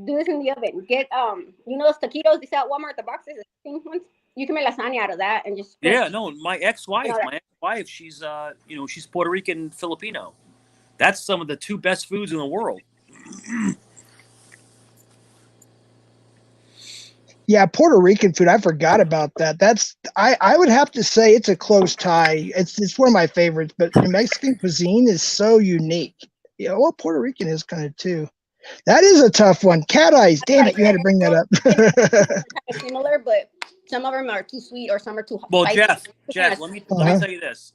this in the oven. Get those taquitos they sell at Walmart, the boxes, the pink ones. You can make lasagna out of that and just. Yeah, no, my ex-wife, she's she's Puerto Rican Filipino. That's some of the two best foods in the world. Yeah, Puerto Rican food. I forgot about that. I would have to say it's a close tie. It's one of my favorites, but New Mexican cuisine is so unique. Yeah, well, Puerto Rican is kind of too. That is a tough one. Cat eyes. Damn it, you had to bring that up. Kind of similar, but some of them are too sweet or some are too. Well, spicy. Jeff, let me tell you this.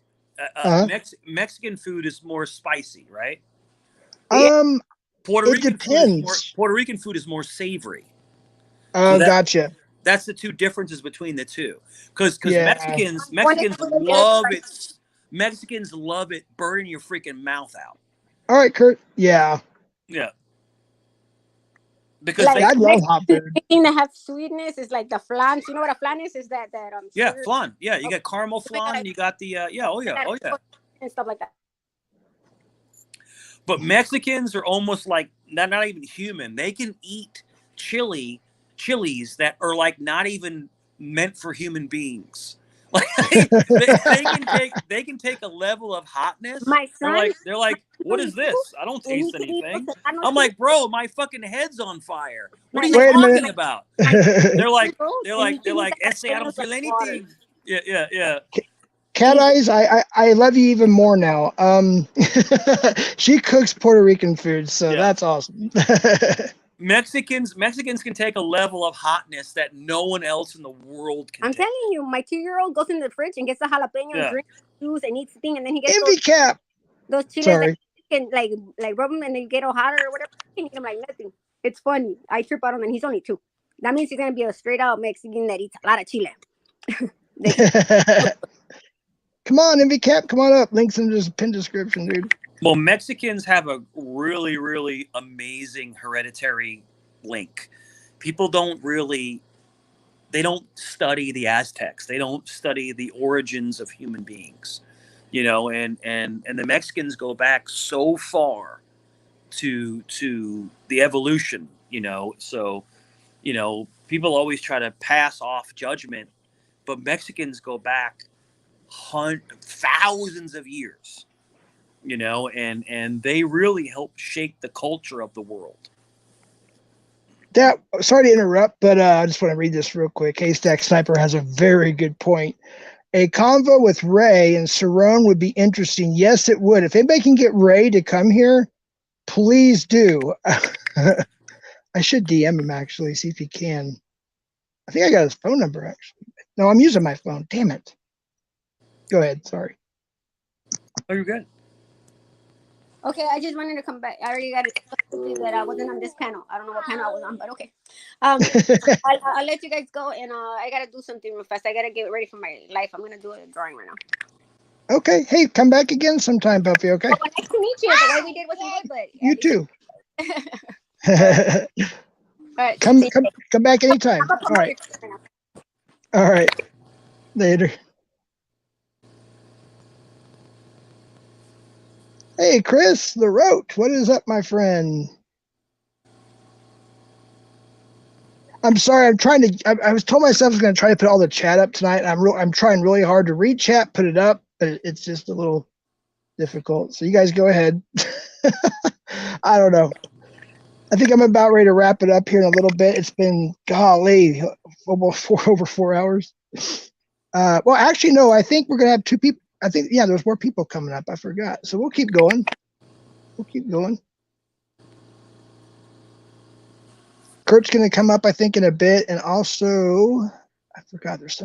Mexican food is more spicy, right? Puerto Rican food is more savory. Oh, gotcha. That's the two differences between the two. Because Mexicans love it. Mexicans love it burning your freaking mouth out. All right, Kurt. Yeah. Yeah. Because I love hot food. The thing that have sweetness is like the flan. You know what a flan is? Is that yeah, flan. Yeah, you got caramel flan. And you got the oh yeah, and stuff like that. But Mexicans are almost like not even human. They can eat chilies that are like not even meant for human beings. Like they can take a level of hotness. My son, They're like, what is this? I don't taste anything. I'm like, bro, my fucking head's on fire. What are you Wait a minute. talking about? They're like, Essay, I don't feel anything. Yeah. Cat Eyes, I love you even more now. She cooks Puerto Rican food, so that's awesome. Mexicans can take a level of hotness that no one else in the world can. I'm telling you, my 2-year-old goes in the fridge and gets a jalapeno and drinks juice and eats the thing, and then he gets those chiles that can like rub them and they get all hotter or whatever. He can eat them like nothing. It's funny. I trip out on him, and he's only 2. That means he's gonna be a straight out Mexican that eats a lot of chile. Come on, Envy Cap, come on up. Links in the pin description, dude. Well, Mexicans have a really, really amazing hereditary link. People don't study the Aztecs. They don't study the origins of human beings, you know, and the Mexicans go back so far to the evolution, you know. So, you know, people always try to pass off judgment, but Mexicans go back thousands of years, you know, and they really help shape the culture of the world. Sorry to interrupt, but I just want to read this real quick. Haystack Sniper has a very good point. A convo with Ray and Cerrone would be interesting. Yes, it would. If anybody can get Ray to come here, please do. I should DM him, actually, see if he can. I think I got his phone number, actually. No, I'm using my phone. Damn it. Go ahead. Sorry. Oh, you're good. Okay, I just wanted to come back. I already got it that I wasn't on this panel. I don't know what panel I was on, but okay. I'll let you guys go, and I gotta do something real fast. I gotta get ready for my life. I'm gonna do a drawing right now. Okay. Hey, come back again sometime, Puffy. Okay. Well, nice to meet you. The way we did wasn't good, but you too. All right. Come back anytime. All right. All right. Later. Hey, Chris LaRoche, what is up, my friend? I'm sorry. I was told myself I was going to try to put all the chat up tonight. I'm trying really hard to read chat, put it up, but it's just a little difficult. So you guys go ahead. I don't know. I think I'm about ready to wrap it up here in a little bit. It's been, golly, almost over 4 hours. Well, actually, no, I think we're going to have 2 people. I think, yeah, there's more people coming up. I forgot. So we'll keep going. Kurt's going to come up, I think, in a bit. And also, I forgot, there's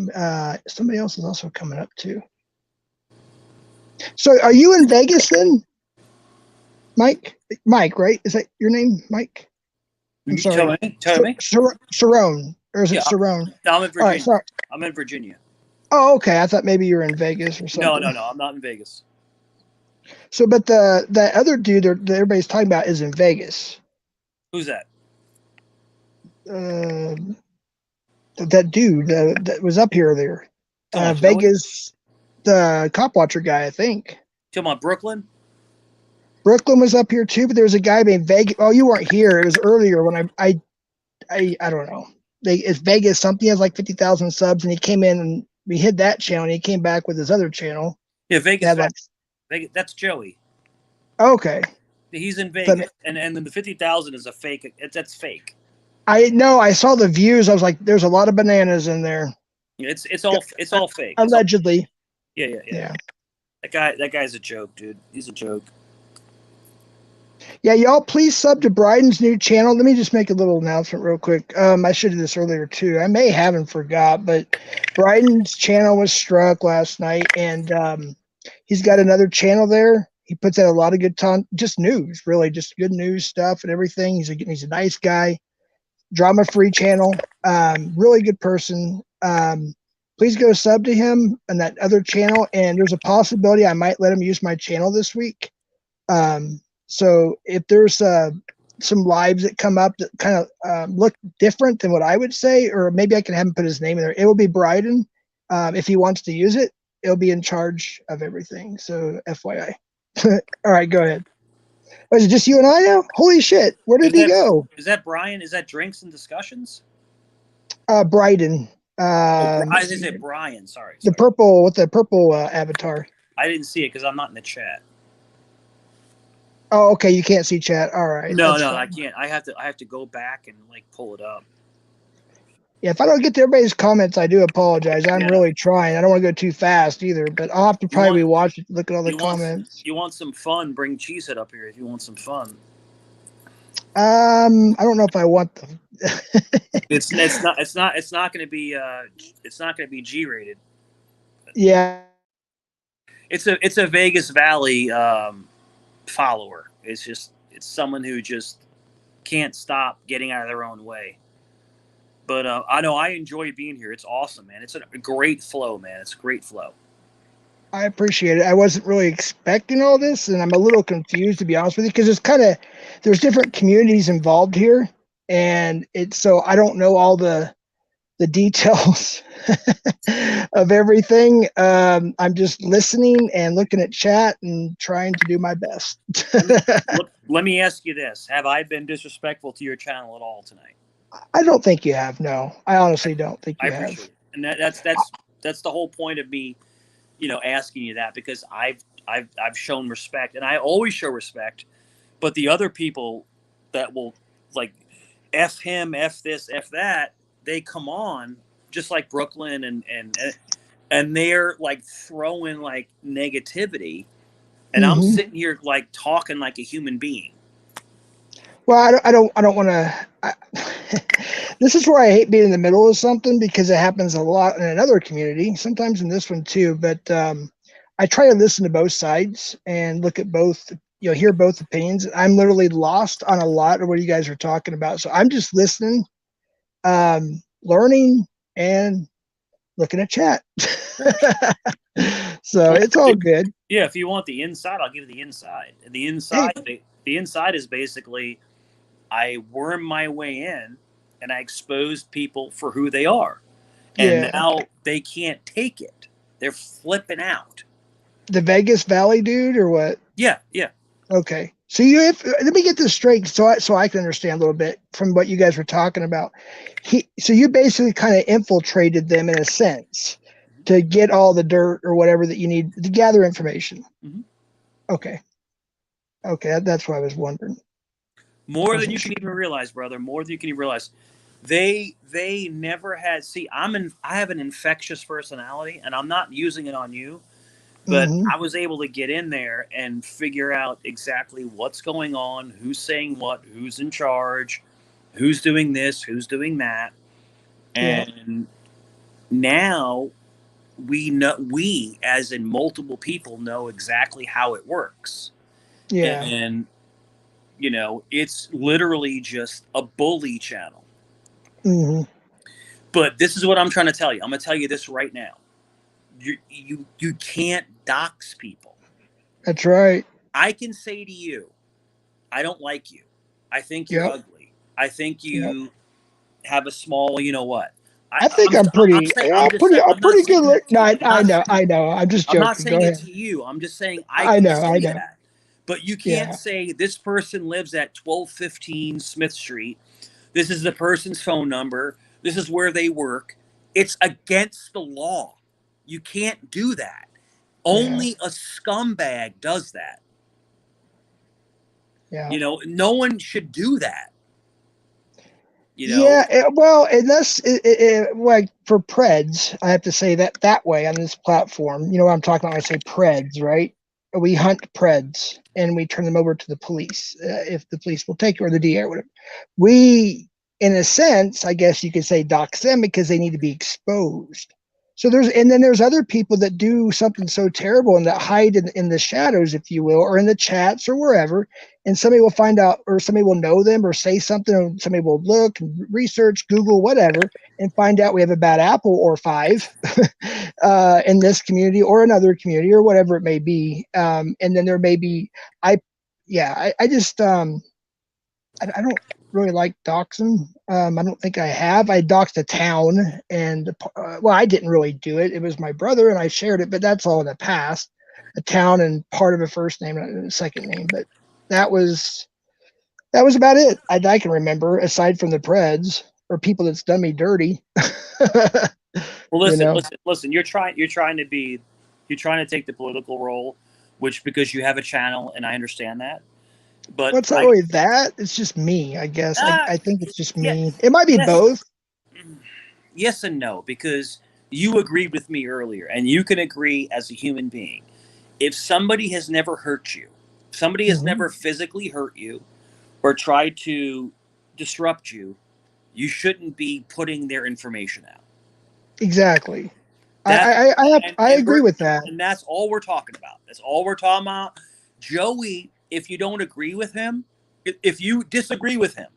somebody else is also coming up, too. So are you in Vegas then? Mike, right? Is that your name, Mike? I'm sorry. Tell me. Cerrone. Or is it Cerrone? No, I'm in Virginia. All right, sorry. I'm in Virginia. Oh, okay. I thought maybe you were in Vegas or something. No. I'm not in Vegas. So, but that other dude that everybody's talking about is in Vegas. Who's that? That dude that was up here earlier. Vegas, the cop watcher guy, I think. Talking about Brooklyn? Brooklyn was up here too, but there was a guy named Vegas. Oh, you weren't here. It was earlier when I don't know. It's Vegas something. He has like 50,000 subs, and he came in and we hid that channel, and he came back with his other channel. Yeah, Vegas. Vegas, that's Joey. Okay. He's in Vegas, and then the 50,000 is a fake. That's fake. I know. I saw the views. I was like, "There's a lot of bananas in there." It's all fake. Allegedly. Yeah. That guy's a joke, dude. He's a joke. Yeah, y'all please sub to Bryden's new channel. Let me just make a little announcement real quick. I should have this earlier too. I may have and forgot, but Bryden's channel was struck last night, and he's got another channel there. He puts out a lot of good just news, really, just good news stuff and everything. He's a nice guy. Drama-free channel. Really good person. Please go sub to him and that other channel, and there's a possibility I might let him use my channel this week. So if there's some lives that come up that kind of look different than what I would say, or maybe I can have him put his name in there. It will be Bryden. If he wants to use it, it'll be in charge of everything. So FYI. All right, go ahead. Was it just you and I now? Holy shit. Where did he go? Is that Brian? Is that Drinks and Discussions? Bryden. I didn't say Brian. Sorry. The purple with the purple avatar. I didn't see it because I'm not in the chat. Oh, okay. You can't see chat. All right. No, that's no, fine. I can't. I have to go back and like pull it up. Yeah, if I don't get to everybody's comments, I do apologize. I'm really trying. I don't want to go too fast either, but I'll have to probably watch it, look at all the comments. You want some fun? Bring Cheesehead up here if you want some fun. I don't know if I want them. It's not going to be G-rated. Yeah. It's a Vegas Valley follower. It's someone who just can't stop getting out of their own way. But I know I enjoy being here. It's awesome, man. It's a great flow, man. It's a great flow. I appreciate it. I wasn't really expecting all this, and I'm a little confused, to be honest with you, because there's different communities involved here, and so I don't know all the details of everything. I'm just listening and looking at chat and trying to do my best. Let me ask you this: have I been disrespectful to your channel at all tonight? I don't think you have. No, I honestly don't think you have. Appreciate it. And that's the whole point of me, asking you that, because I've shown respect, and I always show respect. But the other people that will like F him, F this, F that, they come on just like Brooklyn and they're like throwing like negativity, and I'm sitting here like talking like a human being. Well, I don't want to. This is where I hate being in the middle of something, because it happens a lot in another community, sometimes in this one too. But I try to listen to both sides and look at both, hear both opinions. I'm literally lost on a lot of what you guys are talking about. So I'm just listening, learning, and looking at chat. So it's all good. Yeah, if you want the inside, I'll give you the inside. The inside is basically, I worm my way in and I exposed people for who they are. And now they can't take it. They're flipping out. The Vegas Valley dude, or what? Yeah. Okay. So let me get this straight so I can understand a little bit from what you guys were talking about. So you basically kind of infiltrated them in a sense to get all the dirt or whatever that you need to gather information. Mm-hmm. Okay, that's what I was wondering. More than you can even realize, brother. More than you can even realize. They never had. See, I have an infectious personality, and I'm not using it on you, but I was able to get in there and figure out exactly what's going on, who's saying what, who's in charge, who's doing this, who's doing that, and now we know. We, as in multiple people, know exactly how it works. Yeah. And it's literally just a bully channel. But this is what I'm trying to tell you. I'm going to tell you this right now. You can't dox people. That's right. I can say to you, I don't like you. I think you're ugly. I think you have a small, what? I think I'm pretty good look. No, I know. I'm just joking. I'm not saying it to you. I'm just saying I know that. But you can't say this person lives at 1215 Smith Street. This is the person's phone number. This is where they work. It's against the law. You can't do that. Only a scumbag does that. Yeah. No one should do that. Well, unless like for Preds, I have to say that way on this platform. You know what I'm talking about when I say Preds, right? We hunt Preds and we turn them over to the police if the police will take it, or the DA or whatever. We, in a sense, I guess you could say, dox them because they need to be exposed. So there's other people that do something so terrible and that hide in the shadows, if you will, or in the chats or wherever, and somebody will find out, or somebody will know them or say something, or somebody will look and research, Google, whatever, and find out we have a bad apple or 5 in this community or another community or whatever it may be. And then there may be, I don't really like doxing. I don't think I have. I doxed a town, and I didn't really do it. It was my brother, and I shared it, but that's all in the past. A town and part of a first name and a second name, but that was about it. I can remember, aside from the Preds. or people that's done me dirty. Well, listen, You know? listen. You're trying to take the political role, which because you have a channel, and I understand that. But Well, it's not really that. It's just me, I guess. I think it's just yeah, me. It might be both. Yes and no, because you agreed with me earlier, and you can agree as a human being. If somebody has never hurt you, somebody has never physically hurt you, or tried to disrupt you, you shouldn't be putting their information out. Exactly. That, I agree with that. And that's all we're talking about. That's all we're talking about. Joey, if you don't agree with him, if you disagree with him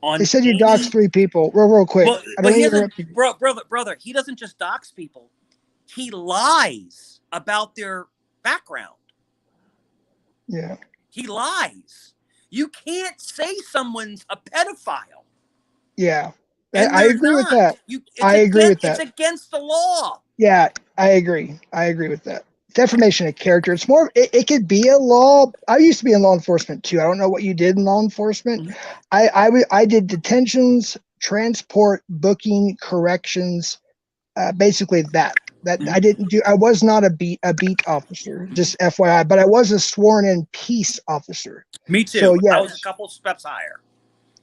on They said you doxed 3 people real quick. Well, I but don't he want to doesn't, brother, he doesn't just dox people. He lies about their background. Yeah. He lies. You can't say someone's a pedophile. Yeah. And I they're agree with not. that. I agree with that. It's against the law. Yeah, I agree. I agree with that. Defamation of character. It's more. It could be a law. I used to be in law enforcement too. I don't know what you did in law enforcement. I did detentions, transport, booking, corrections. Basically that. I didn't do. I was not a beat officer. Just FYI, but I was a sworn in peace officer. Me too. So yeah, I was a couple steps higher.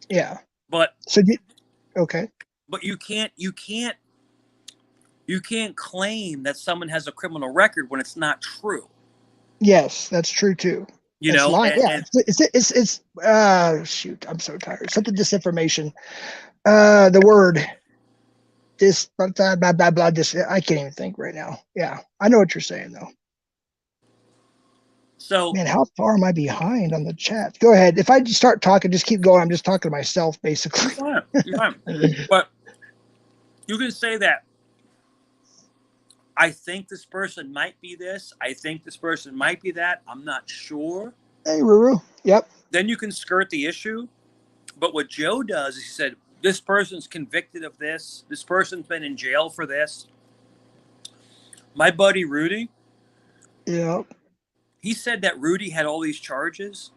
Yeah. But so okay. But you can't claim that someone has a criminal record when it's not true. Yes, that's true too. You that's know, lying. It's shoot, I'm so tired. Something disinformation. The word blah blah blah blah. I can't even think right now. Yeah, I know what you're saying though. So man, how far am I behind on the chat? Go ahead. If I just start talking, just keep going. I'm just talking to myself basically. You're fine. But you can say that I think this person might be this. I think this person might be that. I'm not sure. Hey, Ruru. Yep. Then you can skirt the issue. But what Joe does is he said, this person's convicted of this. This person's been in jail for this. My buddy Rudy. Yep. He said that Rudy had all these charges.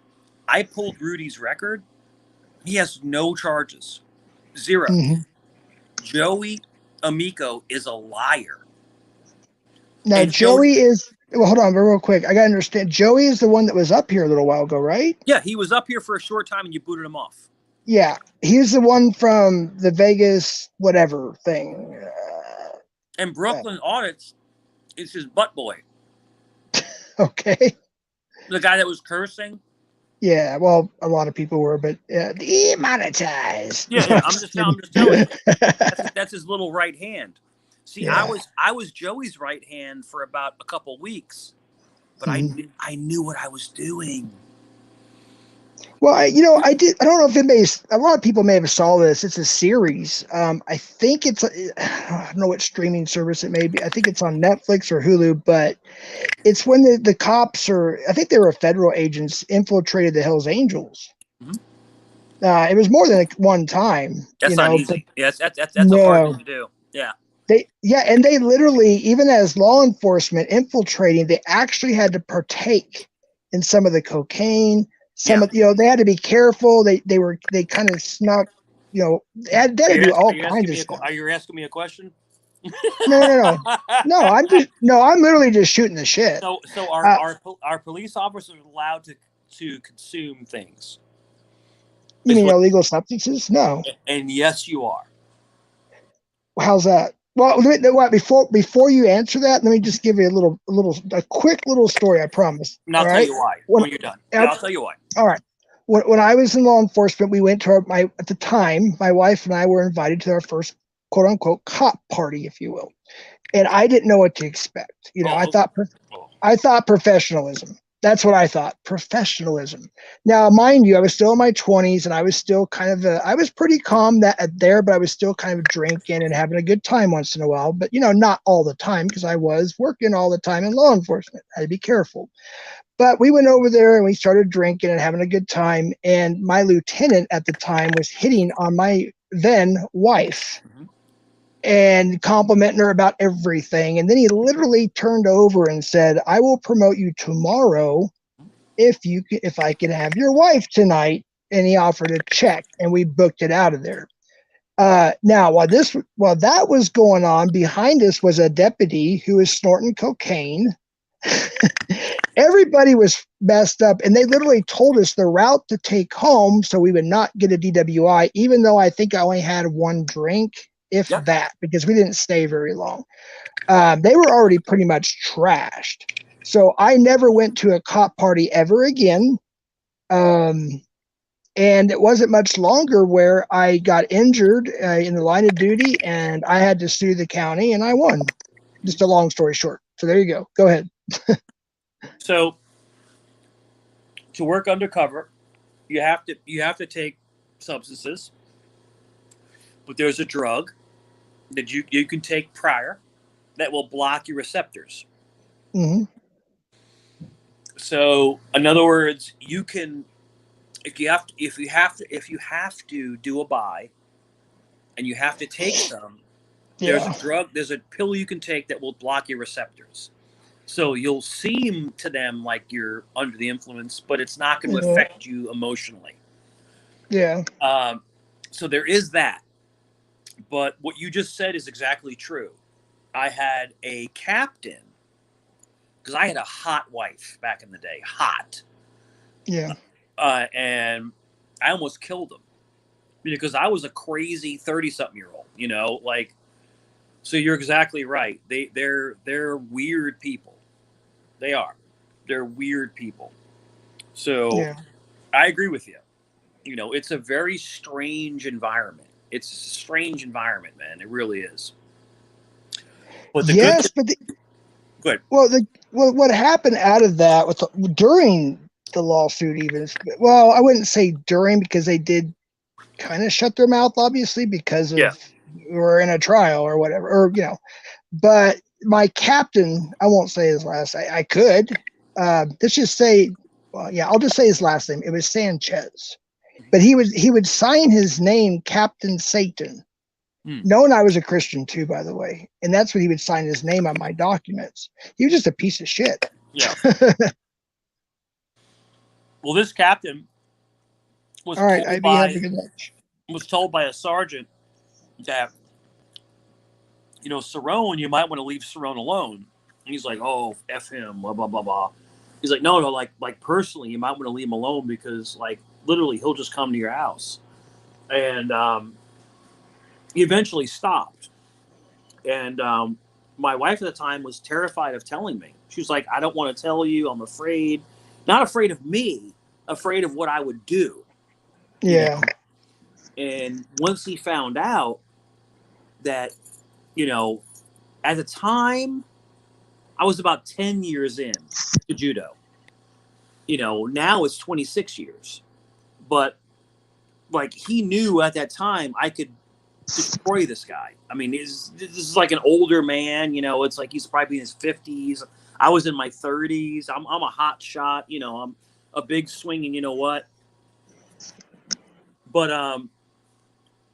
I pulled Rudy's record. He has no charges. 0. Mm-hmm. Joey Amico is a liar. Now, Joey is, well, hold on real quick. I got to understand. Joey is the one that was up here a little while ago, right? Yeah, he was up here for a short time and you booted him off. Yeah, he's the one from the Vegas whatever thing. And Brooklyn Audits is his butt boy. Okay. The guy that was cursing. Yeah, well, a lot of people were, but demonetized. Yeah, I'm just telling you. That's his little right hand. See, Yeah. I was Joey's right hand for about a couple weeks, but I knew what I was doing. Well, I don't know if it may. A lot of people may have saw this. It's a series. I think it's. I don't know what streaming service it may be. I think it's on Netflix or Hulu. But it's when the cops are. I think they were federal agents infiltrated the Hells Angels. It was more than one time. That's not easy. Yes, that's a hard thing to do. Yeah. And they literally, even as law enforcement infiltrating, they actually had to partake in some of the cocaine. Some of they had to be careful. They kind of snuck, they had to do all kinds of stuff. Are you asking me a question? No. I'm literally just shooting the shit. So are police officers allowed to consume things? You mean illegal substances? No. And yes, you are. How's that? Well, before you answer that, let me just give you a quick little story. I promise. And I'll tell you why when you're done. I'll tell you why. All right. When I was in law enforcement, we went to at the time, my wife and I were invited to our first quote unquote cop party, if you will, and I didn't know what to expect. I thought professionalism. That's what I thought. Professionalism. Now, mind you, I was still in my 20s and I was still I was pretty calm but I was still kind of drinking and having a good time once in a while, but not all the time because I was working all the time in law enforcement. I had to be careful. But we went over there and we started drinking and having a good time. And my lieutenant at the time was hitting on my then wife and complimenting her about everything. And then he literally turned over and said, I will promote you tomorrow if I can have your wife tonight. And he offered a check and we booked it out of there. Now, while that was going on, behind us was a deputy who was snorting cocaine. Everybody was messed up, and they literally told us the route to take home so we would not get a DWI, even though I think I only had one drink, if that, because we didn't stay very long. They were already pretty much trashed. So I never went to a cop party ever again. And it wasn't much longer where I got injured in the line of duty, and I had to sue the county, and I won. Just a long story short. So there you go. Go ahead. So to work undercover, you have to take substances, but there's a drug that you can take prior that will block your receptors. Mm-hmm. So in other words, you can. If you have to do a buy and you have to take some, there's a pill you can take that will block your receptors. So you'll seem to them like you're under the influence, but it's not going to affect you emotionally. Yeah. So there is that. But what you just said is exactly true. I had a captain, because I had a hot wife back in the day. Hot. Yeah. And I almost killed him because I was a crazy 30-something-year-old, like, so you're exactly right. They're weird people. They are. They're weird people. So I agree with you. It's a very strange environment. It's a strange environment, man. It really is. But the go ahead. Well, what happened out of that during the lawsuit, even, well, I wouldn't say during, because they did kind of shut their mouth, obviously, because of we're in a trial or whatever, or but my captain, I won't say his last, I could, let's just say, I'll just say his last name. It was Sanchez, but he would sign his name Captain Satan, knowing I was a Christian too, by the way, and that's what he would sign his name on my documents. He was just a piece of shit. Yeah. Well, this captain was told by a sergeant that, Cerrone, you might want to leave Cerrone alone. And he's like, oh, F him, blah, blah, blah, blah. He's like, no, like personally, you might want to leave him alone because, like, literally, he'll just come to your house. And he eventually stopped. And my wife at the time was terrified of telling me. She was like, I don't want to tell you. I'm afraid. Not afraid of me, afraid of what I would do. Yeah. And once he found out that, at the time, I was about 10 years in to judo. Now it's 26 years. But, like, he knew at that time I could destroy this guy. I mean, this is like an older man, it's like he's probably in his 50s. I was in my 30s. I'm a hot shot, I'm a big swinging, But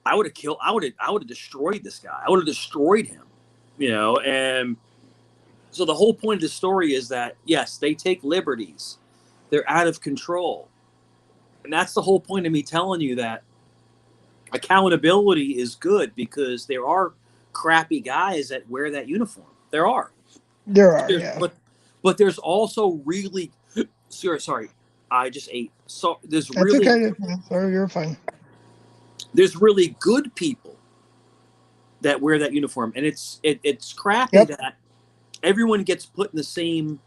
I would have destroyed this guy. I would have destroyed him, and so the whole point of the story is that, yes, they take liberties. They're out of control. And that's the whole point of me telling you that accountability is good, because there are crappy guys that wear that uniform. There are. But there's also really sorry, I just ate. So there's That's really okay. Sorry, you're fine. There's really good people that wear that uniform, and it's crappy that everyone gets put in the same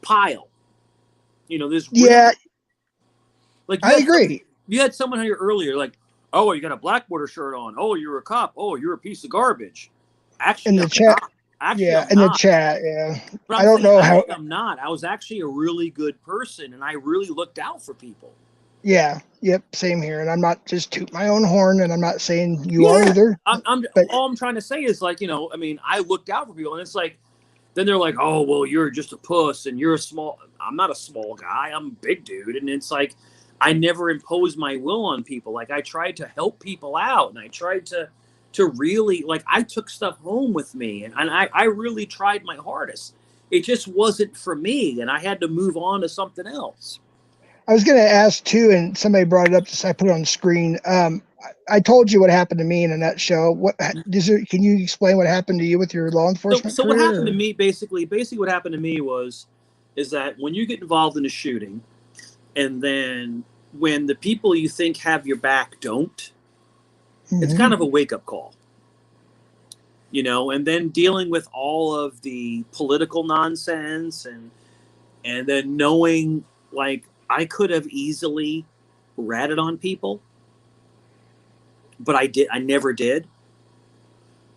pile. There's really, like, I agree. You had someone here earlier, like, oh, you got a Blackwater shirt on. Oh, you're a cop. Oh, you're a piece of garbage. Actually, in the chat. The chat. Yeah. I don't know how. I'm not. I was actually a really good person, and I really looked out for people. Yeah. Yep. Same here. And I'm not just toot my own horn, and I'm not saying you are either. All I'm trying to say is, like, I mean, I looked out for people, and it's like, then they're like, oh, well, you're just a puss, and you're a small. I'm not a small guy. I'm a big dude, and it's like, I never imposed my will on people. Like, I tried to help people out, and I tried to really, like, I took stuff home with me, and I really tried my hardest. It just wasn't for me, and I had to move on to something else. I was going to ask too, and somebody brought it up, so I put it on the screen. I told you what happened to me in a nutshell. Can you explain what happened to you with your law enforcement So what career? happened to me basically what happened to me is that when you get involved in a shooting, and then when the people you think have your back don't, it's kind of a wake up call. You know, and then dealing with all of the political nonsense and then knowing like I could have easily ratted on people, but I never did.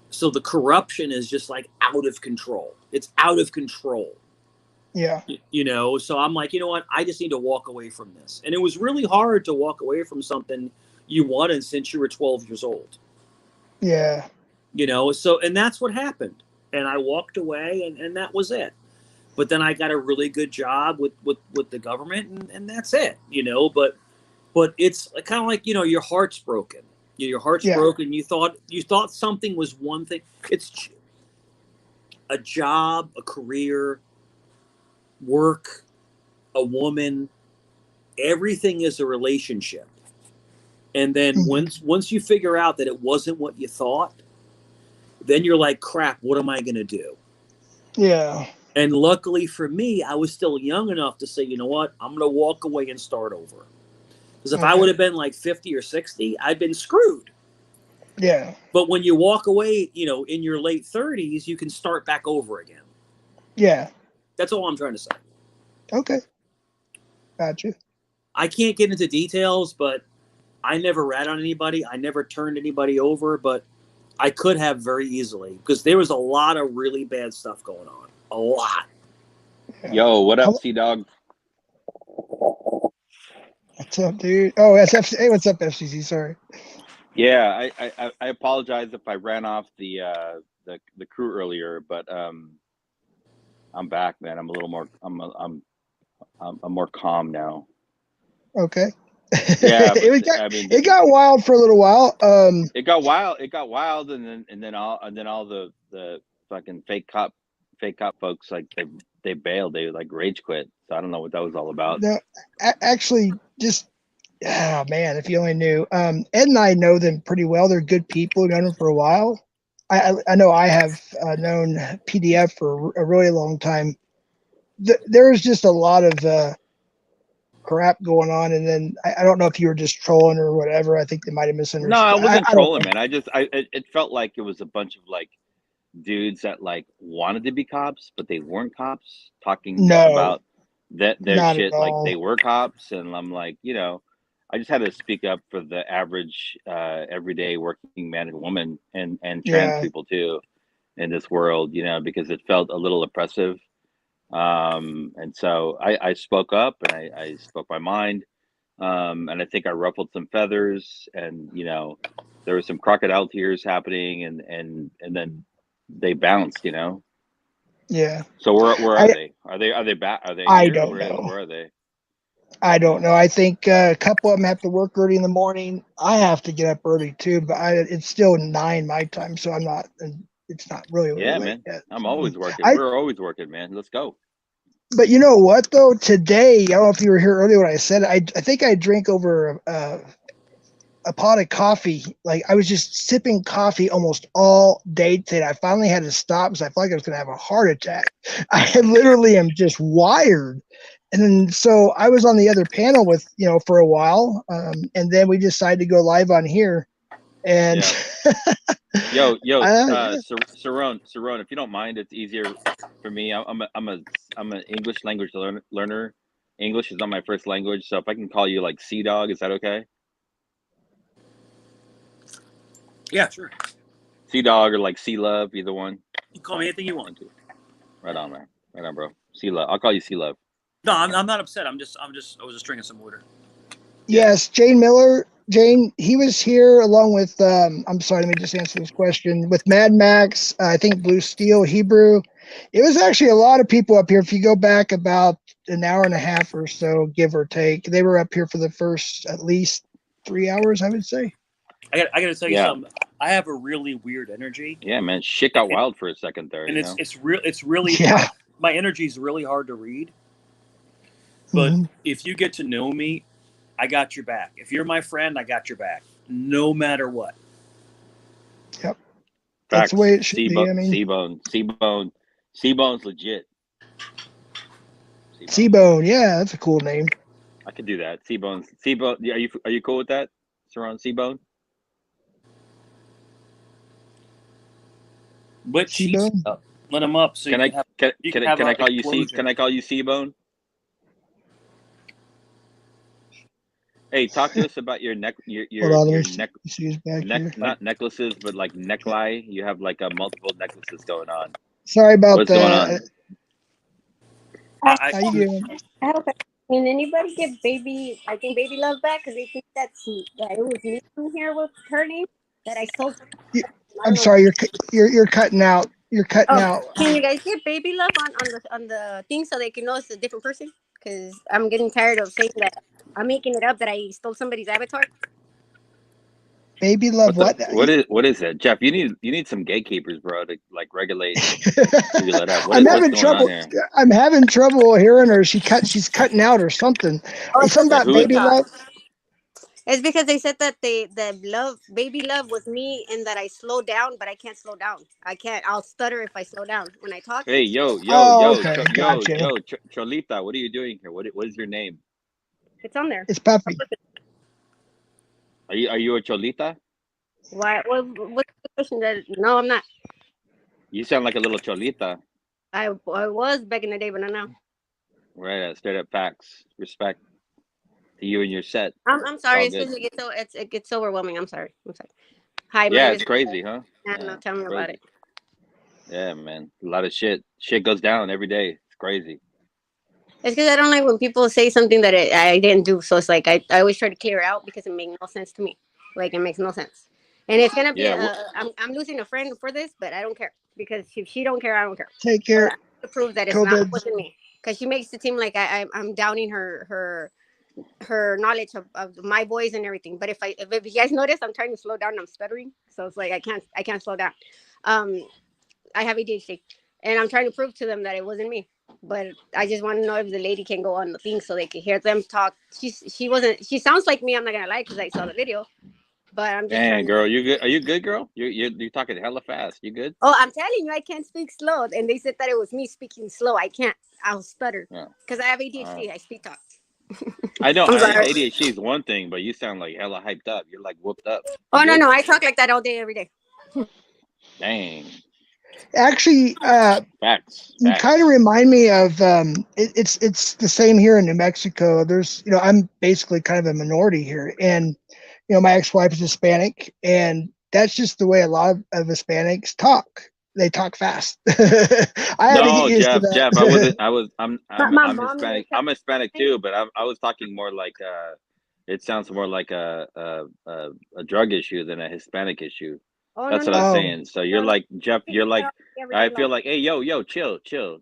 So the corruption is just like out of control. It's out of control. Yeah. You know, so I'm like, you know what? I just need to walk away from this. And it was really hard to walk away from something you wanted since you were 12 years old. Yeah. You know, so, and that's what happened. And I walked away and that was it. But then I got a really good job with the government and that's it, you know, but it's kind of like, you know, your heart's broken. Your heart's broken. You thought something was one thing. It's a job, a career, work, a woman, everything is a relationship. And then once you figure out that it wasn't what you thought, then you're like, crap, what am I going to do? Yeah. And luckily for me, I was still young enough to say, you know what, I'm going to walk away and start over. Because if I would have been like 50 or 60, I'd been screwed. Yeah. But when you walk away, you know, in your late 30s, you can start back over again. Yeah. That's all I'm trying to say. Okay. Gotcha. I can't get into details, but I never rat on anybody. I never turned anybody over, but I could have very easily because there was a lot of really bad stuff going on. A lot. Yo, what up, C-Dog? What's up, dude? Oh, that's FCC. Hey, what's up, FCC? Sorry. Yeah, I apologize if I ran off the crew earlier, but I'm back, man. I'm a little more I'm more calm now. Okay. Yeah, it got wild for a little while. It got wild, and then all the fucking fake cop folks, like they bailed, they like rage quit. So I don't know what that was all about. No, actually, just oh man, if you only knew. Ed and I know them pretty well. They're good people. We've known them for a while. I know I have known PDF for a really long time. There's just a lot of crap going on, and then I don't know if you were just trolling or whatever. I think they might have misunderstood. No, I wasn't trolling, man. It felt like it was a bunch of like dudes that like wanted to be cops, but they weren't cops, talking about their shit like they were cops. And I'm like, you know, I just had to speak up for the average everyday working man and woman and trans people too in this world, you know, because it felt a little oppressive. And so I spoke up and I spoke my mind. And I think I ruffled some feathers, and you know, there was some crocodile tears happening, and then they bounced, you know. Yeah. So where are they? Are they back? Are they? I here? don't Where know. Where are they? I don't know. I think a couple of them have to work early in the morning. I have to get up early too, but it's still 9 my time, so I'm not. It's not really Yeah, late man. yet. I'm always working. We're always working, man. Let's go. But you know what though? Today, I don't know if you were here earlier when I said it, I think I drank over a pot of coffee. Like I was just sipping coffee almost all day today. I finally had to stop because I felt like I was going to have a heart attack. I literally am just wired. And then so I was on the other panel with, you know, for a while. And then we decided to go live on here. And Yo, Cerrone, if you don't mind, it's easier for me. I'm an English language learner. English is not my first language, so if I can call you like C-Dog, is that okay? Yeah, sure. C-Dog or like C-Love, either one. You call me anything you want. Right on, man. Right on, bro. C-Love. I'll call you C-Love. No, I'm not upset. I was just drinking some water. Yes, Jane Miller. Jane, he was here along with, I'm sorry, let me just answer this question, with Mad Max, I think Blue Steel, Hebrew. It was actually a lot of people up here. If you go back about an hour and a half or so, give or take, they were up here for the first at least 3 hours, I would say. I got to tell you something. I have a really weird energy. Yeah, man. Shit got wild for a second there. And it's really my energy is really hard to read. But if you get to know me, I got your back. If you're my friend, I got your back. no matter what. Yep. Facts. That's the way it should be. I mean, C-Bone's legit. C-Bone, yeah, that's a cool name. I could do that. C-Bone. Yeah, are you cool with that? Cerrone, C-Bone. But C-Bone. Let him up. So can I call you C? Can I call you C-Bone? Hey, talk to us about your not necklaces, but like neckline. You have like multiple necklaces going on. Sorry about What's that. going on? How you doing? Can anybody give Baby Love back? Because they think that it was me in here with her name that I sold. I'm sorry, you're cutting out. You're cutting out. Can you guys get Baby Love on the thing so they can know it's a different person? Because I'm getting tired of saying that I'm making it up that I stole somebody's avatar. Baby Love what? What is that, Jeff? You need some gatekeepers, bro, to like regulate. I'm having trouble. I'm having trouble hearing her. She's cutting out or something. Something about Baby Love. It's because they said that the Baby Love was me and that I slow down, but I can't slow down. I'll stutter if I slow down when I talk. Hey, yo, gotcha. Cholita, what are you doing here? What is your name? It's on there. It's Puffy. Are you a Cholita? Why? What's the question? No, I'm not. You sound like a little Cholita. I was back in the day, but not now. Right, straight up facts. Respect to you and your set. I'm sorry. It gets so overwhelming. I'm sorry. Hi. Yeah, it's crazy, huh? No, tell me about it. Yeah, man. A lot of shit. Shit goes down every day. It's crazy. It's because I don't like when people say something that I didn't do. So it's like I always try to clear it out because it makes no sense to me. Like it makes no sense. And it's gonna be. I'm losing a friend for this, but I don't care because if she don't care, I don't care. Take care. To prove that it's not wasn't me, because she makes it seem like I'm downing her knowledge of my voice and everything. But if you guys notice, I'm trying to slow down. I'm stuttering, so it's like I can't slow down. I have ADHD, and I'm trying to prove to them that it wasn't me. But I just want to know if the lady can go on the thing so they can hear them talk. She sounds like me. I'm not gonna lie because I saw the video. But I'm just trying. Girl, you good? Are you good, girl? You're talking hella fast. You good? Oh, I'm telling you, I can't speak slow. And they said that it was me speaking slow. I can't. I'll stutter because I have ADHD. I speak talk. I know. ADHD is one thing, but you sound like hella hyped up. You're like whooped up. Oh no, I talk like that all day, every day. Dang. Actually, facts. You kind of remind me of it's the same here in New Mexico. There's I'm basically kind of a minority here, and my ex-wife is Hispanic, and that's just the way a lot of Hispanics talk. They talk fast. I had to get used to that. Jeff, I'm Hispanic. I'm Hispanic too, but I was talking more like it sounds more like a drug issue than a Hispanic issue. That's what I'm saying. So you're like Jeff. You're like I feel like, hey, yo, chill,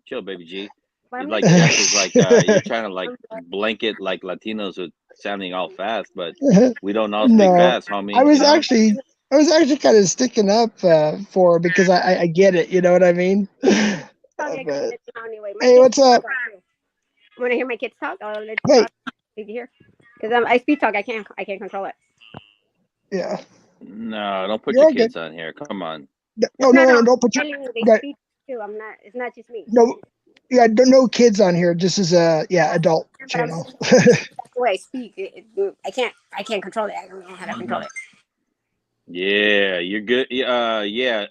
baby G. You're like Jeff is like you're trying to like blanket like Latinos with sounding all fast, but we don't all speak fast, homie. I was actually kind of sticking up for her because I get it. You know what I mean? Hey, what's up? Want to hear my kids talk? I'll let you talk. Did you hear? Because I speed talk. I can't control it. Yeah. No, don't put your kids on here. Come on. No, don't put your. They speak too. I'm not. It's not just me. No. Yeah, no kids on here. This is a adult channel. That's the way I speak. I can't control it. I don't know how to control it. Yeah, you're good. Yeah.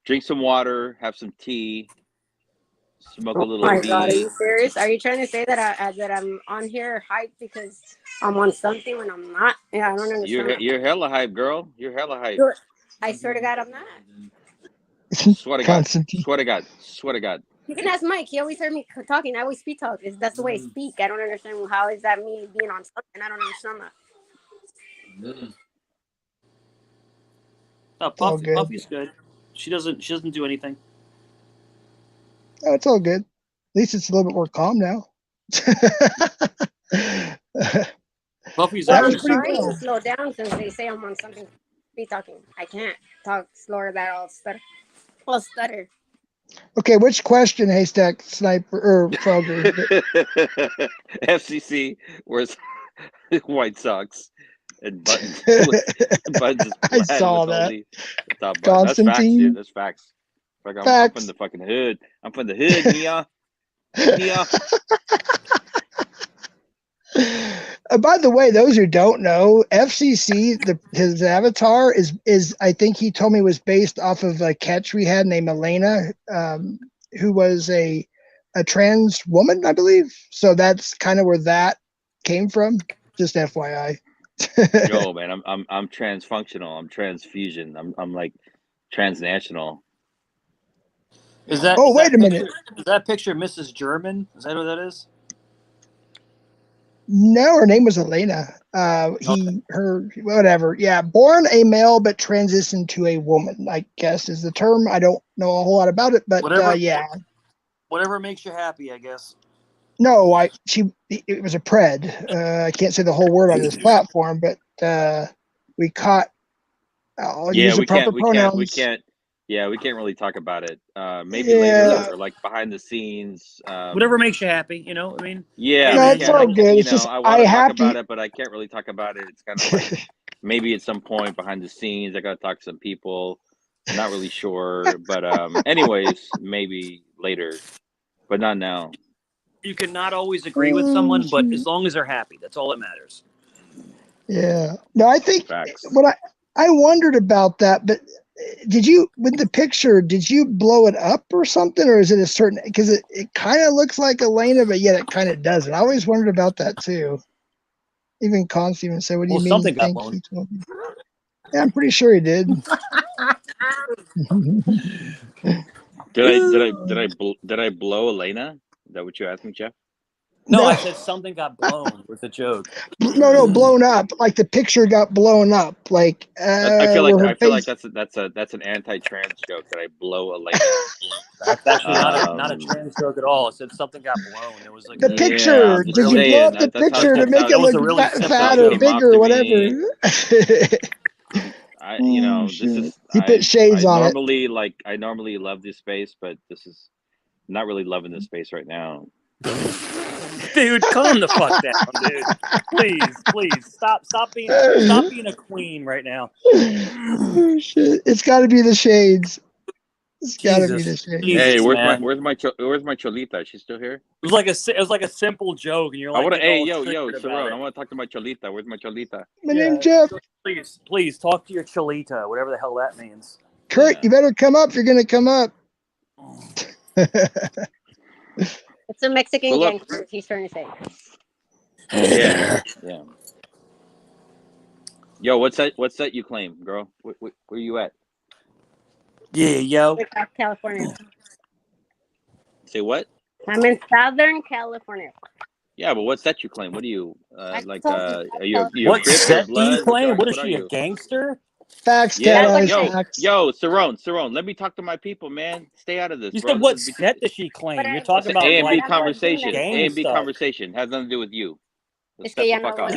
Drink some water. Have some tea. Smoke a little weed. God, are you serious? Are you trying to say that I'm on here hyped because I'm on something when I'm not? Yeah, I don't understand. You're hella hype, girl. You're hella hype. I swear to God, I'm not. Swear to God. Swear to God. Swear to God. You can ask Mike. He always heard me talking. I always speak talk. That's the way I speak. I don't understand how is that me being on something. I don't understand that. Puffy's good. She doesn't do anything. Oh, it's all good. At least it's a little bit more calm now. Puffy's I'm trying to slow down since they say I'm on something. Be talking. I can't talk slower than I'll stutter. Okay, which question, Haystack Sniper or Frogger? FCC, where's White Sox and buttons. Buttons is I plaid saw with that. only the top button. That's facts, Constantine. dude. That's facts. Like I'm from the fucking hood. I'm from the hood, Nia. Nia. By the way, those who don't know, FCC, his avatar is I think he told me was based off of a catch we had named Elena, who was a trans woman, I believe. So that's kind of where that came from. Just FYI. Yo, man, I'm transfunctional. I'm transfusion. I'm like transnational. Is that? Oh, is wait that a minute. Is that picture Mrs. German? Is that who that is? No, her name was Elena. Her, whatever. Yeah, born a male but transitioned to a woman, I guess is the term. I don't know a whole lot about it, but yeah. Whatever makes you happy, I guess. No, it was a pred. I can't say the whole word on this platform, but we caught. I'll use the proper pronouns. Yeah, we can't really talk about it. Maybe later or like behind the scenes. Whatever makes you happy, you know. I mean, yeah, no, it's all good. It's just I want to talk about it, but I can't really talk about it. It's kind of like maybe at some point behind the scenes, I got to talk to some people. Not really sure, but anyways, maybe later, but not now. You can not always agree with someone, but as long as they're happy, that's all that matters. Yeah. No, I think what I wondered about that, but with the picture, did you blow it up or something, or is it a certain, because it kind of looks like Elena, but yet it kind of doesn't. I always wondered about that too. Even Const even said, what do you mean something you got think blown. he told you? Yeah, I'm pretty sure he did. Did I blow Elena? Is that what you asked me, Jeff? No, I said something got blown with a joke. No, blown up. Like the picture got blown up. Like I feel like that's an anti-trans joke that I blow Elena. That's actually not a trans joke at all. It said something got blown. It was like the picture. Did you blow up the picture to make it look fat or bigger or whatever? This is. He put shades on it. I normally love this space, but this is not really loving this space right now. Dude, calm the fuck down, dude. Please, stop being a queen right now. Oh, shit. It's got to be the shades. It's got to be the shades. Hey, where's my Cholita? She's still here? It was like a simple joke, and you're like, Cerrone, I want to talk to my Cholita. Where's my Cholita? My name's Jeff. Please talk to your Cholita, whatever the hell that means. Kurt, you better come up. You're gonna come up. It's a Mexican gangster. He's trying to say. Yeah. Yo, what's that you claim, girl? Where you at? Yeah, yo. South California. Say what? I'm in Southern California. Yeah, but what's that you claim? What are you are you? What set do you claim? What is she, a gangster? Facts, yeah. Yo, Cerrone, let me talk to my people, man. Stay out of this. You said what set does she claim? You're talking about A and B like conversation. gang A and B stuff. conversation has nothing to do with you. Let's step the fuck up.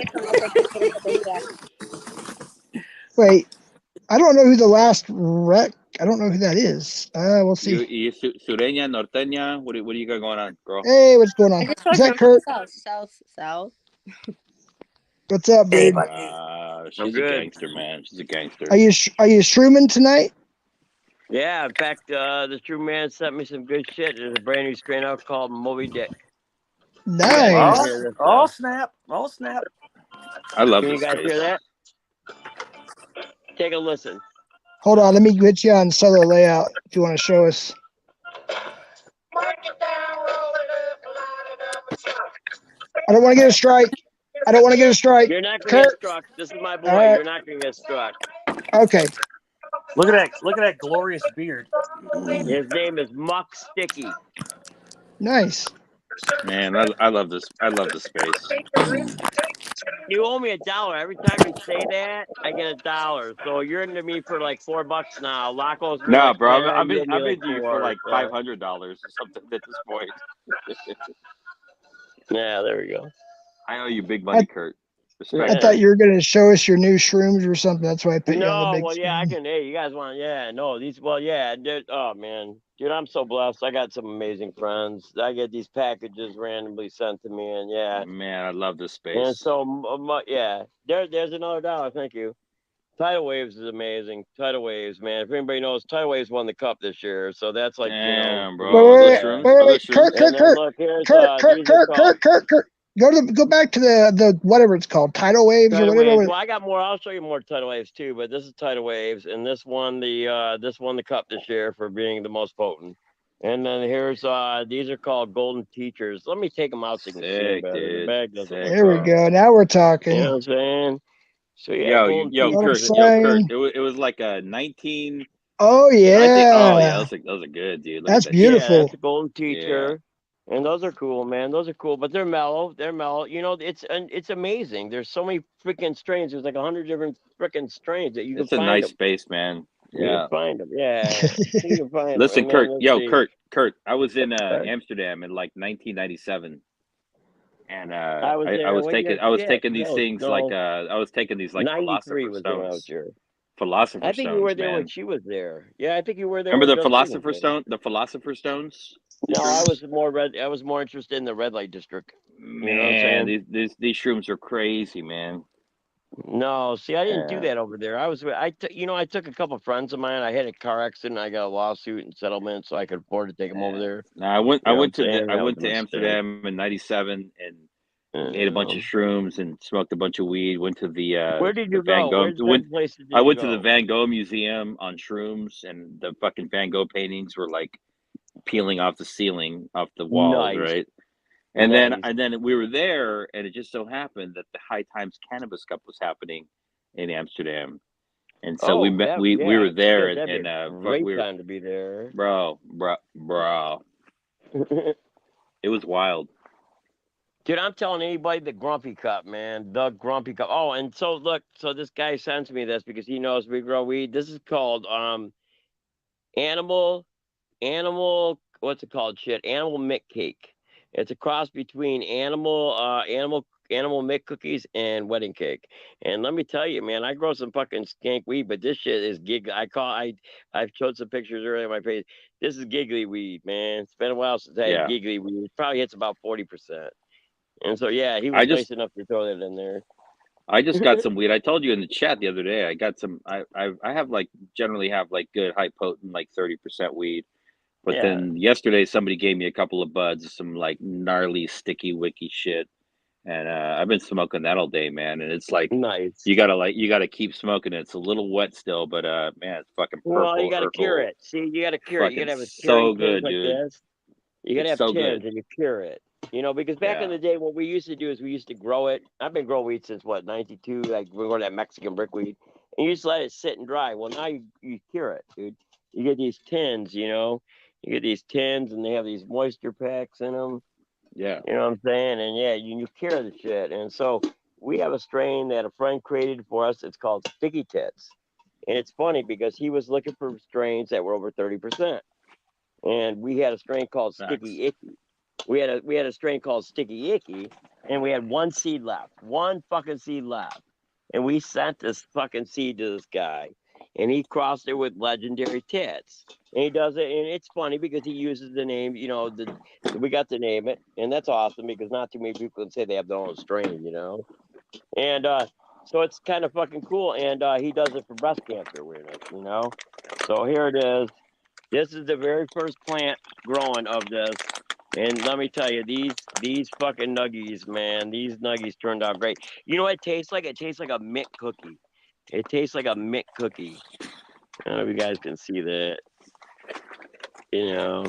Wait, I don't know who the last wreck. I don't know who that is. We'll see. You Sureña, Norteña. What do you got going on, girl? Hey, what's going on? Is that Kurt? South. What's up, dude? She's a gangster, man. She's a gangster. Are you shrooming tonight? Yeah, in fact, the true man sent me some good shit. There's a brand new strain out called Moby Dick. Nice. Oh snap! I love Can this you guys space. hear that? Take a listen. Hold on, let me get you on solo layout if you want to show us. I don't want to get a strike. You're not going to get struck. This is my boy. Right. You're not going to get struck. Okay. Look at that glorious beard. His name is Muck Sticky. Nice. Man, I love this. I love this space. You owe me $1. Every time you say that, I get $1. So you're into me for like $4 now. Laco's No, like bro, 10, I'm you into you for like $500 or something at this point. Yeah, there we go. I owe you big money, Kurt. I thought you were going to show us your new shrooms or something. That's why I put you on the No, big well, yeah, I screen. can. Hey, you guys want? Yeah, no, these. Well, yeah, dude. Oh man, dude, I'm so blessed. I got some amazing friends. I get these packages randomly sent to me, and yeah, Man, I love this and space. so yeah, there's another dollar. Thank you. Tidal Waves is amazing. Tidal Waves, man. If anybody knows, Tidal Waves won the cup this year, so that's like Damn, Wait, bro. Other wait, shrooms? wait, Other wait, Kurt, shrooms? And Kurt, then Kurt, look, here's Kurt, Kurt, these are Kurt, called Kurt, Kurt, Kurt. Go back to the whatever it's called, tidal waves or Tidal whatever. Waves. Well, I got more. I'll show you more Tidal Waves too, but this is Tidal Waves, and this won the cup this year for being the most potent. And then here's these are called Golden Teachers. Let me take them out so you can see them Sick, better. The dude. bag doesn't Sick, look There we good. bro. go. Now we're You talking. know what I'm saying? So yeah, Yo, Golden yo, What I'm Teachers. Kurt, yo, Kurt. saying. It was like a 19. Oh I think. Oh yeah, yeah, those are good, dude. Look at that's that shit. Yeah, that's beautiful. a Golden Yeah. Teacher. And those are cool, man. Those are cool, but they're mellow. They're mellow. You know, it's amazing. There's so many freaking strains. There's like 100 different freaking strains that you can It's a find nice them. space, man. You can Yeah. find them. Yeah, you can find them. Listen, And then Kurt. let's Yo, see. Kurt. I was in Amsterdam in like 1997, and I was I there was when you taking shit. these No, things like no. I was taking these like 93 philosopher was when I was stones. there. Philosopher I think you were stones, there when man. she was there. Yeah, I think you were there Remember when the Bill G was philosopher there. stone? The philosopher stones? No, I Shrooms? was more red. I was more interested in the red light district. You know what I'm Man, saying? these shrooms are crazy, man. No, see, I didn't do Yeah. that over there. I took a couple friends of mine. I had a car accident. I got a lawsuit and settlement, so I could afford to take them over Yeah. there. Now You know what I'm saying? I That was went a to mistake. Amsterdam in '97 and ate a bunch of Um, shrooms and smoked a bunch of weed. Went to where did the you Van go? Gogh. Where's best places I did you went to the go? Van Gogh Museum on shrooms, and the fucking Van Gogh paintings were like peeling off the ceiling, off the walls, Nice, right? nice. And then we were there, and it just so happened that the High Times Cannabis Cup was happening in Amsterdam, and so we Oh, met. that We yeah, were there, shit. That'd be and a fuck, great time to be there. bro. It was wild. Dude, I'm telling anybody the Grumpy Cup, man. The Grumpy Cup. Oh, and so look, so this guy sends me this because he knows we grow weed. This is called animal what's it called? Shit. Animal Mick Cake. It's a cross between animal Mick cookies and wedding cake. And let me tell you, man, I grow some fucking skank weed, but this shit is gig. I've showed some pictures earlier on my page. This is giggly weed, man. It's been a while since I had Yeah. giggly weed. It probably hits about 40%. And so yeah, he I was just nice enough to throw that in there. I just got some weed. I told you in the chat the other day. I got some. I have like generally have like good high potent like 30% weed. But Yeah. then yesterday somebody gave me a couple of buds of some like gnarly sticky wicky shit, and I've been smoking that all day, man. And it's like Nice. you gotta keep smoking it. It's a little wet still, but man, it's fucking Well, you purple got to cure Urkel, it. See, you got to cure it. You got fucking to have a curing so tins good, like dude. this. You got to It's have so tins good. and you cure it. You know, because back in Yeah. the day, what we used to do is we used to grow it. I've been growing weed since what, 92? Like we're going to that Mexican brickweed. And you just let it sit and dry. Well, now you cure it, dude. You get these tins, you know. You get these tins and they have these moisture packs in them. Yeah. You know what I'm saying? And yeah, you cure the shit. And so we have a strain that a friend created for us. It's called Sticky Tits. And it's funny because he was looking for strains that were over 30%. And we had a strain called Sticky Icky. We had a strain called Sticky Icky, and we had one seed left. One fucking seed left. And we sent this fucking seed to this guy. And he crossed it with legendary tits. And he does it, and it's funny because he uses the name, you know, we got to name it, and that's awesome because not too many people can say they have their own strain, you know. And so it's kind of fucking cool. And he does it for breast cancer awareness, you know. So here it is. This is the very first plant growing of this. And let me tell you, these fucking nuggies, man, these nuggies turned out great. You know what it tastes like? It tastes like a mint cookie. It tastes like a mint cookie. I don't know if you guys can see that. You know.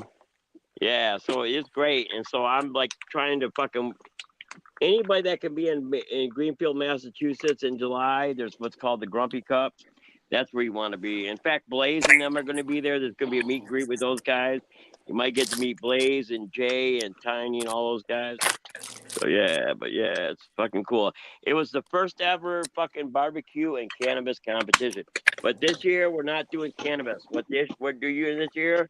Yeah, so it's great. And so I'm like trying to fucking anybody that can be in Greenfield, Massachusetts in July, there's what's called the Grumpy Cup. That's where you want to be. In fact, Blaze and them are going to be there. There's going to be a meet and greet with those guys. You might get to meet Blaze and Jay and Tiny and all those guys. So yeah, but yeah, it's fucking cool. It was the first ever fucking barbecue and cannabis competition. But this year we're not doing cannabis. What we're doing this year,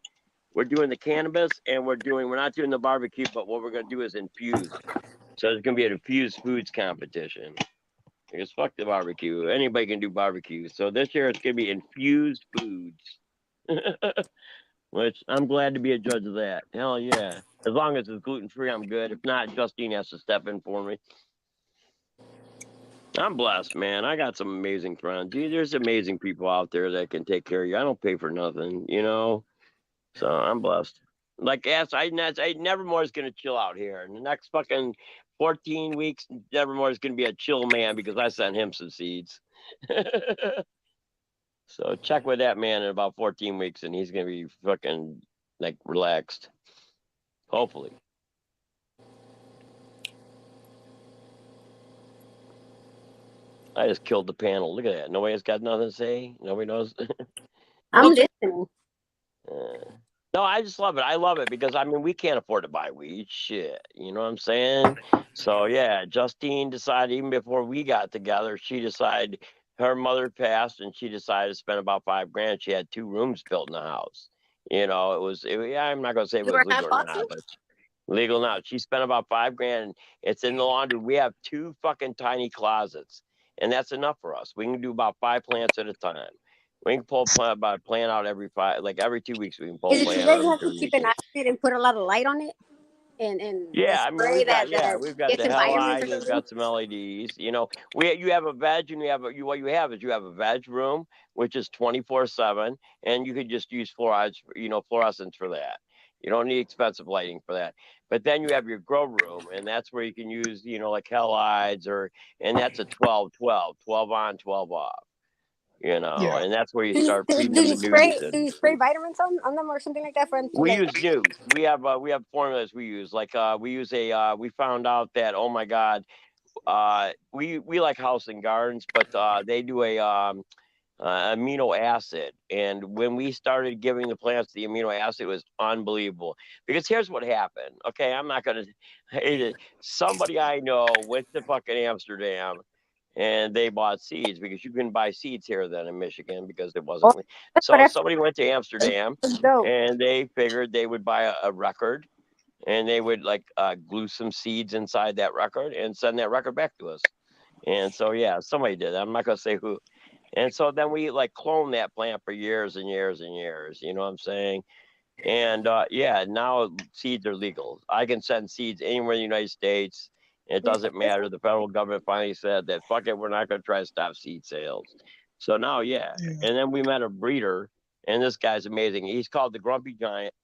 we're doing the cannabis and we're not doing the barbecue, but what we're gonna do is infused. So there's gonna be an infused foods competition. Because fuck the barbecue. Anybody can do barbecue. So this year it's gonna be infused foods. Which I'm glad to be a judge of that. Hell yeah. As long as it's gluten free, I'm good. If not, Justine has to step in for me. I'm blessed, man. I got some amazing friends. Dude, there's amazing people out there that can take care of you. I don't pay for nothing, you know? So I'm blessed. Like, yes, I Nevermore is going to chill out here. In the next fucking 14 weeks, Nevermore is going to be a chill man because I sent him some seeds. So check with that man in about 14 weeks and he's going to be fucking, like, relaxed. Hopefully. I just killed the panel. Look at that. Nobody's got nothing to say. Nobody knows. I'm listening. No, I just love it. I love it because I mean we can't afford to buy weed. Shit, you know what I'm saying? So yeah, Justine decided even before we got together, she decided her mother passed and she decided to spend about $5,000. She had 2 rooms built in the house. You know, yeah, I'm not gonna say if it You was were half legal or not, but legal now. She spent about $5,000. It's in the laundry. We have 2 fucking tiny closets, and that's enough for us. We can do about 5 plants at a time. We can pull about a plant out every 2 weeks. We can pull a Is it true plant that out you every have 3 to keep weeks. an eye on it and put a lot of light on it and Yeah, I mean spray that we've got gets the hell environment or eyes, we've something? got some LEDs. You know, you have a veg and what you have is you have a veg room which is 24/7, and you could just use fluorescents for that. You don't need expensive lighting for that. But then you have your grow room, and that's where you can use like halides and that's a 12/12, 12 on, 12 off. Yeah. And that's where you Do start feeding do them you the spray nudes. do you spray vitamins on them or something like that for them to We like? use nudes. We have formulas we use. Like we use we found out that, oh my God, we like house and gardens, but they do a amino acid. And when we started giving the plants the amino acid, it was unbelievable. Because here's what happened. Okay, I'm not gonna hate it. Somebody I know went to fucking Amsterdam and they bought seeds because you can buy seeds here then in Michigan because it wasn't. So somebody went to Amsterdam and they figured they would buy a record and they would like glue some seeds inside that record and send that record back to us. And so yeah, somebody did. I'm not gonna say who. And so then we like cloned that plant for years and years and years. You know what I'm saying? And yeah, now seeds are legal. I can send seeds anywhere in the United States. It doesn't matter. The federal government finally said that fuck it, we're not going to try to stop seed sales. So now, yeah. And then we met a breeder, and this guy's amazing. He's called the Grumpy Giant.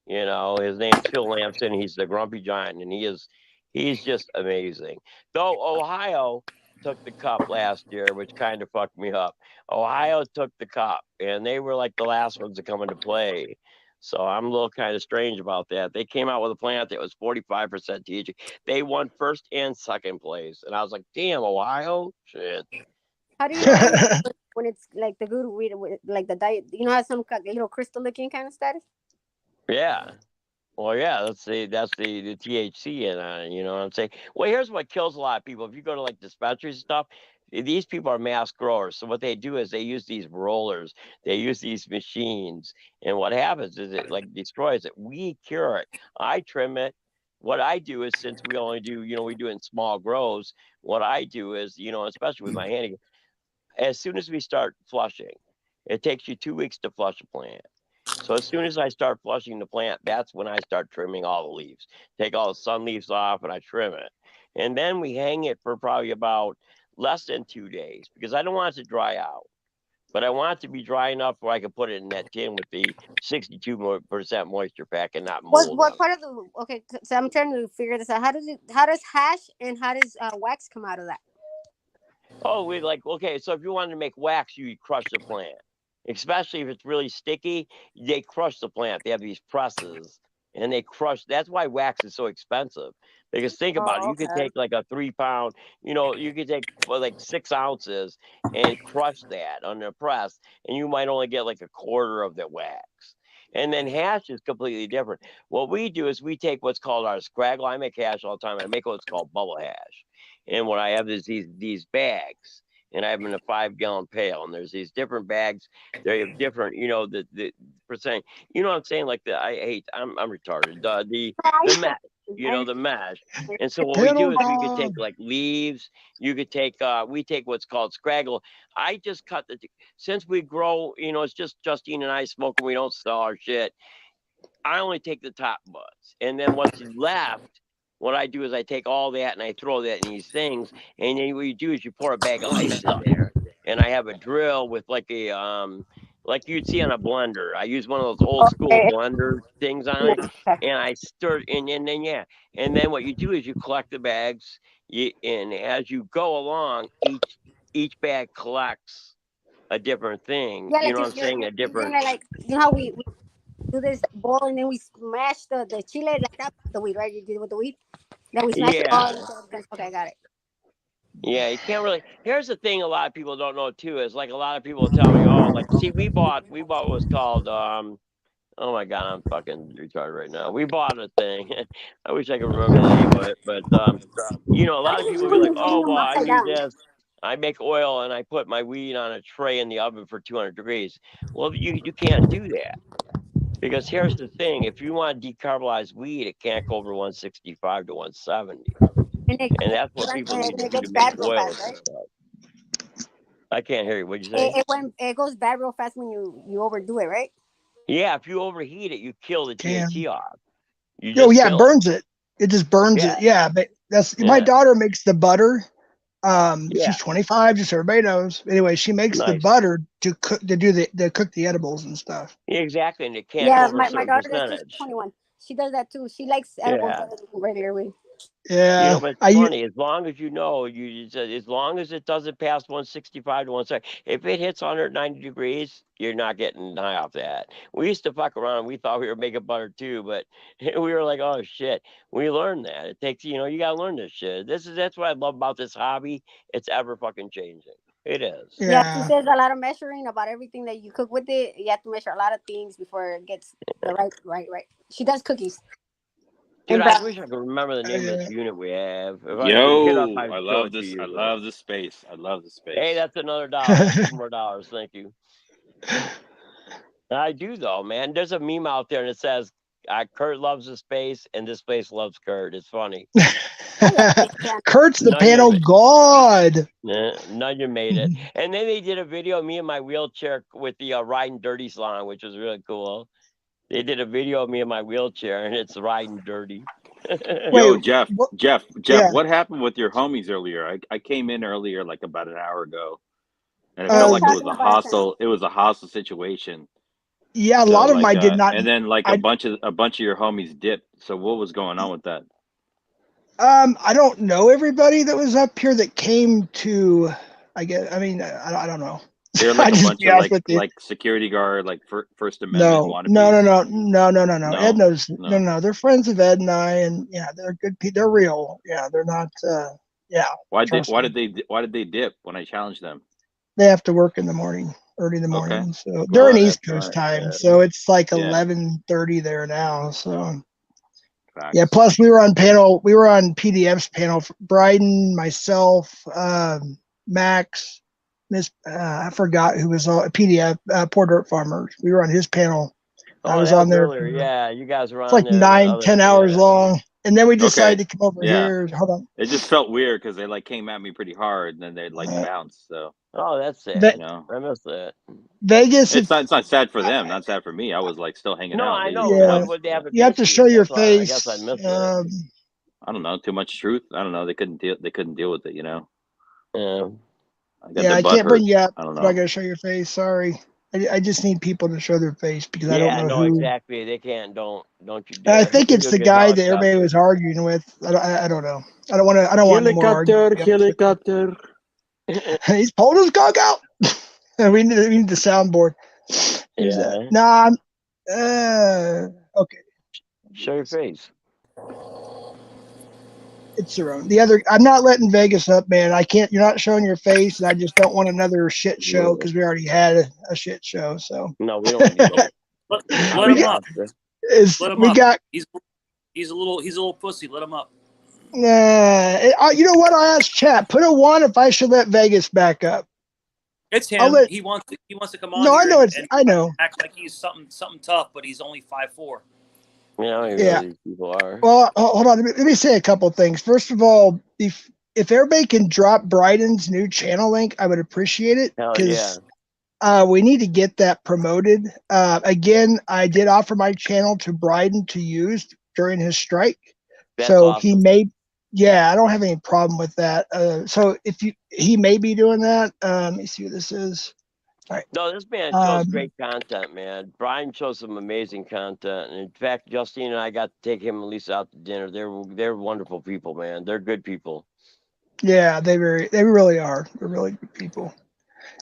His name's Phil Lamson. He's the Grumpy Giant, and he's just amazing. Though Ohio took the cup last year, which kind of fucked me up. Ohio took the cup, and they were like the last ones to come into play. So I'm a little kind of strange about that. They came out with a plant that was 45% THC. They won first and second place, and I was like, "Damn, Ohio, shit." How do you know when it's like the good weed, like the diet? You know how some little crystal looking kind of status? Yeah. Well, yeah, that's the THC in it. You know what I'm saying? Well, here's what kills a lot of people. If you go to like dispensaries and stuff, these people are mass growers. So what they do is they use these rollers, they use these machines, and what happens is it like destroys it. We cure it. I trim it. What I do is, since we only do, we do it in small grows. What I do is, especially with my handy, as soon as we start flushing, it takes you 2 weeks to flush a plant. So as soon as I start flushing the plant, that's when I start trimming all the leaves. Take all the sun leaves off and I trim it. And then we hang it for probably about less than 2 days because I don't want it to dry out. But I want it to be dry enough where I can put it in that tin with the 62% moisture pack and not mold What on it. part of the okay? So I'm trying to figure this out. How does hash and how does wax come out of that? Oh, so if you wanted to make wax, you crush the plant. Especially if it's really sticky, they crush the plant. They have these presses and they crush. That's why wax is so expensive. Because think about it, Oh, you could okay. take like a 3 pound, you could take like 6 ounces and crush that on the press, and you might only get like a quarter of the wax. And then hash is completely different. What we do is we take what's called our scraggle. I make hash all the time. I make what's called bubble hash. And what I have is these bags, and I have them in a 5-gallon pail. And there's these different bags. They have different, the percent. You know what I'm saying? Like I'm retarded. The you know, the mesh. And so what we do is we could take like leaves. You could take, we take what's called scraggle. I just cut since we grow, you know, it's just Justine and I smoke and we don't sell our shit. I only take the top buds. And then what's left, what I do is I take all that and I throw that in these things. And then what you do is you pour a bag of ice in there. And I have a drill with like a, like you'd see on a blender. I use one of those old school blender things on it. And I stir, and then, yeah. And then what you do is you collect the bags. And as you go along, each bag collects a different thing. Yeah, You like know what I'm saying? A different. like you know how we do this ball and then we smash the chile like that with the weed, right? You did it with the weed. Then we smash it all. Okay, I got it. Yeah, you can't really. Here's the thing: a lot of people don't know too is like a lot of people tell me, "Oh, like see, we bought what was called oh my god, I'm fucking retarded right now. We bought a thing. I wish I could remember the name of it, but you know, a lot of people be like, "Oh, well, I use this. I make oil and I put my weed on a tray in the oven for 200 degrees." Well, you can't do that. Because here's the thing: if you want to decarbonize weed, it can't go over 165 to 170, and that's what people need to do to make oils and stuff. I can't hear you. What'd you say? It goes bad real fast when you overdo it, right? Yeah, if you overheat it, you kill the TNT off. It burns it. It just burns it. Yeah, but my daughter makes the butter. She's 25, just so everybody knows. Anyway, she makes the butter to cook the edibles and stuff. Exactly, and it can't go over a certain daughter percentage. is 21. She does that too. She likes edibles better than regular weed. Yeah, you know, but it's funny. As long as you know, as long as it doesn't pass 165 to 170, if it hits 190 degrees, you're not getting high off that. We used to fuck around. We thought we were making butter too, but we were like, oh shit. We learned that it takes, you know, you gotta learn this shit. That's what I love about this hobby. It's ever fucking changing. It is. Yeah, she says a lot of measuring about everything that you cook with it. You have to measure a lot of things before it gets the right. She does cookies. Dude, I wish I could remember the name of this unit we have. If I could get up, I'd I show love it to this. you. I love the space. I love the space. Hey, that's another $1. That's $2 more. Thank you. I do though, man. There's a meme out there and it says, "Kurt loves the space, and this space loves Kurt." It's funny. Kurt's the panel god. None you made it. And then they did a video of me in my wheelchair with the Riding Dirty song, which was really cool. They did a video of me in my wheelchair, and it's Riding Dirty. Yo, Jeff, what happened with your homies earlier? I came in earlier, like about an hour ago, and it felt like it was a hostile situation. Yeah, a lot of them I did not. And then like a bunch of your homies dipped. So what was going on with that? I don't know everybody that was up here that came to. I don't know. They're like a bunch of like security guard, like First Amendment wannabes. No. Ed knows. No. They're friends of Ed and I, and yeah, they're good people. They're real. Yeah, they're not. Yeah. Why did they dip when I challenged them? They have to work in the morning, early in the morning. So they're in East Coast time, so it's like 11:30 there now. So. Facts. Yeah. Plus, we were on PDF's panel. Bryden, myself, Max. I forgot who was on PDF. Poor Dirt Farmers. We were on his panel. I was on there. Earlier. Yeah, you guys were on. It's like 9-10 hours long, and then we decided to come over here. Hold on. It just felt weird because they like came at me pretty hard, and then they like bounced. So. Oh, that's sad. I missed that. Vegas. It's not sad for them. Not sad for me. I was like still hanging out. No, I know. Yeah. You have to show your face. I guess I missed it. I don't know. Too much truth. I don't know. They couldn't deal with it. You know. Yeah. I can't bring you up. I got to show your face. Sorry. I just need people to show their face because I don't know who. Exactly. They can't. Don't you dare. I think it's the guy that everybody was arguing with. I don't know. I don't want to. I don't want more helicopter. He's pulled his cock out. we need the soundboard. Nah. Okay. Show your face. It's Cerrone. I'm not letting Vegas up, man. I can't. You're not showing your face, and I just don't want another shit show because we already had a shit show. So no, we don't. Let him up. Let him up. He's a little pussy. Let him up. You know what? I asked chat. Put a 1 if I should let Vegas back up. It's him. He wants to come on. No, I know I know. Act like he's something tough, but he's only 5'4". You know, you know these people are. Well, hold on. Let me say a couple things. First of all, if everybody can drop Bryden's new channel link, I would appreciate it. Hell yeah. We need to get that promoted. Again, I did offer my channel to Bryden to use during his strike. That's so awesome. he may, I don't have any problem with that. So if he may be doing that. Let me see what this is. All right. No, this man shows great content, man. Brian shows some amazing content. And in fact, Justine and I got to take him and Lisa out to dinner. They're wonderful people, man. They're good people. Yeah, they really are. They're really good people.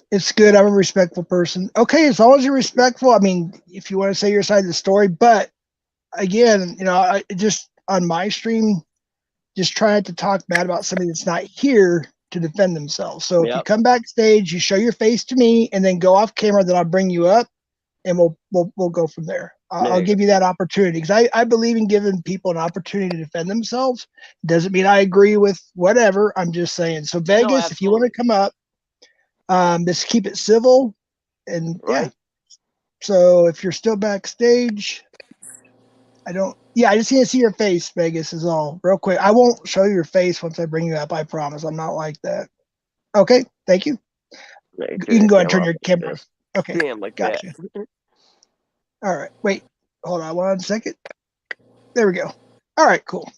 It's good. I'm a respectful person. Okay, as long as you're respectful. I mean, if you want to say your side of the story, but again, I just on my stream, just trying to talk bad about somebody that's not here to defend themselves. So if you come backstage, you show your face to me, and then go off camera, then I'll bring you up, and we'll go from there. I'll give you that opportunity because I believe in giving people an opportunity to defend themselves. Doesn't mean I agree with whatever. I'm just saying. So Vegas, if you want to come up, just keep it civil, and yeah. So if you're still backstage, I just need to see your face. Vegas is all real quick. I won't show your face once I bring you up. I promise. I'm not like that. Okay, thank you. You can go ahead and turn your camera off. Okay, gotcha. All right, wait, hold on 1 second. There we go. All right, cool.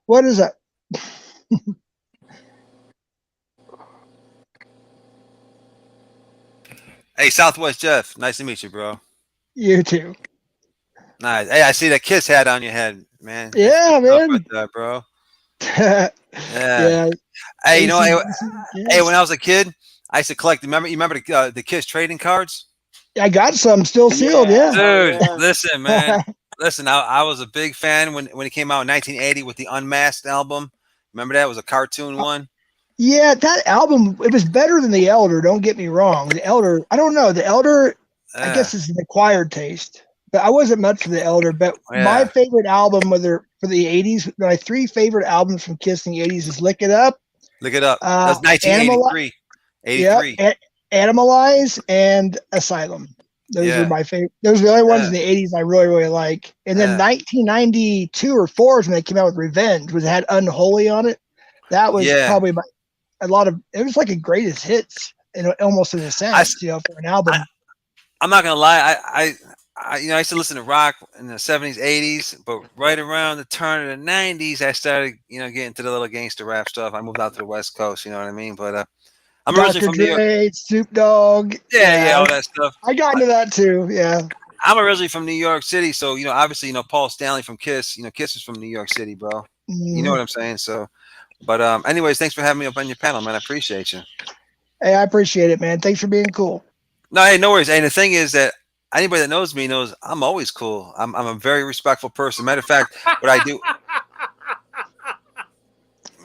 What is up? Hey, Southwest Jeff. Nice to meet you, bro. You too. Nice. Hey, I see that Kiss hat on your head, man. Yeah, man. With that, bro. Yeah. Hey, you know, hey, when I was a kid, I used to collect. You remember the Kiss trading cards? I got some still sealed. Yeah. Dude, listen, man. Listen, I was a big fan when it came out in 1980 with the Unmasked album. Remember that? It was a cartoon one. Yeah, that album, it was better than The Elder, don't get me wrong. The Elder, I don't know. The Elder, I guess is an acquired taste. But I wasn't much of The Elder. But my favorite album for the 80s, my 3 favorite albums from Kiss in the 80s is Lick It Up. Lick It Up. That was 1983. 83. Yep, Animalize and Asylum. Those were my favorite. Those are the only ones in the 80s I really, really like. And then 1992 or 4 is when they came out with Revenge, which had Unholy on it. That was probably it was like a greatest hits, almost in a sense, for an album. I'm not gonna lie, I used to listen to rock in the 70s, 80s, but right around the turn of the 90s, I started, getting into the little gangster rap stuff. I moved out to the West Coast, you know what I mean? But I'm originally from New York. Snoop Dogg. Yeah, all that stuff. I got into that too. Yeah. I'm originally from New York City, so obviously, Paul Stanley from Kiss. Kiss is from New York City, bro. Mm-hmm. You know what I'm saying? So, but anyways, thanks for having me up on your panel, man. I appreciate you. Hey, I appreciate it, man. Thanks for being cool. No, hey, no worries. And the thing is that anybody that knows me knows I'm always cool. I'm a very respectful person. Matter of fact, what I do,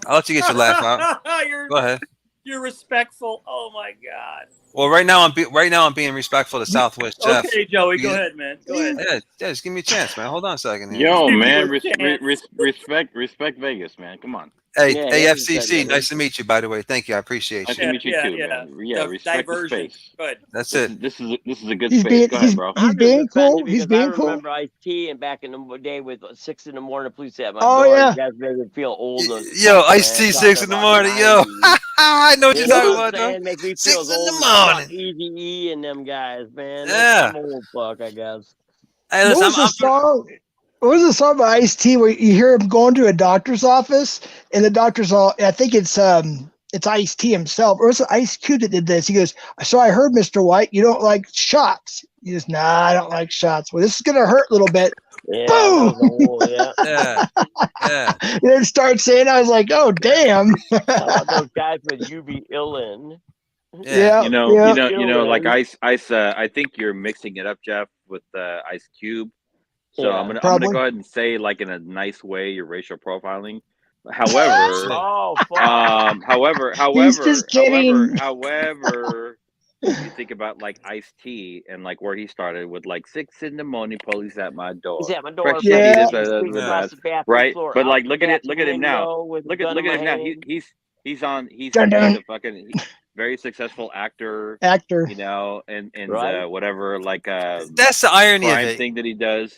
I'll let you get your laugh out. Go ahead. You're respectful. Oh my God. Well, right now I'm being respectful to Southwest Jeff. Okay, Joey, go ahead, man. Go ahead. Yeah, just give me a chance, man. Hold on a second here. Yo, man, respect Vegas, man. Come on. Hey, FCC, nice to meet you. By the way, thank you. I appreciate you. Nice to meet you too, man. Yeah, respect the space. Good. That's it. This is a good space. Go ahead, bro. He's being cool. He's being cool. I remember Ice-T and back in the day with 6 in the morning, police at my door. You guys made me feel old. Yo, Ice-T 6 in the morning. Yo, I know what you're talking about, though. Make me feel 6 in the morning. Easy and them guys, man. Yeah. I'm old fuck, I guess. Hey, listen, what was the song by Ice-T where you hear him going to a doctor's office and the doctor's I think it's Ice-T himself, or it's Ice Cube that did this. He goes, so I heard, Mr. White, you don't like shots. He goes, nah, I don't like shots. Well, this is going to hurt a little bit. Yeah, boom. Yeah. And then start saying, I was like, oh, damn. Those guys with you be illin'. Yeah. You know, like Ice. I think you're mixing it up, Jeff, with Ice Cube. So I'm gonna go ahead and say, like, in a nice way, you're racial profiling. However, He's just kidding. However, you think about like Ice-T and like where he started with like 6 in the morning, police at my door. He's at my door. Right. But like, look at him now. Look at him now. He's a fucking very successful actor. You know, and whatever, like that's the irony of it. Thing that he does,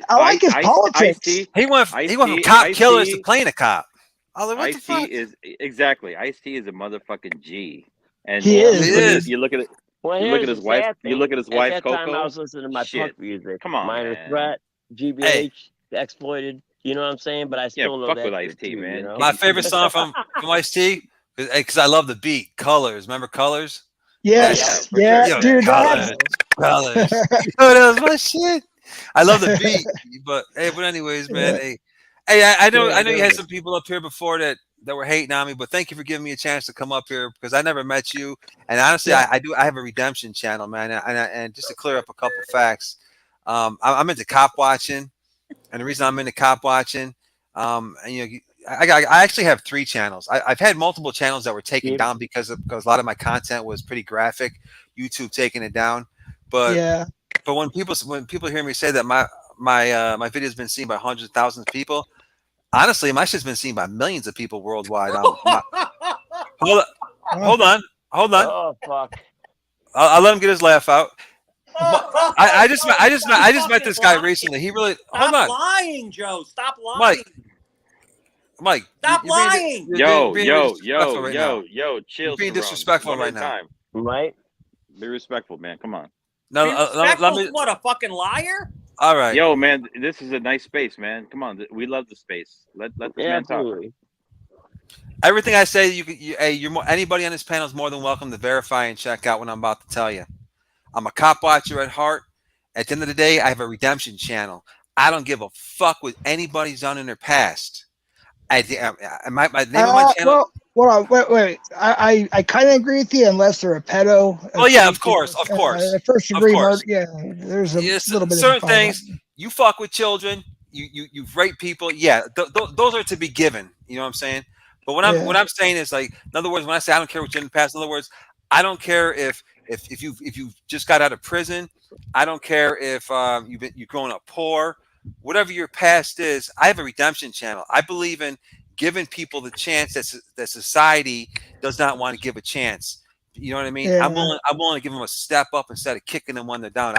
I like his politics. He went from cop killers to playing a cop. I was like, what the fuck? Ice-T is a motherfucking G. And He is. You look at it. Well, You look at here's his the wife. sad You thing. look at his At wife, that time, Coco. I was listening to my Shit. punk music. Come on, Minor man. Threat, GBH, Exploited. You know what I'm saying? But I still love fuck that with shit Ice-T, too, man. You know? My favorite song from Ice-T, because I love the beat. Colors. Remember Colors? Yes. for Yeah, sure. dude. Colors. Colors. That was my shit. I love the beat. But anyways, man. I know you had some people up here before that were hating on me, but thank you for giving me a chance to come up here because I never met you. And honestly, I have a redemption channel, man. And just to clear up a couple facts, I'm into cop watching, and the reason I'm into cop watching, and I actually have 3 channels. I've had multiple channels that were taken down because a lot of my content was pretty graphic. YouTube taking it down, but when people hear me say that my video has been seen by hundreds of thousands of people, honestly, my shit's been seen by millions of people worldwide. Hold on. Oh fuck! I'll let him get his laugh out. I just met this guy recently. He really hold on. Stop lying, Joe. Stop lying. Mike. Stop lying. Yo, chill. You're being disrespectful right now. Right? Be respectful, man. Come on. No, let me. What, a fucking liar? All right. Yo, man, this is a nice space, man. Come on, we love the space. Let this man talk. Everything I say, anybody on this panel is more than welcome to verify and check out what I'm about to tell you. I'm a cop watcher at heart. At the end of the day, I have a redemption channel. I don't give a fuck what anybody's done in their past. My name of my channel. Well, wait. I kind of agree with you, unless they're a pedo. Oh yeah, of course. First degree murder. Yeah, there's a little bit certain of things. You fuck with children. You rape people. Yeah, those are to be given. You know what I'm saying? But what I'm saying is, like, in other words, when I say I don't care what you did in the past, in other words, I don't care if you just got out of prison. I don't care if you've grown up poor. Whatever your past is, I have a redemption channel. I believe in giving people the chance that society does not want to give a chance. You know what I mean? Yeah. I'm willing to give them a step up instead of kicking them when they're down.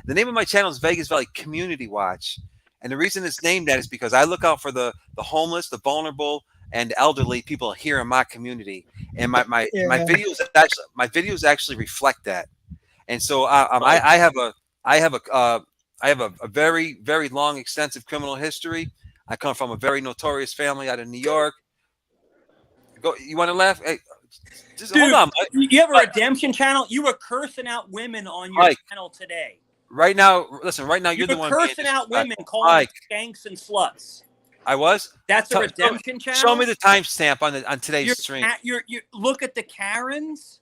The name of my channel is Vegas Valley Community Watch, and the reason it's named that is because I look out for the homeless, the vulnerable, and elderly people here in my community. And my videos actually reflect that. And so I have a very, very long, extensive criminal history. I come from a very notorious family out of New York. You want to laugh? Hey, just dude, hold on, Mike. You have a redemption channel? You were cursing out women on your channel today. Right now, listen. Right now, you're the one cursing out women, calling them skanks and sluts. I was. That's a redemption channel. Show me the timestamp on today's stream. You look at the Karens.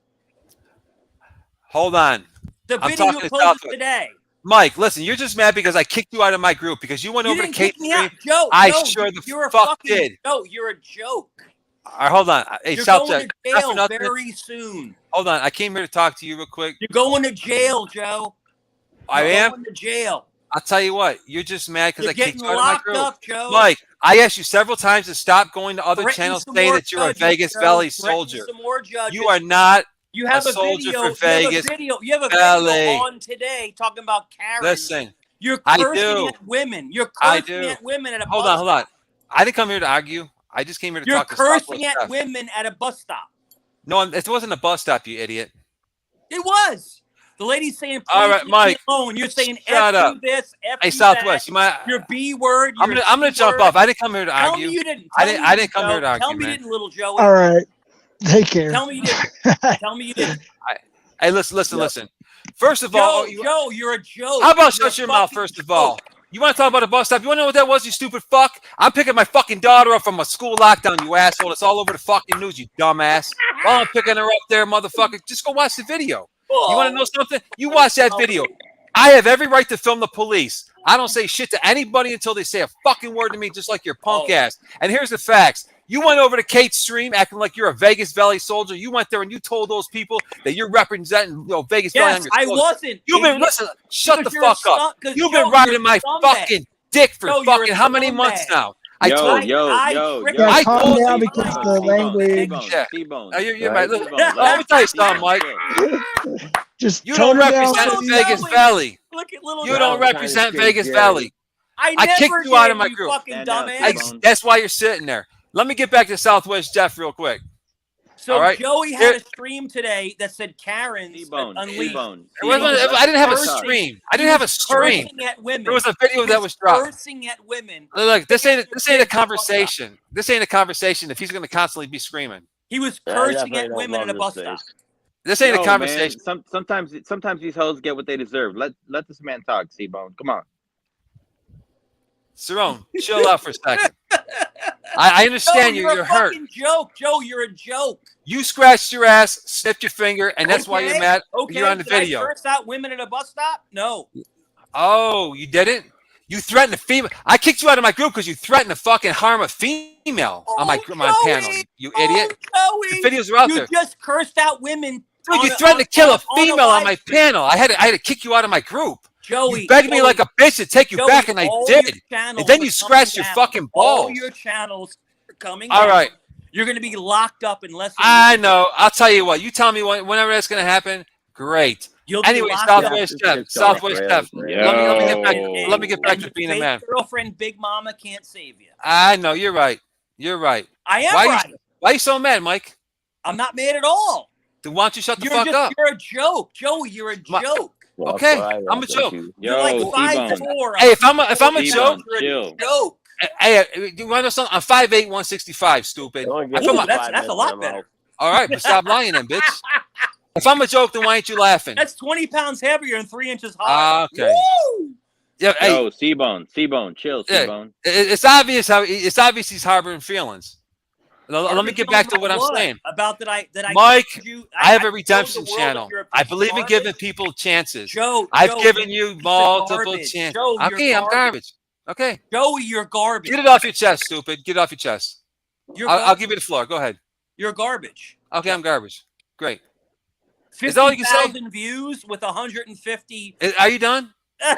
Hold on. The video you posted today. Mike, listen, you're just mad because I kicked you out of my group because you went over to Kate's stream. Joe, I sure the fuck did. No, you're a joke. All right, hold on. Hey, you're going to jail very soon. Hold on. I came here to talk to you real quick. You're going to jail, Joe. I am going to jail. I'll tell you what. You're just mad because I kicked you out of my group. Up, Joe. Mike, I asked you several times to stop going to other channels saying that you're a Vegas Valley soldier. You are not. You have a soldier video. For Vegas You have a video on today talking about Karen. Listen, you're cursing at women. You're cursing at women at a bus stop. Hold on. I didn't come here to argue. I just came here to talk. You're cursing at women at a bus stop. No, it wasn't a bus stop, you idiot. It was. The lady's saying, "All right, Mike." You're saying, "Shut up." This, hey, Southwest, you might. Your B word. I'm gonna jump off. I didn't come here to argue. Tell me you didn't. I didn't come here to argue. Tell me you didn't, little Joey. All right. Take care. Tell me you didn't. Tell me you didn't. Hey, listen. First of all, Joe, you're a joke. How about shut your mouth? First of all, you want to talk about a bus stop? You want to know what that was, you stupid fuck? I'm picking my fucking daughter up from a school lockdown, you asshole. It's all over the fucking news, you dumbass. While I'm picking her up there, motherfucker, just go watch the video. You want to know something? You watch that video. I have every right to film the police. I don't say shit to anybody until they say a fucking word to me, just like your punk ass. And here's the facts. You went over to Kate's stream acting like you're a Vegas Valley soldier. You went there and you told those people that you're representing Vegas Valley. Yes, I wasn't. You've been shut the fuck up. You've been riding my fucking dick for fucking how many months now? I told you. I told you because the language. You're right. Let me tell you something, Mike. Just you don't represent Vegas Valley. Look at little. You don't represent Vegas Valley. I kicked you out of my group. Fucking dumbass. That's why you're sitting there. Let me get back to Southwest Jeff real quick. So all right? Joey had a stream today that said Karen's unleashed. I didn't have a stream. I didn't have a stream. Cursing at women. There was a video that was dropped. Cursing at women. Look, this ain't a conversation. This ain't a conversation if he's going to constantly be screaming. He was cursing at women at a bus stop. This ain't a conversation. Man. Sometimes these hoes get what they deserve. Let this man talk, C-Bone. Come on. Cerrone, chill out for a second. I understand you're hurt. Joke, Joe. You're a joke. You scratched your ass, snipped your finger, and that's why you're mad. Okay. You're on the video. I curse out women at a bus stop? No. Oh, you didn't? You threatened a female. I kicked you out of my group because you threatened to fucking harm a female on my panel. You idiot. Joey, the videos are out there. You just cursed out women. Dude, you threatened to kill a female on my panel. I had to kick you out of my group. Joey, you begged me like a bitch to take you back, and I did. And then you scratched your fucking balls. All your channels are coming All down. right. You're going to be locked up unless. I know. I'll tell you what. You tell me whenever that's going to happen. Great. Anyway, Southwest Jeff. Southwest Jeff. Let me get back to being a man. Girlfriend, Big Mama can't save you. I know. You're right. You're right. I am right. Why are you so mad, Mike? I'm not mad at all. Then why don't you shut the fuck up? You're a joke, Joey. You're a joke. Okay, I'm a joke. You're like 5'4". Hey, if I'm a joke, you're a joke. Hey, you want to know something? I'm 5'8", 165. Stupid. That's a lot better. All right, but stop lying, then, bitch. If I'm a joke, then why ain't you laughing? That's 20 pounds heavier and 3 inches higher. Okay. Woo! Yeah. Hey, yo, C-Bone, chill, C-Bone. It's obvious he's harboring feelings. Let me get back to what I'm saying. About that I Mike, I have a redemption channel. I believe in giving people chances. I've given you multiple chances. Okay, I'm garbage. Okay. Joey, you're garbage. Get it off your chest, stupid. Get it off your chest. I'll give you the floor. Go ahead. You're garbage. Okay, I'm garbage. Great. 50,000 views with 150. Are you done?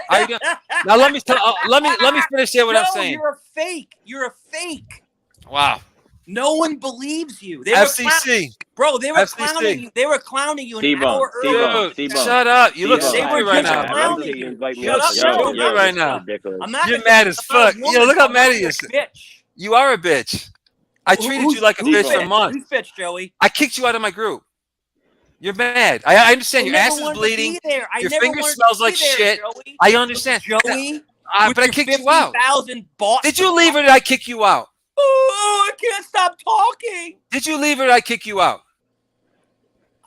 Are you done? Now let me finish here what I'm saying. You're a fake. You're a fake. Wow. No one believes you. They FCC. Bro, they were clowning you. They were clowning you an hour earlier. Shut up. You look stupid right now. Shut up. You're right now. You're mad as fuck. Yo, look how mad he is. You are a bitch. I treated you like a bitch for a month. Who's bitch, Joey? I kicked you out of my group. You're mad. I understand. Your ass is bleeding. Your finger smells like shit. I understand. Joey, but I kicked you out. Did you leave or did I kick you out? Oh, I can't stop talking. Did you leave or did I kick you out?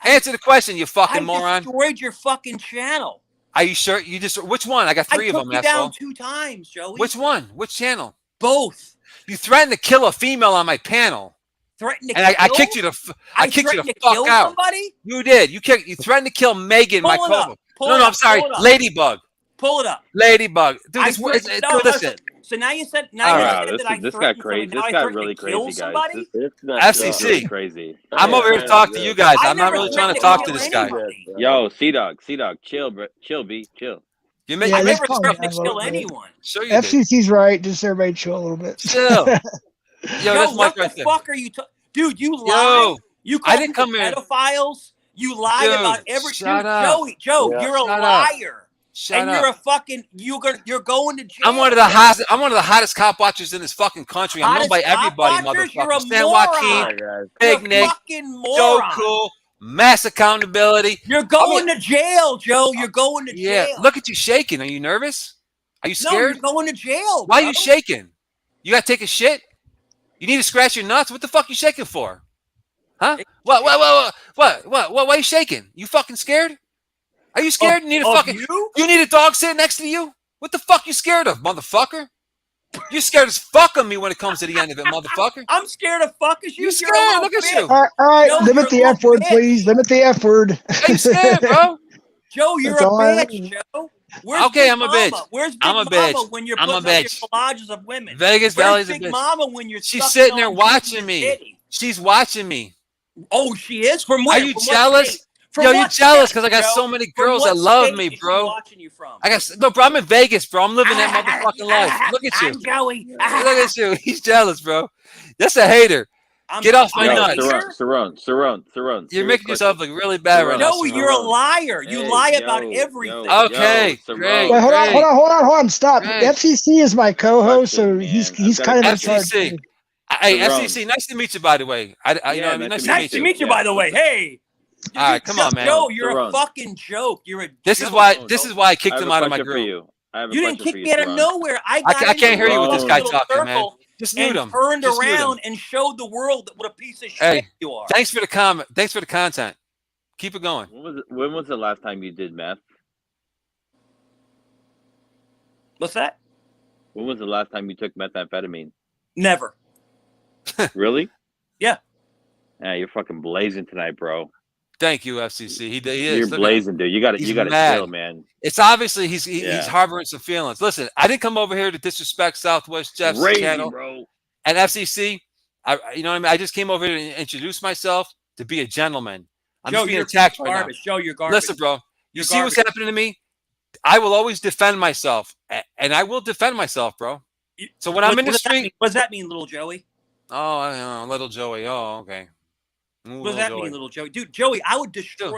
Answer the question, you fucking moron. I destroyed your fucking channel. Are you sure? Which one? I got 3 of them, I took you down 2 times, Joey. Which one? Which channel? Both. You threatened to kill a female on my panel. Threatened to and kill? I kicked you to fuck out. Somebody? You did. You threatened to kill Megan, my co-host. No, I'm sorry. Ladybug. Pull it up. Ladybug. Dude, listen. So now you said this got crazy. This got really crazy, guys. FCC. Really crazy. I'm over here to talk to you guys. I'm not really trying to talk to this guy. Yo, C-Dog, chill, bro. Chill, B, chill. I never threatened to kill anyone. Sure you FCC's right. Just everybody chill a little bit. Chill. Yo, what the fuck are you talking? Dude, you lied. You called I didn't come here. pedophiles. You lied about every. Shut up. Joe, you're a liar. Shut up. You're a fucking. You're going to jail. I'm one of the hottest cop watchers in this fucking country. I'm known by everybody, motherfucker. Stan Joaquin, Big Nick, Joe Cool, mass accountability. You're going to jail, Joe. You're going to jail. Yeah, look at you shaking. Are you nervous? Are you scared? No, you're going to jail. Why are you shaking? You gotta take a shit? You need to scratch your nuts? What the fuck are you shaking for? Huh? What? Why are you shaking? You fucking scared? Are you scared? You need a dog sitting next to you? What the fuck you scared of, motherfucker? You're scared as fuck of me when it comes to the end of it, motherfucker. I'm scared of fuck as you. You're scared. Look at you. All right, limit the F word, please. Limit the F word. I'm scared, bro. Joe, you're a bitch, Joe. Okay, I'm a bitch. Where's Big Mama when you're putting up your collages of women? Vegas Valley's a bitch. Big Mama when you're She's sitting there watching me. She's watching me. Oh, she is? From where? Are you jealous? Yo, you're jealous because I got so many girls that love me, bro. Bro, I'm in Vegas, bro. I'm living that motherfucking life. Look at you. I'm Joey. Look at you. He's jealous, bro. That's a hater. Get off my nuts. Cerrone. You're making yourself look really bad right now. No, you're a liar. You lie about everything. Okay, great. Wait, hold on. Stop. Great. FCC is my co-host, so he's kind of in charge. FCC. Hey, FCC, nice to meet you, by the way. You know what I mean? Nice to meet you, by the way. Hey. All right, come on, man. Joe, you're a fucking joke. You're a This joke. is why I kicked him out of my group. You didn't kick me out of nowhere. I can't hear you with this guy talking, man. Just mute him. Turned Just mute around him. and showed the world what a piece of shit Hey, you are. thanks for the comment. Thanks for the content. Keep it going. When was the last time you did meth? What's that? When was the last time you took methamphetamine? Never. Really? Yeah. Yeah, you're fucking blazing tonight, bro. Thank you, FCC. He is. You're blazing, dude. You got to chill, man. It's obviously he's harboring some feelings. Listen, I didn't come over here to disrespect Southwest Jeff's channel. Bro. And FCC, you know what I mean? I just came over here to introduce myself, to be a gentleman. I'm Joe, just being you're attacked right garbage. now. Joe, you're garbage. Listen, bro. You You're see what's garbage. happening to me? I will always defend myself, and I will defend myself, bro. So when I'm in the street, what does that mean, little Joey? oh, I know, little Joey. Oh, okay. Ooh, What does that mean, little Joey? Dude, Joey, I would destroy.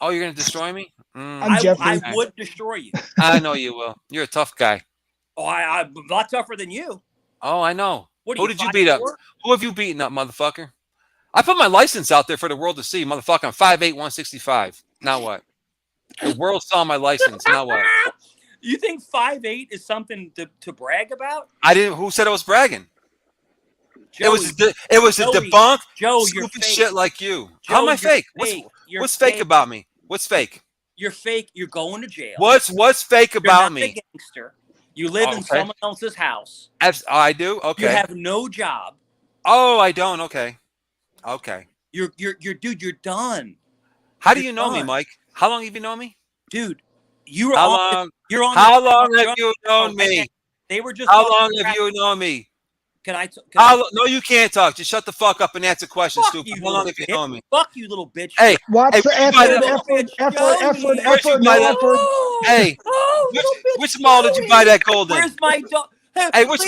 Oh, you're gonna destroy me? I would destroy you. I know you will. You're a tough guy. Oh, I'm a lot tougher than you. Oh, I know. What are Who you, did you beat up? 5'4"? Who have you beaten up, motherfucker? I put my license out there for the world to see, motherfucker. I'm 5'8", 165. Now what? The world saw my license. Now what? You think 5'8" is something to brag about? I didn't. Who said I was bragging? Joey, it was a debunk. Joe, you're stupid fake. shit like you. Joe, How am I you're fake? You're What's fake about me? What's fake? You're fake. You're going to jail. What's fake You're about not me? a gangster. You live in Okay. someone else's house. I do. Okay. You have no job. Oh, I don't. Okay. Okay. You're dude. You're done. How do you know me, Mike? How long have you known me? Dude, you were How on. long? You're on. How long have you known me? They were just. How long have you known me? Can I? No, you can't talk. Just shut the fuck up and answer questions, Fuck stupid. you, How long have little you known me? Fuck you, little bitch. Hey, What's hey, the Hey, which mall did you buy that gold in? Where's my dog? Hey, which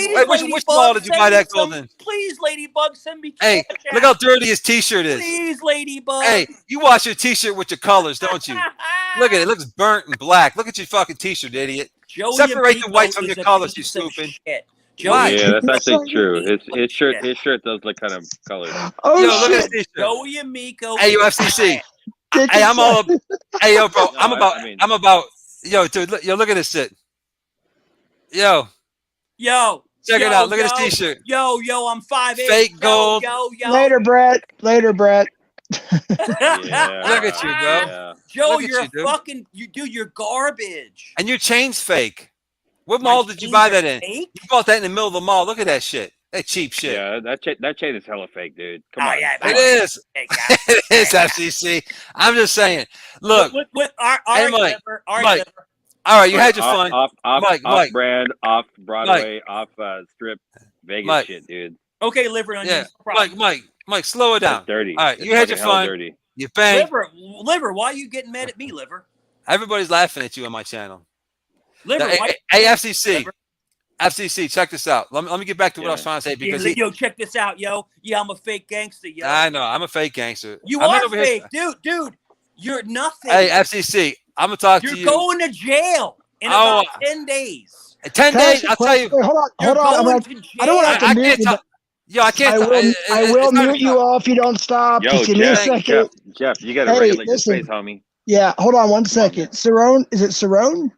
mall did you buy that gold in? Please, Ladybug, send me. Hey, look how dirty his t-shirt is. Please, Ladybug. Hey, you wash your t-shirt with your colors, don't you? Look at it. It looks burnt and black. Look at your fucking t-shirt, idiot. Joey Separate the Amico whites from is your a colors, you piece of stupid. shit. Yeah, that's actually true. His shirt does look kind of colored. Oh, yo, look at this t-shirt. Joey Amico. Hey, yo, FCC. Hey, I'm all. Hey, yo, bro. I'm about. Yo, dude. Yo, look at this shit. Yo. Check it out. Look at this t-shirt. Yo, I'm 5'8". Fake gold. Yo. Later, Brett. Yeah. Look at you, bro. Yeah. Joe, Look at you're you, dude. fucking. You're garbage. And your chain's fake. What mall did you buy that in? Fake? You bought that in the middle of the mall. Look at that shit. That cheap shit. Yeah, that chain is hella fake, dude. Come on. Yeah, It is. It is, FCC. I'm just saying. Look. All hey, right, Mike. Liver. All right, Mike. Liver. All right, you had your fun. Off brand, off Broadway, off strip Vegas shit, dude. Okay, Liver. Yeah. Mike, slow it down. That's dirty. All right, you had your fun. Dirty. You banged. Liver, why are you getting mad at me, Liver? Everybody's laughing at you on my channel. Liver, hey, FCC. FCC, check this out. Let me get back to what I was trying to say because yo, check this out, yo. Yeah, I'm a fake gangster, yo. I know I'm a fake gangster. You I'm are over fake, here. dude. You're nothing. Hey, FCC, I'm gonna talk to you. You're going to jail in about 10 days. 10 days. I'll tell you. Wait, hold on. I don't want to have to mute you. Yo, I can't. I will mute you all if you don't stop. Yo, Just give me a second. Jeff, you got to regulate your space, homie. Yeah, hold on one second. Cerrone, is it Cerrone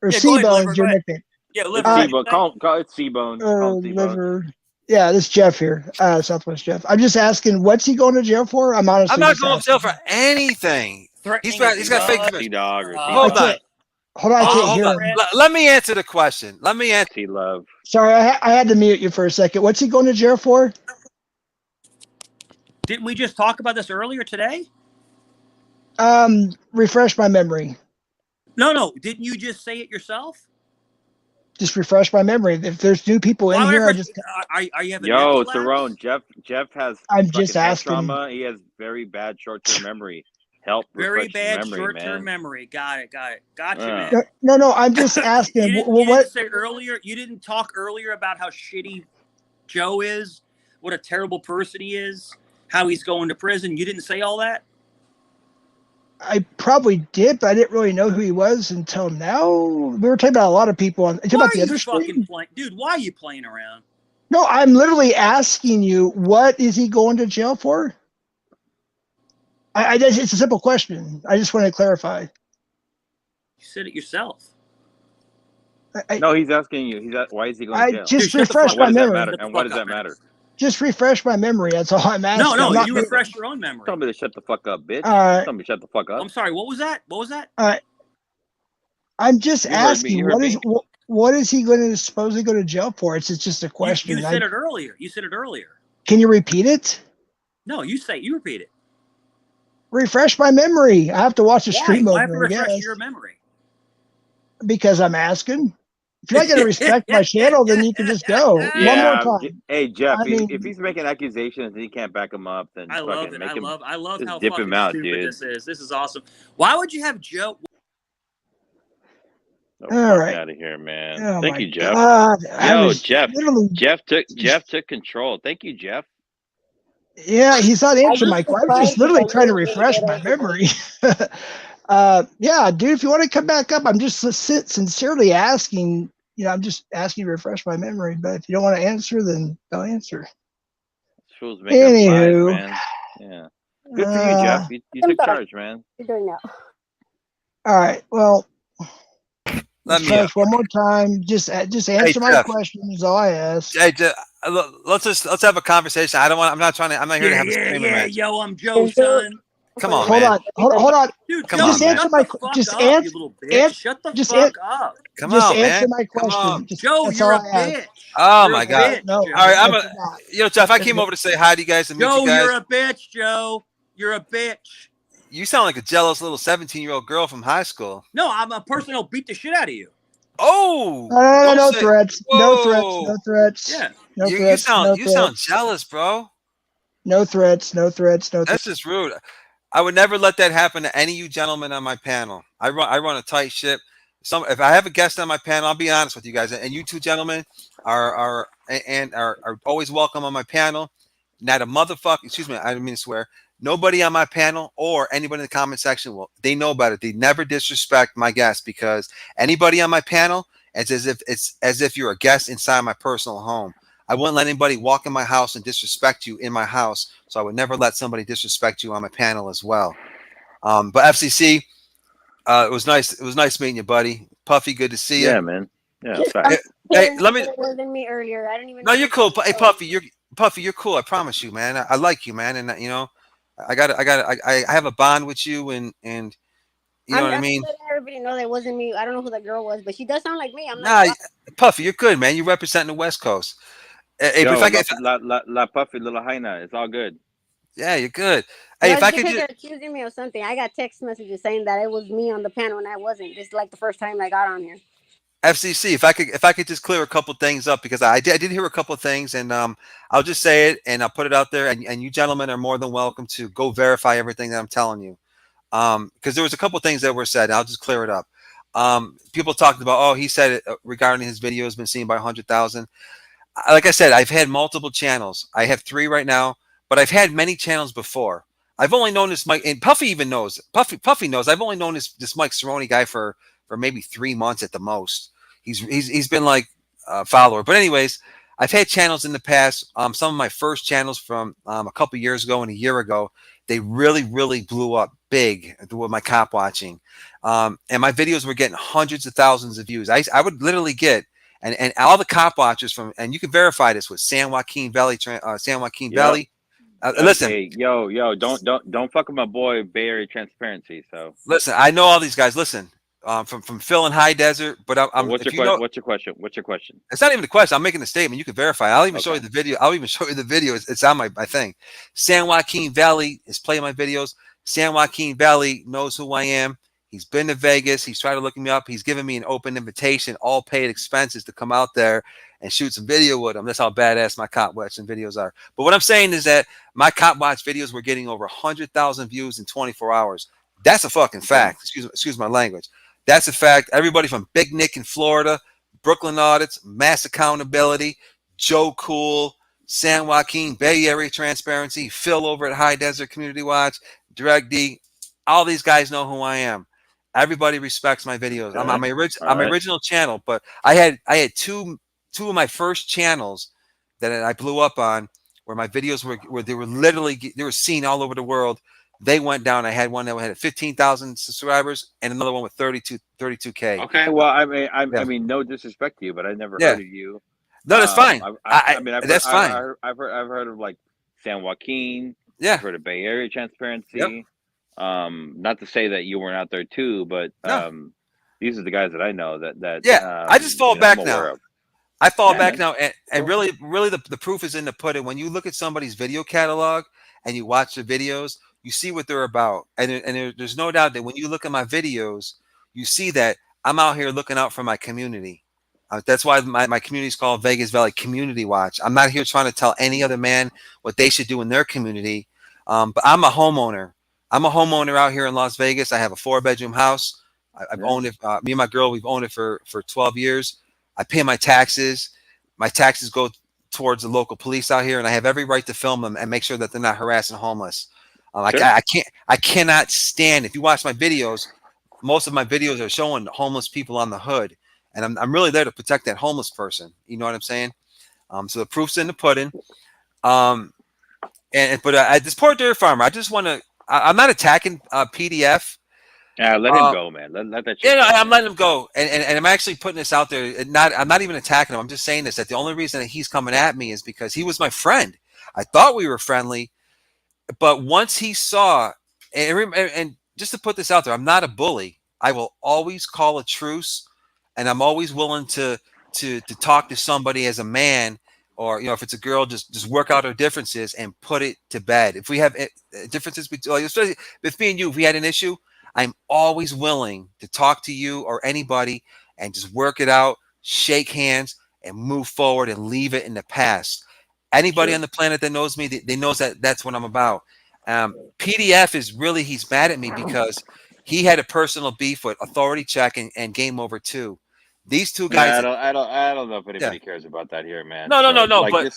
or C-Bone? Your nickname? Yeah, Liver. C-Bone. Call it C-Bone. Liver. Yeah, this is Jeff here, Southwest Jeff. I'm just asking, what's he going to jail for? I'm honestly. I'm not going to jail for anything. He's got fake. Dog or hold on. Hold on, I can't hear him. Let me answer the question. Let me answer. Love. Sorry, I had to mute you for a second. What's he going to jail for? Didn't we just talk about this earlier today? Refresh my memory. No. Didn't you just say it yourself? Just refresh my memory. If there's new people in here, I just. Are you having? Yo, Cerrone. Jeff has. I'm just asking. Trauma. He has very bad short-term memory. Very bad memory, short-term memory. Got it. Gotcha, man. No. I'm just asking. You didn't say earlier. You didn't talk earlier about how shitty Joe is what a terrible person he is, how he's going to prison. You didn't say all that? I probably did, but I didn't really know who he was until now. We were talking about a lot of people on. Why About are the you other fucking playing, dude? Why are you playing around? No, I'm literally asking you, what is he going to jail for? It's a simple question. I just want to clarify. You said it yourself. No, he's asking you. Why is he going to jail? Just refresh my memory. And what does that matter? Just refresh my memory. That's all I'm asking. No, you refresh your own memory. Tell me to shut the fuck up, bitch. Tell me to shut the fuck up. I'm sorry. What was that? What was that? I'm just asking. What is he going to supposedly go to jail for? It's just a question. You said it earlier. You said it earlier. Can you repeat it? No, you repeat it. Refresh my memory. I have to watch the stream Why over. have to refresh your memory? Because I'm asking. If you're not going to respect my channel, then you can just go. Yeah. One more time. Hey, Jeff, if he's making accusations and he can't back them up, then I love it. I love how dip fucking him out, stupid dude. this is. This is awesome. Why would you have Joe? All right, out of here, man. Oh Thank you, Jeff. God. Yo, Jeff took control. Thank you, Jeff. Yeah, he's not answering my question. I'm just literally trying to refresh my memory. Yeah, dude, if you want to come back up, I'm just sincerely asking. I'm just asking you to refresh my memory. But if you don't want to answer, then don't answer. Anywho, man. Yeah. Good for you, Jeff. You took charge, man. You're doing now. All right. Well, Let me one more time. Just answer my Jeff. question. Is all I ask. Hey, let's have a conversation. I'm not here to have a screaming match. Yo, I'm Joe, son. Come on, hold man. Hold on. Dude, come just on, answer man. my just answer. Shut the fuck up. Come just on, answer man. my Come question. on. Joe, you're a bitch. Oh You're my a god. bitch, No. Joe. All right, Jeff, I came over to say hi to you guys and meet Joe, you guys. you're a bitch, Joe. You're a bitch. You sound like a jealous little 17-year-old girl from high school. No, I'm a person who'll beat the shit out of you. Oh, no threats. Whoa. No threats. Yeah. You sound jealous, bro. No threats. That's just rude. I would never let that happen to any of you gentlemen on my panel. I run a tight ship. If I have a guest on my panel, I'll be honest with you guys, and you two gentlemen are always welcome on my panel. Not a motherfucker. Excuse me, I didn't mean to swear. Nobody on my panel or anybody in the comment section they know about it. They never disrespect my guests, because anybody on my panel, it's as if you're a guest inside my personal home. I wouldn't let anybody walk in my house and disrespect you in my house. So I would never let somebody disrespect you on my panel as well. But FCC, it was nice. It was nice meeting you, buddy. Puffy, good to see you. Yeah, man. Yeah. Hey, let me. It wasn't me earlier. I don't even. No, you're cool. Hey, Puffy, you're cool. I promise you, man. I like you, man. And I have a bond with you, and you know what I mean. Everybody know that it wasn't me. I don't know who that girl was, but she does sound like me. I'm not. Puffy, you're good, man. You're representing the West Coast. Hey, Yo, if I get La Puffy, little Jaina, it's all good. Yeah, you're good. Hey, if I could just accusing me of something, I got text messages saying that it was me on the panel and I wasn't. This is like the first time I got on here. FCC, if I could just clear a couple things up, because I did hear a couple of things, and I'll just say it and I'll put it out there, and you gentlemen are more than welcome to go verify everything that I'm telling you, because there was a couple of things that were said. I'll just clear it up. People talked about, oh, he said it regarding his video has been seen by 100,000. Like I said, I've had multiple channels. I have 3 right now, but I've had many channels before. I've only known this Mike, and Puffy even knows. Puffy knows. I've only known this Mike Cerrone guy for maybe 3 months at the most. He's been like a follower. But anyways, I've had channels in the past. Some of my first channels from a couple years ago and a year ago, they really, really blew up big with my cop watching. And my videos were getting hundreds of thousands of views. I would literally get, and all the cop watchers from, and you can verify this with San Joaquin Valley, Valley. Listen, hey, yo, don't fuck with my boy Bay Area Transparency. So listen, I know all these guys. Listen, from Phil in High Desert, but what's your question? What's your question? It's not even a question. I'm making a statement. You can verify. I'll even show you the video. I'll even show you the video. It's on my thing. San Joaquin Valley is playing my videos. San Joaquin Valley knows who I am. He's been to Vegas. He's tried to look me up. He's given me an open invitation, all paid expenses, to come out there and shoot some video with him. That's how badass my cop watching videos are. But what I'm saying is that my cop watch videos were getting over 100,000 views in 24 hours. That's a fucking fact. Excuse my language. That's a fact. Everybody from Big Nick in Florida, Brooklyn Audits, Mass Accountability, Joe Cool, San Joaquin Bay Area Transparency, Phil over at High Desert Community Watch, Direct D. All these guys know who I am. Everybody respects my videos. I'm on my original channel, but I had two of my first channels that I blew up on, where my videos were they were seen all over the world. They went down. I had one that had 15,000 subscribers and another one with 32K. Okay, well, I mean, no disrespect to you, but I never heard of you. No, that's fine. I've fine. I've heard of like San Joaquin. Yeah. I've heard of Bay Area Transparency. Yep. Not to say that you weren't out there too, but these are the guys that I know that I just fall back now. I fall back man. now, and really the proof is in the pudding. When you look at somebody's video catalog and you watch the videos, you see what they're about, and there's no doubt that when you look at my videos, you see that I'm out here looking out for my community. That's why my community is called Vegas Valley Community Watch. I'm not here trying to tell any other man what they should do in their community, but I'm a homeowner. I'm a homeowner out here in Las Vegas. I have a 4-bedroom house. I've owned it. Me and my girl, we've owned it for 12 years. I pay my taxes. My taxes go towards the local police out here, and I have every right to film them and make sure that they're not harassing homeless. I cannot stand. If you watch my videos, most of my videos are showing homeless people on the hood, and I'm really there to protect that homeless person. You know what I'm saying? So the proof's in the pudding. But this poor dairy farmer, I just want to. I'm not attacking PDF. Yeah, let him go, man. Let that. Yeah, no, I'm letting him go, and I'm actually putting this out there. I'm not even attacking him. I'm just saying this, that the only reason that he's coming at me is because he was my friend. I thought we were friendly, but once he saw, and just to put this out there, I'm not a bully. I will always call a truce, and I'm always willing to talk to somebody as a man, or if it's a girl, just work out our differences and put it to bed. If we have differences between, especially with me and you, if we had an issue, I'm always willing to talk to you or anybody and just work it out, shake hands, and move forward and leave it in the past. Anybody on the planet that knows me, they knows that that's what I'm about. PDF is really, he's mad at me because he had a personal beef with Authority Check and Game Over 2. These two guys. Yeah, I don't know if anybody cares about that here, man. No. Like,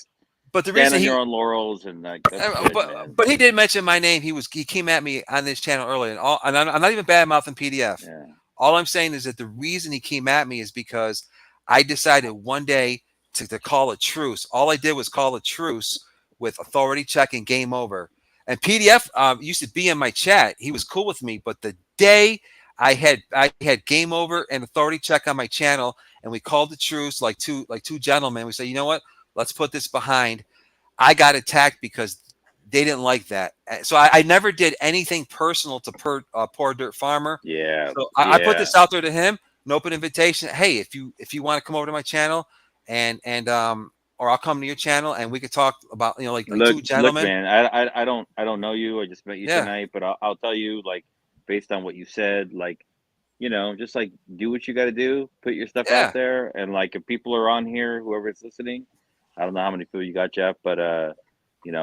but the reason your own laurels and like. But he did mention my name. He came at me on this channel earlier, and I'm not even bad mouthing PDF. Yeah. All I'm saying is that the reason he came at me is because I decided one day to call a truce. All I did was call a truce with Authority Check and Game Over. And PDF used to be in my chat. He was cool with me, but the day I had Game Over and Authority Check on my channel, and we called the truce like two gentlemen. We said, you know what? Let's put this behind. I got attacked because they didn't like that. So I never did anything personal to Poor Dirt Farmer. Yeah. So I put this out there to him, an open invitation. Hey, if you want to come over to my channel and or I'll come to your channel and we could talk about like two gentlemen. Look, man, I don't know you. I just met you tonight, but I'll tell you, like, based on what you said, like, just like do what you got to do, put your stuff out there, and like if people are on here, whoever's listening. I don't know how many people you got, Jeff, but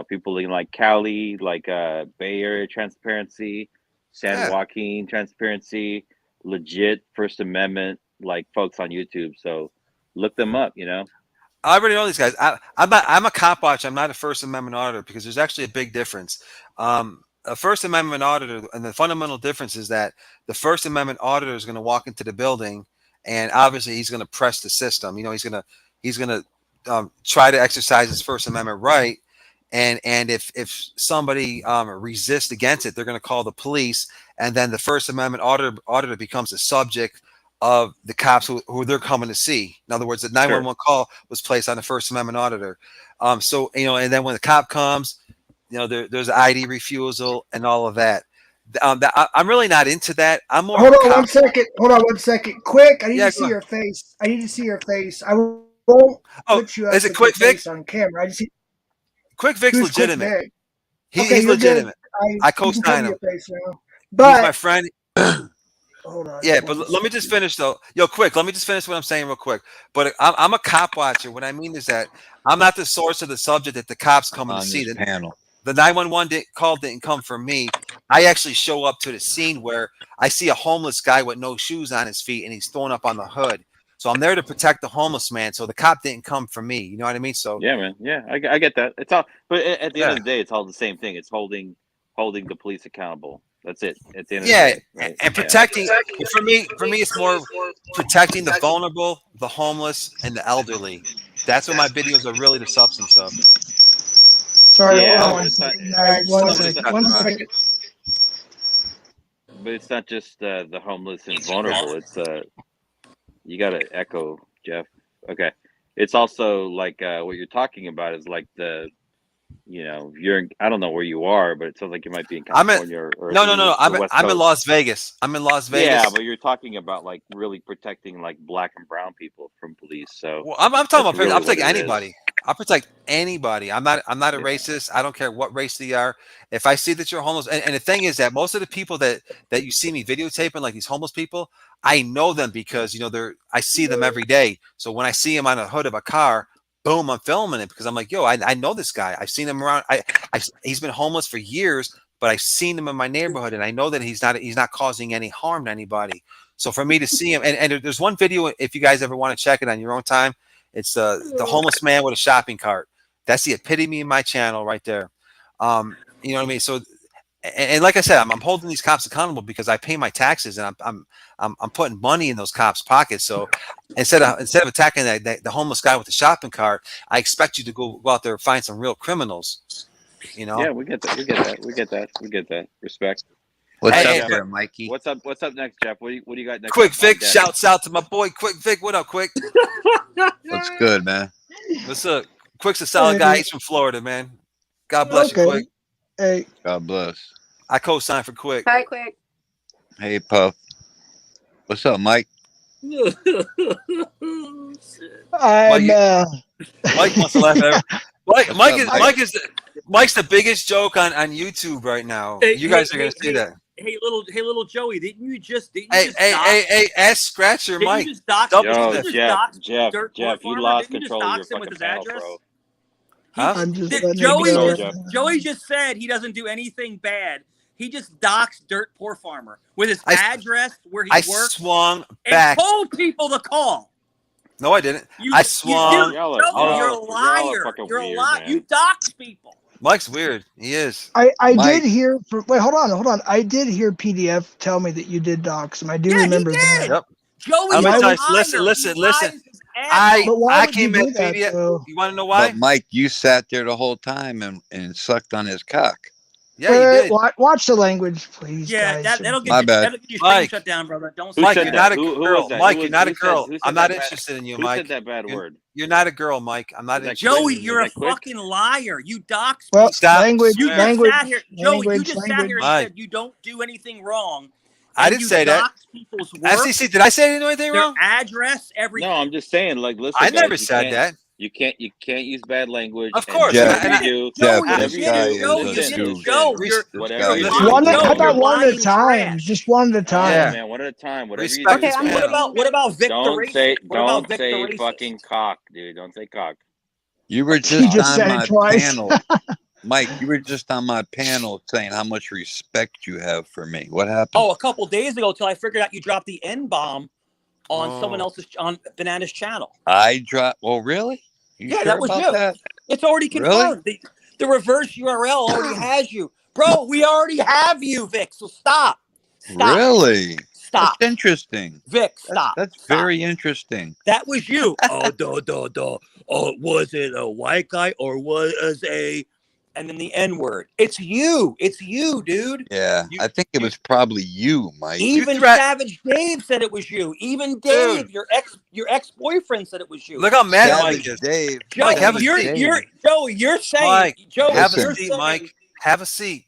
people in like Cali, like Bay Area Transparency, San Joaquin Transparency, legit First Amendment, like folks on YouTube. So look them up, I already know these guys. I'm a cop watch. I'm not a First Amendment auditor because there's actually a big difference. A First Amendment auditor, and the fundamental difference is that the First Amendment auditor is going to walk into the building, and obviously he's going to press the system. He's going to try to exercise his First Amendment right, and if somebody resists against it, they're going to call the police, and then the First Amendment auditor becomes the subject of the cops who they're coming to see. In other words, the 911 call was placed on the First Amendment auditor. And then when the cop comes, there's ID refusal and all of that. I'm really not into that. I'm more. Hold on 1 second. Quick, I need to see your face. I won't put you is it Quick Vic on camera? I just see Quick Vic's legitimate. He's legitimate. I co-sign him. But he's my friend. Hold on. Yeah, but let me just finish though. Quick. Let me just finish what I'm saying real quick. But I'm a cop watcher. What I mean is that I'm not the source of the subject that the cops come to see. The panel. The 911 call didn't come from me. I actually show up to the scene where I see a homeless guy with no shoes on his feet and he's thrown up on the hood. So I'm there to protect the homeless man. So the cop didn't come for me. You know what I mean? So yeah, man. Yeah, I get that. It's all, but at the end of the day, it's all the same thing. It's holding the police accountable. That's it. At the end of the day, right? And protecting for me, it's more protecting the vulnerable, the homeless, and the elderly. That's what my videos are really the substance of. Sorry, Yeah, hold on one second. One second. But it's not just the homeless and vulnerable. It's you got to echo, Jeff. Okay. It's also like what you're talking about is like the, you're in, I don't know where you are, but it sounds like you might be in California or no. I'm West in Coast. Las Vegas. I'm in Las Vegas. Yeah, but you're talking about like really protecting like black and brown people from police. So well, I'm talking about really I'll protect what it anybody. is. I'll protect anybody. I'm not a racist. I don't care what race they are. If I see that you're homeless, and the thing is that most of the people that you see me videotaping, like these homeless people, I know them because I see them every day. So when I see them on the hood of a car, boom, I'm filming it because I'm like, yo, I know this guy. I've seen him around. He's been homeless for years, but I've seen him in my neighborhood, and I know that he's not causing any harm to anybody. So for me to see him, and there's one video, if you guys ever want to check it on your own time, it's the homeless man with a shopping cart. That's the epitome of my channel right there. You know what I mean? So, and like I said, I'm holding these cops accountable because I pay my taxes, and I'm putting money in those cops' pockets. So instead of attacking the homeless guy with the shopping cart, I expect you to go out there and find some real criminals. Yeah, we get that. We get that. Respect. What's Hey, up there, Mikey? What's up next, Jeff? What do you got next? Quick Vic, shouts out to my boy Quick Vic. What up, Quick? What's good, man? What's up? Quick's a solid guy. He's from Florida, man. God bless you, Quick. Hey. God bless. I co-sign for Quick. Hi, Quick. Hey, Puff. What's up, Mike? Mike wants to laugh at Mike's the biggest joke on YouTube right now. You guys are gonna see that. Hey, little Joey, didn't you just ass scratcher, Mike. You just dox, Yo, Jeff, Dirt you lost Didn't you control of your just dox him with fucking his channel, address? bro. I'm just letting it go. Joey just said he doesn't do anything bad. He just doxed Dirt Poor Farmer with his address where he works. I swung and back. told people to call. No, I didn't. I swung. You're a liar. You're a liar. You dox people. Mike's weird. He is. I did hear. Wait, hold on. I did hear PDF tell me that you did dox him. I do remember that. Yep. Joey, listen. I came in PDF. You want to know why? But Mike, you sat there the whole time and sucked on his cock. Yeah, you did. Watch the language, please. Yeah, guys. that'll get My you. bad. That'll get you Mike. shut down, brother. Don't. Mike, say you're that. not a girl. Mike, you're not a girl. I'm not interested in you, Mike. Who said that bad word? You're not a girl, Mike. I'm not interested. Joey, you're a fucking liar. You dox. Well, Stop. language. You just sat here, Joey. You just sat here and Mike. said you don't do anything wrong. I didn't say that. People's work, FCC, did I say anything wrong? Their address, everything. No, I'm just saying. Like, listen. I guys, never said that. You can't use bad language. Of course. Jeff, Whatever you do, Jeff, whatever this you guy do, is listen, a douche. whatever you do. How about one at a time? Just one at a time. Yeah, man, one at a time. Whatever you do. Okay, what about Victor? Don't say fucking cock, dude. Don't say cock. You were just on my panel. Mike, you were just on my panel saying how much respect you have for me. What happened? Oh, a couple days ago, till I figured out you dropped the N-bomb on someone else's, on Banana's channel. I dropped. Well, really? You sure that was about you. that? It's already confirmed. Really? The reverse URL already has you, bro. We already have you, Vic. So stop. Really? Stop. That's interesting. Vic, stop. That's very interesting. That was you. Oh, was it a white guy or was a? And then the N-word. It's you. It's you, dude. Yeah, I think it was probably you, Mike. Even Savage Dave said it was you. Even Dave, dude. your ex-boyfriend said it was you. Look how mad Savage Mike is. Dave. Joe, Mike, have a you're saying, Mike, Joe, have a you're seat, saying, Mike. Have a seat.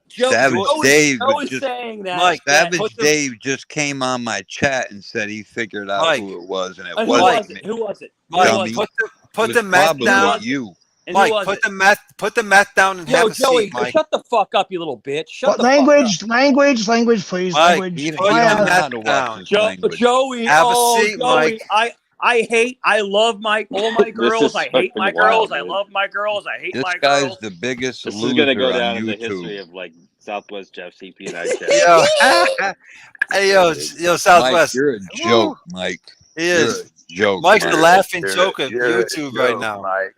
Joe, Savage Dave Joe was is just saying that. Mike, Savage Dave just came on my chat and said he figured out Mike. who it was, and it Who wasn't was me. it? Who was it? Mike, put the meth probably down. You. And Mike, put the meth down and have a Joey, seat, Mike. shut the fuck up, you little bitch. Shut the language, fuck up. language, please. Mike, Language. put the meth down. Joey, have a seat, Joey, Mike. I love all my girls. I hate my girls. I dude. love my girls. I hate This my guy's girls. the biggest This loser is gonna go on down in the YouTube. history of like Southwest Jeff CP and I Jeff. Yo, hey, yo, Mike, Southwest. you're a joke, Mike. He is. Joke, Mike's the Mike. laughing joke of You're a YouTube right joke, now. Mike.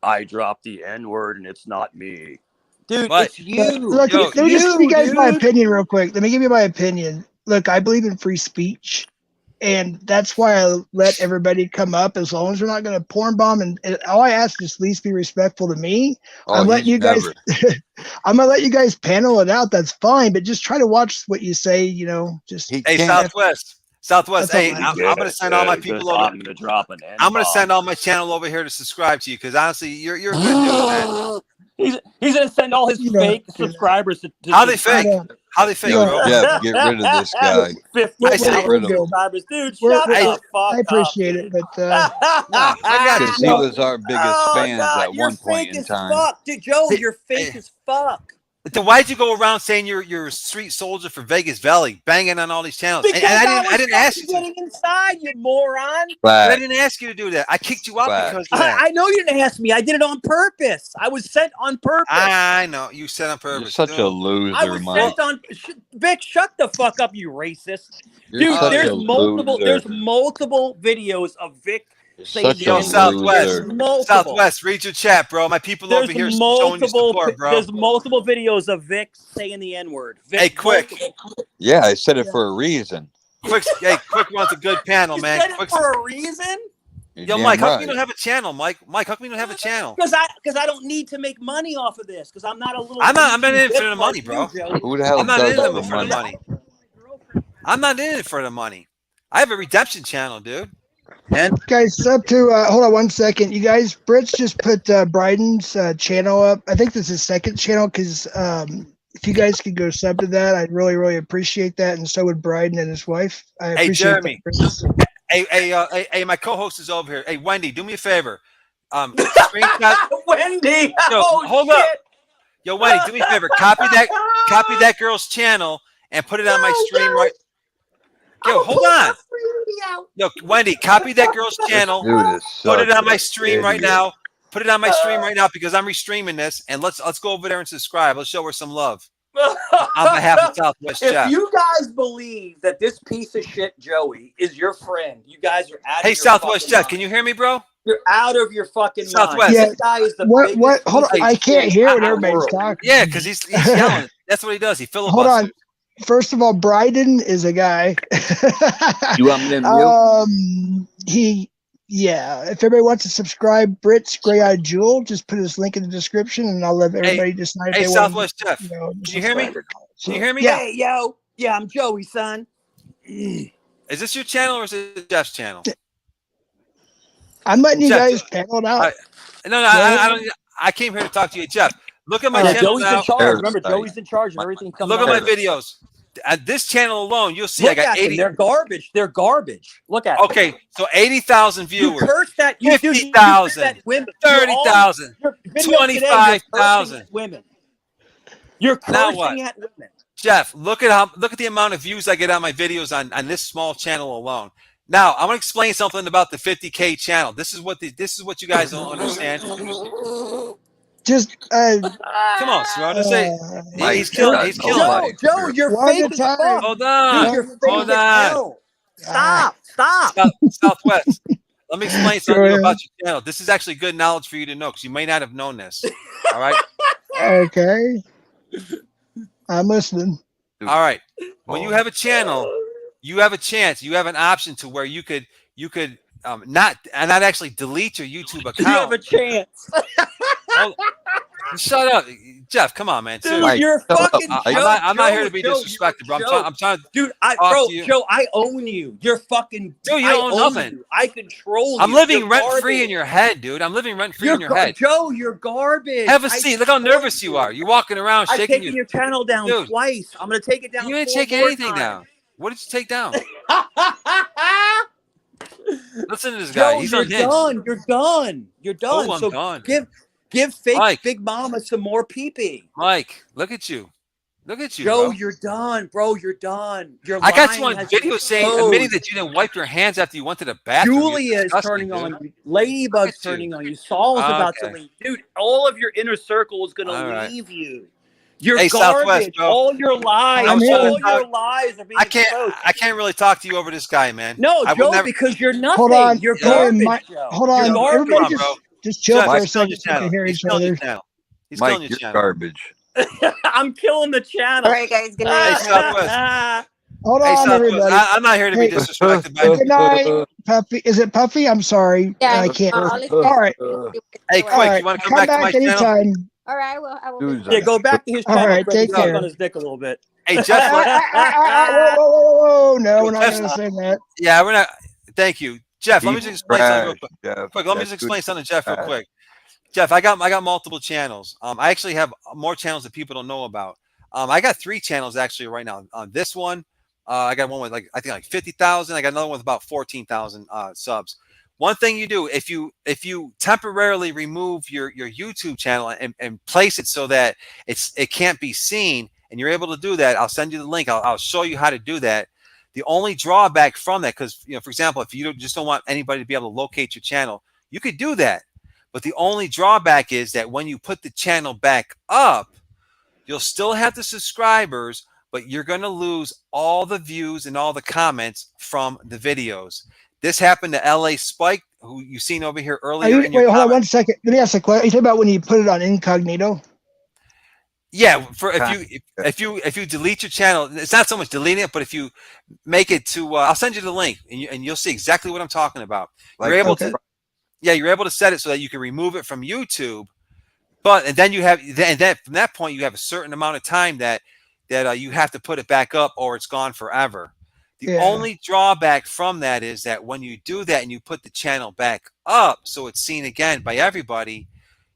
I dropped the N-word and it's not me. Dude, Mike, it's you. Look, Yo, let me just give you guys my dude. opinion real quick. Let me give you my opinion. Look, I believe in free speech, and that's why I let everybody come up as long as they're not going to porn bomb. And all I ask is at least be respectful to me. Oh, I'm letting he's you guys. never. I'm gonna let you guys panel it out. That's fine, but just try to watch what you say. You know, just He Hey, can't. Southwest. That's all Hey, I I'm gonna send all my people over. I'm gonna drop an N-bomb. I'm gonna send all my channel over here to subscribe to you because honestly, you're a good dude, man. He's gonna send all his You know, fake subscribers to How they subscribe. fake? How they fake, Yo, bro? Jeff, get rid of this guy. 50,000 Get rid of him. subscribers, dude. We're, Shut we're, the we're, fuck I appreciate it, but Nah, I got Because you, he bro. was our biggest Oh fans God, at you're one point fake in as time. fuck, dude. Joe, Hey, you're fake as fuck. Then why'd you go around saying you're a street soldier for Vegas Valley, banging on all these channels? Because And I was didn't ask you to. getting inside, you moron. But I Fact. didn't ask you to do that. I kicked you out Fact. because of that. I know you didn't ask me. I did it on purpose. I was sent on purpose. I know you said on You're purpose. such a dude. I loser, was Mike. sent on. Vic, shut the fuck up, you racist. You're Dude, such there's a multiple. loser. There's multiple videos of Vic You're saying such the a Yo, N-word. There's Southwest. loser. multiple. Southwest, read your chat, bro. My people There's over here showing you support, bro. There's multiple videos of Vic saying the N-word. Vic, Hey, quick. Yeah, I said it for a reason. Quick wants a good panel, You man. said it for a reason. You're Yo, damn Mike, how come right. you don't have a channel, Mike? Mike, how come you don't have a channel? Because I don't need to make money off of this. Because I'm not a little. I'm not in it Vic for the money, bro. like you, Joey. Who the hell I'm not does in have it the for the money? money. I'm not in it for the money. I have a redemption channel, dude. And guys, up to hold on 1 second. You guys, Brits just put Bryden's channel up. I think this is his second channel because if you guys could go sub to that, I'd really, really appreciate that. And so would Bryden and his wife. I Hey, appreciate Jeremy. that. Hey, my co-host is over here. Hey, Wendy, do me a favor. Screenshot. Wendy. Yo, Oh, hold up. Yo, Wendy, do me a favor. Copy that girl's channel and put it on my stream right. Yo, hold on. Yo, Wendy, copy that girl's channel. Dude is Put it such on my an stream right idiot. now. Put it on my stream right now because I'm restreaming this, and let's go over there and subscribe. Let's show her some love on behalf of Southwest If Jeff. you guys believe that this piece of shit Joey is your friend, you guys are out of Hey, your Southwest fucking Jeff, mind. can you hear me, bro? You're out of your fucking Southwest. mind. Yeah. This guy is the What? biggest Hold on. piece of I can't shit hear in what the everybody's world. talking. Yeah, because he's yelling. That's what he does. He filibusters. Hold on. First of all, Bryden is a guy. You want me to mute? Yeah. If everybody wants to subscribe, Brits Gray Eyed Jewel, just put his link in the description, and I'll let everybody decide. Hey, if they Southwest want Jeff, to, can you hear me? subscribe or not. Can you hear me? Yeah. Hey, yo. Yeah, I'm Joey, son. Is this your channel or is it Jeff's channel? I'm letting you Jeff, guys panel it out. I don't. I came here to talk to you, Jeff. Look at my Yeah, channel Joey's now. in charge. Remember, Joey's in charge of everything coming Look at out. my videos. At this channel alone, you'll see Look I got at them. 80. They're garbage. They're garbage. Look at them. Okay, so 80,000 viewers. You cursed that. You 50,000. 30,000. Your video today, you're 25,000. cursing at women. You're Now what? cursing at women. Jeff, look at the amount of views I get on my videos on this small channel alone. Now I'm gonna explain something about the 50K channel. This is what you guys don't understand. Just come on, Cerrone, say he's killing. Joe, you're fake as fuck. Hold on. Dude, you're fake as hell. Stop. Southwest. Let me explain something about your channel. This is actually good knowledge for you to know because you may not have known this. All right. Okay. I'm listening. All right. When you have a channel, you have a chance. You have an option to where you could not actually delete your YouTube account. You have a chance. Shut up, Jeff. Come on, man. Dude, you're fucking. I'm not here to be disrespected, bro. I'm trying. Dude, Joe, I own you. You're fucking. Dude, you don't own nothing. You. I control you. I'm living rent free in your head, dude. I'm living rent free in your head. Joe, you're garbage. Have a seat. Look how nervous you are. You're walking around shaking. I've taken your channel down twice. I'm gonna take it down. You didn't take anything down. What did you take down? Listen to this guy. Joe, He's you're unhinged. done. You're done. You're done. Oh, I'm done. Give fake Mike. Big Mama some more pee-pee. Mike, look at you. Look at you, Joe, bro. you're done, bro. You're done. I got you on video admitting that you didn't wipe your hands after you went to the bathroom. Julia is turning on you. Ladybug's turning on you. Saul's about to leave. Dude, all of your inner circle is going to leave you. You're Hey, garbage. Southwest, bro. All your lies, I'm all sorry, your lies are being exposed. I can't really talk to you over this guy, man. No, I would Joe, never. because you're nothing. Hold on. You're Hey, garbage, Joe. hold You're on. garbage. Everybody Come on, bro. just chill Jeff, for a he's killing second your so we can channel. hear He's each killing your other. channel. He's Mike, killing your you're channel. garbage. I'm killing the channel. All right, guys. Good Hey, night. Southwest. Hold Hey, on, Southwest. everybody. I'm not here to be Hey, disrespected by. good night, Puffy. Is it Puffy? I'm sorry. Yeah, I can't. I'll let you guys All right. Hey, All quick, right. you want to come Come back to my back channel? anytime. All right, I will visit. Yeah, go back to his All channel, right. Craig, and Take suck care. on his dick a little bit. Hey, Jeff. Whoa. No, we're not Jeff, going to say that. yeah, we're not. Thank you, Jeff. Let me He's just explain something real trash, quick. Jeff. Let me That's just explain good. something to Jeff real quick. Jeff, I got multiple channels. I actually have more channels that people don't know about. I got 3 channels actually right now. On this one, I got one with I think 50,000. I got another one with about 14,000 subs. One thing you do if you temporarily remove your YouTube channel and place it so that it can't be seen, and you're able to do that, I'll send you the link. I'll show you how to do that. The only drawback from that, because for example, if you just don't want anybody to be able to locate your channel, you could do that. But the only drawback is that when you put the channel back up, you'll still have the subscribers, but you're going to lose all the views and all the comments from the videos. This happened to LA Spike, who you've seen over here earlier. Wait, hold on 1 second. Let me ask a question. You talking about when you put it on incognito? Yeah, for if you delete your channel, it's not so much deleting it, but if you make it to, I'll send you the link, and you'll see exactly what I'm talking about. You're able to, you're able to set it so that you can remove it from YouTube. And then you have, from that point, you have a certain amount of time that you have to put it back up, or it's gone forever. The only drawback from that is that when you do that and you put the channel back up so it's seen again by everybody,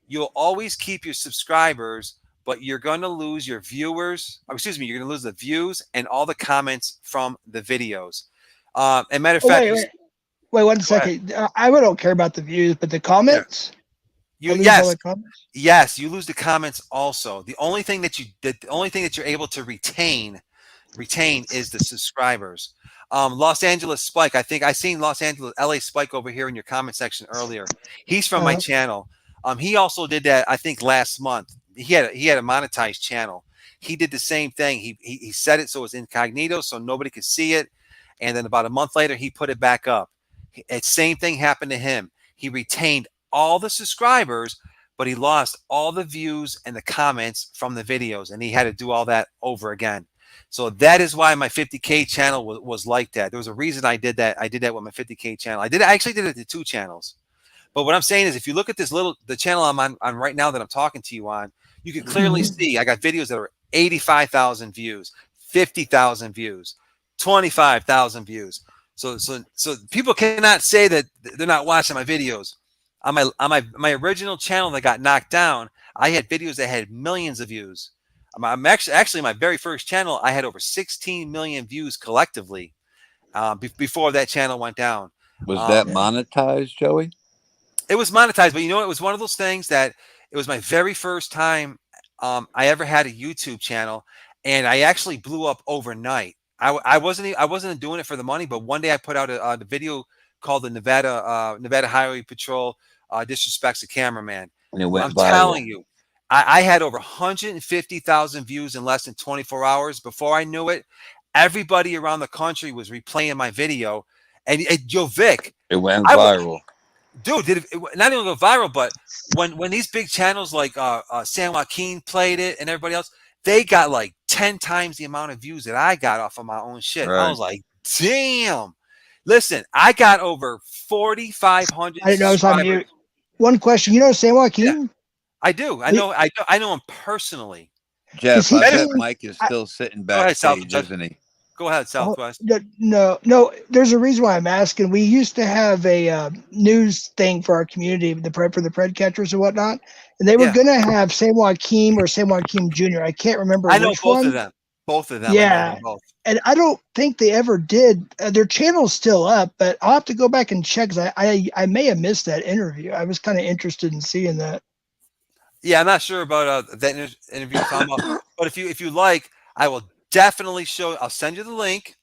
you'll always keep your subscribers, but you're going to lose your viewers. Excuse me, you're going to lose the views and all the comments from the videos. And matter of fact, wait 1 second. I don't care about the views, but the comments. Yes, you lose the comments also. The only thing that you're able to retain is the subscribers. Los Angeles Spike, I think I seen LA Spike over here in your comment section earlier. He's from my channel. He also did that, I think, last month. He had a monetized channel. He did the same thing. He set it so it's incognito so nobody could see it, and then about a month later he put it back up. Same thing happened to him. He retained all the subscribers, but he lost all the views and the comments from the videos, and he had to do all that over again. So that is why my 50K channel was like that. There was a reason I did that. I did that with my 50K channel. I actually did it to 2 channels. But what I'm saying is, if you look at the channel I'm on right now that I'm talking to you on, you can clearly see I got videos that are 85,000 views, 50,000 views, 25,000 views. So people cannot say that they're not watching my videos. On my original channel that got knocked down, I had videos that had millions of views. I'm actually my very first channel, I had over 16 million views collectively before that channel went down. Was that monetized, Joey? It was monetized, but you know, it was one of those things that it was my very first time I ever had a YouTube channel, and I actually blew up overnight. I wasn't doing it for the money, but one day I put out a video called the Nevada Highway Patrol disrespects a cameraman. And it went I'm viral. telling you, I had over 150,000 views in less than 24 hours. Before I knew it, everybody around the country was replaying my video. And Joe Vic, it went viral. Dude, not even go viral, but when these big channels like San Joaquin played it and everybody else, they got like 10 times the amount of views that I got off of my own shit. Right. I was like, damn. Listen, I got over 4,500 I didn't know I was on mute. One question. You know San Joaquin? Yeah, I do. I know him personally. Jeff, I bet Mike is still sitting backstage, isn't he? Go ahead, Southwest. No. There's a reason why I'm asking. We used to have a news thing for our community, for the pred catchers and whatnot, and they were going to have San Joaquin or San Joaquin Jr. I can't remember. I know which both one. of them. Both of them. Yeah. I know them both. And I don't think they ever did. Their channel's still up, but I'll have to go back and check because I may have missed that interview. I was kind of interested in seeing that. Yeah, I'm not sure about that interview you're talking about, but if you like, I will definitely show. I'll send you the link,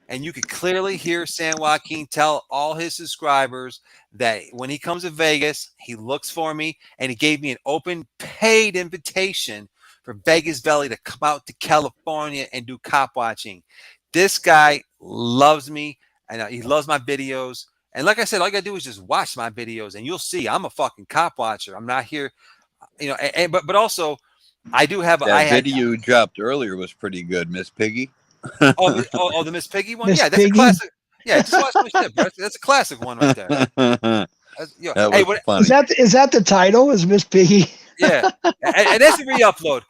and you can clearly hear San Joaquin tell all his subscribers that when he comes to Vegas, he looks for me, and he gave me an open paid invitation for Vegas Valley to come out to California and do cop watching. This guy loves me, and he loves my videos. And like I said, all you gotta do is just watch my videos, and you'll see I'm a fucking cop watcher. I'm not here, but also I do have. That video you dropped earlier was pretty good, Miss Piggy. the Miss Piggy one. Yeah, that's a classic. Yeah, just watch my shit, bro. That's a classic one right there. That was funny. Is that the title? Is Miss Piggy? Yeah, and that's a re-upload.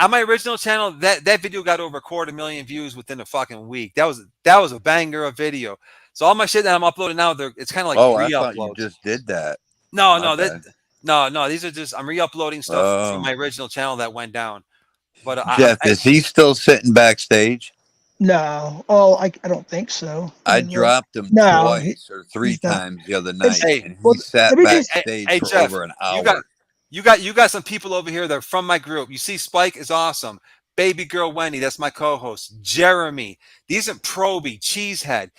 On my original channel, that video got over 250,000 views within a fucking week. That was a banger of video. So all my shit that I'm uploading now, it's kind of like re-uploads. I thought you just did that. No, these are just I'm re-uploading stuff from my original channel that went down. But Jeff, is he still sitting backstage? No. Oh, I don't think so. I dropped him twice or three times the other night, and he sat backstage for Jeff, over an hour. You got some people over here that are from my group. You see, Spike is awesome. Baby girl Wendy, that's my co-host. Jeremy, these are Proby, Cheesehead.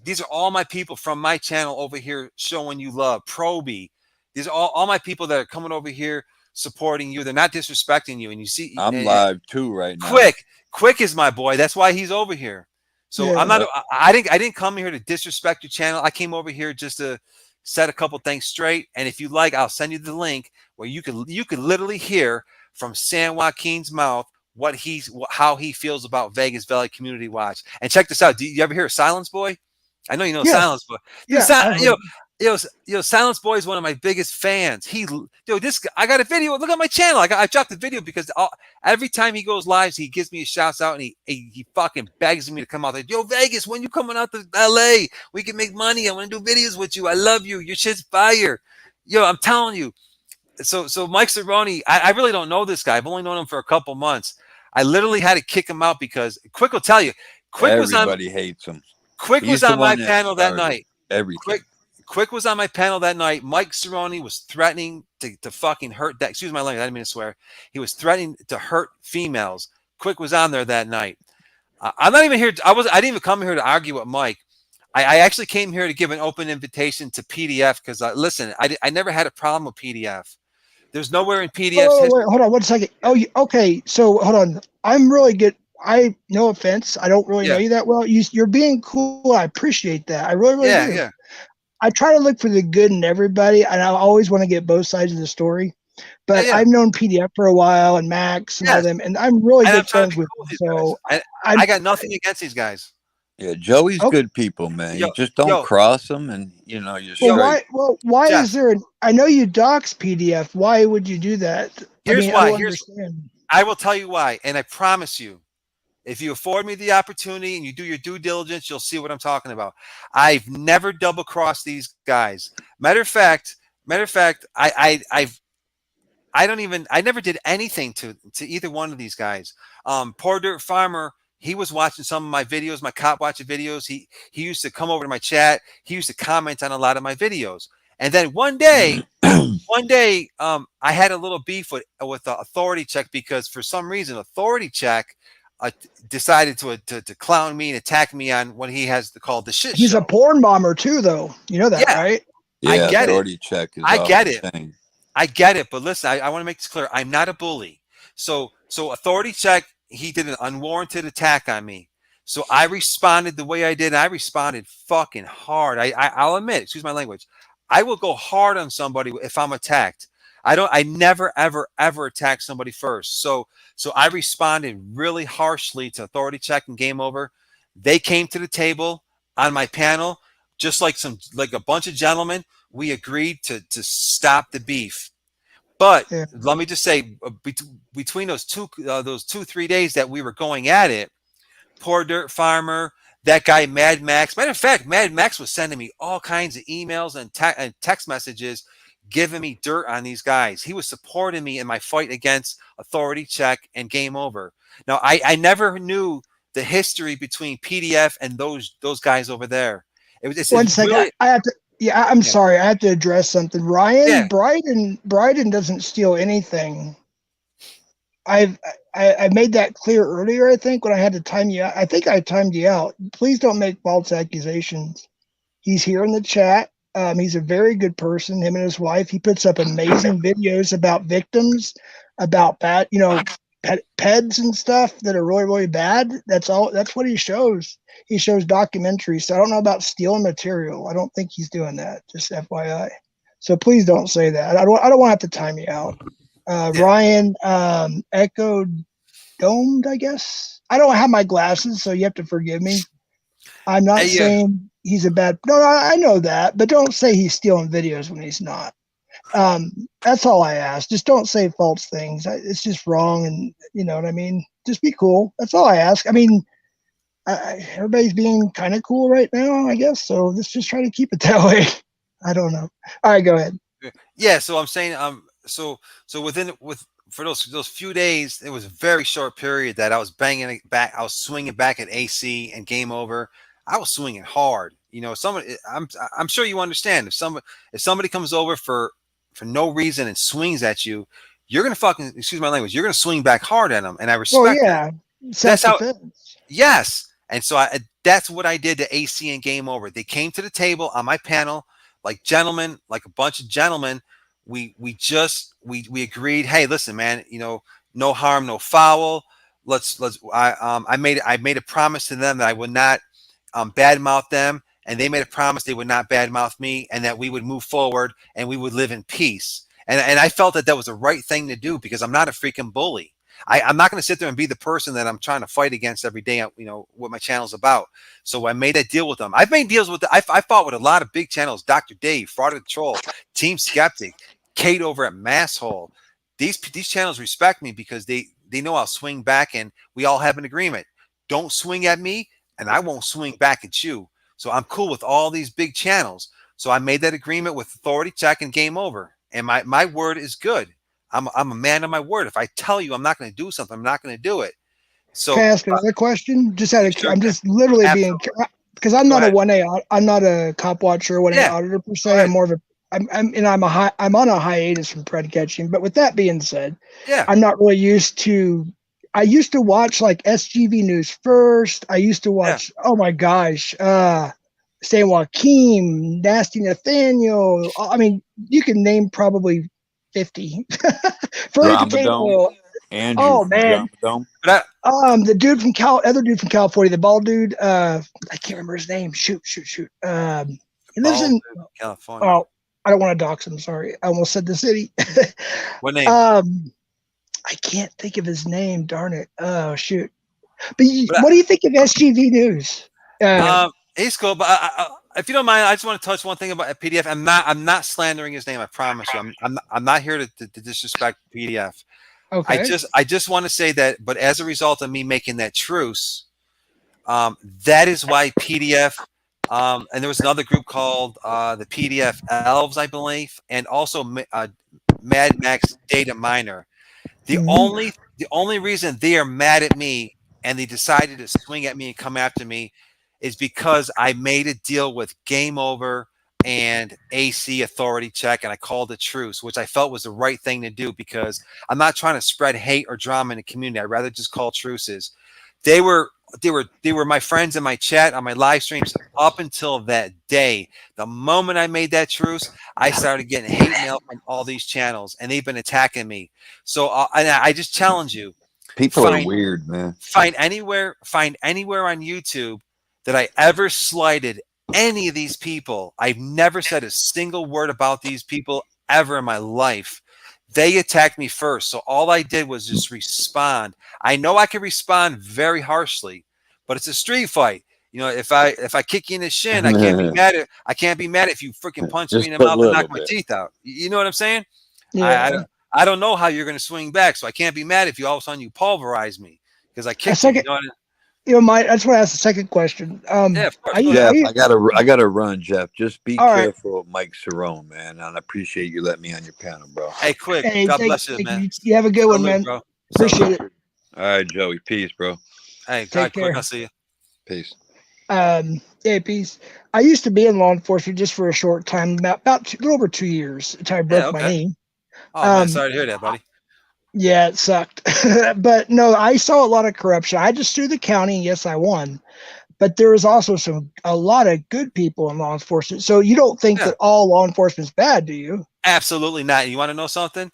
These are all my people from my channel over here showing you love. Proby, these are all my people that are coming over here supporting you. They're not disrespecting you. And you see, I'm live too right now. Quick is my boy. That's why he's over here. So yeah. I'm not. I didn't come here to disrespect your channel. I came over here just to set a couple things straight. And if you like, I'll send you the link where you could literally hear from San Joaquin's mouth how he feels about Vegas Valley Community Watch. And check this out. Do you ever hear of Silence Boy? I know you know Silence Boy. Silence Boy is one of my biggest fans. I got a video. Look at my channel. I dropped the video because every time he goes live, he gives me a shouts out, and he fucking begs me to come out there. Yo, Vegas, when you coming out to LA? We can make money. I want to do videos with you. I love you. Your shit's fire. Yo, I'm telling you. So Mike Cerrone, I really don't know this guy. I've only known him for a couple months. I literally had to kick him out because Quick will tell you. Everybody hates him. Quick was on my panel that night. Everything. Quick was on my panel that night. Mike Cerrone was threatening to fucking hurt that. Excuse my language. I didn't mean to swear. He was threatening to hurt females. Quick was on there that night. I'm not even here. I didn't even come here to argue with Mike. I actually came here to give an open invitation to PDF because listen, I never had a problem with PDF. There's nowhere in PDF. Wait, hold on 1 second. Oh, okay. So hold on. I'm really good. No offense. I don't really know you that well. You're being cool. I appreciate that. I really do. Yeah. I try to look for the good in everybody, and I always want to get both sides of the story. But I've known PDF for a while and Max and all them, and I'm really good friends with them. So I got nothing against these guys. Yeah, Joey's good people, man. You just don't cross them, and you're straight. Why is there I know you dox PDF. Why would you do that? Here's why. I will tell you why, and I promise you, if you afford me the opportunity and you do your due diligence, you'll see what I'm talking about. I've never double crossed these guys. Matter of fact, I never did anything to either one of these guys. Poor Dirt Farmer, he was watching some of my videos, my cop watching videos. He used to come over to my chat. He used to comment on a lot of my videos. And then one day, I had a little beef with the Authority Check because for some reason, Authority Check decided to clown me and attack me on what he has called the shit He's show. a porn bomber too, though. You know that, right? Yeah, I get Authority Check is I get it. thing. I get it. But listen, I want to make this clear. I'm not a bully. So Authority Check, he did an unwarranted attack on me. So I responded the way I did. I responded fucking hard. I'll admit, excuse my language, I will go hard on somebody if I'm attacked. I never, ever, ever attack somebody first. So I responded really harshly to Authority Check and Game Over. They came to the table on my panel, just like a bunch of gentlemen. We agreed to stop the beef. But let me just say, between those 2-3 days that we were going at it, Poor Dirt Farmer, that guy Mad Max. Matter of fact, Mad Max was sending me all kinds of emails and text messages giving me dirt on these guys. He was supporting me in my fight against Authority Check and Game Over. Now, I never knew the history between PDF and those guys over there. It's 1 second. Really, I have to. Yeah, I'm sorry. I have to address something. Ryan, Bryden doesn't steal anything. I made that clear earlier, I think, when I had to time you out. I think I timed you out. Please don't make false accusations. He's here in the chat. He's a very good person, him and his wife. He puts up amazing videos about victims, about peds and stuff that are really, really bad. That's all. That's what he shows. He shows documentaries. So I don't know about stealing material. I don't think he's doing that. Just FYI. So please don't say that. I don't want to have to time you out. Ryan, Echo Domed, I guess. I don't have my glasses, so you have to forgive me. I'm not saying he's a bad. No, I know that, but don't say he's stealing videos when he's not. That's all I ask. Just don't say false things. It's just wrong, and you know what I mean. Just be cool. That's all I ask. I mean, everybody's being kind of cool right now, I guess. So let's just try to keep it that way. I don't know. All right, go ahead. Yeah. So I'm saying, so for those few days, it was a very short period that I was banging it back. I was swinging back at AC and Game Over. I was swinging hard. You know, I'm sure you understand. If somebody comes over for no reason and swings at you, you're gonna fucking, excuse my language, you're gonna swing back hard at them, and I respect that. That's how. Yes, and so that's what I did to AC and Game Over. They came to the table on my panel like gentlemen, like a bunch of gentlemen. We agreed. Hey, listen, man. You know, no harm, no foul. I made a promise to them that I would not badmouth them, and they made a promise they would not badmouth me, and that we would move forward and we would live in peace. And I felt that was the right thing to do, because I'm not a freaking bully. I'm not going to sit there and be the person that I'm trying to fight against every day. You know what my channel's about. So I made a deal with them. I've made deals with. I fought with a lot of big channels: Dr. Dave, Fraud of the Troll, Team Skeptic, Kate over at Masshole. These channels respect me because they know I'll swing back, and we all have an agreement. Don't swing at me, and I won't swing back at you. So I'm cool with all these big channels. So I made that agreement with Authority Check and Game Over. And my word is good. I'm a man of my word. If I tell you I'm not going to do something, I'm not going to do it. So can I ask another question? I'm just literally being, because I'm not a 1A. I'm not a cop watcher, 1A auditor per se. I'm more of a. I'm on a hiatus from pred catching. But with that being said, I'm not really used to. I used to watch like SGV News first. I used to watch. Oh my gosh, San Joaquin, Nasty Nathaniel. I mean, you can name probably 50. Drama Andrew, oh man, the dude from other dude from California, the bald dude. I can't remember his name. Shoot. He lives in California. Oh, I don't want to dox him. Sorry, I almost said the city. What name? I can't think of his name. Darn it. Oh shoot. But what do you think of SGV News? He's cool, but if you don't mind, I just want to touch one thing about PDF. I'm not slandering his name. I promise you. I'm not here to disrespect PDF. Okay. I just want to say that. But as a result of me making that truce, that is why PDF. And there was another group called the PDF Elves, I believe, and also Mad Max Data Miner. The only reason they are mad at me and they decided to swing at me and come after me is because I made a deal with Game Over and AC Authority Check, and I called a truce, which I felt was the right thing to do, because I'm not trying to spread hate or drama in the community. I'd rather just call truces. They were my friends in my chat, on my live streams, up until that day. The moment I made that truce, I started getting hate mail from all these channels, and they've been attacking me. So I just challenge you. People are weird, man. Find anywhere on YouTube that I ever slighted any of these people. I've never said a single word about these people ever in my life. They attacked me first, so all I did was just respond. I know I can respond very harshly, but it's a street fight. You know, if I kick you in the shin, I can't be mad if you freaking punch me in the mouth and knock my teeth out. You know what I'm saying? Yeah. I don't know how you're going to swing back, so I can't be mad if you all of a sudden you pulverize me because I kicked you. That's why I asked the second question. Yeah, of course. Jeff, I gotta run, Jeff. Just be careful of Mike Cerrone, man. And I appreciate you letting me on your panel, bro. Hey, quick. God bless you, man. You have a good one, man. Bro. Appreciate it. All right, Joey. Peace, bro. Hey, Take care. I'll see you. Peace. Yeah, peace. I used to be in law enforcement just for a short time, about a little over 2 years until I broke my knee. Oh, man, sorry to hear that, buddy. Yeah, it sucked. But no, I saw a lot of corruption. I just sued the county. Yes, I won. But there was also a lot of good people in law enforcement. So you don't think that all law enforcement is bad, do you? Absolutely not. You want to know something?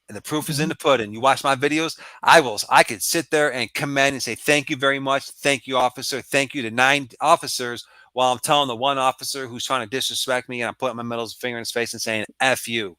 And the proof is in the pudding. You watch my videos, I could sit there and commend and say, thank you very much. Thank you, officer. Thank you to 9 officers, while I'm telling the one officer who's trying to disrespect me, and I'm putting my middle finger in his face and saying, F you.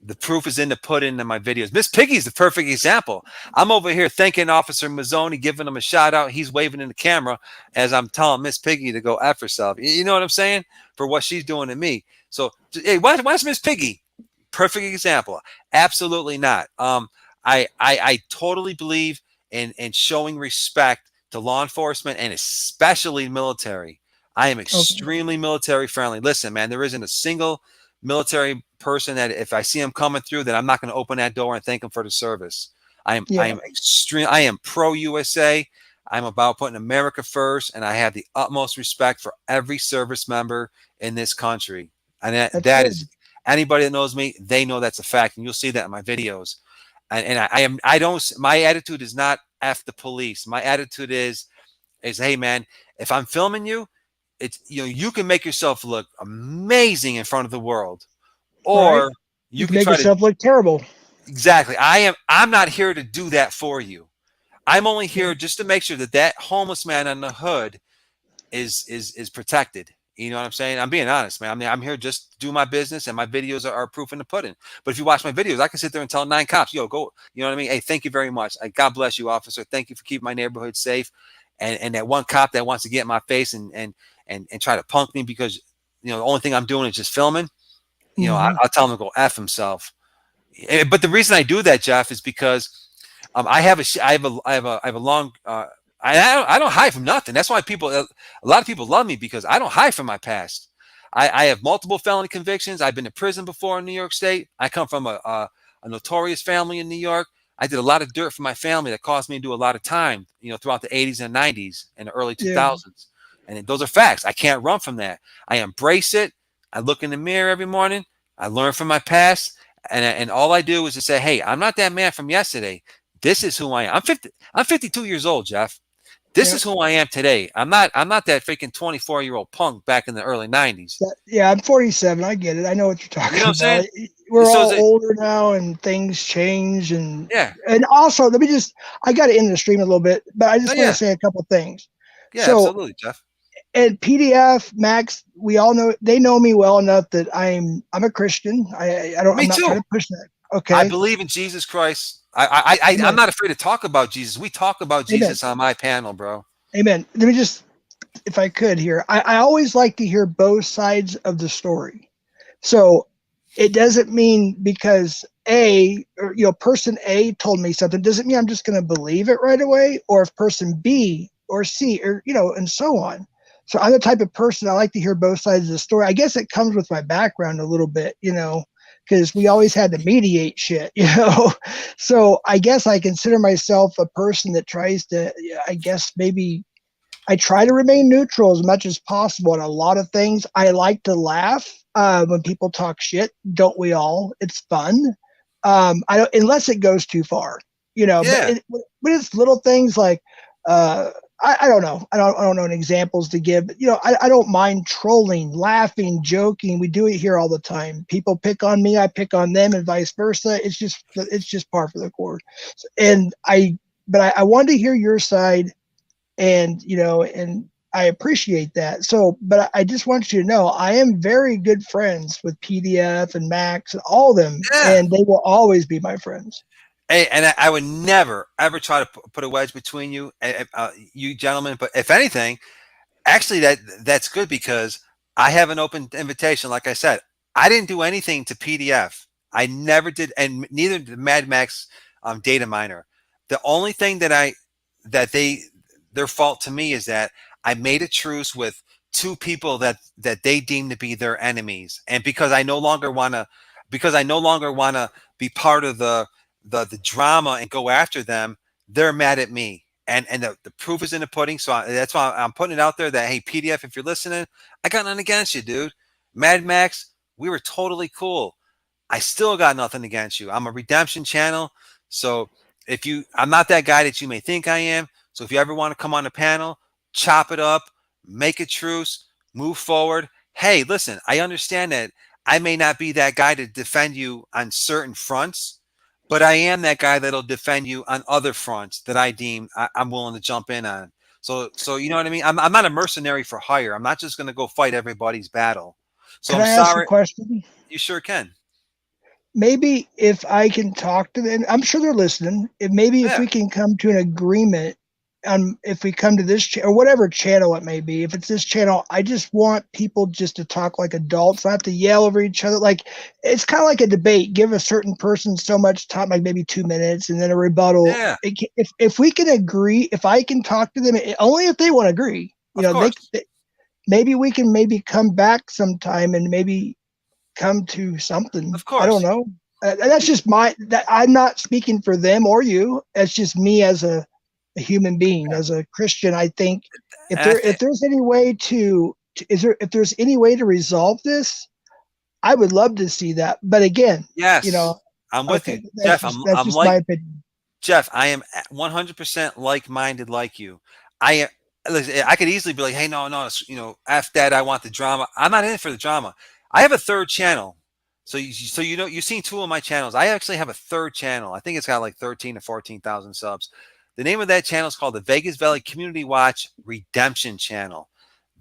The proof is in the pudding in my videos. Miss Piggy's the perfect example. I'm over here thanking Officer Mazzoni, giving him a shout out. He's waving in the camera as I'm telling Miss Piggy to go F herself. You know what I'm saying? For what she's doing to me. So, hey, why's Miss Piggy? Perfect example. Absolutely not. I totally believe in showing respect to law enforcement and especially military. I am extremely military friendly. Listen, man, there isn't a single military person that if I see him coming through, that I'm not going to open that door and thank him for the service. I am pro USA. I'm about putting America first, and I have the utmost respect for every service member in this country. And that is anybody that knows me, they know that's a fact, and you'll see that in my videos. And my attitude is not F the police. My attitude is, hey man, if I'm filming you, it's, you can make yourself look amazing in front of the world, or you can make yourself look terrible. Exactly. I'm not here to do that for you. I'm only here just to make sure that homeless man on the hood is protected. You know what I'm saying? I'm being honest, man. I mean, I'm here just to do my business, and my videos are proof in the pudding. But if you watch my videos, I can sit there and tell 9 cops, yo, go. You know what I mean? Hey, thank you very much. God bless you, officer. Thank you for keeping my neighborhood safe. And that one cop that wants to get in my face and try to punk me because, the only thing I'm doing is just filming, I'll tell him to go F himself. But the reason I do that, Jeff, is because I have a long I don't hide from nothing. That's why a lot of people love me, because I don't hide from my past. I have multiple felony convictions. I've been to prison before in New York State. I come from a notorious family in New York. I did a lot of dirt for my family that caused me to do a lot of time, throughout the 80s and 90s and the early 2000s. And those are facts. I can't run from that. I embrace it. I look in the mirror every morning. I learn from my past. And all I do is to say, hey, I'm not that man from yesterday. This is who I am. I'm 52 years old, Jeff. This is who I am today. I'm not that freaking 24-year-old punk back in the early 90s. Yeah, I'm 47. I get it. I know what you're talking what I'm saying? We're all older now, and things change. And also, I got to end the stream a little bit, but I just want to say a couple things. Yeah, absolutely, Jeff. And PDF, Max, we all know, they know me well enough that I'm a Christian. I'm not trying to push that. Okay. I believe in Jesus Christ. I'm not afraid to talk about Jesus. We talk about Jesus on my panel, bro. Amen. Let me just, if I could here, I always like to hear both sides of the story. So it doesn't mean because person A told me something, doesn't mean I'm just going to believe it right away, or if person B or C or, and so on. So I'm the type of person, I like to hear both sides of the story. I guess it comes with my background a little bit, because we always had to mediate shit, So I guess I consider myself a person that tries to, I guess maybe I try to remain neutral as much as possible on a lot of things. I like to laugh when people talk shit. Don't we all? It's fun. I don't, unless it goes too far, but it's little things like, I don't know. I don't know any examples to give, but I don't mind trolling, laughing, joking. We do it here all the time. People pick on me, I pick on them, and vice versa. It's just par for the course. And I wanted to hear your side, and and I appreciate that. So, but I just want you to know I am very good friends with PDF and Max and all of them, and they will always be my friends. Hey, and I would never, ever try to put a wedge between you, you gentlemen. But if anything, actually, that's good, because I have an open invitation. Like I said, I didn't do anything to PDF. I never did, and neither did Mad Max data miner. The only thing their fault to me is that I made a truce with 2 people that they deem to be their enemies, and because I no longer want to be part of the drama and go after them, they're mad at me. And the proof is in the pudding. So that's why I'm putting it out there that, hey, PDF, if you're listening, I got nothing against you, dude. Mad Max, we were totally cool. I still got nothing against you. I'm a redemption channel. So I'm not that guy that you may think I am. So if you ever want to come on the panel, chop it up, make a truce, move forward. Hey, listen, I understand that I may not be that guy to defend you on certain fronts, but I am that guy that'll defend you on other fronts that I deem I'm willing to jump in on. So you know what I mean? I'm not a mercenary for hire. I'm not just going to go fight everybody's battle. So Can I'm I ask a sorry. question? You sure can. Maybe if I can talk to them, I'm sure they're listening. If we can come to an agreement on if we come to this or whatever channel it may be, if it's this channel, I just want people just to talk like adults, not to yell over each other. Like it's kind of like a debate. Give a certain person so much time, like maybe 2 minutes, and then a rebuttal. Yeah. If we can agree, if I can talk to them, only if they want to agree. Maybe we can come back sometime and maybe come to something. Of course. I don't know. That's just I'm not speaking for them or you. It's just me as a human being, as a Christian. I think if there's any way if there's any way to resolve this, I would love to see that. But again, yes, I'm with you, Jeff. That's just my opinion. Jeff, I am 100% like-minded like you. I could easily be like, hey, no, F that. I want the drama. I'm not in it for the drama. I have a third channel. So you've seen 2 of my channels. I actually have a third channel. I think it's got like 13 to 14,000 subs. The name of that channel is called the Vegas Valley Community Watch Redemption Channel.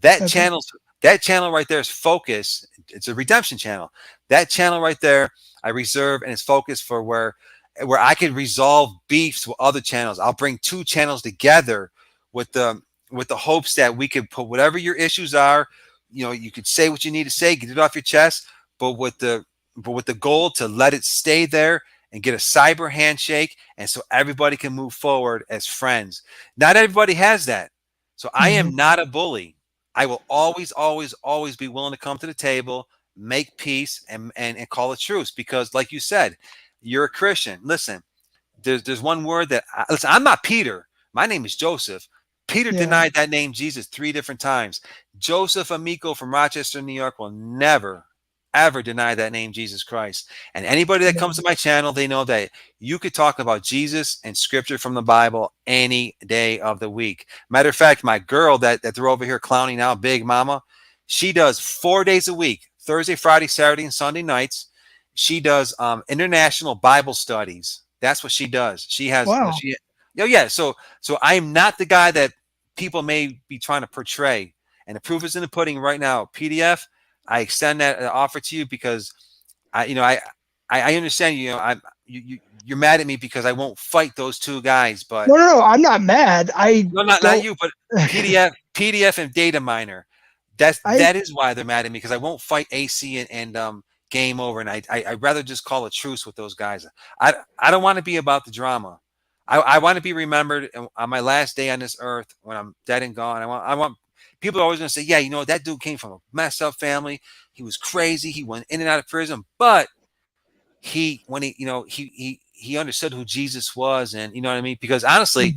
That channel right there is focus. It's a redemption channel. That channel right there, I reserve and it's focused for where I can resolve beefs with other channels. I'll bring 2 channels together with the hopes that we could put whatever your issues are. You could say what you need to say, get it off your chest, but with the goal to let it stay there and get a cyber handshake, and so everybody can move forward as friends. Not everybody has that. So I am not a bully. I will always, always, always be willing to come to the table, make peace, and call a truce. Because, like you said, you're a Christian. Listen, there's one word that listen. I'm not Peter. My name is Joseph. Peter denied that name Jesus 3 different times. Joseph Amico from Rochester, New York, will never, ever deny that name Jesus Christ. And anybody that comes to my channel, they know that you could talk about Jesus and scripture from the Bible any day of the week. Matter of fact, my girl that they're over here clowning now, Big Mama, she does 4 days a week, Thursday, Friday, Saturday, and Sunday nights. She does international Bible studies. That's what she does. She has So I'm not the guy that people may be trying to portray. And the proof is in the pudding right now. PDF, I extend that offer to you because I understand you're mad at me because I won't fight those 2 guys. But no, I'm not mad. Not you, but PDF and data miner. That is why they're mad at me, because I won't fight AC and game over, and I'd rather just call a truce with those guys. I don't want to be about the drama. I want to be remembered on my last day on this earth when I'm dead and gone. I want people are always going to say, yeah, that dude came from a messed up family. He was crazy. He went in and out of prison, but he understood who Jesus was, and you know what I mean? Because honestly,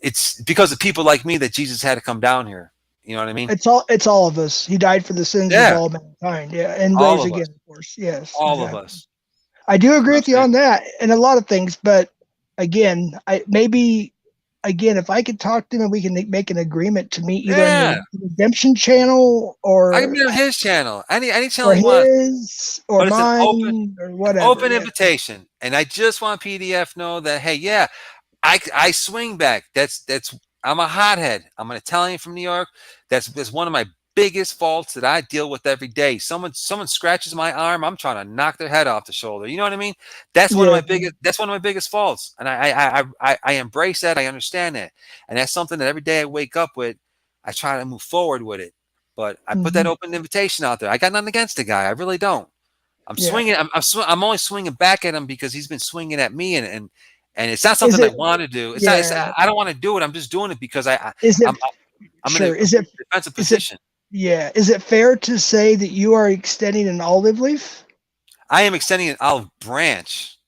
it's because of people like me that Jesus had to come down here. You know what I mean? It's all of us. He died for the sins of all mankind. Yeah, and all rose of again, us. of course. Yes, all of us. I do agree with you on that and a lot of things, but again, if I could talk to him and we can make an agreement to meet either on the Redemption channel or I can meet on his channel, any channel or he wants, his or mine or whatever. Open invitation, and I just want PDF know that hey, I swing back. I'm a hothead. I'm an Italian from New York. That's one of my biggest faults that I deal with every day. Someone scratches my arm, I'm trying to knock their head off the shoulder. You know what I mean? That's one of my biggest faults. And I embrace that. I understand that. And that's something that every day I wake up with, I try to move forward with it. But I put that open invitation out there. I got nothing against the guy. I really don't. I'm swinging. I'm only swinging back at him because he's been swinging at me, and it's not something I want to do. I don't want to do it. I'm just doing it because I'm in a defensive position. Is it fair to say that you are extending an olive leaf? I am extending an olive branch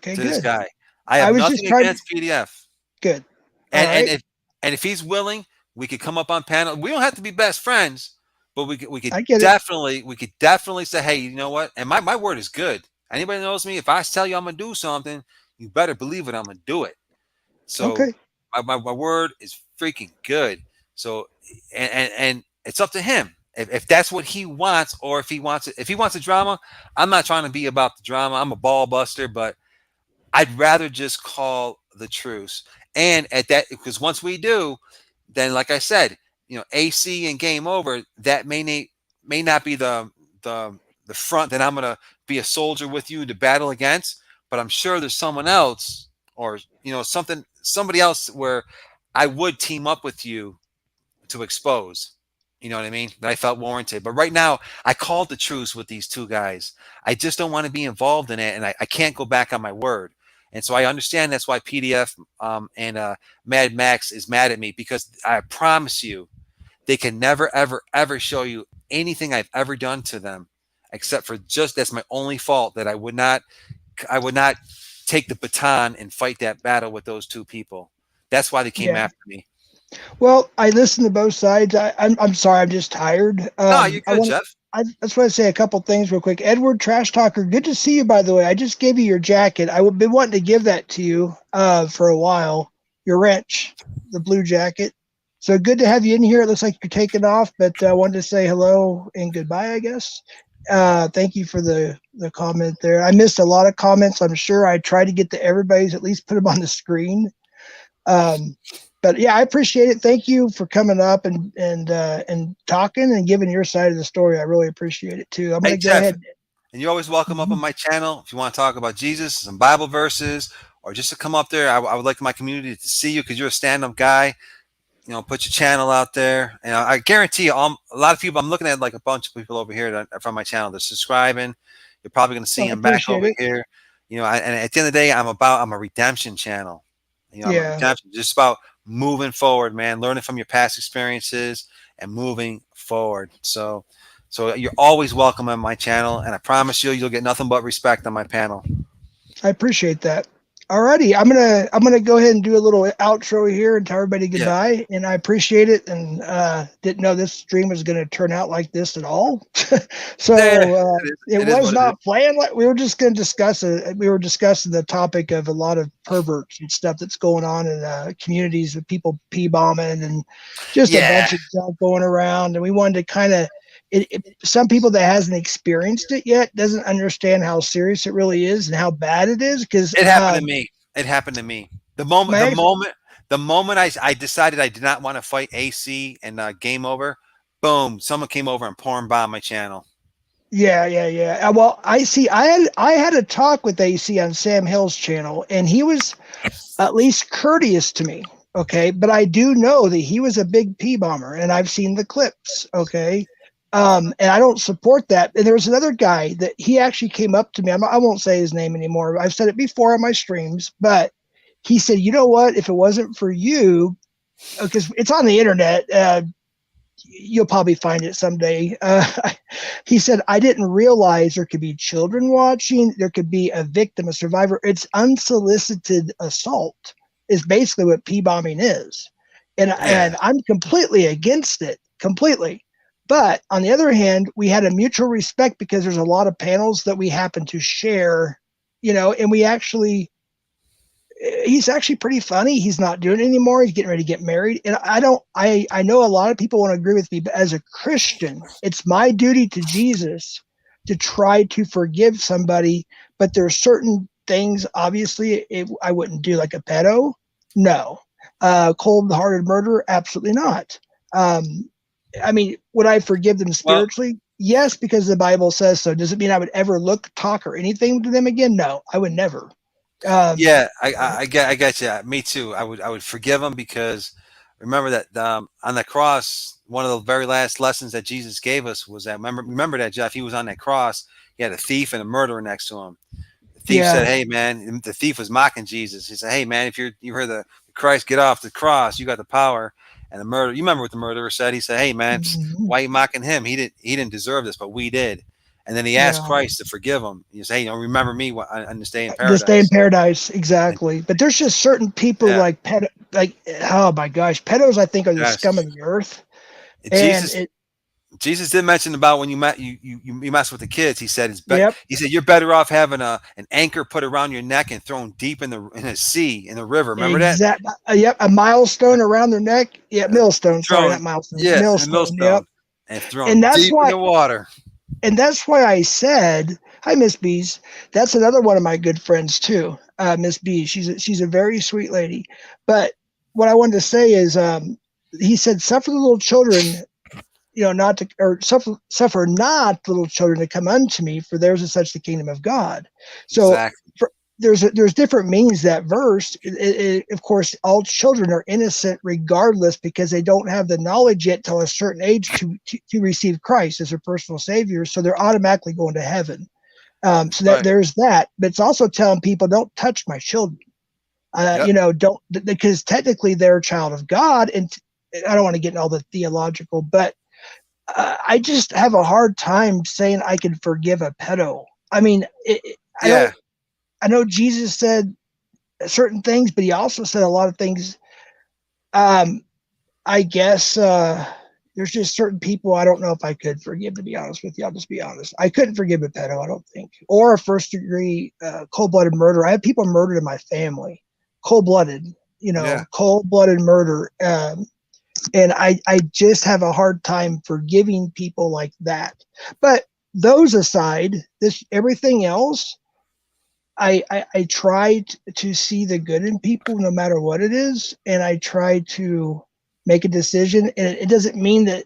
to this guy. I have nothing against PDF. Good. And if he's willing, we could come up on panel. We don't have to be best friends, but we could definitely say, hey, you know what? And my word is good. Anybody knows me, if I tell you I'm gonna do something, you better believe it. I'm gonna do it. So my word is freaking good. So and it's up to him. If that's what he wants, or if he wants a drama, I'm not trying to be about the drama. I'm a ball buster, but I'd rather just call the truce. And at that, because once we do, then like I said, AC and game over. That may not be the front that I'm gonna be a soldier with you to battle against. But I'm sure there's someone else, or somebody else where I would team up with you to expose. You know what I mean? That I felt warranted. But right now, I called the truce with these two guys. I just don't want to be involved in it, and I can't go back on my word. And so I understand that's why PDF and Mad Max is mad at me, because I promise you, they can never, ever, ever show you anything I've ever done to them, except for just that's my only fault, that I would not take the baton and fight that battle with those two people. That's why they came after me. Well, I listened to both sides. I'm sorry, I'm just tired. No, you're good, Jeff. I just want to say a couple things real quick. Edward Trash Talker, good to see you, by the way. I just gave you your jacket. I've been wanting to give that to you for a while. Your wrench, the blue jacket. So good to have you in here. It looks like you're taking off, but I wanted to say hello and goodbye, I guess. Thank you for the comment there. I missed a lot of comments. I'm sure I tried to get to everybody's, at least put them on the screen. But yeah, I appreciate it. Thank you for coming up and talking and giving your side of the story. I really appreciate it too. I'm going to go ahead. And you're always welcome up on my channel if you want to talk about Jesus, some Bible verses, or just to come up there. I would like my community to see you, because you're a stand-up guy. Put your channel out there, and I guarantee you, a lot of people. I'm looking at like a bunch of people over here that are from my channel. They're subscribing. You're probably going to see them back over here. And at the end of the day, I'm a redemption channel. I'm a redemption, just about moving forward, man. Learning from your past experiences and moving forward. So you're always welcome on my channel, and I promise you'll get nothing but respect on my panel. I appreciate that. Alrighty, I'm gonna go ahead and do a little outro here and tell everybody goodbye. And I appreciate it, and didn't know this stream was gonna turn out like this at all. So it was not planned. Like we were just gonna discuss it. We were discussing the topic of a lot of perverts and stuff that's going on in communities with people pee-bombing and just a bunch of stuff going around. And we wanted to kind of. Some people that hasn't experienced it yet doesn't understand how serious it really is and how bad it is, because it happened to me. It happened to me. The moment I decided I did not want to fight AC and game over, boom, someone came over and porn bombed my channel. Yeah. Well, I had a talk with AC on Sam Hill's channel, and he was at least courteous to me. Okay, but I do know that he was a big pee bomber, and I've seen the clips. Okay. And I don't support that. And there was another guy that he actually came up to me. I won't say his name anymore. I've said it before on my streams, but he said, you know what? If it wasn't for you, because it's on the internet, you'll probably find it someday. He said, I didn't realize there could be children watching. There could be a victim, a survivor. It's unsolicited assault is basically what pee-bombing is. And I'm completely against it, completely. But on the other hand, we had a mutual respect because there's a lot of panels that we happen to share, and he's actually pretty funny. He's not doing it anymore. He's getting ready to get married. And I know a lot of people won't agree with me, but as a Christian, it's my duty to Jesus to try to forgive somebody. But there are certain things, obviously, I wouldn't do, like a pedo. No. Cold-hearted murder, absolutely not. I mean, would I forgive them spiritually? Well, yes, because the Bible says so. Does it mean I would ever look, talk, or anything to them again? No, I would never. I get you. Me too. I would forgive them, because remember that on the cross, one of the very last lessons that Jesus gave us was that remember that, Jeff, he was on that cross. He had a thief and a murderer next to him. The thief said, "Hey man," the thief was mocking Jesus. He said, "Hey man, if you heard the Christ, get off the cross. You got the power." And you remember what the murderer said? He said, "Hey man, why are you mocking him? He didn't deserve this, but we did." And then he asked Christ to forgive him. He said, "Hey, remember me on this day in paradise." This day in paradise, exactly. But there's just certain people like oh my gosh, pedos I think are the scum of the earth. Jesus did mention about when you mess with the kids. He said he said you're better off having an anchor put around your neck and thrown deep in a sea, in the river. Remember that? Yep, a milestone around their neck. Yeah, millstone. Sorry, not milestone. Yeah, millstone. Yep. and throw them deep in the water. And that's why I said, hi, Miss Bees. That's another one of my good friends too, Miss Bees. She's a very sweet lady. But what I wanted to say is, he said, suffer the little children, not to, or suffer not little children to come unto me, for theirs is such the kingdom of God. So exactly. There's different meanings that verse. Of course, all children are innocent regardless, because they don't have the knowledge yet till a certain age to receive Christ as their personal savior. So they're automatically going to heaven. So that there's that. But it's also telling people, don't touch my children. Don't, because technically they're a child of God. And I don't want to get into all the theological, but I just have a hard time saying I can forgive a pedo. I mean, I know Jesus said certain things, but he also said a lot of things. I guess there's just certain people I don't know if I could forgive, to be honest with you. I'll just be honest. I couldn't forgive a pedo, I don't think. Or a first-degree cold-blooded murder. I have people murdered in my family. Cold-blooded, cold-blooded murder. And I just have a hard time forgiving people like that. But those aside, everything else, I try to see the good in people no matter what it is, and I try to make a decision. And it doesn't mean that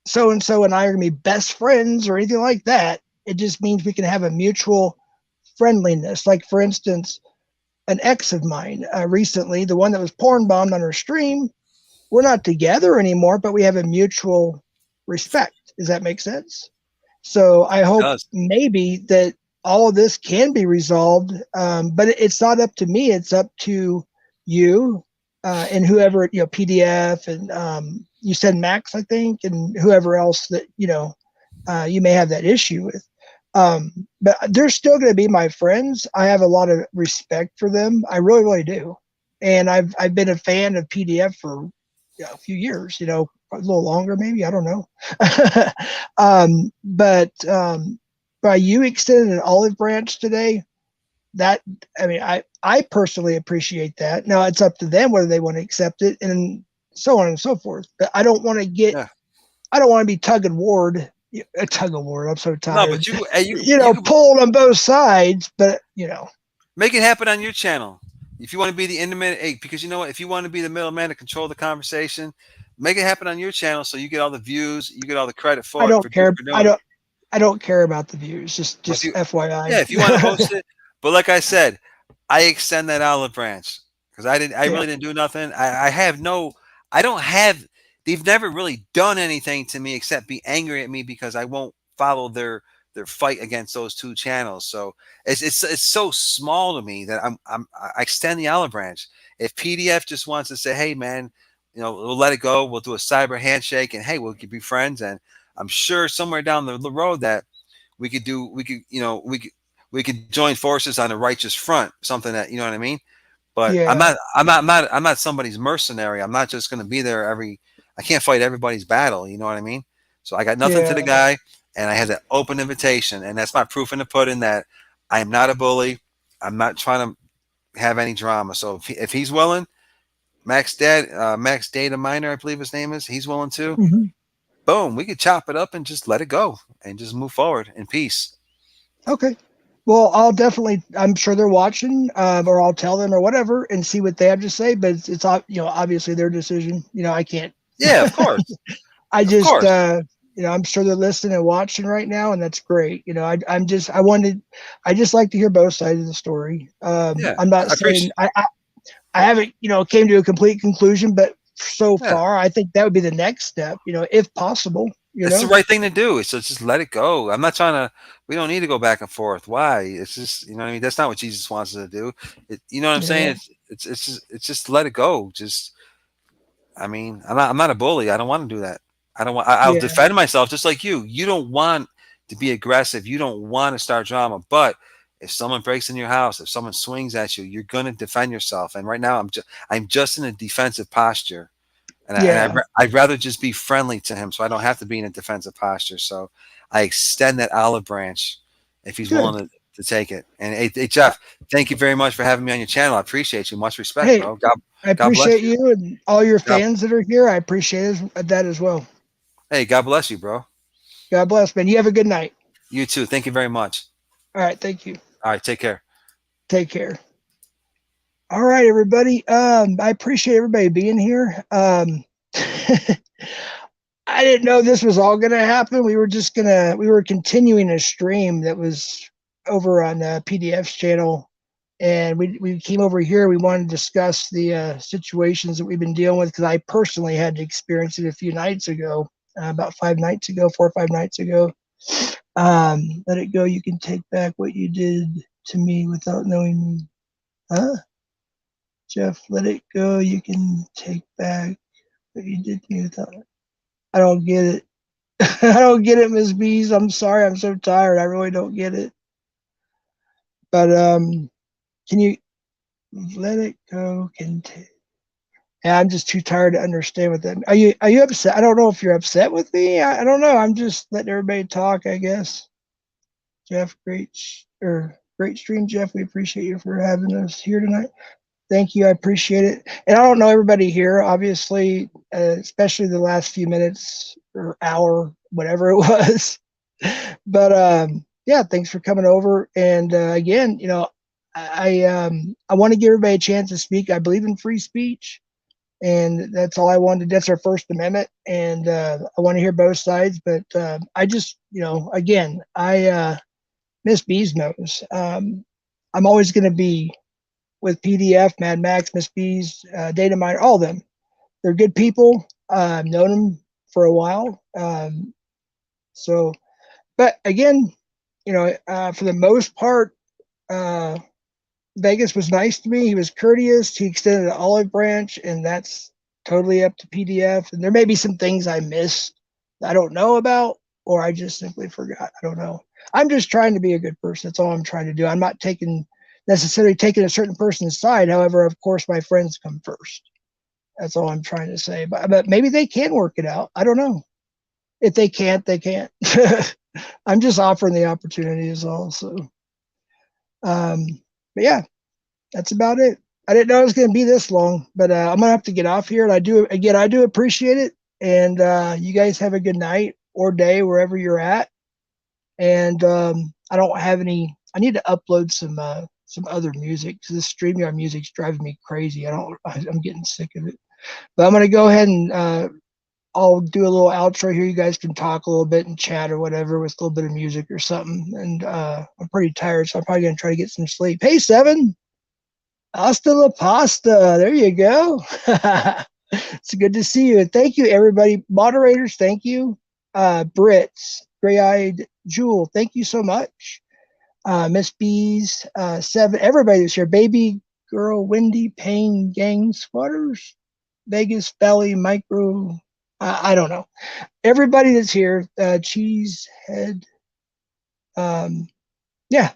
so-and-so and I are going to be best friends or anything like that. It just means we can have a mutual friendliness. Like, for instance, an ex of mine recently, the one that was porn bombed on her stream, we're not together anymore, but we have a mutual respect. Does that make sense? So I hope maybe that all of this can be resolved, but it's not up to me. It's up to you and whoever, PDF and you said Max, I think, and whoever else that, you may have that issue with. But they're still going to be my friends. I have a lot of respect for them. I really, really do. And I've been a fan of PDF for a few years, a little longer, maybe, I don't know. But by you extending an olive branch today, I personally appreciate that. Now it's up to them whether they want to accept it and so on and so forth. But I don't want to I don't want to be tug of war. I'm so tired. No, but you pulled on both sides, but make it happen on your channel. If you want to be the intimate, because you know what, if you want to be the middleman to control the conversation, make it happen on your channel so you get all the views, you get all the credit for it. I don't care. I don't care about the views. Just FYI. Yeah, if you want to post it. But like I said, I extend that olive branch because I really didn't do nothing. They've never really done anything to me except be angry at me because I won't follow their fight against those two channels. So it's so small to me that I extend the olive branch. If PDF just wants to say, hey man, we'll let it go. We'll do a cyber handshake and hey, we'll be friends. And I'm sure somewhere down the road that we could join forces on a righteous front, something that, you know what I mean? But I'm not somebody's mercenary. I'm not just going to be there I can't fight everybody's battle. You know what I mean? So I got nothing to the guy and I had an open invitation, and that's my proof in the pudding that I am not a bully. I'm not trying to have any drama. So if he's willing, Max Data Minor, I believe his name is, he's willing to. Mm-hmm. Boom, we could chop it up and just let it go and just move forward in peace. Okay. Well, I'm sure they're watching, or I'll tell them or whatever and see what they have to say, but it's obviously their decision. I can't. Yeah, of course. I I'm sure they're listening and watching right now, and that's great. I just like to hear both sides of the story. I'm not saying I haven't, came to a complete conclusion, but so far, I think that would be the next step, if possible. It's the right thing to do. So just let it go. I'm not trying to. We don't need to go back and forth. Why? It's just, what I mean. That's not what Jesus wants us to do. You know what I'm saying? It's just let it go. Just, I'm not a bully. I don't want to do that. I'll defend myself just like you. You don't want to be aggressive. You don't want to start drama. But if someone breaks in your house, if someone swings at you, you're gonna defend yourself. And right now, I'm just in a defensive posture. And I'd rather just be friendly to him so I don't have to be in a defensive posture. So I extend that olive branch if he's willing to take it. And hey, Jeff, thank you very much for having me on your channel. I appreciate you. Much respect, bro. I appreciate you and all your fans that are here. I appreciate that as well. Hey, Hey, God bless you, bro. God bless, man. You have a good night. You too. Thank you very much. All right. Thank you. All right. Take care. Take care. All right, everybody. I appreciate everybody being here. I didn't know this was all going to happen. We were continuing a stream that was over on PDF's channel. And we came over here. We wanted to discuss the situations that we've been dealing with, because I personally had to experience it a few nights ago, about 4 or 5 nights ago. Let it go. You can take back what you did to me without knowing me. Huh? Jeff, let it go. You can take back what you did to me without it. I don't get it. I don't get it, Miss Bees. I'm sorry. I'm so tired. I really don't get it. But can you let it go? Yeah, I'm just too tired to understand what that. Are you upset? I don't know if you're upset with me. I don't know. I'm just letting everybody talk, I guess. Jeff, great stream, Jeff. We appreciate you for having us here tonight. Thank you. I appreciate it. And I don't know everybody here, obviously, especially the last few minutes or hour, whatever it was. But yeah, thanks for coming over. And again, I want to give everybody a chance to speak. I believe in free speech, and that's all I wanted. That's our First Amendment, and I want to hear both sides. But I just, again, Miss Bees knows. I'm always going to be with PDF, Mad Max, Miss Bees, Data Miner, all of them. They're good people. I've known them for a while. But again, for the most part, Vegas was nice to me. He was courteous. He extended an olive branch, and that's totally up to PDF. And there may be some things I missed that I don't know about, or I just simply forgot. I don't know. I'm just trying to be a good person. That's all I'm trying to do. I'm not necessarily taking a certain person's side. However, of course, my friends come first. That's all I'm trying to say. But maybe they can work it out. I don't know. If they can't, they can't. I'm just offering the opportunity is all. So, but yeah, that's about it. I didn't know it was going to be this long, but I'm gonna have to get off here. And I do appreciate it. And you guys have a good night or day wherever you're at. And I don't have any. I need to upload some other music, because this StreamYard music's driving me crazy. I'm getting sick of it. But I'm gonna go ahead and I'll do a little outro here. You guys can talk a little bit and chat or whatever with a little bit of music or something. And I'm pretty tired, so I'm probably gonna try to get some sleep. Hey, Seven, hasta la pasta. There you go. It's good to see you. And thank you, everybody. Moderators, thank you. Brits, Gray-Eyed Jewel, thank you so much. Miss Bees, Seven, everybody that's here. Baby Girl, Wendy, Payne, Gang Squatters, Vegas Valley, Micro. I don't know. Everybody that's here, Cheesehead. Yeah,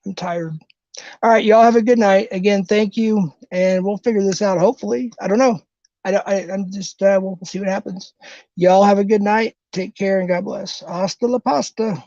I'm tired. All right, y'all have a good night. Again, thank you, and we'll figure this out. Hopefully, I don't know. I'm just we'll see what happens. Y'all have a good night. Take care and God bless. Hasta la pasta.